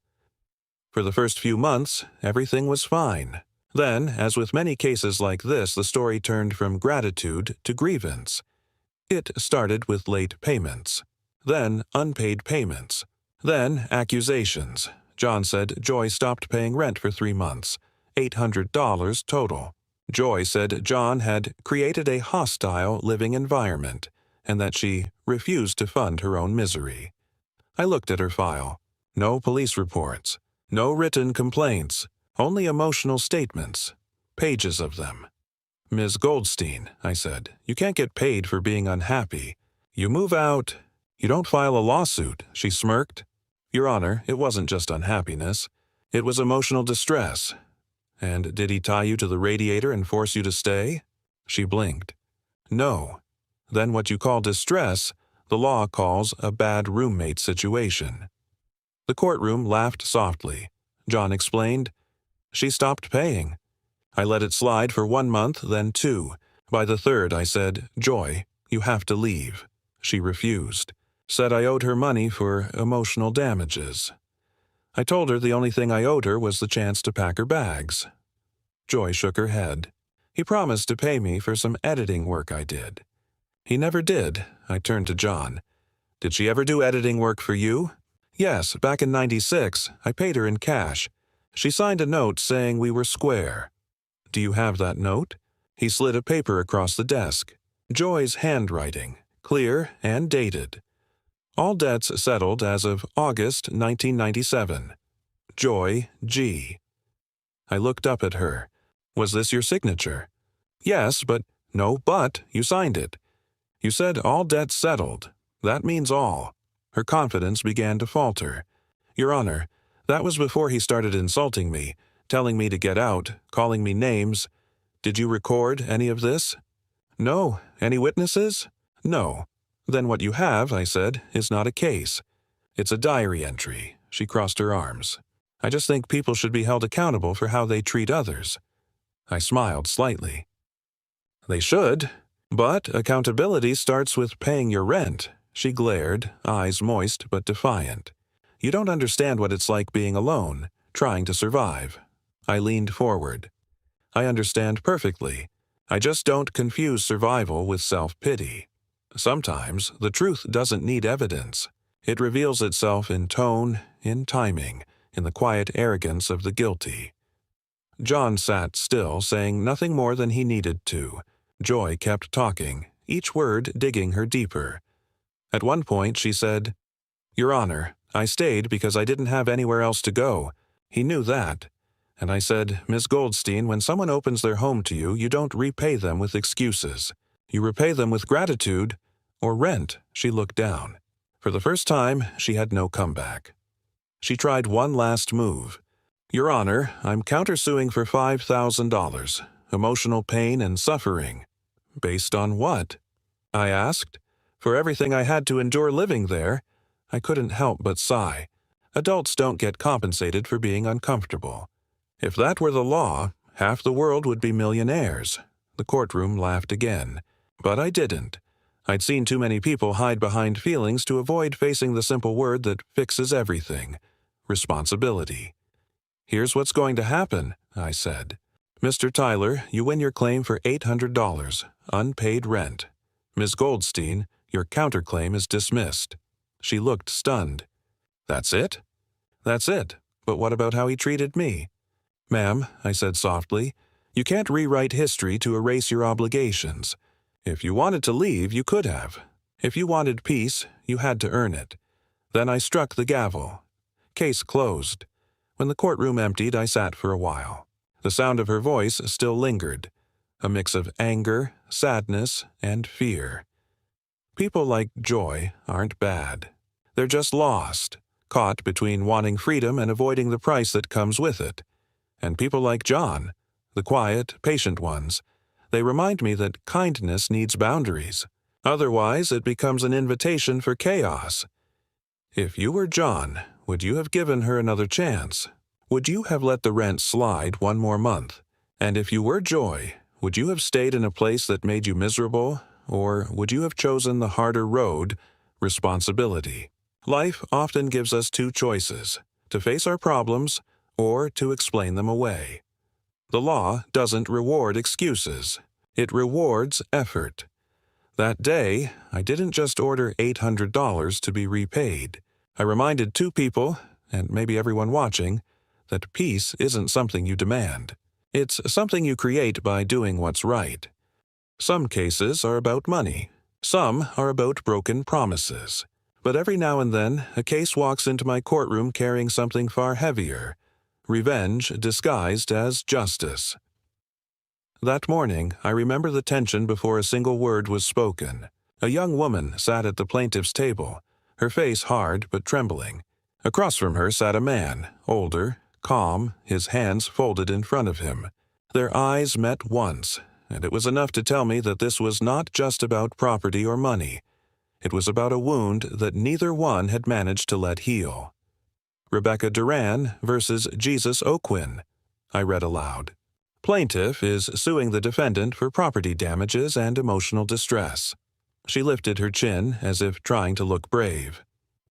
For the first few months, everything was fine. Then, as with many cases like this, the story turned from gratitude to grievance. It started with late payments. Then unpaid payments. Then accusations. John said Joy stopped paying rent for 3 months, $800 total. Joy said John had created a hostile living environment, and that she refused to fund her own misery. I looked at her file. No police reports. No written complaints. Only emotional statements. Pages of them. "Ms. Goldstein," I said, "you can't get paid for being unhappy. You move out. You don't file a lawsuit." She smirked. "Your Honor, it wasn't just unhappiness. It was emotional distress." "And did he tie you to the radiator and force you to stay?" She blinked. "No. Then what you call distress, the law calls a bad roommate situation." The courtroom laughed softly. John explained, "She stopped paying. I let it slide for 1 month, then 2. By the 3rd, I said, 'Joy, you have to leave.' She refused. Said I owed her money for emotional damages. I told her the only thing I owed her was the chance to pack her bags." Joy shook her head. "He promised to pay me for some editing work I did." "He never did." I turned to John. "Did she ever do editing work for you?" "Yes, back in '96, I paid her in cash. She signed a note saying we were square." "Do you have that note?" He slid a paper across the desk. Joy's handwriting, clear and dated. All debts settled as of August 1997. Joy G. I looked up at her. "Was this your signature?" "Yes, but..." "No, but you signed it." You said all debts settled. That means all. Her confidence began to falter. Your Honor, that was before he started insulting me, telling me to get out, calling me names. Did you record any of this? No. Any witnesses? No. Then what you have, I said, is not a case. It's a diary entry. She crossed her arms. I just think people should be held accountable for how they treat others. I smiled slightly. They should, but accountability starts with paying your rent. She glared, eyes moist but defiant. You don't understand what it's like being alone, trying to survive. I leaned forward. I understand perfectly. I just don't confuse survival with self-pity. Sometimes the truth doesn't need evidence. It reveals itself in tone, in timing, in the quiet arrogance of the guilty. John sat still, saying nothing more than he needed to. Joy kept talking, each word digging her deeper. At one point she said, Your Honor, I stayed because I didn't have anywhere else to go. He knew that. And I said, Ms. Goldstein, when someone opens their home to you, you don't repay them with excuses. You repay them with gratitude or rent. She looked down. For the first time, she had no comeback. She tried one last move. Your Honor, I'm countersuing for $5,000. Emotional pain and suffering. Based on what? I asked. For everything I had to endure living there. I couldn't help but sigh. Adults don't get compensated for being uncomfortable. If that were the law, half the world would be millionaires. The courtroom laughed again. But I didn't. I'd seen too many people hide behind feelings to avoid facing the simple word that fixes everything. Responsibility. Here's what's going to happen, I said. Mr. Tyler, you win your claim for $800, unpaid rent. Ms. Goldstein, your counterclaim is dismissed. She looked stunned. That's it? That's it. But what about how he treated me? Ma'am, I said softly, you can't rewrite history to erase your obligations. If you wanted to leave, you could have. If you wanted peace, you had to earn it. Then I struck the gavel. Case closed. When the courtroom emptied, I sat for a while. The sound of her voice still lingered, a mix of anger, sadness, and fear. People like Joy aren't bad. They're just lost, caught between wanting freedom and avoiding the price that comes with it. And people like John, the quiet, patient ones, they remind me that kindness needs boundaries. Otherwise, it becomes an invitation for chaos. If you were John, would you have given her another chance? Would you have let the rent slide one more month? And if you were Joy, would you have stayed in a place that made you miserable? Or would you have chosen the harder road, responsibility? Life often gives us two choices, to face our problems or to explain them away. The law doesn't reward excuses. It rewards effort. That day, I didn't just order $800 to be repaid. I reminded two people, and maybe everyone watching, that peace isn't something you demand. It's something you create by doing what's right. Some cases are about money. Some are about broken promises. But every now and then, a case walks into my courtroom carrying something far heavier. Revenge disguised as justice. That morning, I remember the tension before a single word was spoken. A young woman sat at the plaintiff's table, her face hard but trembling. Across from her sat a man, older, calm, his hands folded in front of him. Their eyes met once, and it was enough to tell me that this was not just about property or money. It was about a wound that neither one had managed to let heal. Rebecca Duran versus Jesus O'Quinn, I read aloud. Plaintiff is suing the defendant for property damages and emotional distress. She lifted her chin as if trying to look brave.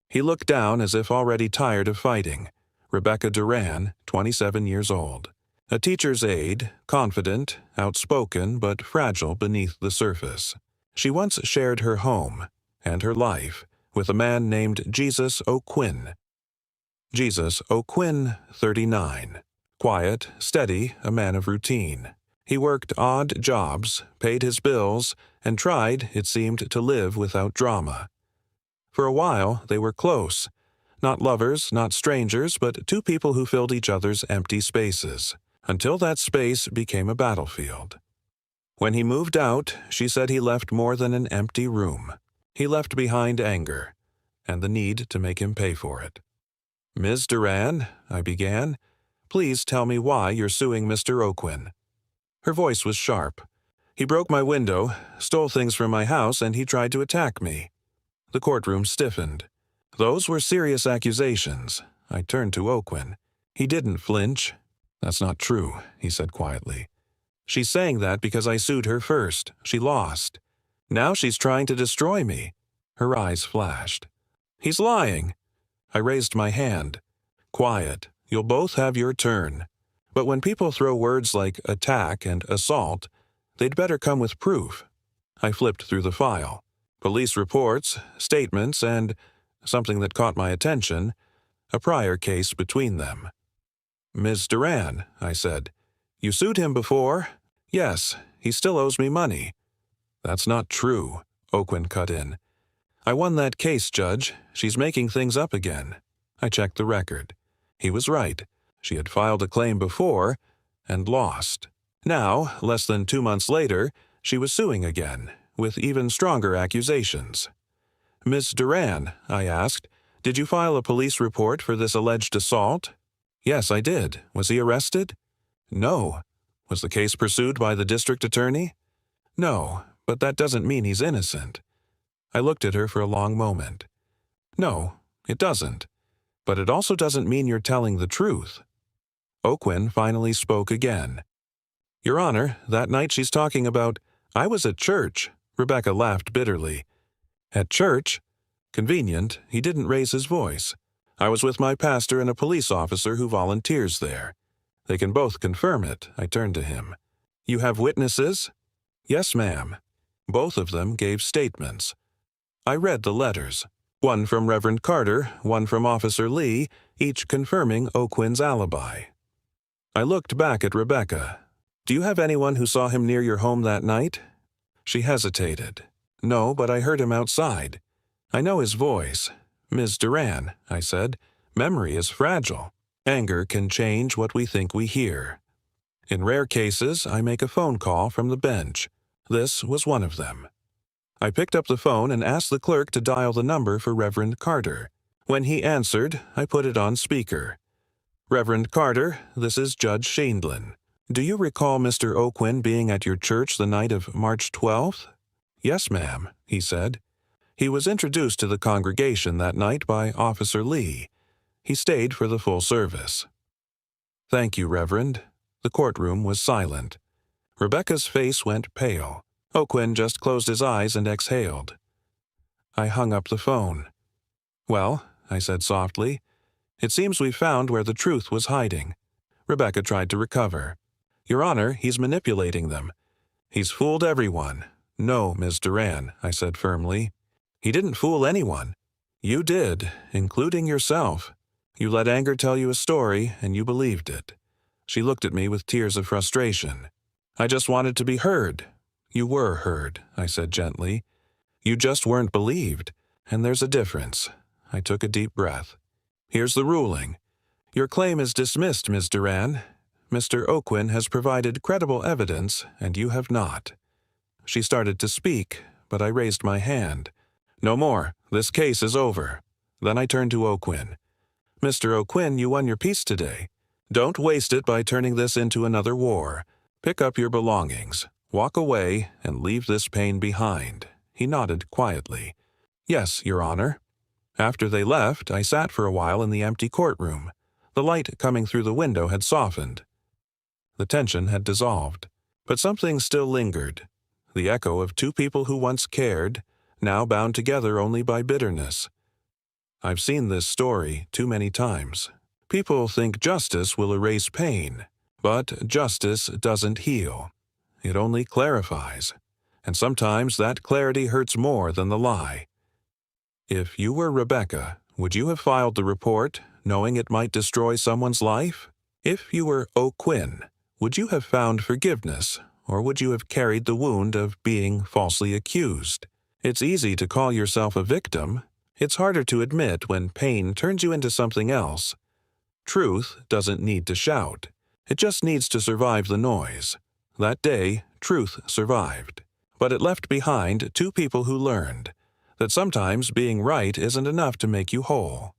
He looked down as if already tired of fighting. Rebecca Duran, 27 years old. A teacher's aide, confident, outspoken, but fragile beneath the surface. She once shared her home and her life with a man named Jesus O'Quinn. Jesus O'Quinn, 39. Quiet, steady, a man of routine. He worked odd jobs, paid his bills, and tried, it seemed, to live without drama. For a while, they were close. Not lovers, not strangers, but two people who filled each other's empty spaces, until that space became a battlefield. When he moved out, she said he left more than an empty room. He left behind anger and the need to make him pay for it. Ms. Duran, I began, please tell me why you're suing Mr. O'Quinn. Her voice was sharp. He broke my window, stole things from my house, and he tried to attack me. The courtroom stiffened. Those were serious accusations. I turned to O'Quinn. He didn't flinch. That's not true, he said quietly. She's saying that because I sued her first. She lost. Now she's trying to destroy me. Her eyes flashed. He's lying. I raised my hand. Quiet. You'll both have your turn. But when people throw words like attack and assault, they'd better come with proof. I flipped through the file. Police reports, statements, and, something that caught my attention, a prior case between them. Ms. Duran, I said, you sued him before? Yes, he still owes me money. That's not true, O'Quinn cut in. I won that case, Judge. She's making things up again. I checked the record. He was right. She had filed a claim before and lost. Now, less than 2 months later, she was suing again, with even stronger accusations. Ms. Duran, I asked, did you file a police report for this alleged assault? Yes, I did. Was he arrested? No. Was the case pursued by the district attorney? No, but that doesn't mean he's innocent. I looked at her for a long moment. No, it doesn't. But it also doesn't mean you're telling the truth. O'Quinn finally spoke again. Your Honor, that night she's talking about, I was at church. Rebecca laughed bitterly. At church? Convenient, he didn't raise his voice. I was with my pastor and a police officer who volunteers there. They can both confirm it. I turned to him. You have witnesses? Yes, ma'am. Both of them gave statements. I read the letters. One from Reverend Carter, one from Officer Lee, each confirming O'Quinn's alibi. I looked back at Rebecca. Do you have anyone who saw him near your home that night? She hesitated. No, but I heard him outside. I know his voice. Ms. Duran, I said, memory is fragile. Anger can change what we think we hear. In rare cases, I make a phone call from the bench. This was one of them. I picked up the phone and asked the clerk to dial the number for Reverend Carter. When he answered, I put it on speaker. Reverend Carter, this is Judge Sheindlin. Do you recall Mr. O'Quinn being at your church the night of March 12th? Yes, ma'am, he said. He was introduced to the congregation that night by Officer Lee. He stayed for the full service. Thank you, Reverend. The courtroom was silent. Rebecca's face went pale. O'Quinn just closed his eyes and exhaled. I hung up the phone. Well, I said softly, it seems we found where the truth was hiding. Rebecca tried to recover. Your Honor, he's manipulating them. He's fooled everyone. No, Ms. Duran, I said firmly. He didn't fool anyone. You did, including yourself. You let anger tell you a story, and you believed it. She looked at me with tears of frustration. I just wanted to be heard. You were heard, I said gently. You just weren't believed, and there's a difference. I took a deep breath. Here's the ruling. Your claim is dismissed, Ms. Duran. Mr. O'Quinn has provided credible evidence, and you have not. She started to speak, but I raised my hand. No more. This case is over. Then I turned to O'Quinn. Mr. O'Quinn, you won your peace today. Don't waste it by turning this into another war. Pick up your belongings, walk away, and leave this pain behind. He nodded quietly. Yes, Your Honor. After they left, I sat for a while in the empty courtroom. The light coming through the window had softened. The tension had dissolved, but something still lingered. The echo of two people who once cared, now bound together only by bitterness. I've seen this story too many times. People think justice will erase pain, but justice doesn't heal. It only clarifies, and sometimes that clarity hurts more than the lie. If you were Rebecca, would you have filed the report, knowing it might destroy someone's life? If you were O'Quinn, would you have found forgiveness, or would you have carried the wound of being falsely accused? It's easy to call yourself a victim. It's harder to admit when pain turns you into something else. Truth doesn't need to shout. It just needs to survive the noise. That day, truth survived. But it left behind two people who learned that sometimes being right isn't enough to make you whole.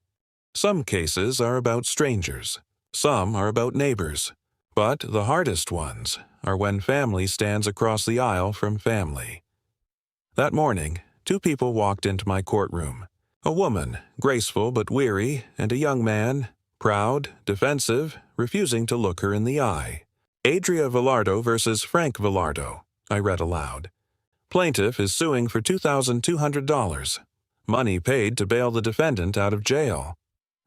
Some cases are about strangers. Some are about neighbors. But the hardest ones are when family stands across the aisle from family. That morning, two people walked into my courtroom. A woman, graceful but weary, and a young man, proud, defensive, refusing to look her in the eye. Adria Villardo versus Frank Villardo, I read aloud. Plaintiff is suing for $2,200. Money paid to bail the defendant out of jail.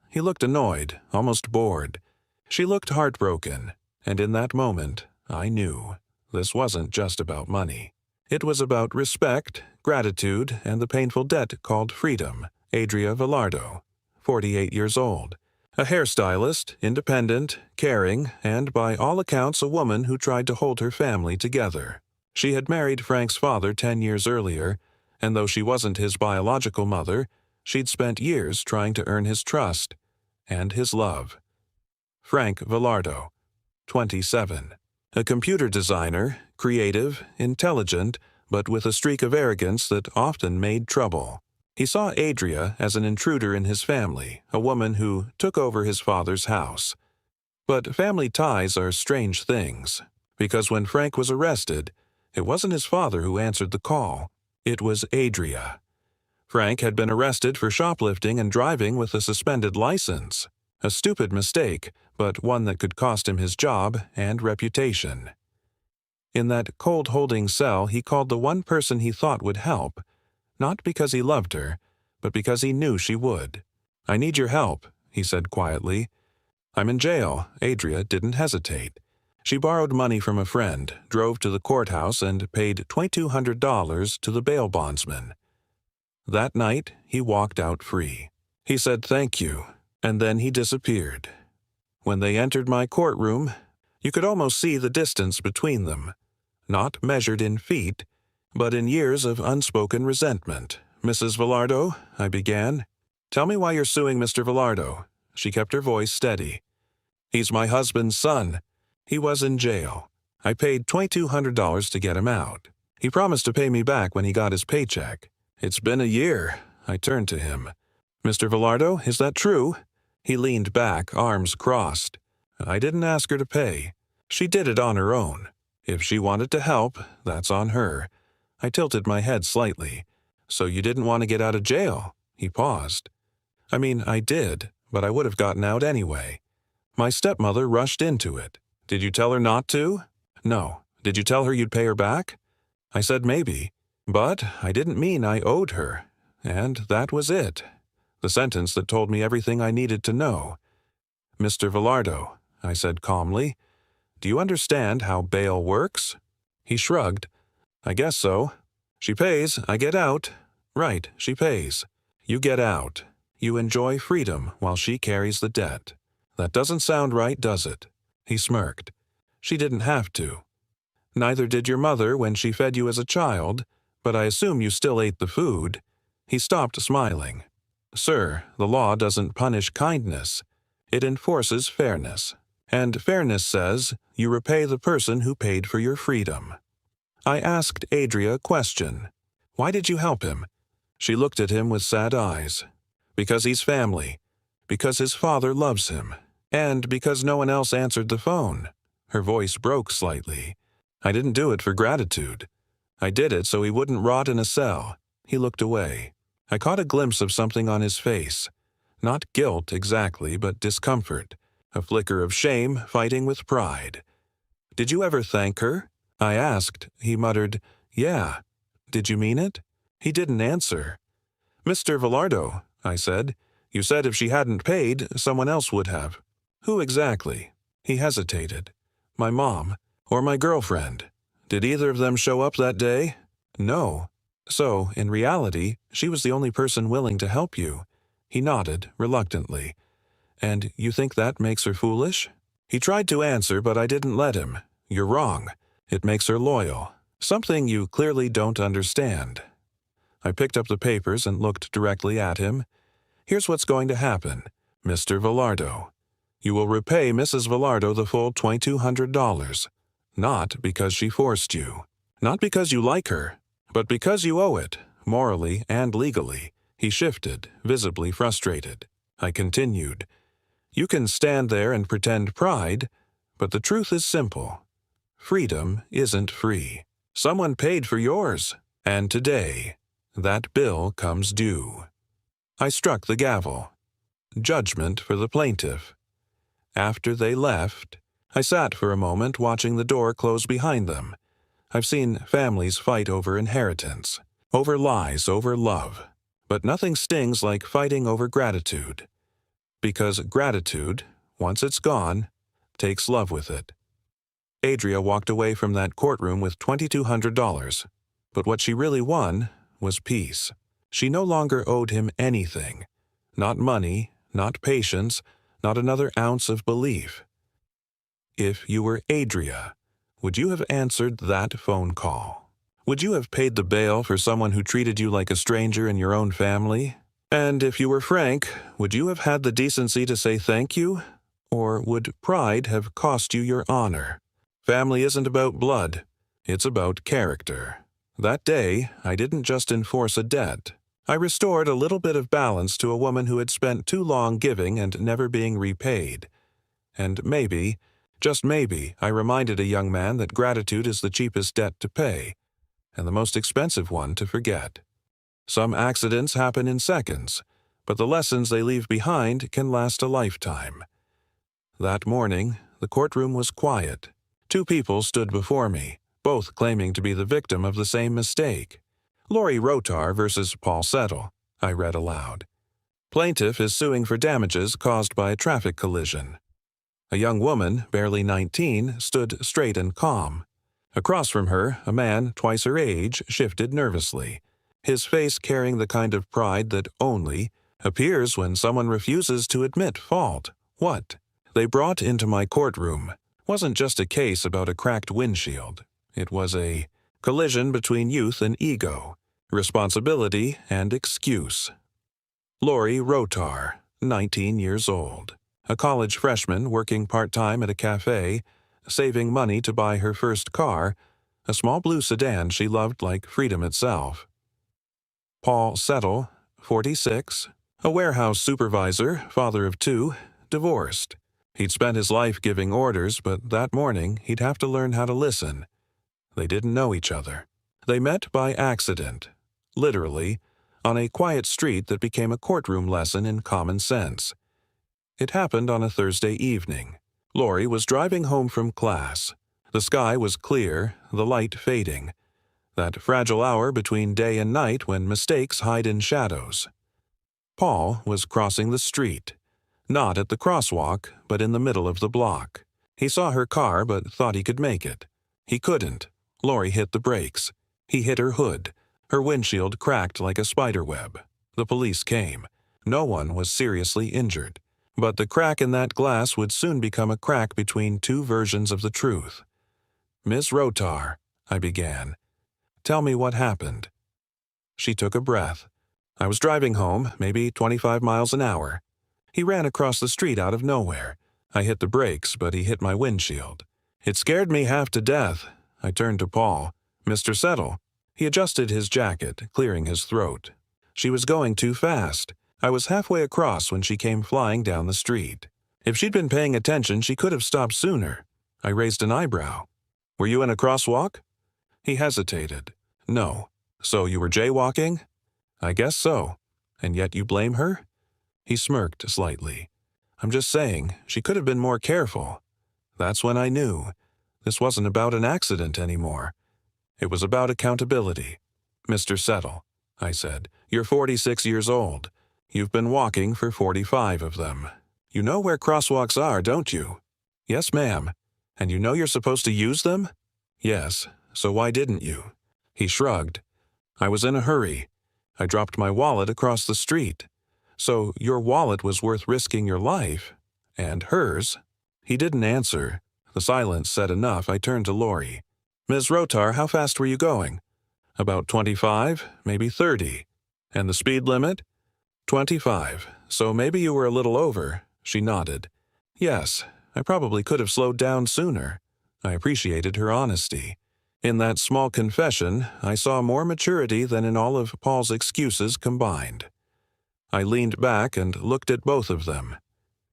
He looked annoyed, almost bored. She looked heartbroken, and in that moment, I knew this wasn't just about money. It was about respect, gratitude, and the painful debt called freedom. Adria Villardo, 48 years old. A hairstylist, independent, caring, and by all accounts a woman who tried to hold her family together. She had married Frank's father 10 years earlier, and though she wasn't his biological mother, she'd spent years trying to earn his trust and his love. Frank Villardo, 27. A computer designer, creative, intelligent, but with a streak of arrogance that often made trouble. He saw Adria as an intruder in his family, a woman who took over his father's house. But family ties are strange things, because when Frank was arrested, it wasn't his father who answered the call. It was Adria. Frank had been arrested for shoplifting and driving with a suspended license. A stupid mistake, but one that could cost him his job and reputation. In that cold holding cell, he called the one person he thought would help, not because he loved her, but because he knew she would. "I need your help," he said quietly. "I'm in jail." Adria didn't hesitate. She borrowed money from a friend, drove to the courthouse, and paid $2,200 to the bail bondsman. That night, he walked out free. He said thank you, and then he disappeared. When they entered my courtroom, you could almost see the distance between them, not measured in feet, but in years of unspoken resentment. "Mrs. Villardo," I began. "Tell me why you're suing Mr. Villardo." She kept her voice steady. "He's my husband's son. He was in jail. I paid $2,200 to get him out. He promised to pay me back when he got his paycheck. It's been a year." I turned to him. "Mr. Villardo, is that true?" He leaned back, arms crossed. "I didn't ask her to pay. She did it on her own. If she wanted to help, that's on her." I tilted my head slightly. "So you didn't want to get out of jail?" He paused. "I mean, I did, but I would have gotten out anyway. My stepmother rushed into it." "Did you tell her not to?" "No." "Did you tell her you'd pay her back?" I said maybe, but I didn't mean I owed her. And that was it. The sentence that told me everything I needed to know. "Mr. Villardo," I said calmly, "do you understand how bail works?" He shrugged. "I guess so. She pays, I get out." "Right, she pays. You get out. You enjoy freedom while she carries the debt. That doesn't sound right, does it?" He smirked. "She didn't have to. Neither did your mother when she fed you as a child, but I assume you still ate the food." He stopped smiling. "Sir, the law doesn't punish kindness. It enforces fairness. And fairness says you repay the person who paid for your freedom." I asked Adria a question. "Why did you help him?" She looked at him with sad eyes. "Because he's family. Because his father loves him. And because no one else answered the phone." Her voice broke slightly. "I didn't do it for gratitude. I did it so he wouldn't rot in a cell." He looked away. I caught a glimpse of something on his face. Not guilt exactly, but discomfort. A flicker of shame fighting with pride. "Did you ever thank her?" I asked. He muttered, "Yeah." "Did you mean it?" He didn't answer. "Mr. Villardo," I said, "you said if she hadn't paid, someone else would have." "Who exactly?" He hesitated. "My mom, or my girlfriend." "Did either of them show up that day?" "No." "So, in reality, she was the only person willing to help you." He nodded, reluctantly. "And you think that makes her foolish?" He tried to answer, but I didn't let him. "You're wrong. It makes her loyal. Something you clearly don't understand." I picked up the papers and looked directly at him. "Here's what's going to happen, Mr. Villardo. You will repay Mrs. Villardo the full $2,200. Not because she forced you. Not because you like her, but because you owe it, morally and legally. He shifted, visibly frustrated. I continued, "You can stand there and pretend pride, but the truth is simple. Freedom isn't free. Someone paid for yours, and today, that bill comes due." I struck the gavel. Judgment for the plaintiff. After they left, I sat for a moment watching the door close behind them. I've seen families fight over inheritance, over lies, over love. But nothing stings like fighting over gratitude. Because gratitude, once it's gone, takes love with it. Adria walked away from that courtroom with $2,200. But what she really won was peace. She no longer owed him anything. Not money, not patience, not another ounce of belief. If you were Adria, would you have answered that phone call? Would you have paid the bail for someone who treated you like a stranger in your own family? And if you were Frank, would you have had the decency to say thank you? Or would pride have cost you your honor? Family isn't about blood. It's about character. That day, I didn't just enforce a debt. I restored a little bit of balance to a woman who had spent too long giving and never being repaid. And maybe, just maybe, I reminded a young man that gratitude is the cheapest debt to pay, and the most expensive one to forget. Some accidents happen in seconds, but the lessons they leave behind can last a lifetime. That morning, the courtroom was quiet. Two people stood before me, both claiming to be the victim of the same mistake. Lori Rotar versus Paul Settle, I read aloud. Plaintiff is suing for damages caused by a traffic collision. A young woman, barely 19, stood straight and calm. Across from her, a man twice her age shifted nervously, his face carrying the kind of pride that only appears when someone refuses to admit fault. What they brought into my courtroom wasn't just a case about a cracked windshield. It was a collision between youth and ego, responsibility and excuse. Lori Rotar, 19 years old, a college freshman working part-time at a cafe, saving money to buy her first car, a small blue sedan she loved like freedom itself. Paul Settle, 46, a warehouse supervisor, father of two, divorced. He'd spent his life giving orders, but that morning he'd have to learn how to listen. They didn't know each other. They met by accident, literally, on a quiet street that became a courtroom lesson in common sense. It happened on a Thursday evening. Lori was driving home from class. The sky was clear, the light fading. That fragile hour between day and night when mistakes hide in shadows. Paul was crossing the street. Not at the crosswalk, but in the middle of the block. He saw her car but thought he could make it. He couldn't. Lori hit the brakes. He hit her hood. Her windshield cracked like a spider web. The police came. No one was seriously injured. But the crack in that glass would soon become a crack between two versions of the truth. "Miss Rotar," I began. "Tell me what happened." She took a breath. "I was driving home, maybe 25 miles an hour. He ran across the street out of nowhere. I hit the brakes, but he hit my windshield. It scared me half to death." I turned to Paul. "Mr. Settle." He adjusted his jacket, clearing his throat. "She was going too fast. I was halfway across when she came flying down the street. If she'd been paying attention, she could have stopped sooner." I raised an eyebrow. "Were you in a crosswalk?" He hesitated. "No." "So you were jaywalking?" "I guess so." "And yet you blame her?" He smirked slightly. "I'm just saying, she could have been more careful." That's when I knew. This wasn't about an accident anymore. It was about accountability. "Mr. Settle," I said, "you're 46 years old. You've been walking for 45 of them. You know where crosswalks are, don't you?" "Yes, ma'am." "And you know you're supposed to use them?" "Yes. So why didn't you?" He shrugged. "I was in a hurry. I dropped my wallet across the street. So your wallet was worth risking your life. And hers." He didn't answer. The silence said enough. I turned to Lori. "Ms. Rotar, how fast were you going?" "About 25, maybe 30. "And the speed limit?" 25. So maybe you were a little over." She nodded. "Yes, I probably could have slowed down sooner." I appreciated her honesty. In that small confession, I saw more maturity than in all of Paul's excuses combined. I leaned back and looked at both of them.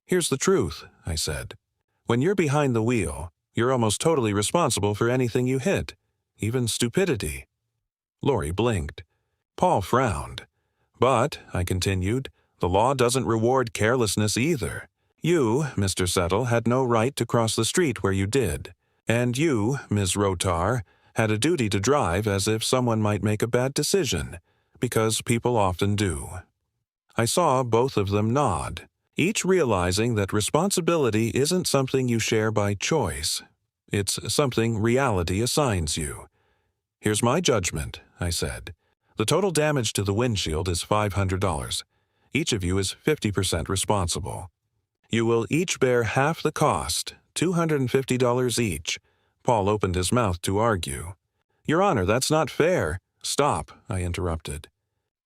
"Here's the truth," I said. "When you're behind the wheel, you're almost totally responsible for anything you hit, even stupidity." Lori blinked. Paul frowned. "But," I continued, "the law doesn't reward carelessness either. You, Mr. Settle, had no right to cross the street where you did. And you, Ms. Rotar, had a duty to drive as if someone might make a bad decision, because people often do." I saw both of them nod, each realizing that responsibility isn't something you share by choice. It's something reality assigns you. "Here's my judgment," I said. "The total damage to the windshield is $500. Each of you is 50% responsible. You will each bear half the cost, $250 each." Paul opened his mouth to argue. "Your Honor, that's not fair." "Stop," I interrupted.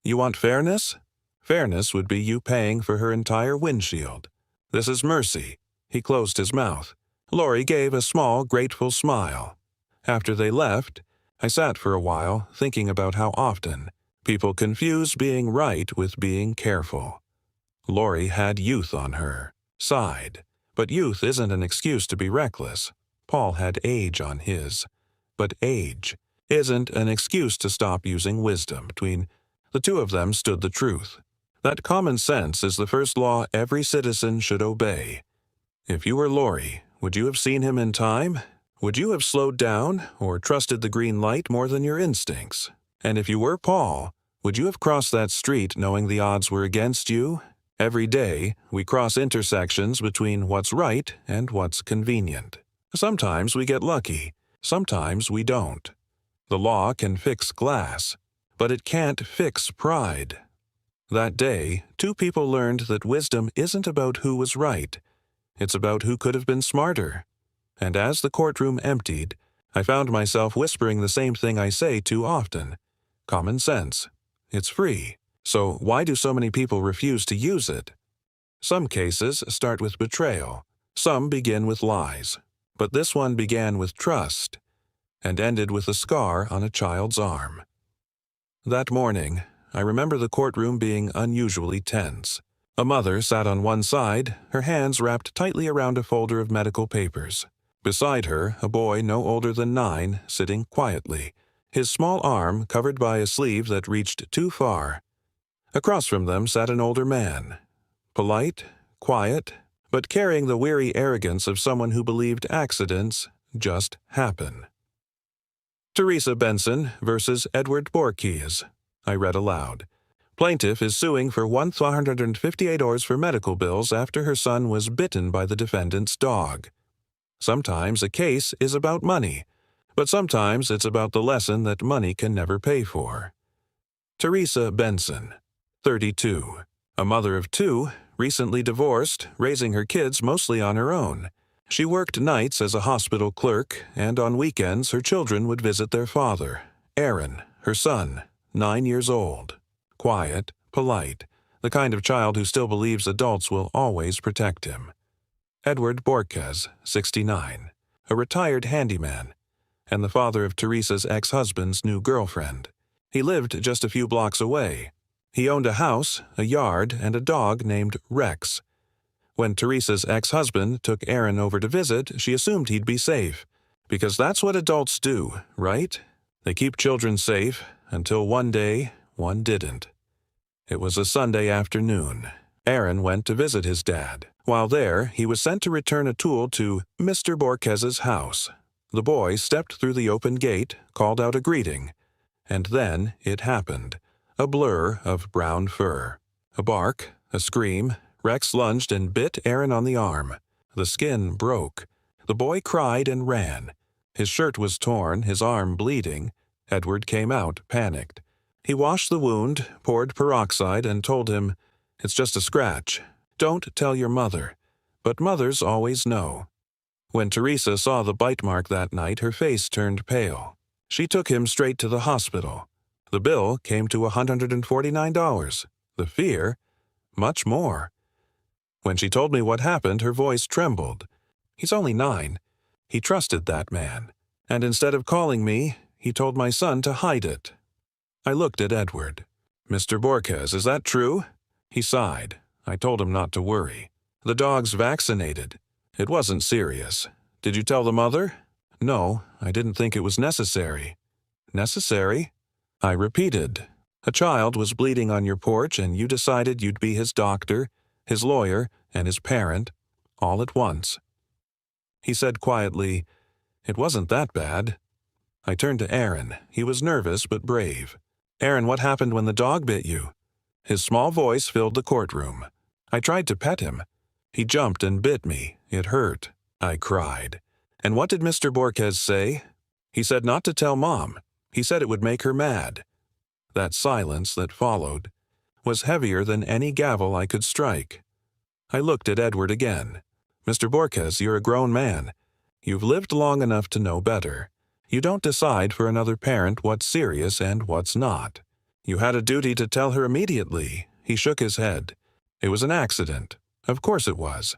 "You want fairness? Fairness would be you paying for her entire windshield. This is mercy." He closed his mouth. Lori gave a small, grateful smile. After they left, I sat for a while thinking about how often people confuse being right with being careful. Lori had youth on her, sighed. But youth isn't an excuse to be reckless. Paul had age on his. But age isn't an excuse to stop using wisdom. Between the two of them stood the truth. That common sense is the first law every citizen should obey. If you were Lori, would you have seen him in time? Would you have slowed down or trusted the green light more than your instincts? And if you were Paul, would you have crossed that street knowing the odds were against you? Every day, we cross intersections between what's right and what's convenient. Sometimes we get lucky, sometimes we don't. The law can fix glass, but it can't fix pride. That day, two people learned that wisdom isn't about who was right. It's about who could have been smarter. And as the courtroom emptied, I found myself whispering the same thing I say too often. Common sense. It's free. So why do so many people refuse to use it? Some cases start with betrayal. Some begin with lies. But this one began with trust and ended with a scar on a child's arm. That morning, I remember the courtroom being unusually tense. A mother sat on one side, her hands wrapped tightly around a folder of medical papers. Beside her, a boy no older than 9, sitting quietly, his small arm covered by a sleeve that reached too far. Across from them sat an older man, polite, quiet, but carrying the weary arrogance of someone who believed accidents just happen. Teresa Benson versus Edward Borkes, I read aloud. Plaintiff is suing for $158 for medical bills after her son was bitten by the defendant's dog. Sometimes a case is about money, but sometimes it's about the lesson that money can never pay for. Teresa Benson, 32, a mother of 2, recently divorced, raising her kids mostly on her own. She worked nights as a hospital clerk, and on weekends her children would visit their father, Aaron, her son, 9 years old. Quiet, polite, the kind of child who still believes adults will always protect him. Edward Borkes, 69, a retired handyman, and the father of Teresa's ex-husband's new girlfriend. He lived just a few blocks away. He owned a house, a yard, and a dog named Rex. When Teresa's ex-husband took Aaron over to visit, she assumed he'd be safe, because that's what adults do, right? They keep children safe, until one day, one didn't. It was a Sunday afternoon. Aaron went to visit his dad. While there, he was sent to return a tool to Mr. Borkes's house. The boy stepped through the open gate, called out a greeting, and then it happened. A blur of brown fur. A bark, a scream. Rex lunged and bit Aaron on the arm. The skin broke. The boy cried and ran. His shirt was torn, his arm bleeding. Edward came out, panicked. He washed the wound, poured peroxide, and told him, "It's just a scratch. Don't tell your mother." But mothers always know. When Teresa saw the bite mark that night, her face turned pale. She took him straight to the hospital. The bill came to $149. The fear, much more. When she told me what happened, her voice trembled. "He's only 9. He trusted that man, and instead of calling me, he told my son to hide it. I looked at Edward. "Mr. Borges, is that true?" He sighed. I told him not to worry. "The dog's vaccinated. It wasn't serious. Did you tell the mother?" "No, I didn't think it was necessary." "Necessary?" I repeated. "A child was bleeding on your porch and you decided you'd be his doctor, his lawyer, and his parent, all at once." He said quietly, "It wasn't that bad." I turned to Aaron. He was nervous but brave. "Aaron, what happened when the dog bit you?" His small voice filled the courtroom. I tried to pet him. He jumped and bit me. It hurt. I cried. "And what did Mr. Borges say?" "He said not to tell Mom. He said it would make her mad." That silence that followed was heavier than any gavel I could strike. I looked at Edward again. "Mr. Borges, you're a grown man. You've lived long enough to know better. You don't decide for another parent what's serious and what's not. You had a duty to tell her immediately." He shook his head. "It was an accident. Of course it was.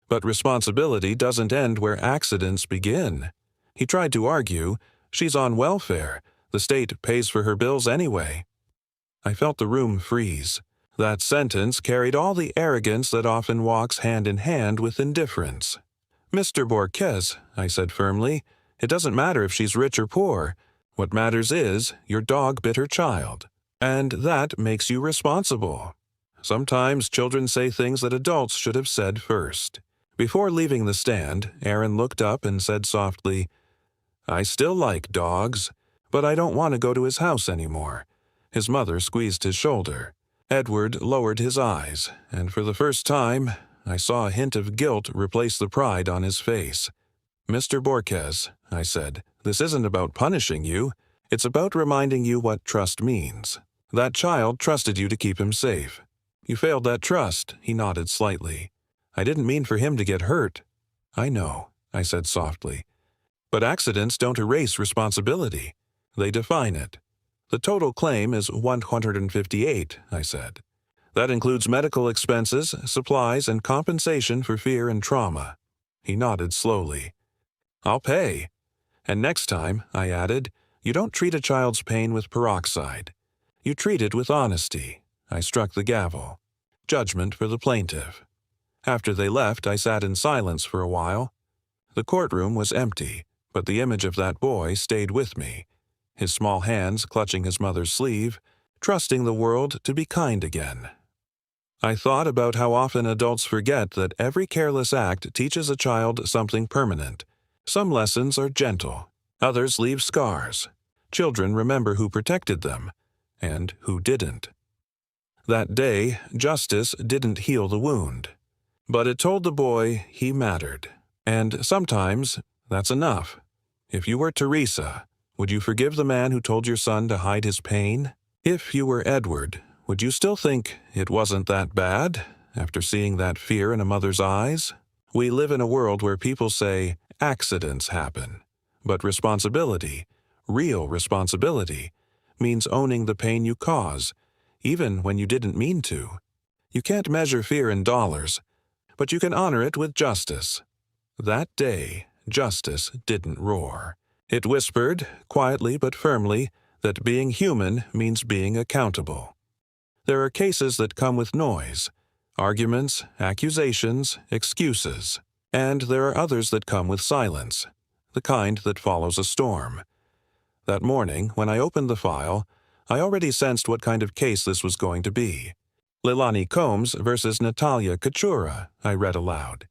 But responsibility doesn't end where accidents begin." He tried to argue, "She's on welfare. The state pays for her bills anyway." I felt the room freeze. That sentence carried all the arrogance that often walks hand in hand with indifference. "Mr. Borges," I said firmly, "it doesn't matter if she's rich or poor. What matters is, your dog bit her child. And that makes you responsible." Sometimes children say things that adults should have said first. Before leaving the stand, Aaron looked up and said softly, "I still like dogs, but I don't want to go to his house anymore." His mother squeezed his shoulder. Edward lowered his eyes, and for the first time, I saw a hint of guilt replace the pride on his face. "Mr. Borges," I said, "this isn't about punishing you. It's about reminding you what trust means. That child trusted you to keep him safe. You failed that trust." He nodded slightly. "I didn't mean for him to get hurt." "I know," I said softly. "But accidents don't erase responsibility. They define it. The total claim is $158, I said. "That includes medical expenses, supplies, and compensation for fear and trauma." He nodded slowly. "I'll pay. And next time," I added, "you don't treat a child's pain with peroxide. You treat it with honesty." I struck the gavel. Judgment for the plaintiff. After they left, I sat in silence for a while. The courtroom was empty, but the image of that boy stayed with me. His small hands clutching his mother's sleeve, trusting the world to be kind again. I thought about how often adults forget that every careless act teaches a child something permanent. Some lessons are gentle, others leave scars. Children remember who protected them, and who didn't. That day, justice didn't heal the wound, but it told the boy he mattered. And sometimes, that's enough. If you were Teresa, would you forgive the man who told your son to hide his pain? If you were Edward, would you still think it wasn't that bad, after seeing that fear in a mother's eyes? We live in a world where people say accidents happen, but responsibility, real responsibility, means owning the pain you cause, even when you didn't mean to. You can't measure fear in dollars, but you can honor it with justice. That day, justice didn't roar. It whispered, quietly but firmly, that being human means being accountable. There are cases that come with noise, arguments, accusations, excuses. And there are others that come with silence, the kind that follows a storm. That morning, when I opened the file, I already sensed what kind of case this was going to be. Leilani Combs versus Natalia Kachura, I read aloud.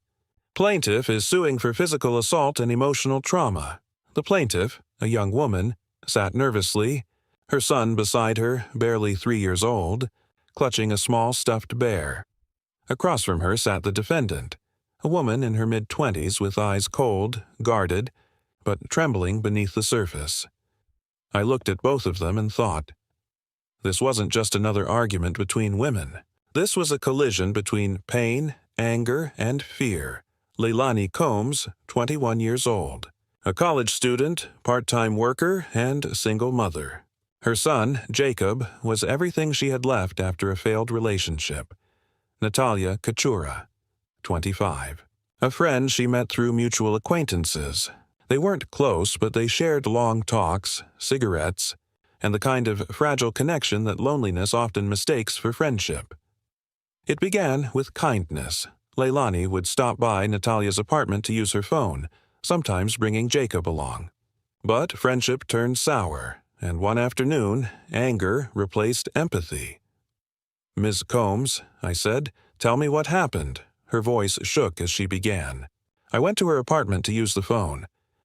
Plaintiff is suing for physical assault and emotional trauma. The plaintiff, a young woman, sat nervously, her son beside her, barely 3 years old, clutching a small stuffed bear. Across from her sat the defendant, a woman in her mid-20s with eyes cold, guarded, but trembling beneath the surface. I looked at both of them and thought, this wasn't just another argument between women. This was a collision between pain, anger, and fear. Leilani Combs, 21 years old, a college student, part-time worker, and single mother. Her son, Jacob, was everything she had left after a failed relationship. Natalia Kachura, 25. A friend she met through mutual acquaintances. They weren't close, but they shared long talks, cigarettes, and the kind of fragile connection that loneliness often mistakes for friendship. It began with kindness. Leilani would stop by Natalia's apartment to use her phone, sometimes bringing Jacob along. But friendship turned sour, and one afternoon, anger replaced empathy. "Ms. Combs," I said, "tell me what happened." Her voice shook as she began. I went to her apartment to use the phone.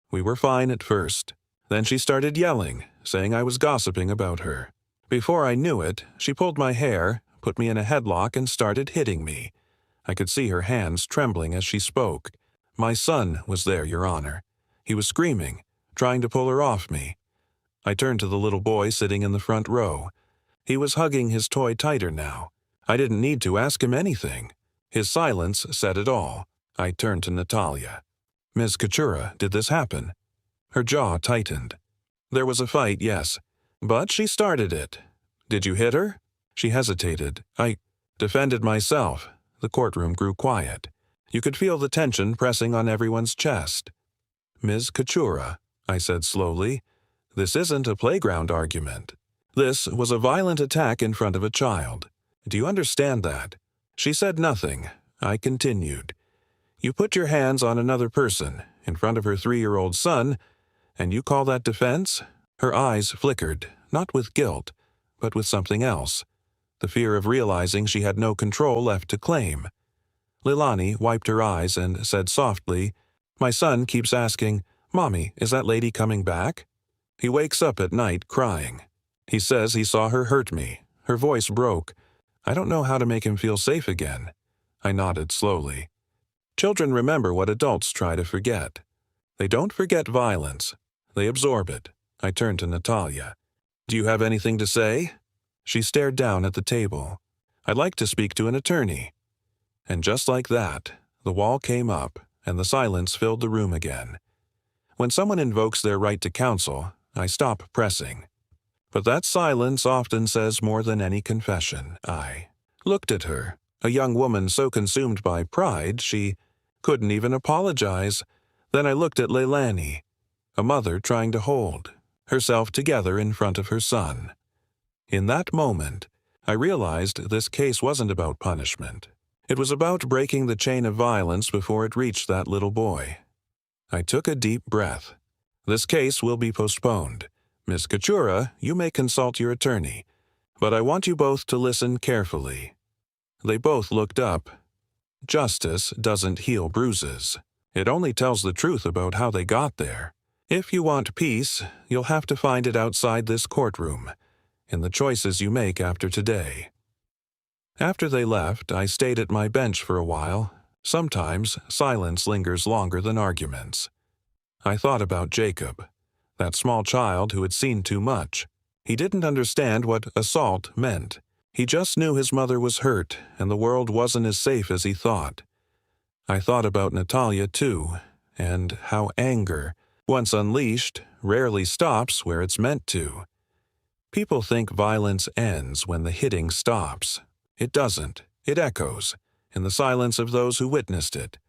We were fine at first. Then she started yelling, saying I was gossiping about her. Before I knew it, she pulled my hair, put me in a headlock, and started hitting me. I could see her hands trembling as she spoke. My son was there, Your Honor. He was screaming, trying to pull her off me. I turned to the little boy sitting in the front row. He was hugging his toy tighter now. I didn't need to ask him anything. His silence said it all. I turned to Natalia. "Ms. Kachura, did this happen?" Her jaw tightened. "There was a fight, yes. But she started it. Did you hit her?" She hesitated. "I defended myself." The courtroom grew quiet. You could feel the tension pressing on everyone's chest. "Ms. Kachura," I said slowly, "this isn't a playground argument. This was a violent attack in front of a child. Do you understand that?" She said nothing. I continued. "You put your hands on another person, in front of her 3-year-old son, and you call that defense?" Her eyes flickered, not with guilt, but with something else. The fear of realizing she had no control left to claim. Leilani wiped her eyes and said softly, "My son keeps asking, 'Mommy, is that lady coming back?' He wakes up at night crying. He says he saw her hurt me." Her voice broke. "I don't know how to make him feel safe again." I nodded slowly. Children remember what adults try to forget. They don't forget violence. They absorb it. I turned to Natalia. "Do you have anything to say?" She stared down at the table. "I'd like to speak to an attorney." And just like that, the wall came up, and the silence filled the room again. When someone invokes their right to counsel, I stop pressing. But that silence often says more than any confession. I looked at her, a young woman so consumed by pride she couldn't even apologize. Then I looked at Leilani, a mother trying to hold herself together in front of her son. In that moment, I realized this case wasn't about punishment. It was about breaking the chain of violence before it reached that little boy. I took a deep breath. "This case will be postponed. Ms. Kachura, you may consult your attorney, but I want you both to listen carefully." They both looked up. Justice doesn't heal bruises. It only tells the truth about how they got there. If you want peace, you'll have to find it outside this courtroom, in the choices you make after today. After they left, I stayed at my bench for a while. Sometimes silence lingers longer than arguments. I thought about Jacob, that small child who had seen too much. He didn't understand what assault meant. He just knew his mother was hurt and the world wasn't as safe as he thought. I thought about Natalia too, and how anger, once unleashed, rarely stops where it's meant to. People think violence ends when the hitting stops. It doesn't. It echoes, in the silence of those who witnessed it.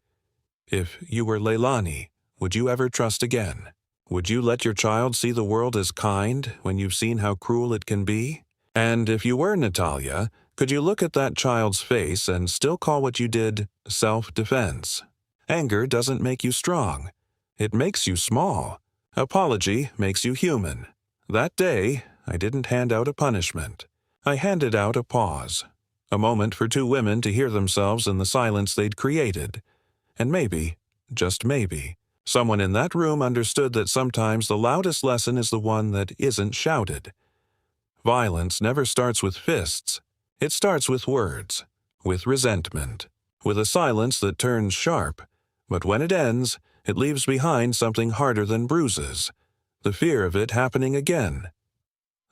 If you were Leilani, would you ever trust again? Would you let your child see the world as kind when you've seen how cruel it can be? And if you were Natalia, could you look at that child's face and still call what you did self-defense? Anger doesn't make you strong. It makes you small. Apology makes you human. That day, I didn't hand out a punishment. I handed out a pause. A moment for two women to hear themselves in the silence they'd created. And maybe, just maybe, someone in that room understood that sometimes the loudest lesson is the one that isn't shouted. Violence never starts with fists. It starts with words, with resentment, with a silence that turns sharp. But when it ends, it leaves behind something harder than bruises, the fear of it happening again.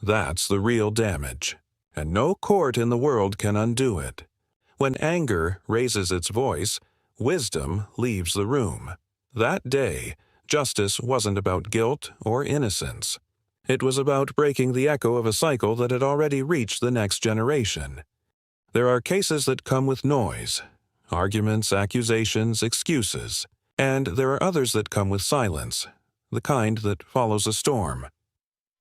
That's the real damage, and no court in the world can undo it. When anger raises its voice, wisdom leaves the room. That day, justice wasn't about guilt or innocence. It was about breaking the echo of a cycle that had already reached the next generation. There are cases that come with noise, arguments, accusations, excuses, and there are others that come with silence, the kind that follows a storm.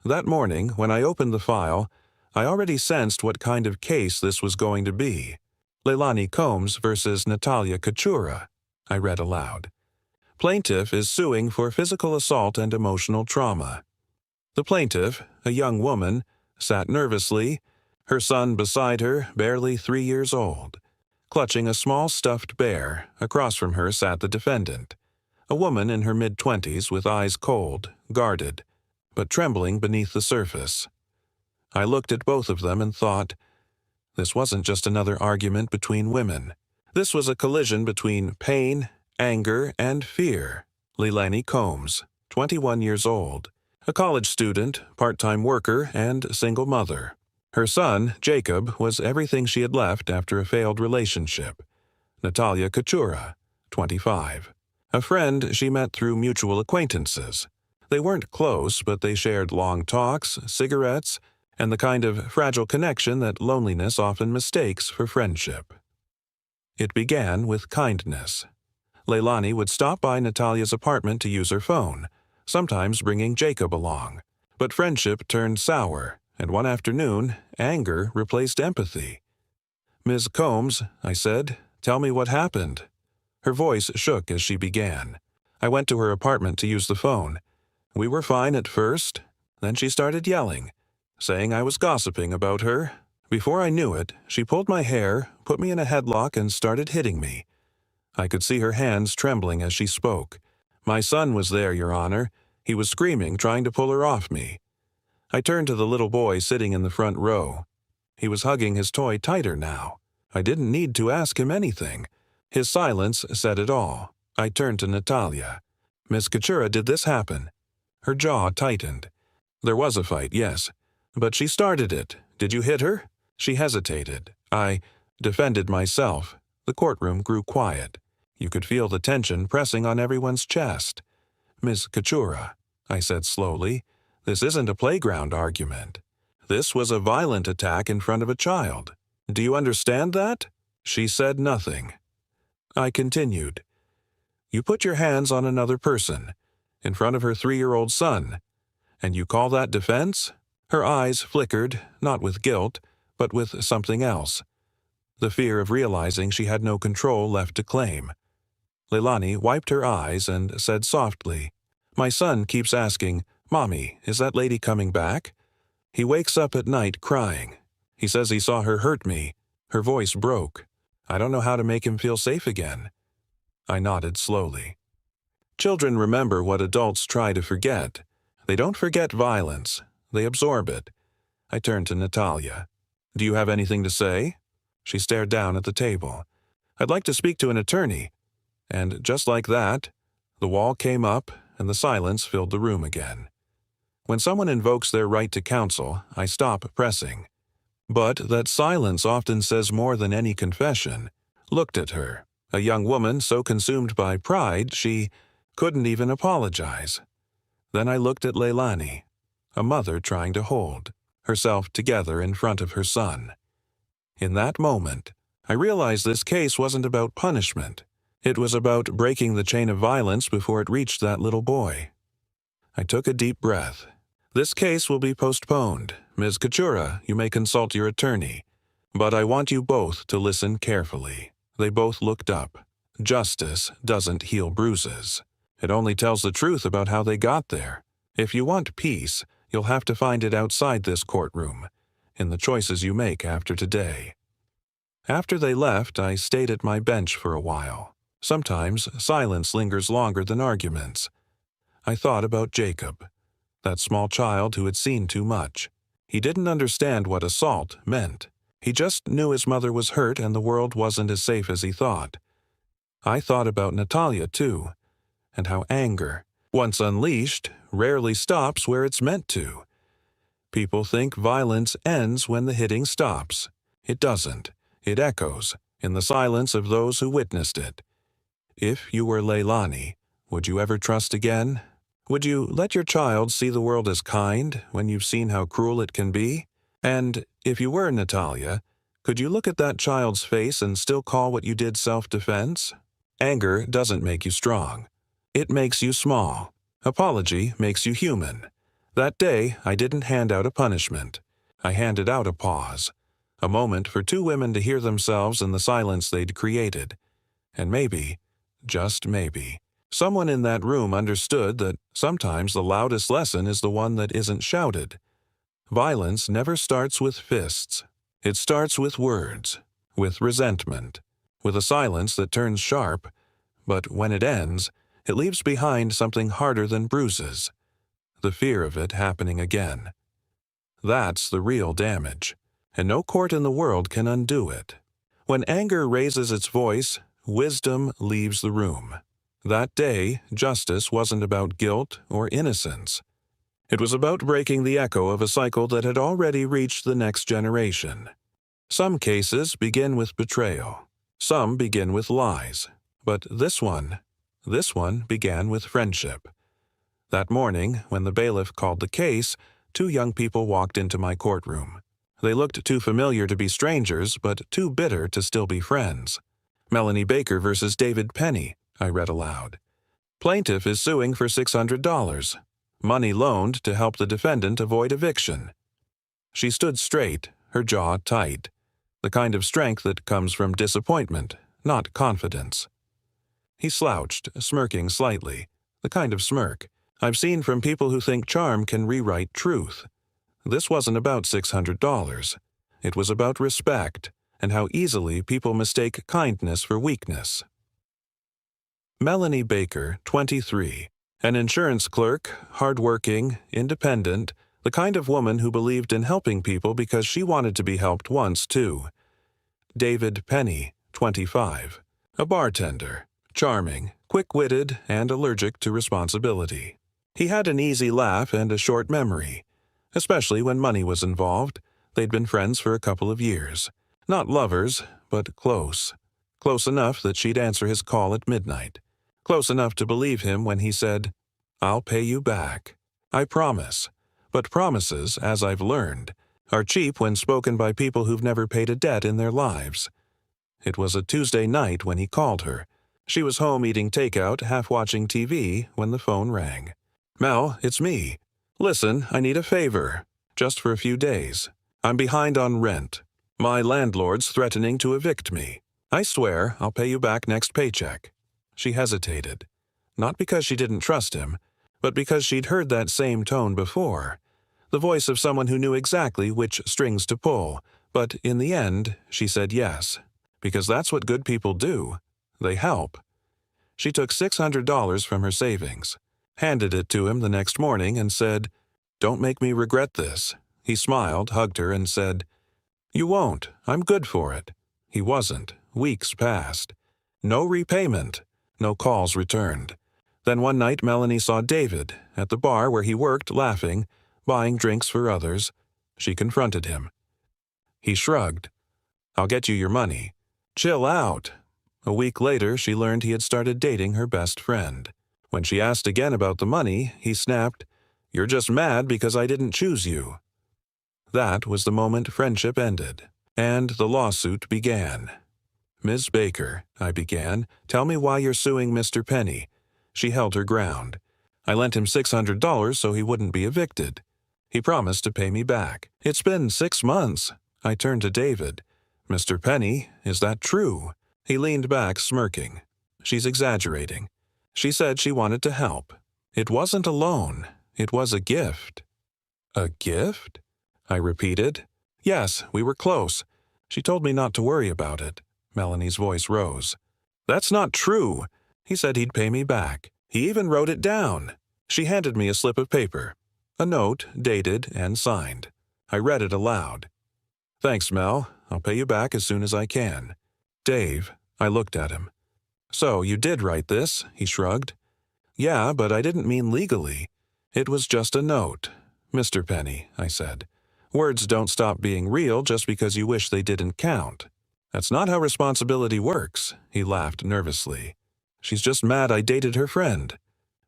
That morning, when I opened the file, I already sensed what kind of case this was going to be. Leilani Combs versus Natalia Kachura, I read aloud. Plaintiff is suing for physical assault and emotional trauma. The plaintiff, a young woman, sat nervously, her son beside her, barely 3 years old. Clutching a small stuffed bear, across from her sat the defendant, a woman in her mid-20s with eyes cold, guarded, but trembling beneath the surface. I looked at both of them and thought, this wasn't just another argument between women. This was a collision between pain, anger, and fear. Leilani Combs, 21 years old, a college student, part-time worker, and single mother. Her son, Jacob, was everything she had left after a failed relationship. Natalia Kachura, 25, a friend she met through mutual acquaintances. They weren't close, but they shared long talks, cigarettes, and the kind of fragile connection that loneliness often mistakes for friendship. It began with kindness. Leilani would stop by Natalia's apartment to use her phone, sometimes bringing Jacob along. But friendship turned sour, and one afternoon, anger replaced empathy. "Ms. Combs," I said, "tell me what happened." Her voice shook as she began. I went to her apartment to use the phone. We were fine at first. Then she started yelling, saying I was gossiping about her. Before I knew it, she pulled my hair, put me in a headlock, and started hitting me. I could see her hands trembling as she spoke. My son was there, Your Honor. He was screaming, trying to pull her off me. I turned to the little boy sitting in the front row. He was hugging his toy tighter now. I didn't need to ask him anything. His silence said it all. I turned to Natalia. "Miss Kachura, did this happen?" Her jaw tightened. "There was a fight, yes. But she started it. Did you hit her?" She hesitated. I defended myself. The courtroom grew quiet. You could feel the tension pressing on everyone's chest. "Miss Kachura," I said slowly, "this isn't a playground argument. This was a violent attack in front of a child. Do you understand that?" She said nothing. I continued. "You put your hands on another person, in front of her 3-year-old son, and you call that defense?" Her eyes flickered, not with guilt, but with something else. The fear of realizing she had no control left to claim. Leilani wiped her eyes and said softly, "My son keeps asking, 'Mommy, is that lady coming back?' He wakes up at night crying. He says he saw her hurt me." Her voice broke. "I don't know how to make him feel safe again." I nodded slowly. Children remember what adults try to forget. They don't forget violence. They absorb it. I turned to Natalia. "Do you have anything to say?" She stared down at the table. "I'd like to speak to an attorney." And just like that, the wall came up and the silence filled the room again. When someone invokes their right to counsel, I stop pressing. But that silence often says more than any confession. Looked at her, a young woman so consumed by pride she couldn't even apologize. Then I looked at Leilani, a mother trying to hold herself together in front of her son. In that moment, I realized this case wasn't about punishment. It was about breaking the chain of violence before it reached that little boy. I took a deep breath. "This case will be postponed. Ms. Kachura, you may consult your attorney. But I want you both to listen carefully." They both looked up. Justice doesn't heal bruises. It only tells the truth about how they got there. If you want peace, you'll have to find it outside this courtroom, in the choices you make after today. After they left, I stayed at my bench for a while. Sometimes silence lingers longer than arguments. I thought about Jacob, that small child who had seen too much. He didn't understand what assault meant. He just knew his mother was hurt and the world wasn't as safe as he thought. I thought about Natalia, too, and how anger, once unleashed, rarely stops where it's meant to. People think violence ends when the hitting stops. It doesn't. It echoes in the silence of those who witnessed it. If you were Leilani, would you ever trust again? Would you let your child see the world as kind when you've seen how cruel it can be? And if you were Natalia, could you look at that child's face and still call what you did self-defense? Anger doesn't make you strong. It makes you small. Apology makes you human. That day, I didn't hand out a punishment. I handed out a pause, a moment for two women to hear themselves in the silence they'd created. And maybe, just maybe, someone in that room understood that sometimes the loudest lesson is the one that isn't shouted. Violence never starts with fists. It starts with words, with resentment, with a silence that turns sharp, but when it ends, it leaves behind something harder than bruises, the fear of it happening again. That's the real damage, and no court in the world can undo it. When anger raises its voice, wisdom leaves the room. That day, justice wasn't about guilt or innocence. It was about breaking the echo of a cycle that had already reached the next generation. Some cases begin with betrayal. Some begin with lies. But this one began with friendship. That morning, when the bailiff called the case, two young people walked into my courtroom. They looked too familiar to be strangers, but too bitter to still be friends. Melanie Baker versus David Penny, I read aloud. Plaintiff is suing for $600. Money loaned to help the defendant avoid eviction. She stood straight, her jaw tight. The kind of strength that comes from disappointment, not confidence. He slouched, smirking slightly, the kind of smirk I've seen from people who think charm can rewrite truth. This wasn't about $600. It was about respect and how easily people mistake kindness for weakness. Melanie Baker, 23, an insurance clerk, hardworking, independent, the kind of woman who believed in helping people because she wanted to be helped once, too. David Penny, 25, a bartender, charming, quick-witted, and allergic to responsibility. He had an easy laugh and a short memory, especially when money was involved. They'd been friends for a couple of years. Not lovers, but close. Close enough that she'd answer his call at midnight. Close enough to believe him when he said, "I'll pay you back. I promise." But promises, as I've learned, are cheap when spoken by people who've never paid a debt in their lives. It was a Tuesday night when he called her. She was home eating takeout, half watching TV, when the phone rang. "Mel, it's me. Listen, I need a favor. Just for a few days. I'm behind on rent. My landlord's threatening to evict me. I swear I'll pay you back next paycheck." She hesitated. Not because she didn't trust him, but because she'd heard that same tone before. The voice of someone who knew exactly which strings to pull. But in the end, she said yes. Because that's what good people do. They help. She took $600 from her savings, handed it to him the next morning, and said, "Don't make me regret this." He smiled, hugged her, and said, "You won't. I'm good for it." He wasn't. Weeks passed. No repayment. No calls returned. Then one night Melanie saw David at the bar where he worked, laughing, buying drinks for others. She confronted him. He shrugged. "I'll get you your money." "Chill out." A week later, she learned he had started dating her best friend. When she asked again about the money, he snapped, "You're just mad because I didn't choose you." That was the moment friendship ended, and the lawsuit began. "Ms. Baker," I began, "tell me why you're suing Mr. Penny." She held her ground. I lent him $600 so he wouldn't be evicted. He promised to pay me back. "It's been 6 months." I turned to David. "Mr. Penny, is that true?" He leaned back, smirking. "She's exaggerating. She said she wanted to help. It wasn't a loan. It was a gift." "A gift?" I repeated. "Yes, we were close. She told me not to worry about it." Melanie's voice rose. "That's not true. He said he'd pay me back. He even wrote it down." She handed me a slip of paper, a note dated and signed. I read it aloud. "Thanks, Mel. I'll pay you back as soon as I can. Dave." I looked at him. "So you did write this?" He shrugged. "Yeah, but I didn't mean legally. It was just a note." "Mr. Penny," I said, "words don't stop being real just because you wish they didn't count. That's not how responsibility works." He laughed nervously. "She's just mad I dated her friend.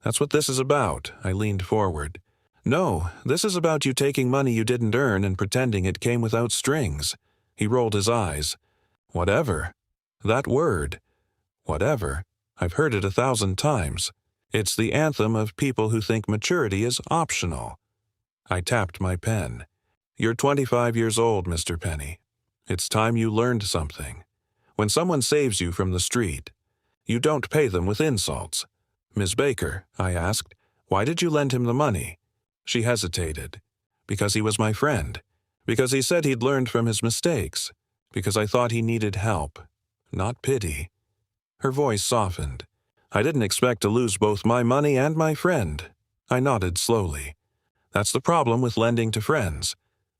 That's what this is about." I leaned forward. "No, this is about you taking money you didn't earn and pretending it came without strings." He rolled his eyes. "Whatever. That word. Whatever. I've heard it 1,000 times. It's the anthem of people who think maturity is optional. I tapped my pen. You're 25 years old, Mr. Penny. It's time you learned something. When someone saves you from the street, you don't pay them with insults. Ms. Baker, I asked, why did you lend him the money? She hesitated. Because he was my friend. Because he said he'd learned from his mistakes. Because I thought he needed help, not pity. Her voice softened. I didn't expect to lose both my money and my friend. I nodded slowly. That's the problem with lending to friends.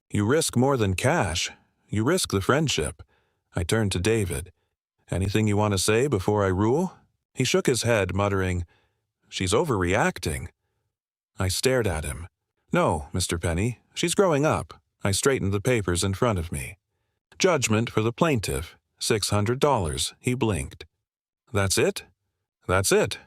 You risk more than cash. You risk the friendship. I turned to David. Anything you want to say before I rule? He shook his head, muttering, She's overreacting. I stared at him. No, Mr. Penny, she's growing up. I straightened the papers in front of me. Judgment for the plaintiff, $600. He blinked. That's it? That's it.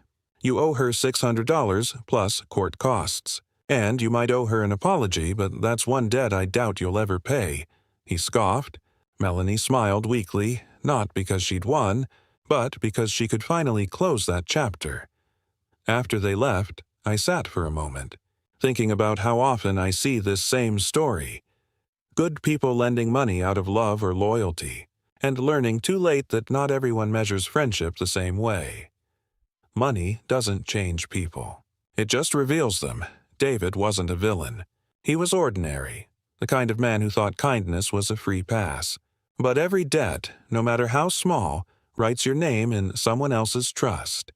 You owe her $600 plus court costs. And you might owe her an apology, but that's one debt I doubt you'll ever pay. He scoffed. Melanie smiled weakly, not because she'd won, but because she could finally close that chapter. After they left, I sat for a moment, thinking about how often I see this same story. Good people lending money out of love or loyalty, and learning too late that not everyone measures friendship the same way. Money doesn't change people. It just reveals them. David wasn't a villain. He was ordinary, the kind of man who thought kindness was a free pass. But every debt, no matter how small, writes your name in someone else's trust.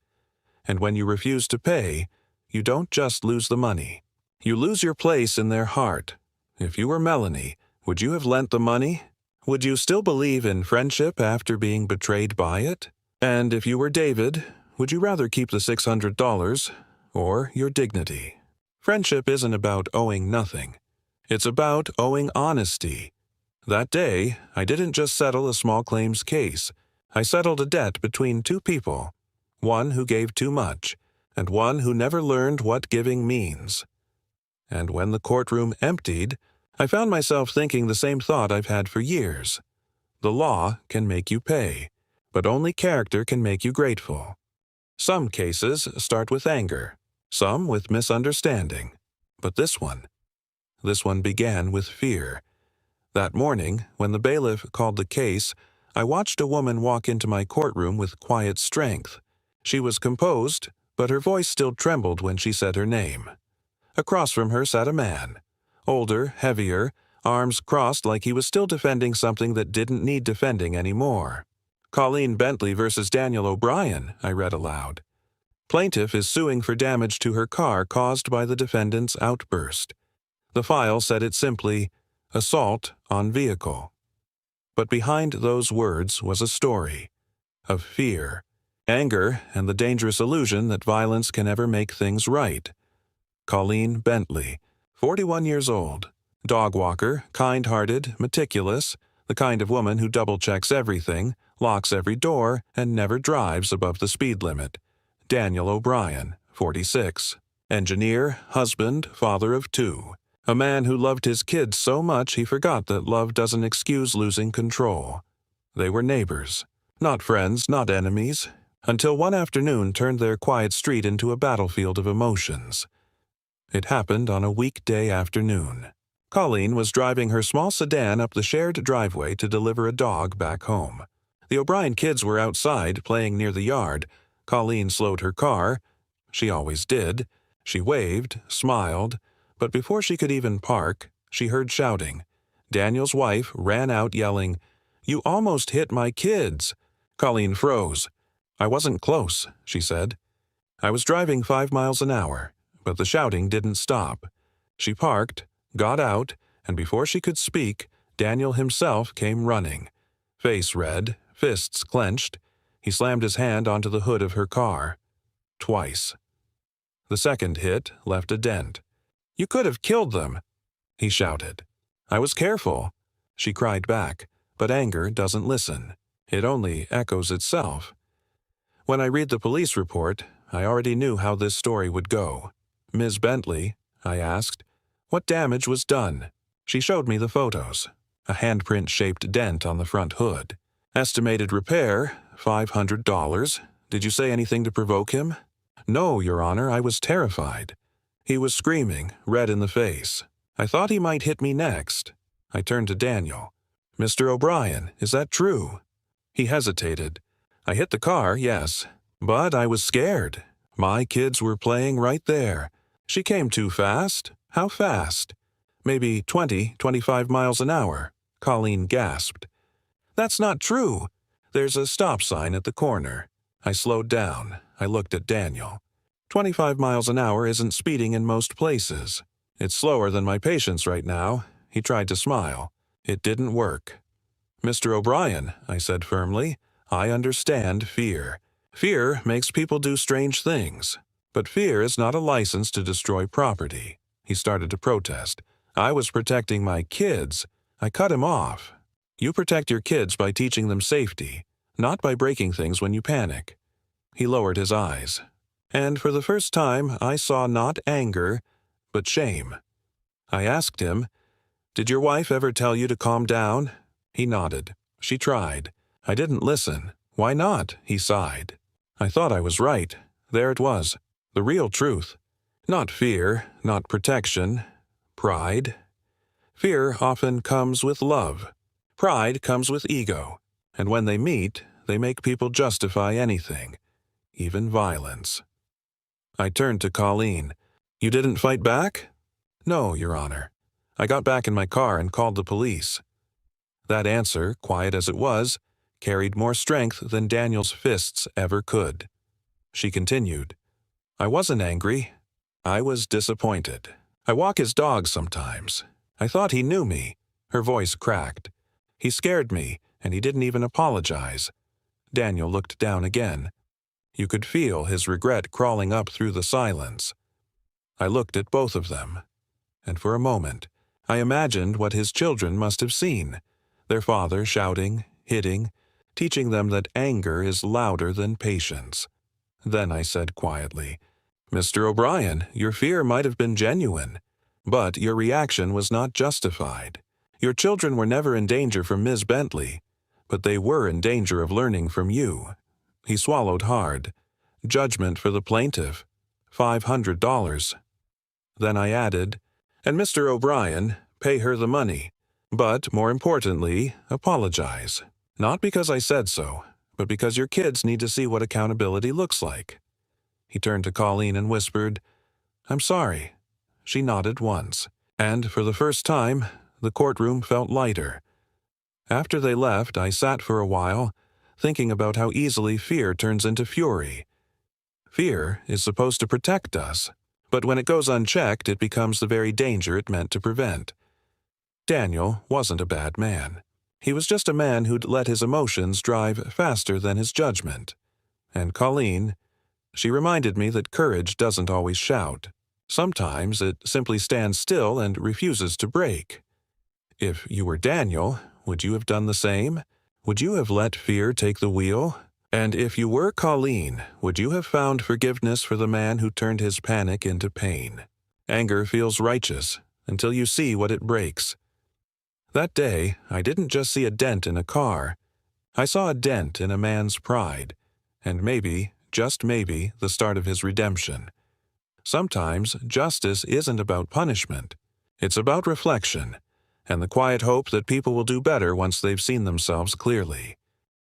And when you refuse to pay, you don't just lose the money. You lose your place in their heart. If you were Melanie, would you have lent the money? Would you still believe in friendship after being betrayed by it? And if you were David, would you rather keep the $600 or your dignity? Friendship isn't about owing nothing. It's about owing honesty. That day, I didn't just settle a small claims case. I settled a debt between two people, one who gave too much, and one who never learned what giving means. And when the courtroom emptied, I found myself thinking the same thought I've had for years. The law can make you pay, but only character can make you grateful. Some cases start with anger, some with misunderstanding, but this one began with fear. That morning, when the bailiff called the case, I watched a woman walk into my courtroom with quiet strength. She was composed, but her voice still trembled when she said her name. Across from her sat a man, older, heavier, arms crossed like he was still defending something that didn't need defending anymore. Colleen Bentley versus Daniel O'Brien, I read aloud. Plaintiff is suing for damage to her car caused by the defendant's outburst. The file said it simply, assault on vehicle. But behind those words was a story of fear, anger, and the dangerous illusion that violence can ever make things right. Colleen Bentley, 41 years old, dog walker, kind-hearted, meticulous, the kind of woman who double-checks everything, locks every door, and never drives above the speed limit. Daniel O'Brien, 46, engineer, husband, father of two. A man who loved his kids so much he forgot that love doesn't excuse losing control. They were neighbors, not friends, not enemies, until one afternoon turned their quiet street into a battlefield of emotions. It happened on a weekday afternoon. Colleen was driving her small sedan up the shared driveway to deliver a dog back home. The O'Brien kids were outside playing near the yard. Colleen slowed her car. She always did. She waved, smiled, but before she could even park, she heard shouting. Daniel's wife ran out yelling, "You almost hit my kids." Colleen froze. "I wasn't close," she said. "I was driving 5 miles an hour, but the shouting didn't stop." She parked, got out, and before she could speak, Daniel himself came running. Face red, fists clenched, he slammed his hand onto the hood of her car. Twice. The second hit left a dent. "You could have killed them," he shouted. "I was careful," she cried back, but anger doesn't listen. It only echoes itself. When I read the police report, I already knew how this story would go. "Ms. Bentley," I asked, "what damage was done?" She showed me the photos. A handprint-shaped dent on the front hood. Estimated repair, $500. Did you say anything to provoke him? No, Your Honor, I was terrified. He was screaming, red in the face. I thought he might hit me next. I turned to Daniel. Mr. O'Brien, is that true? He hesitated. I hit the car, yes, but I was scared. My kids were playing right there. She came too fast. How fast? Maybe 20, 25 miles an hour. Colleen gasped. That's not true. There's a stop sign at the corner. I slowed down. I looked at Daniel. 25 miles an hour isn't speeding in most places. It's slower than my patience right now. He tried to smile. It didn't work. Mr. O'Brien, I said firmly, I understand fear. Fear makes people do strange things. But fear is not a license to destroy property. He started to protest. I was protecting my kids. I cut him off. You protect your kids by teaching them safety, not by breaking things when you panic. He lowered his eyes. And for the first time, I saw not anger, but shame. I asked him, Did your wife ever tell you to calm down? He nodded. She tried. I didn't listen. Why not? He sighed. I thought I was right. There it was. The real truth. Not fear, not protection. Pride. Fear often comes with love. Pride comes with ego. And when they meet, they make people justify anything, even violence. I turned to Colleen. You didn't fight back? No, Your Honor. I got back in my car and called the police. That answer, quiet as it was, carried more strength than Daniel's fists ever could. She continued. I wasn't angry. I was disappointed. I walk his dog sometimes. I thought he knew me. Her voice cracked. He scared me, and he didn't even apologize. Daniel looked down again. You could feel his regret crawling up through the silence. I looked at both of them, and for a moment, I imagined what his children must have seen. Their father shouting, hitting, teaching them that anger is louder than patience. Then I said quietly, Mr. O'Brien, your fear might have been genuine, but your reaction was not justified. Your children were never in danger from Ms. Bentley, but they were in danger of learning from you. He swallowed hard. Judgment for the plaintiff. $500. Then I added, and Mr. O'Brien, pay her the money. But, more importantly, apologize. Not because I said so, but because your kids need to see what accountability looks like. He turned to Colleen and whispered, I'm sorry. She nodded once, and for the first time, the courtroom felt lighter. After they left, I sat for a while, thinking about how easily fear turns into fury. Fear is supposed to protect us, but when it goes unchecked, it becomes the very danger it meant to prevent. Daniel wasn't a bad man. He was just a man who'd let his emotions drive faster than his judgment. And Colleen, she reminded me that courage doesn't always shout. Sometimes it simply stands still and refuses to break. If you were Daniel, would you have done the same? Would you have let fear take the wheel? And if you were Colleen, would you have found forgiveness for the man who turned his panic into pain? Anger feels righteous until you see what it breaks. That day, I didn't just see a dent in a car. I saw a dent in a man's pride, and maybe, just maybe, the start of his redemption. Sometimes justice isn't about punishment. It's about reflection, and the quiet hope that people will do better once they've seen themselves clearly.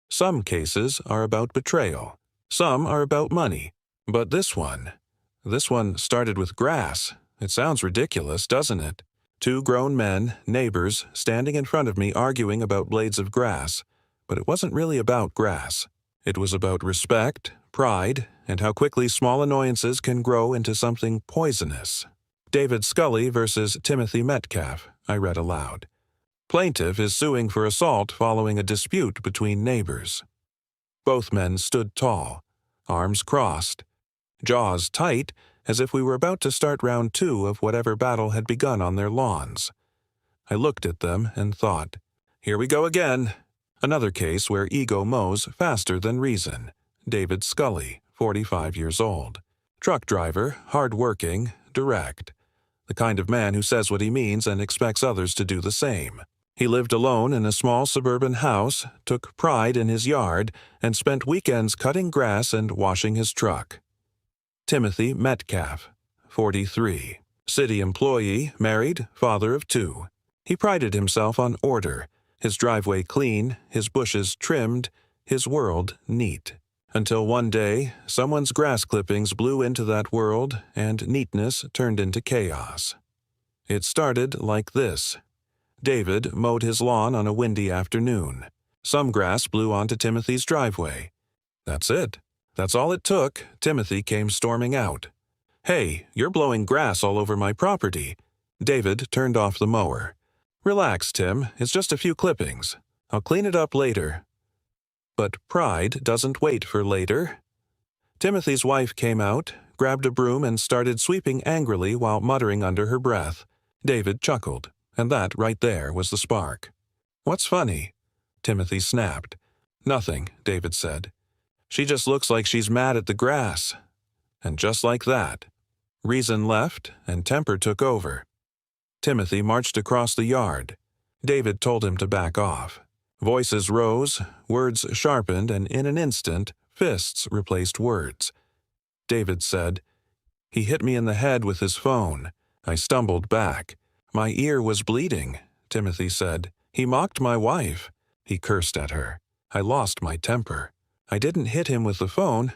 Some cases are about betrayal. Some are about money. But this one started with grass. It sounds ridiculous, doesn't it? 2 grown men, neighbors, standing in front of me arguing about blades of grass. But it wasn't really about grass. It was about respect, pride, and how quickly small annoyances can grow into something poisonous. David Scully versus Timothy Metcalf, I read aloud. Plaintiff is suing for assault following a dispute between neighbors. Both men stood tall, arms crossed, jaws tight, as if we were about to start round 2 of whatever battle had begun on their lawns. I looked at them and thought, here we go again. Another case where ego mows faster than reason. David Scully, 45 years old. Truck driver, hard-working, direct. The kind of man who says what he means and expects others to do the same. He lived alone in a small suburban house, took pride in his yard, and spent weekends cutting grass and washing his truck. Timothy Metcalf, 43. City employee, married, father of 2. He prided himself on order, his driveway clean, his bushes trimmed, his world neat. Until one day, someone's grass clippings blew into that world and neatness turned into chaos. It started like this. David mowed his lawn on a windy afternoon. Some grass blew onto Timothy's driveway. That's it. That's all it took. Timothy came storming out. "Hey, you're blowing grass all over my property." David turned off the mower. "Relax, Tim. It's just a few clippings. I'll clean it up later." But pride doesn't wait for later. Timothy's wife came out, grabbed a broom and started sweeping angrily while muttering under her breath. David chuckled, and that right there was the spark. "What's funny?" Timothy snapped. "Nothing," David said. "She just looks like she's mad at the grass." And just like that, reason left and temper took over. Timothy marched across the yard. David told him to back off. Voices rose, words sharpened, and in an instant, fists replaced words. David said, "He hit me in the head with his phone. I stumbled back. My ear was bleeding," Timothy said. "He mocked my wife. He cursed at her. I lost my temper. I didn't hit him with the phone.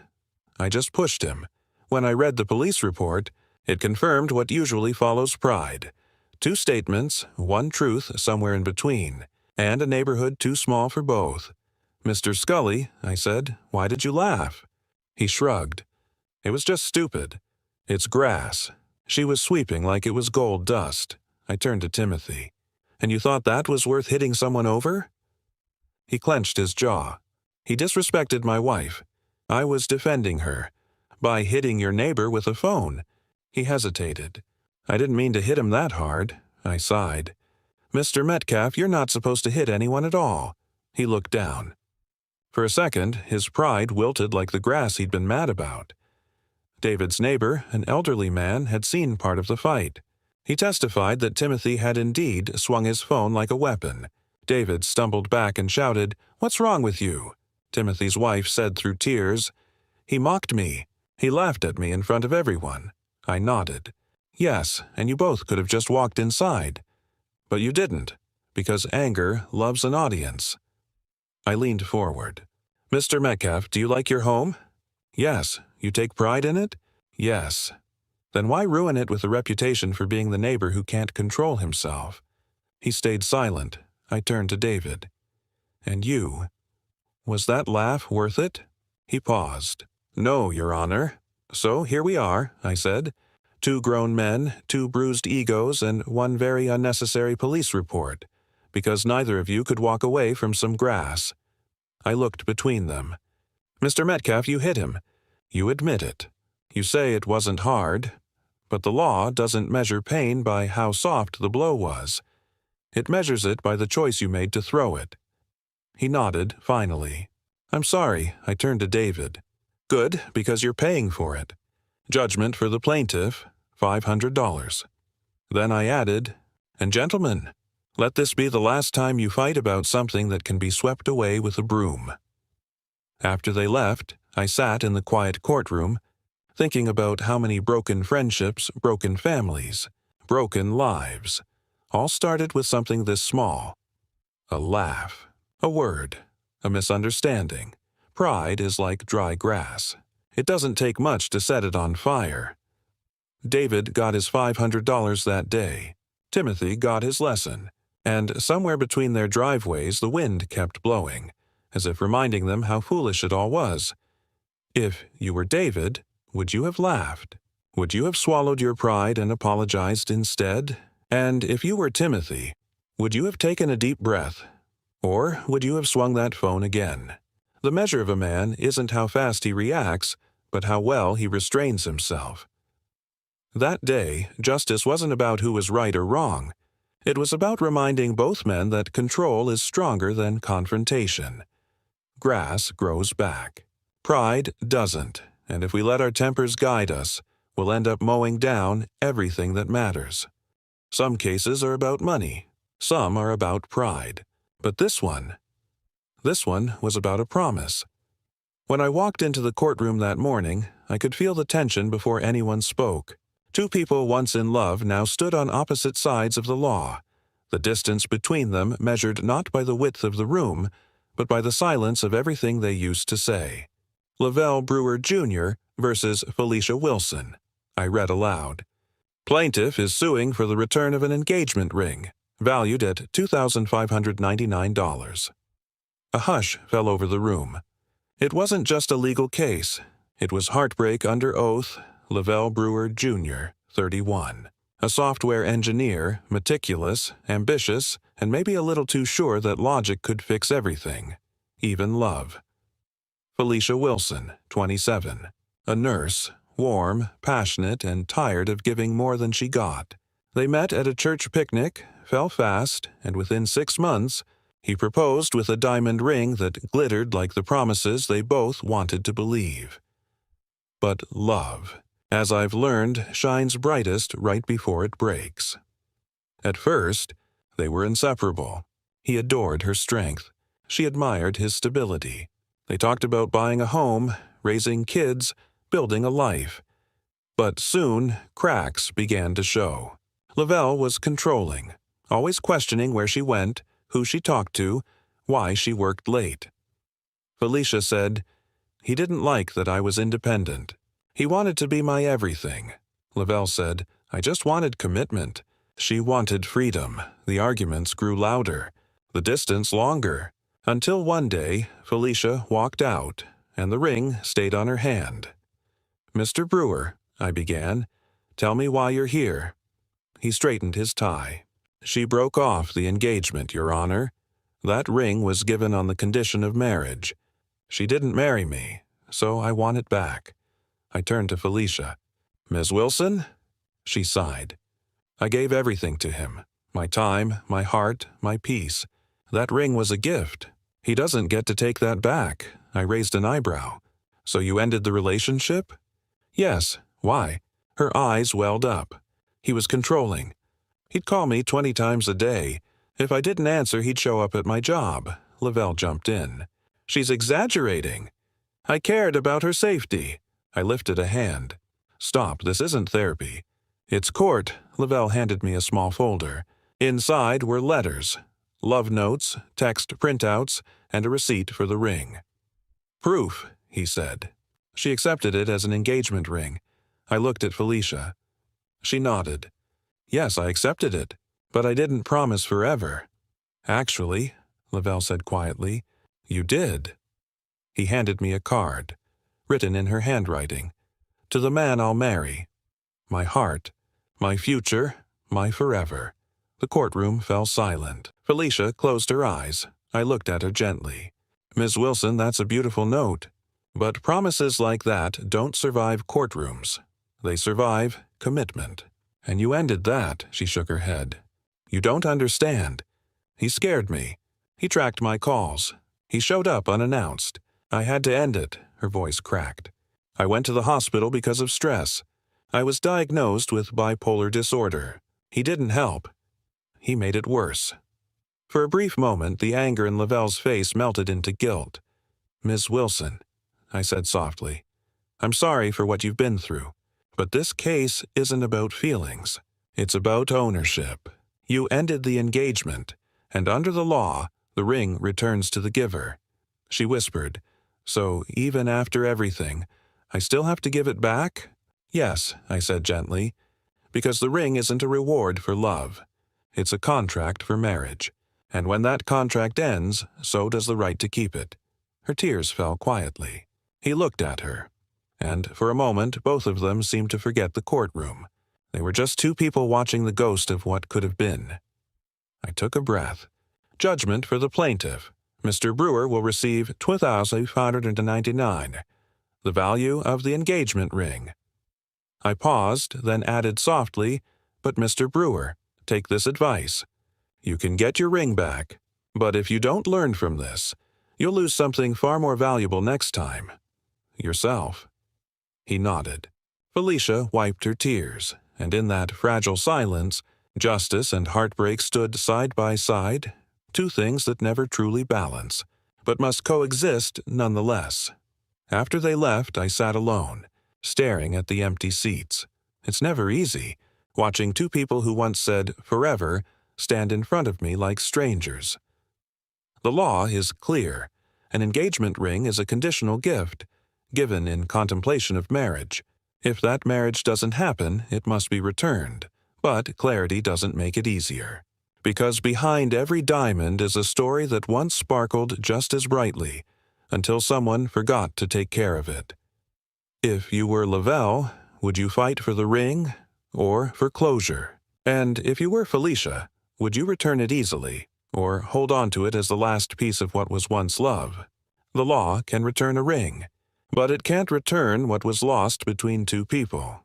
I just pushed him. When I read the police report, it confirmed what usually follows pride. 2 statements, 1 truth somewhere in between, and a neighborhood too small for both. 'Mr. Scully,' I said, 'why did you laugh?' He shrugged. 'It was just stupid. It's grass.' She was sweeping like it was gold dust. I turned to Timothy. 'And you thought that was worth hitting someone over?' He clenched his jaw. He disrespected my wife. I was defending her. By hitting your neighbor with a phone. He hesitated. 'I didn't mean to hit him that hard.' I sighed. 'Mr. Metcalf, you're not supposed to hit anyone at all.' He looked down. For a second, his pride wilted like the grass he'd been mad about. David's neighbor, an elderly man, had seen part of the fight. He testified that Timothy had indeed swung his phone like a weapon. David stumbled back and shouted, 'What's wrong with you?' Timothy's wife said through tears, 'He mocked me. He laughed at me in front of everyone.' I nodded. 'Yes, and you both could have just walked inside. But you didn't, because anger loves an audience.' I leaned forward. 'Mr. Metcalf, do you like your home?' 'Yes.' 'You take pride in it?' 'Yes.' 'Then why ruin it with a reputation for being the neighbor who can't control himself?' He stayed silent. I turned to David. 'And you? Was that laugh worth it?' He paused. 'No, Your Honor.' 'So here we are,' I said. 2 grown men, 2 bruised egos, and 1 very unnecessary police report, because neither of you could walk away from some grass.' I looked between them. 'Mr. Metcalf, you hit him. You admit it. You say it wasn't hard, but the law doesn't measure pain by how soft the blow was. It measures it by the choice you made to throw it.' He nodded, finally. 'I'm sorry.' I turned to David. 'Good, because you're paying for it. Judgment for the plaintiff, $500. Then I added, 'And gentlemen, let this be the last time you fight about something that can be swept away with a broom.' After they left, I sat in the quiet courtroom, thinking about how many broken friendships, broken families, broken lives, all started with something this small. A laugh, a word, a misunderstanding. Pride is like dry grass. It doesn't take much to set it on fire. David got his $500 that day. Timothy got his lesson. And somewhere between their driveways the wind kept blowing, as if reminding them how foolish it all was. If you were David, would you have laughed? Would you have swallowed your pride and apologized instead? And if you were Timothy, would you have taken a deep breath? Or would you have swung that phone again? The measure of a man isn't how fast he reacts, but how well he restrains himself. That day, justice wasn't about who was right or wrong. It was about reminding both men that control is stronger than confrontation. Grass grows back. Pride doesn't, and if we let our tempers guide us, we'll end up mowing down everything that matters. Some cases are about money. Some are about pride. But this one was about a promise. When I walked into the courtroom that morning, I could feel the tension before anyone spoke. Two people once in love now stood on opposite sides of the law. The distance between them measured not by the width of the room, but by the silence of everything they used to say. Lavelle Brewer Jr. versus Felicia Wilson. I read aloud. Plaintiff is suing for the return of an engagement ring, valued at $2,599. A hush fell over the room. It wasn't just a legal case. It was heartbreak under oath. Lavelle Brewer Jr., 31. A software engineer, meticulous, ambitious, and maybe a little too sure that logic could fix everything, even love. Felicia Wilson, 27. A nurse, warm, passionate, and tired of giving more than she got. They met at a church picnic, fell fast, and within 6 months, he proposed with a diamond ring that glittered like the promises they both wanted to believe. But love, as I've learned, shines brightest right before it breaks. At first, they were inseparable. He adored her strength. She admired his stability. They talked about buying a home, raising kids, building a life. But soon, cracks began to show. Lavelle was controlling, always questioning where she went, who she talked to, why she worked late. Felicia said, "He didn't like that I was independent. He wanted to be my everything." Lavelle said, "I just wanted commitment." She wanted freedom. The arguments grew louder, the distance longer, until one day Felicia walked out, and the ring stayed on her hand. "Mr. Brewer," I began, "tell me why you're here." He straightened his tie. "She broke off the engagement, Your Honor. That ring was given on the condition of marriage. She didn't marry me, so I want it back." I turned to Felicia. "Ms. Wilson?" She sighed. "I gave everything to him. My time, my heart, my peace. That ring was a gift. He doesn't get to take that back." I raised an eyebrow. "So you ended the relationship?" "Yes. Why?" Her eyes welled up. He was controlling. He'd call me 20 times a day. If I didn't answer, he'd show up at my job. Lavelle jumped in. "She's exaggerating." "I cared about her safety." I lifted a hand. "Stop, this isn't therapy." "It's court." Lavelle handed me a small folder. Inside were letters, love notes, text printouts, and a receipt for the ring. "Proof," he said. She accepted it as an engagement ring. I looked at Felicia. She nodded. "Yes, I accepted it, but I didn't promise forever." "Actually," Lavelle said quietly, "you did." He handed me a card, written in her handwriting. "To the man I'll marry. My heart, my future, my forever." The courtroom fell silent. Felicia closed her eyes. I looked at her gently. "Ms. Wilson, that's a beautiful note. But promises like that don't survive courtrooms. They survive commitment. And you ended that," she shook her head. "You don't understand. He scared me. He tracked my calls. He showed up unannounced. I had to end it." Her voice cracked. "I went to the hospital because of stress. I was diagnosed with bipolar disorder. He didn't help. He made it worse." For a brief moment, the anger in Lavelle's face melted into guilt. "Ms. Wilson," I said softly, "I'm sorry for what you've been through. But this case isn't about feelings. It's about ownership. You ended the engagement, and under the law, the ring returns to the giver." She whispered, "So even after everything, I still have to give it back?" "Yes," I said gently, "because the ring isn't a reward for love. It's a contract for marriage. And when that contract ends, so does the right to keep it." Her tears fell quietly. He looked at her. And for a moment, both of them seemed to forget the courtroom. They were just two people watching the ghost of what could have been. I took a breath. Judgment for the plaintiff. Mr. Brewer will receive $2,599, the value of the engagement ring. I paused, then added softly, "But Mr. Brewer, take this advice. You can get your ring back, but if you don't learn from this, you'll lose something far more valuable next time. Yourself." He nodded. Felicia wiped her tears, and in that fragile silence, justice and heartbreak stood side by side, two things that never truly balance, but must coexist nonetheless. After they left, I sat alone, staring at the empty seats. It's never easy, watching two people who once said forever stand in front of me like strangers. The law is clear. An engagement ring is a conditional gift, given in contemplation of marriage. If that marriage doesn't happen, it must be returned. But clarity doesn't make it easier. Because behind every diamond is a story that once sparkled just as brightly, until someone forgot to take care of it. If you were Lavelle, would you fight for the ring or for closure? And if you were Felicia, would you return it easily or hold on to it as the last piece of what was once love? The law can return a ring, but it can't return what was lost between two people.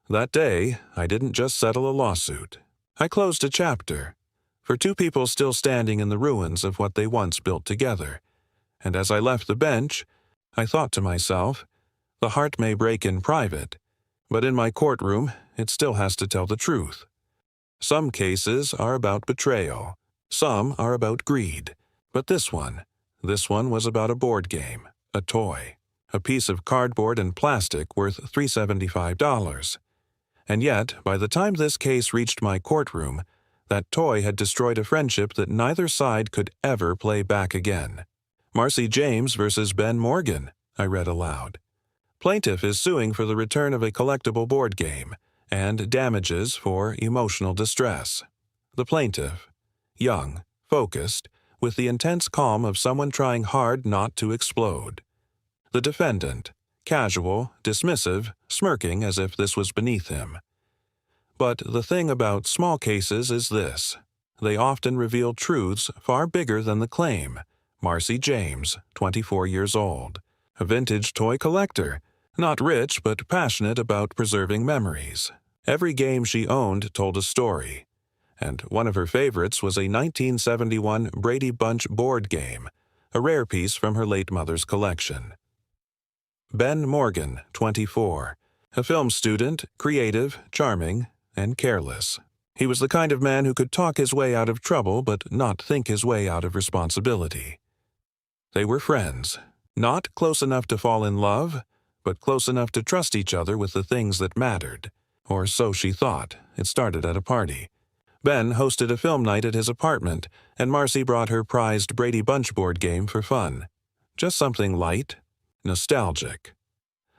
That day, I didn't just settle a lawsuit. I closed a chapter for two people still standing in the ruins of what they once built together. And as I left the bench, I thought to myself, the heart may break in private, but in my courtroom, it still has to tell the truth. Some cases are about betrayal. Some are about greed. But this one was about a board game, a toy, a piece of cardboard and plastic worth $375. And yet, by the time this case reached my courtroom, that toy had destroyed a friendship that neither side could ever play back again. Marcy James versus Ben Morgan, I read aloud. Plaintiff is suing for the return of a collectible board game and damages for emotional distress. The plaintiff, young, focused, with the intense calm of someone trying hard not to explode. The defendant, casual, dismissive, smirking as if this was beneath him. But the thing about small cases is this. They often reveal truths far bigger than the claim. Marcy James, 24 years old, a vintage toy collector, not rich but passionate about preserving memories. Every game she owned told a story, and one of her favorites was a 1971 Brady Bunch board game, a rare piece from her late mother's collection. Ben Morgan, 24, a film student, creative, charming, and careless. He was the kind of man who could talk his way out of trouble but not think his way out of responsibility. They were friends, not close enough to fall in love, but close enough to trust each other with the things that mattered. Or so she thought. It started at a party. Ben hosted a film night at his apartment, and Marcy brought her prized Brady Bunch board game for fun. Just something light, nostalgic.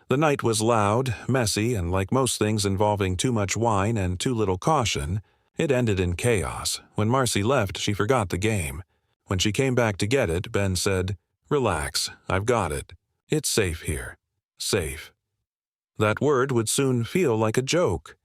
The night was loud, messy, and like most things involving too much wine and too little caution, it ended in chaos. When Marcy left, she forgot the game. When she came back to get it, Ben said, "Relax, I've got it. It's safe here. Safe." That word would soon feel like a joke.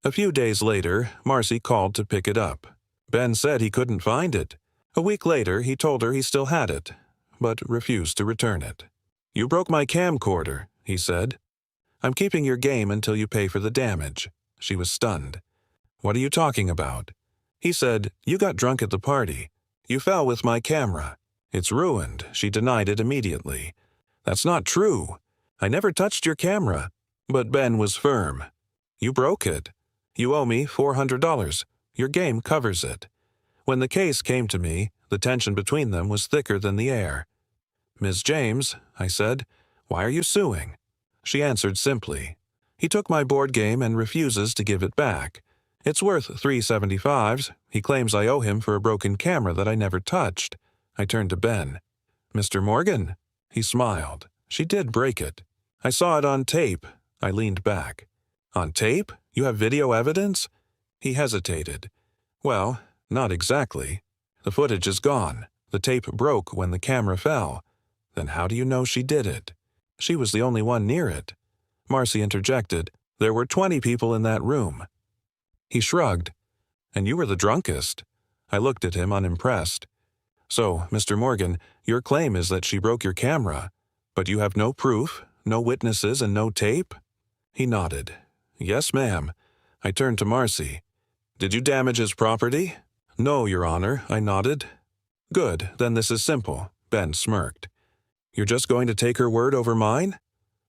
A few days later, Marcy called to pick it up. Ben said he couldn't find it. A week later, he told her he still had it, but refused to return it. "You broke my camcorder," he said. "I'm keeping your game until you pay for the damage." She was stunned. "What are you talking about?" He said, "You got drunk at the party. You fell with my camera. It's ruined." She denied it immediately. "That's not true. I never touched your camera." But Ben was firm. "You broke it. You owe me $400. Your game covers it." When the case came to me, the tension between them was thicker than the air. "Ms. James," I said, "why are you suing?" She answered simply, "He took my board game and refuses to give it back. It's worth $375. He claims I owe him for a broken camera that I never touched." I turned to Ben. "Mr. Morgan?" He smiled. "She did break it. I saw it on tape." I leaned back. "On tape? You have video evidence?" He hesitated. "Well, not exactly. The footage is gone. The tape broke when the camera fell. Then how do you know she did it? She was the only one near it." Marcy interjected, "There were 20 people in that room." He shrugged. "And you were the drunkest." I looked at him unimpressed. "So, Mr. Morgan, your claim is that she broke your camera, but you have no proof, no witnesses, and no tape?" He nodded. "Yes, ma'am." I turned to Marcy. "Did you damage his property?" "No, Your Honor," I nodded. "Good, then this is simple." Ben smirked. "You're just going to take her word over mine?"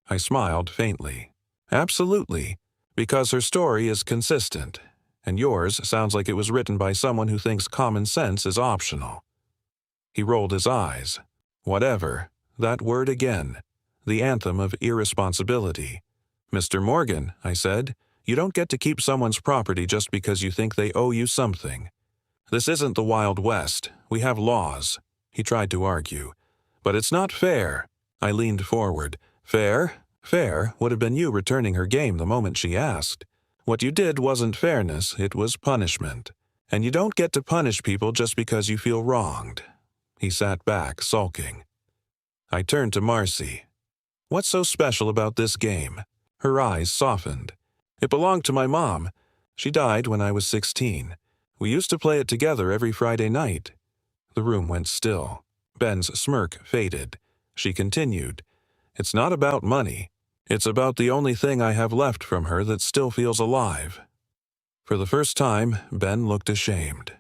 I smiled faintly. "Absolutely, because her story is consistent, and yours sounds like it was written by someone who thinks common sense is optional." He rolled his eyes. "Whatever. That word again. The anthem of irresponsibility. Mr. Morgan, I said, you don't get to keep someone's property just because you think they owe you something. This isn't the Wild West. We have laws. He tried to argue. But it's not fair. I leaned forward. Fair? Fair would have been you returning her game the moment she asked. What you did wasn't fairness, it was punishment. And you don't get to punish people just because you feel wronged. He sat back, sulking. I turned to Marcy. What's so special about this game? Her eyes softened. It belonged to my mom. She died when I was 16. We used to play it together every Friday night. The room went still. Ben's smirk faded. She continued, It's not about money. It's about the only thing I have left from her that still feels alive. For the first time, Ben looked ashamed.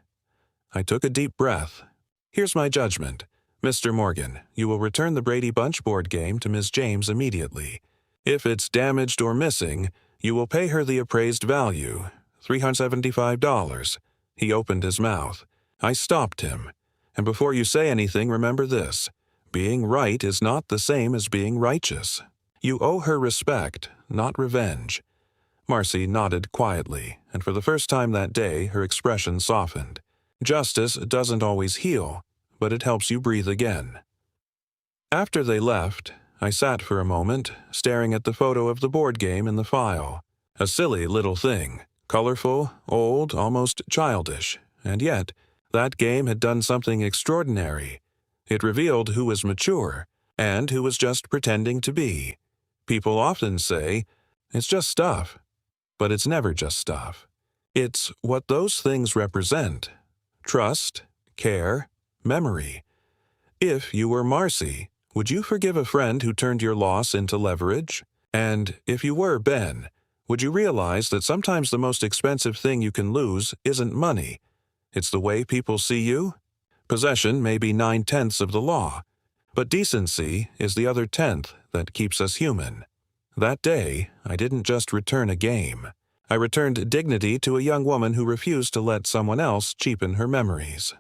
I took a deep breath. Here's my judgment. Mr. Morgan, you will return the Brady Bunch board game to Ms. James immediately. If it's damaged or missing, you will pay her the appraised value, $375. He opened his mouth. I stopped him. And before you say anything, remember this. Being right is not the same as being righteous. You owe her respect, not revenge. Marcy nodded quietly, and for the first time that day, her expression softened. Justice doesn't always heal, but it helps you breathe again. After they left, I sat for a moment, staring at the photo of the board game in the file. A silly little thing, colorful, old, almost childish, and yet, that game had done something extraordinary. It revealed who was mature, and who was just pretending to be. People often say, it's just stuff. But it's never just stuff. It's what those things represent. Trust, care, memory. If you were Marcy, would you forgive a friend who turned your loss into leverage? And if you were Ben, would you realize that sometimes the most expensive thing you can lose isn't money? It's the way people see you? Possession may be 9/10 of the law, but decency is the other 10th that keeps us human. That day, I didn't just return a game. I returned dignity to a young woman who refused to let someone else cheapen her memories.